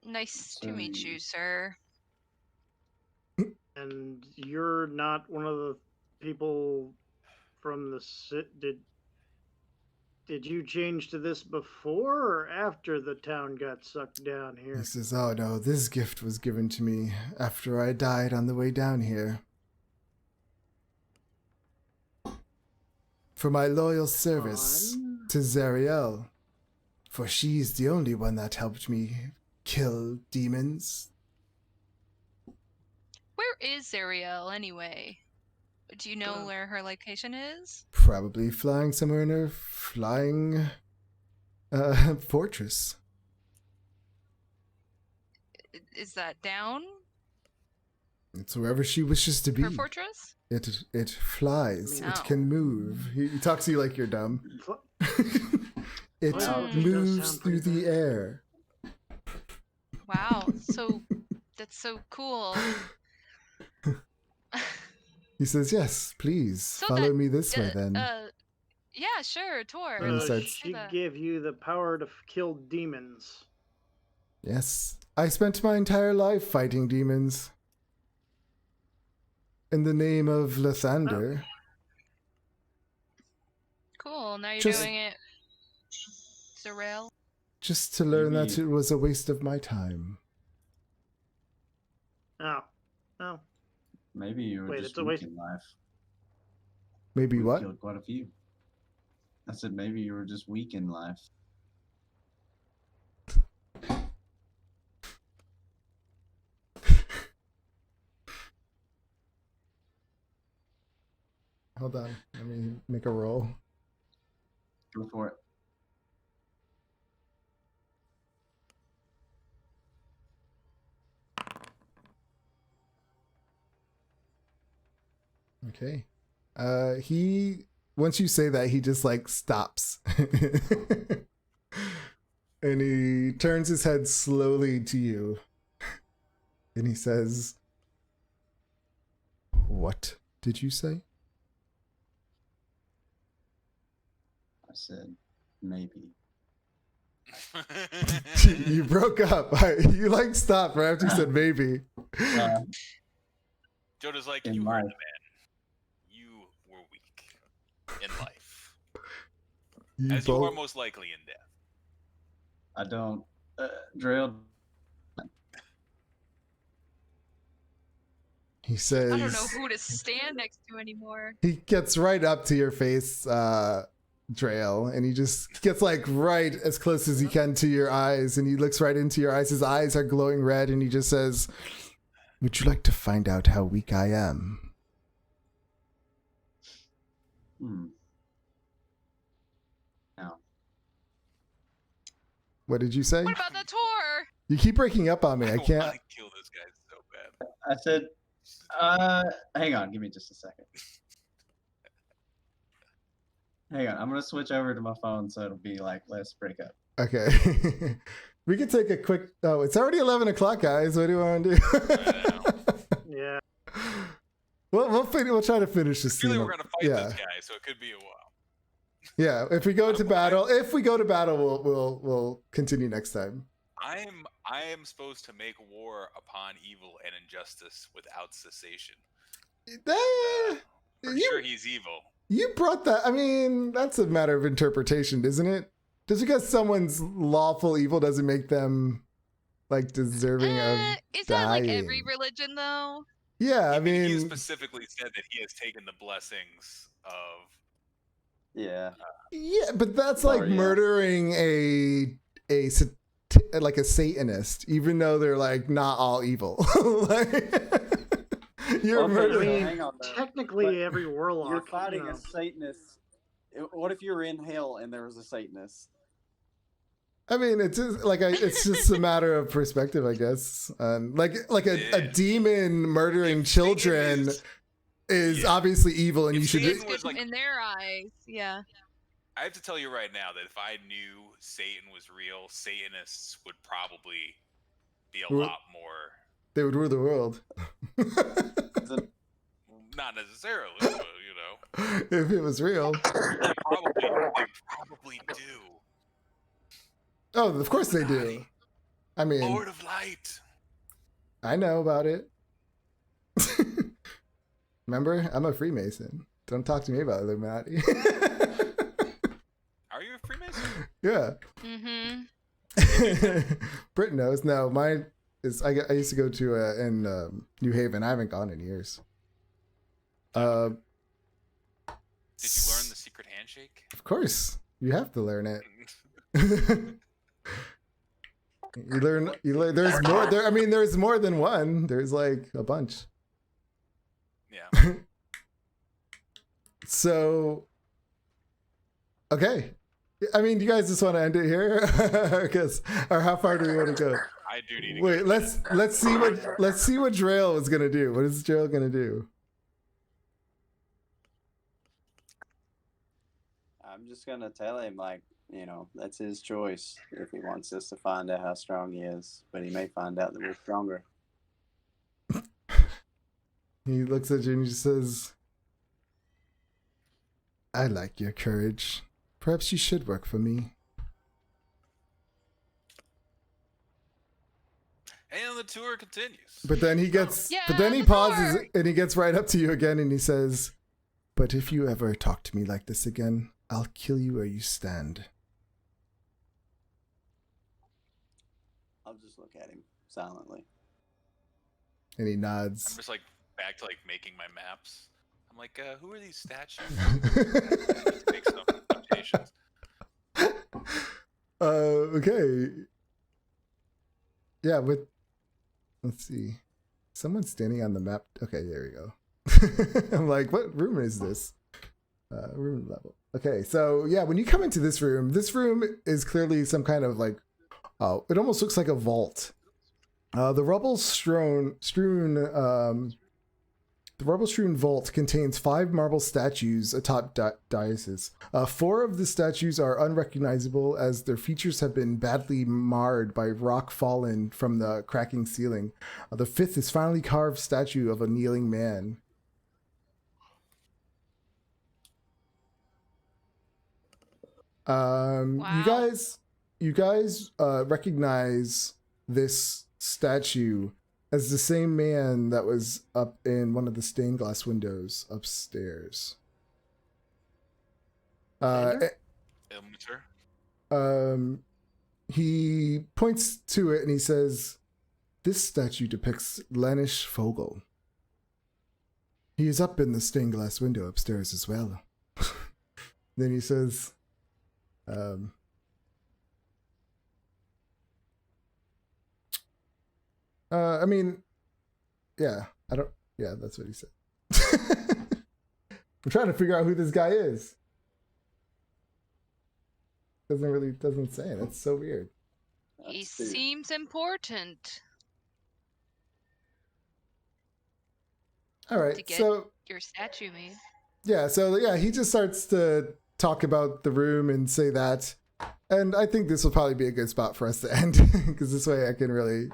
Speaker 6: Nice to meet you, sir.
Speaker 4: And you're not one of the people from the Did you change to this before or after the town got sucked down here?
Speaker 1: He says, "Oh no, this gift was given to me after I died on the way down here. For my loyal service to Zariel. For she's the only one that helped me kill demons."
Speaker 6: Where is Zariel anyway? Do you know where her location is?
Speaker 1: Probably flying somewhere in her flying fortress.
Speaker 6: Is that down?
Speaker 1: It's wherever she wishes to be.
Speaker 6: Her fortress?
Speaker 1: It flies.
Speaker 6: Oh.
Speaker 1: It can move. He talks to you like you're dumb. It
Speaker 4: Wow, he does
Speaker 1: moves
Speaker 4: sound
Speaker 1: through
Speaker 4: pretty
Speaker 1: the air.
Speaker 6: Wow, that's so cool.
Speaker 1: He says, "Yes, please
Speaker 6: So
Speaker 1: follow
Speaker 6: that,
Speaker 1: me this way then."
Speaker 6: Yeah, sure, tour.
Speaker 1: And starts-
Speaker 4: She gave you the power to kill demons.
Speaker 1: Yes, I spent my entire life fighting demons. In the name of Lathander.
Speaker 6: Cool. Now you're
Speaker 1: Just-
Speaker 6: doing it, Zariel.
Speaker 1: Just to learn that
Speaker 7: Maybe-
Speaker 1: it was a waste of my time.
Speaker 4: Oh. Oh.
Speaker 7: Maybe you were
Speaker 4: Wait,
Speaker 7: just
Speaker 4: it's a
Speaker 7: weak
Speaker 4: waste-
Speaker 7: in life.
Speaker 1: Maybe
Speaker 7: We've
Speaker 1: what?
Speaker 7: killed quite a few. I said maybe you were just weak in life.
Speaker 1: Hold on. Let me make a roll.
Speaker 7: Go for it.
Speaker 1: Okay. He once you say that, he just like stops. And he turns his head slowly to you. And he says, "What did you say?"
Speaker 7: I said maybe.
Speaker 1: You broke up. You like stopped right after you said maybe.
Speaker 3: Joda's like,
Speaker 7: In
Speaker 3: you heard
Speaker 7: life.
Speaker 3: the man. You were weak in life.
Speaker 1: You
Speaker 3: As you are
Speaker 1: both-
Speaker 3: most likely in death.
Speaker 7: I don't. Drill.
Speaker 1: He says,
Speaker 6: I don't know who to stand next to anymore.
Speaker 1: he gets right up to your face, Drail, and he just gets like right as close as he can to your eyes, and he looks right into your eyes. His eyes are glowing red, and he just says, "Would you like to find out how weak I am?"
Speaker 7: Now,
Speaker 1: What did you say?
Speaker 6: What about the tour?
Speaker 1: You keep breaking up on me. I
Speaker 3: want
Speaker 1: can't.
Speaker 3: to kill this guy so bad.
Speaker 7: I said, hang on, give me just a second. Hang on, I'm gonna switch over to my phone so it'll be like less breakup.
Speaker 1: Okay. We could take a quick. Oh, it's already 11 o'clock, guys. What do you want to do?
Speaker 4: Yeah.
Speaker 1: We'll try to finish this
Speaker 3: Really,
Speaker 1: scene.
Speaker 3: we're gonna fight
Speaker 1: Yeah.
Speaker 3: this guy, so it could be a while.
Speaker 1: Yeah, if we go to battle, we'll continue next time.
Speaker 3: I am supposed to make war upon evil and injustice without cessation. For sure, he's evil.
Speaker 1: You brought that. I mean, that's a matter of interpretation, isn't it? Just because someone's lawful evil doesn't make them like deserving of
Speaker 6: Is that like every
Speaker 1: dying.
Speaker 6: religion though?
Speaker 1: Yeah, I
Speaker 3: He
Speaker 1: mean,
Speaker 3: specifically said that he has taken the blessings of.
Speaker 5: Yeah.
Speaker 1: yeah, but that's like
Speaker 5: Sorry, yeah.
Speaker 1: murdering like a Satanist, even though they're like not all evil. Like, you're
Speaker 5: Okay,
Speaker 4: I
Speaker 5: so
Speaker 1: murdering.
Speaker 4: mean,
Speaker 5: hang on, though.
Speaker 4: technically,
Speaker 5: But
Speaker 4: every warlock.
Speaker 5: You're fighting
Speaker 4: you know,
Speaker 5: a Satanist. What if you were in hell and there was a Satanist?
Speaker 1: I mean, it's just like it's just a matter of perspective, I guess. Like a
Speaker 3: Yeah.
Speaker 1: demon murdering
Speaker 3: If Satan
Speaker 1: children is
Speaker 3: Yeah.
Speaker 1: obviously evil, and
Speaker 3: If
Speaker 1: you should.
Speaker 3: Satan was like,
Speaker 6: In their eyes, yeah.
Speaker 3: I have to tell you right now that if I knew Satan was real, Satanists would probably be a
Speaker 1: Well-
Speaker 3: lot more.
Speaker 1: They would rule the world.
Speaker 3: Not necessarily, but you know,
Speaker 1: If it was real.
Speaker 3: they probably do.
Speaker 1: Oh, of course they do.
Speaker 3: Illuminati,
Speaker 1: I mean,
Speaker 3: Lord of Light.
Speaker 1: I know about it. Remember, I'm a Freemason. Don't talk to me about Illuminati.
Speaker 3: Are you a
Speaker 1: Yeah.
Speaker 6: Mm-hmm.
Speaker 1: Brit knows. No, mine is. I used to go to in New Haven. I haven't gone in years.
Speaker 3: Did you learn the secret handshake?
Speaker 1: Of course, you have to learn it. You learn. There's more. There. I mean, there's more than one. There's like a bunch.
Speaker 3: Yeah.
Speaker 1: So. Okay. I mean, do you guys just want to end it here? Because, or how far do we want to go?
Speaker 3: I do need to
Speaker 1: Wait,
Speaker 3: go.
Speaker 1: let's see what Drail is gonna do. What is Drail gonna do?
Speaker 7: I'm just gonna tell him, like, you know, that's his choice if he wants us to find out how strong he is. But he may find out that we're stronger.
Speaker 1: He looks at you and he says, "I like your courage. Perhaps you should work for me."
Speaker 3: And the tour continues.
Speaker 1: But then he gets,
Speaker 6: Yeah,
Speaker 1: but then he
Speaker 6: the
Speaker 1: pauses
Speaker 6: door.
Speaker 1: and he gets right up to you again and he says, "But if you ever talk to me like this again, I'll kill you where you stand."
Speaker 7: I'll just look at him silently.
Speaker 1: And he
Speaker 3: I'm
Speaker 1: nods.
Speaker 3: just like back to like making my maps. I'm like, who are these statues? Make some notations.
Speaker 1: Okay. Yeah, with, let's see. Someone's standing on the map. Okay, there we go. I'm like, what room is this? Room level. Okay, so yeah, when you come into this room is clearly some kind of like, it almost looks like a vault. The rubble-strewn vault contains 5 marble statues atop daises. 4 of the statues are unrecognizable as their features have been badly marred by rock fallen from the cracking ceiling. The 5th is finely carved statue of a kneeling man.
Speaker 6: Wow.
Speaker 1: You guys recognize this statue as the same man that was up in one of the stained glass windows upstairs.
Speaker 3: Ilmater.
Speaker 1: He points to it and he says, "This statue depicts Lanish Fogel. He is up in the stained glass window upstairs as well." Then he says, I mean, yeah, that's what he said. I'm trying to figure out who this guy is. Doesn't say it. That's so weird.
Speaker 6: He
Speaker 7: That's two.
Speaker 6: seems important.
Speaker 1: All right,
Speaker 6: To get-
Speaker 1: so
Speaker 6: Your statue made.
Speaker 1: yeah, he just starts to talk about the room and say that, and I think this will probably be a good spot for us to end because this way I can really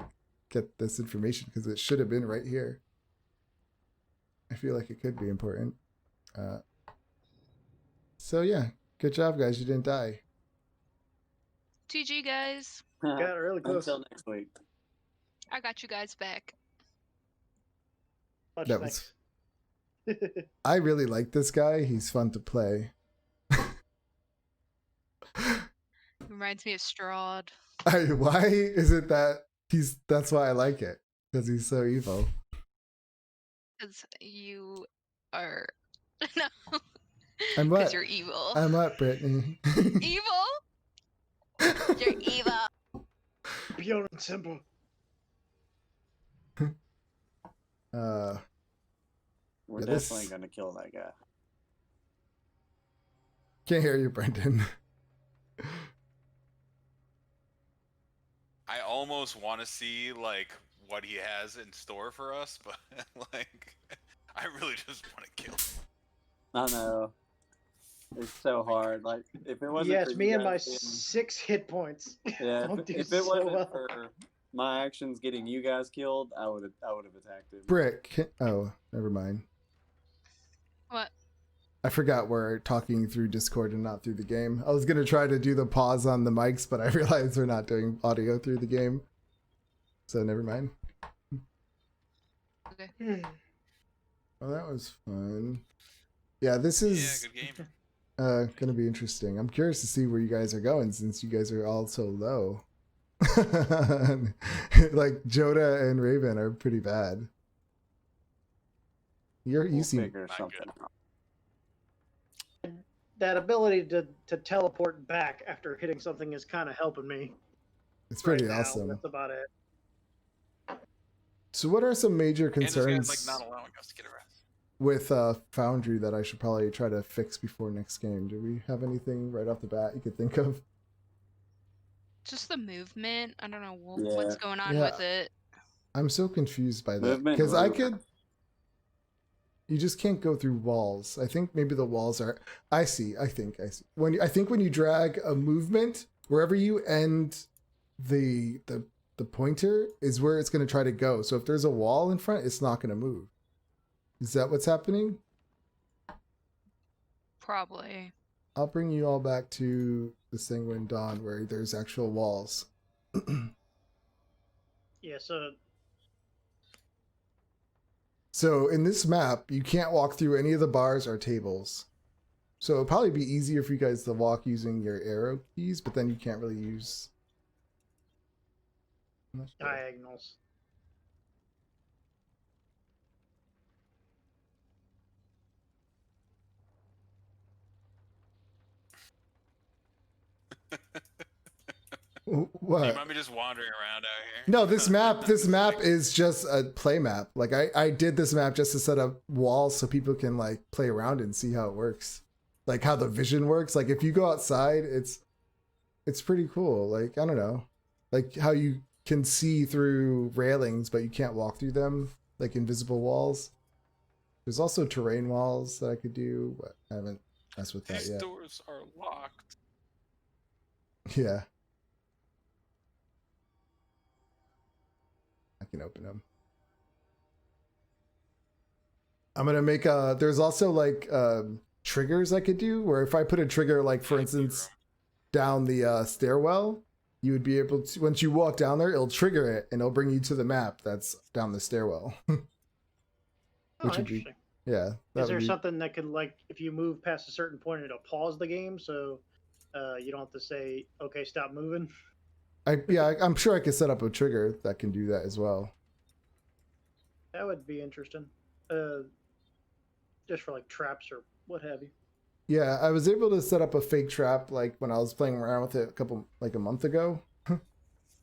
Speaker 1: get this information because it should have been right here. I feel like it could be important. So yeah, good job, guys. You didn't die.
Speaker 6: GG, guys.
Speaker 4: Got it really close.
Speaker 7: Until next week.
Speaker 6: I got you guys back.
Speaker 4: Much
Speaker 1: That
Speaker 4: thanks.
Speaker 1: I really like this guy. He's fun to play.
Speaker 6: Reminds me of Strahd.
Speaker 1: Why is it that that's why I like it? Because he's so evil.
Speaker 6: Because you are. No.
Speaker 1: I'm what?
Speaker 6: Because you're evil.
Speaker 1: I'm what, Brittany?
Speaker 6: Evil? You're evil.
Speaker 4: Pure and simple.
Speaker 7: We're
Speaker 1: Yeah,
Speaker 7: definitely gonna kill that guy.
Speaker 1: Can't hear you, Brendan.
Speaker 3: I almost want to see like what he has in store for us, but like I really just want to kill him.
Speaker 7: I know. It's so hard. Like, if it wasn't
Speaker 4: Yes,
Speaker 7: for
Speaker 4: me
Speaker 7: you
Speaker 4: and my
Speaker 7: guys being-
Speaker 4: 6 hit points.
Speaker 7: yeah,
Speaker 4: don't do
Speaker 7: if
Speaker 4: so
Speaker 7: it wasn't
Speaker 4: well.
Speaker 7: for my actions getting you guys killed, I would have attacked him.
Speaker 1: Brick. Oh, never mind.
Speaker 6: What?
Speaker 1: I forgot we're talking through Discord and not through the game. I was gonna try to do the pause on the mics, but I realized we're not doing audio through the game. So never mind.
Speaker 6: Okay.
Speaker 1: Well, that was fun. Yeah, this is
Speaker 3: Yeah, good game.
Speaker 1: Gonna be interesting. I'm curious to see where you guys are going since you guys are all so low. Like Joda and Raven are pretty bad. You
Speaker 7: We'll
Speaker 1: seem
Speaker 7: figure something out.
Speaker 4: That ability to teleport back after hitting something is kind of helping me.
Speaker 1: it's pretty
Speaker 4: right now.
Speaker 1: awesome.
Speaker 4: That's about it.
Speaker 1: So what are some major
Speaker 3: And this guy's
Speaker 1: concerns
Speaker 3: like not allowing us to get a rest.
Speaker 1: with Foundry that I should probably try to fix before next game? Do we have anything right off the bat you could think of?
Speaker 6: Just the movement. I don't know
Speaker 7: Yeah.
Speaker 6: what's going on
Speaker 1: Yeah.
Speaker 6: with it.
Speaker 1: I'm so confused by that
Speaker 7: Movement
Speaker 1: because I
Speaker 7: rope.
Speaker 1: could. You just can't go through walls. I think maybe the walls are. I see. I think. I think when you drag a movement, wherever you end the pointer is where it's going to try to go. So if there's a wall in front, it's not going to move. Is that what's happening?
Speaker 6: Probably.
Speaker 1: I'll bring you all back to the Sanguine Dawn where there's actual walls.
Speaker 4: Yeah, so
Speaker 1: So in this map, you can't walk through any of the bars or tables. So it'll probably be easier for you guys to walk using your arrow keys, but then you can't really use. I'm not sure.
Speaker 4: diagonals.
Speaker 3: Do
Speaker 1: What?
Speaker 3: you mind me just wandering around out here?
Speaker 1: No, this map is just a play map. Like I did this map just to set up walls so people can like play around and see how it works. Like how the vision works. Like if you go outside, it's pretty cool. Like I don't know. Like how you can see through railings but you can't walk through them, like invisible walls. There's also terrain walls that I could do, but I haven't messed with that
Speaker 3: These
Speaker 1: yet.
Speaker 3: doors are locked.
Speaker 1: Yeah. I can open them. I'm gonna make there's also like triggers I could do where if I put a trigger like for instance down the stairwell, you would be able to, once you walk down there, it'll trigger it and it'll bring you to the map that's down the stairwell.
Speaker 4: Oh,
Speaker 1: Which would be-
Speaker 4: interesting.
Speaker 1: Yeah. that
Speaker 4: Is there
Speaker 1: would be-
Speaker 4: something that could, like, if you move past a certain point, it'll pause the game, so you don't have to say, "Okay, stop moving"?
Speaker 1: I'm sure I could set up a trigger that can do that as well.
Speaker 4: That would be interesting. Just for like traps or what have you.
Speaker 1: Yeah, I was able to set up a fake trap like when I was playing around with it a month ago.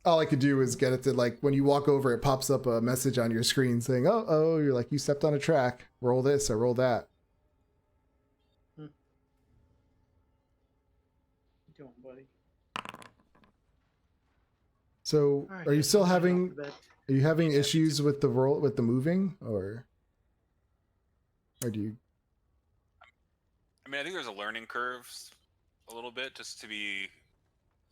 Speaker 1: All I could do is get it to like when you walk over, it pops up a message on your screen saying, "Oh, you're like you stepped on a track. Roll this or roll that."
Speaker 4: What you doing, buddy?
Speaker 1: So,
Speaker 4: All right,
Speaker 1: are you
Speaker 4: guys,
Speaker 1: still
Speaker 4: I'm signing off
Speaker 1: having
Speaker 4: for bed.
Speaker 1: are you having
Speaker 3: Yeah, me
Speaker 1: issues with the moving or do you?
Speaker 3: I mean, I think there's a learning curve a little bit just to be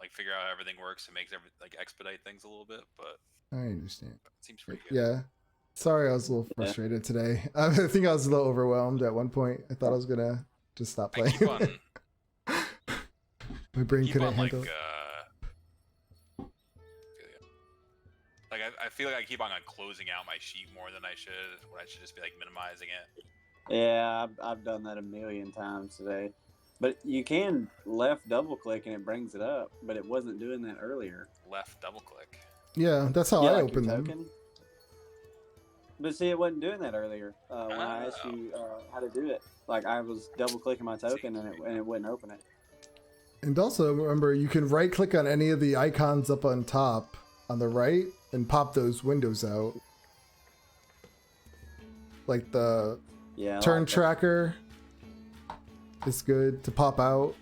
Speaker 3: like figure out how everything works and makes like expedite things a little bit, but
Speaker 1: I understand.
Speaker 3: it seems pretty good.
Speaker 1: Yeah. Sorry, I was a little frustrated today. I think I was a little overwhelmed at one point. I thought I was gonna just stop
Speaker 3: I
Speaker 1: playing.
Speaker 3: keep on,
Speaker 1: My brain
Speaker 3: keep
Speaker 1: couldn't
Speaker 3: on like,
Speaker 1: handle it.
Speaker 3: I feel like I keep on like closing out my sheet more than I should. When I should just be like minimizing it.
Speaker 7: Yeah, I've done that a million times today. But you can left double click and it brings it up, but it wasn't doing that earlier.
Speaker 3: Left double click.
Speaker 1: Yeah, that's how
Speaker 7: Yeah,
Speaker 1: I
Speaker 7: like your
Speaker 1: open them.
Speaker 7: token. But see, it wasn't doing that earlier when I asked you how to do it. Like I was double clicking my token and it wouldn't open it.
Speaker 1: And also remember, you can right click on any of the icons up on top on the right and pop those windows out. Like the
Speaker 7: Yeah, I
Speaker 1: turn
Speaker 7: like that.
Speaker 1: tracker is good to pop out.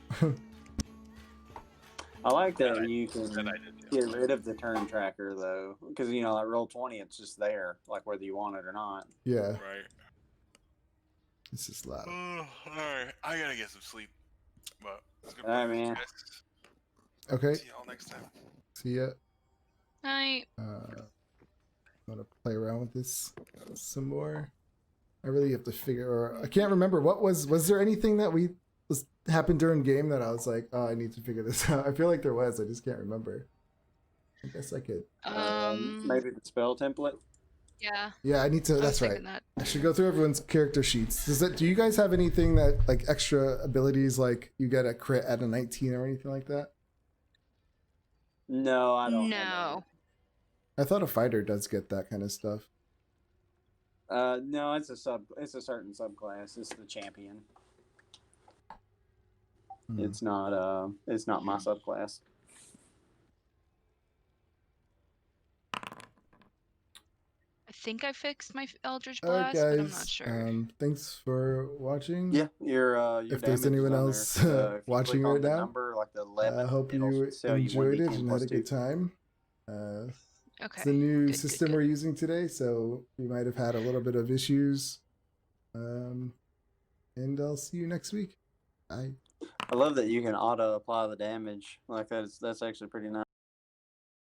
Speaker 7: I like that
Speaker 3: That I-
Speaker 7: you can
Speaker 3: That I did. Yeah.
Speaker 7: get rid of the turn tracker though, because you know, like roll 20, it's just there, like whether you want it or not.
Speaker 1: Yeah,
Speaker 3: Right.
Speaker 1: this is loud.
Speaker 3: All right, I gotta get some sleep. But it's good
Speaker 7: All right,
Speaker 3: playing with you
Speaker 7: man.
Speaker 3: guys.
Speaker 1: Okay,
Speaker 3: See y'all next time.
Speaker 1: see ya.
Speaker 6: Night.
Speaker 1: I'm gonna play around with this some more. I really have to figure. Or I can't remember what was there anything that happened during game that I was like, oh, I need to figure this out. I feel like there was. I just can't remember. I guess I could.
Speaker 6: Um,
Speaker 7: Maybe the spell template.
Speaker 6: Yeah.
Speaker 1: Yeah, I need to.
Speaker 6: I was
Speaker 1: That's right.
Speaker 6: thinking that.
Speaker 1: I should go through everyone's character sheets. Do you guys have anything that like extra abilities, like you get a crit at a 19 or anything like that?
Speaker 8: No, I don't.
Speaker 6: No.
Speaker 1: I thought a fighter does get that kind of stuff.
Speaker 8: No, it's a certain subclass. It's the champion. It's not my subclass.
Speaker 6: I think I fixed my Eldritch
Speaker 1: All right,
Speaker 6: Blast, but I'm not
Speaker 1: guys.
Speaker 6: sure.
Speaker 1: Thanks for watching.
Speaker 8: Yeah, your
Speaker 1: If there's
Speaker 8: damage is
Speaker 1: anyone
Speaker 8: on there.
Speaker 1: else
Speaker 8: If you
Speaker 1: watching
Speaker 8: click on
Speaker 1: right
Speaker 8: the
Speaker 1: now,
Speaker 8: number, like the 11,
Speaker 1: I hope
Speaker 8: it'll
Speaker 1: you
Speaker 8: tell you
Speaker 1: enjoyed it
Speaker 8: 1d10
Speaker 1: and
Speaker 8: plus
Speaker 1: had a
Speaker 8: 2.
Speaker 1: good time.
Speaker 6: Okay.
Speaker 1: It's the new
Speaker 6: good,
Speaker 1: system
Speaker 6: good.
Speaker 1: we're using today, so we might have had a little bit of issues. And I'll see you next week. Bye.
Speaker 8: I love that you can auto apply the damage. Like that's actually pretty nice.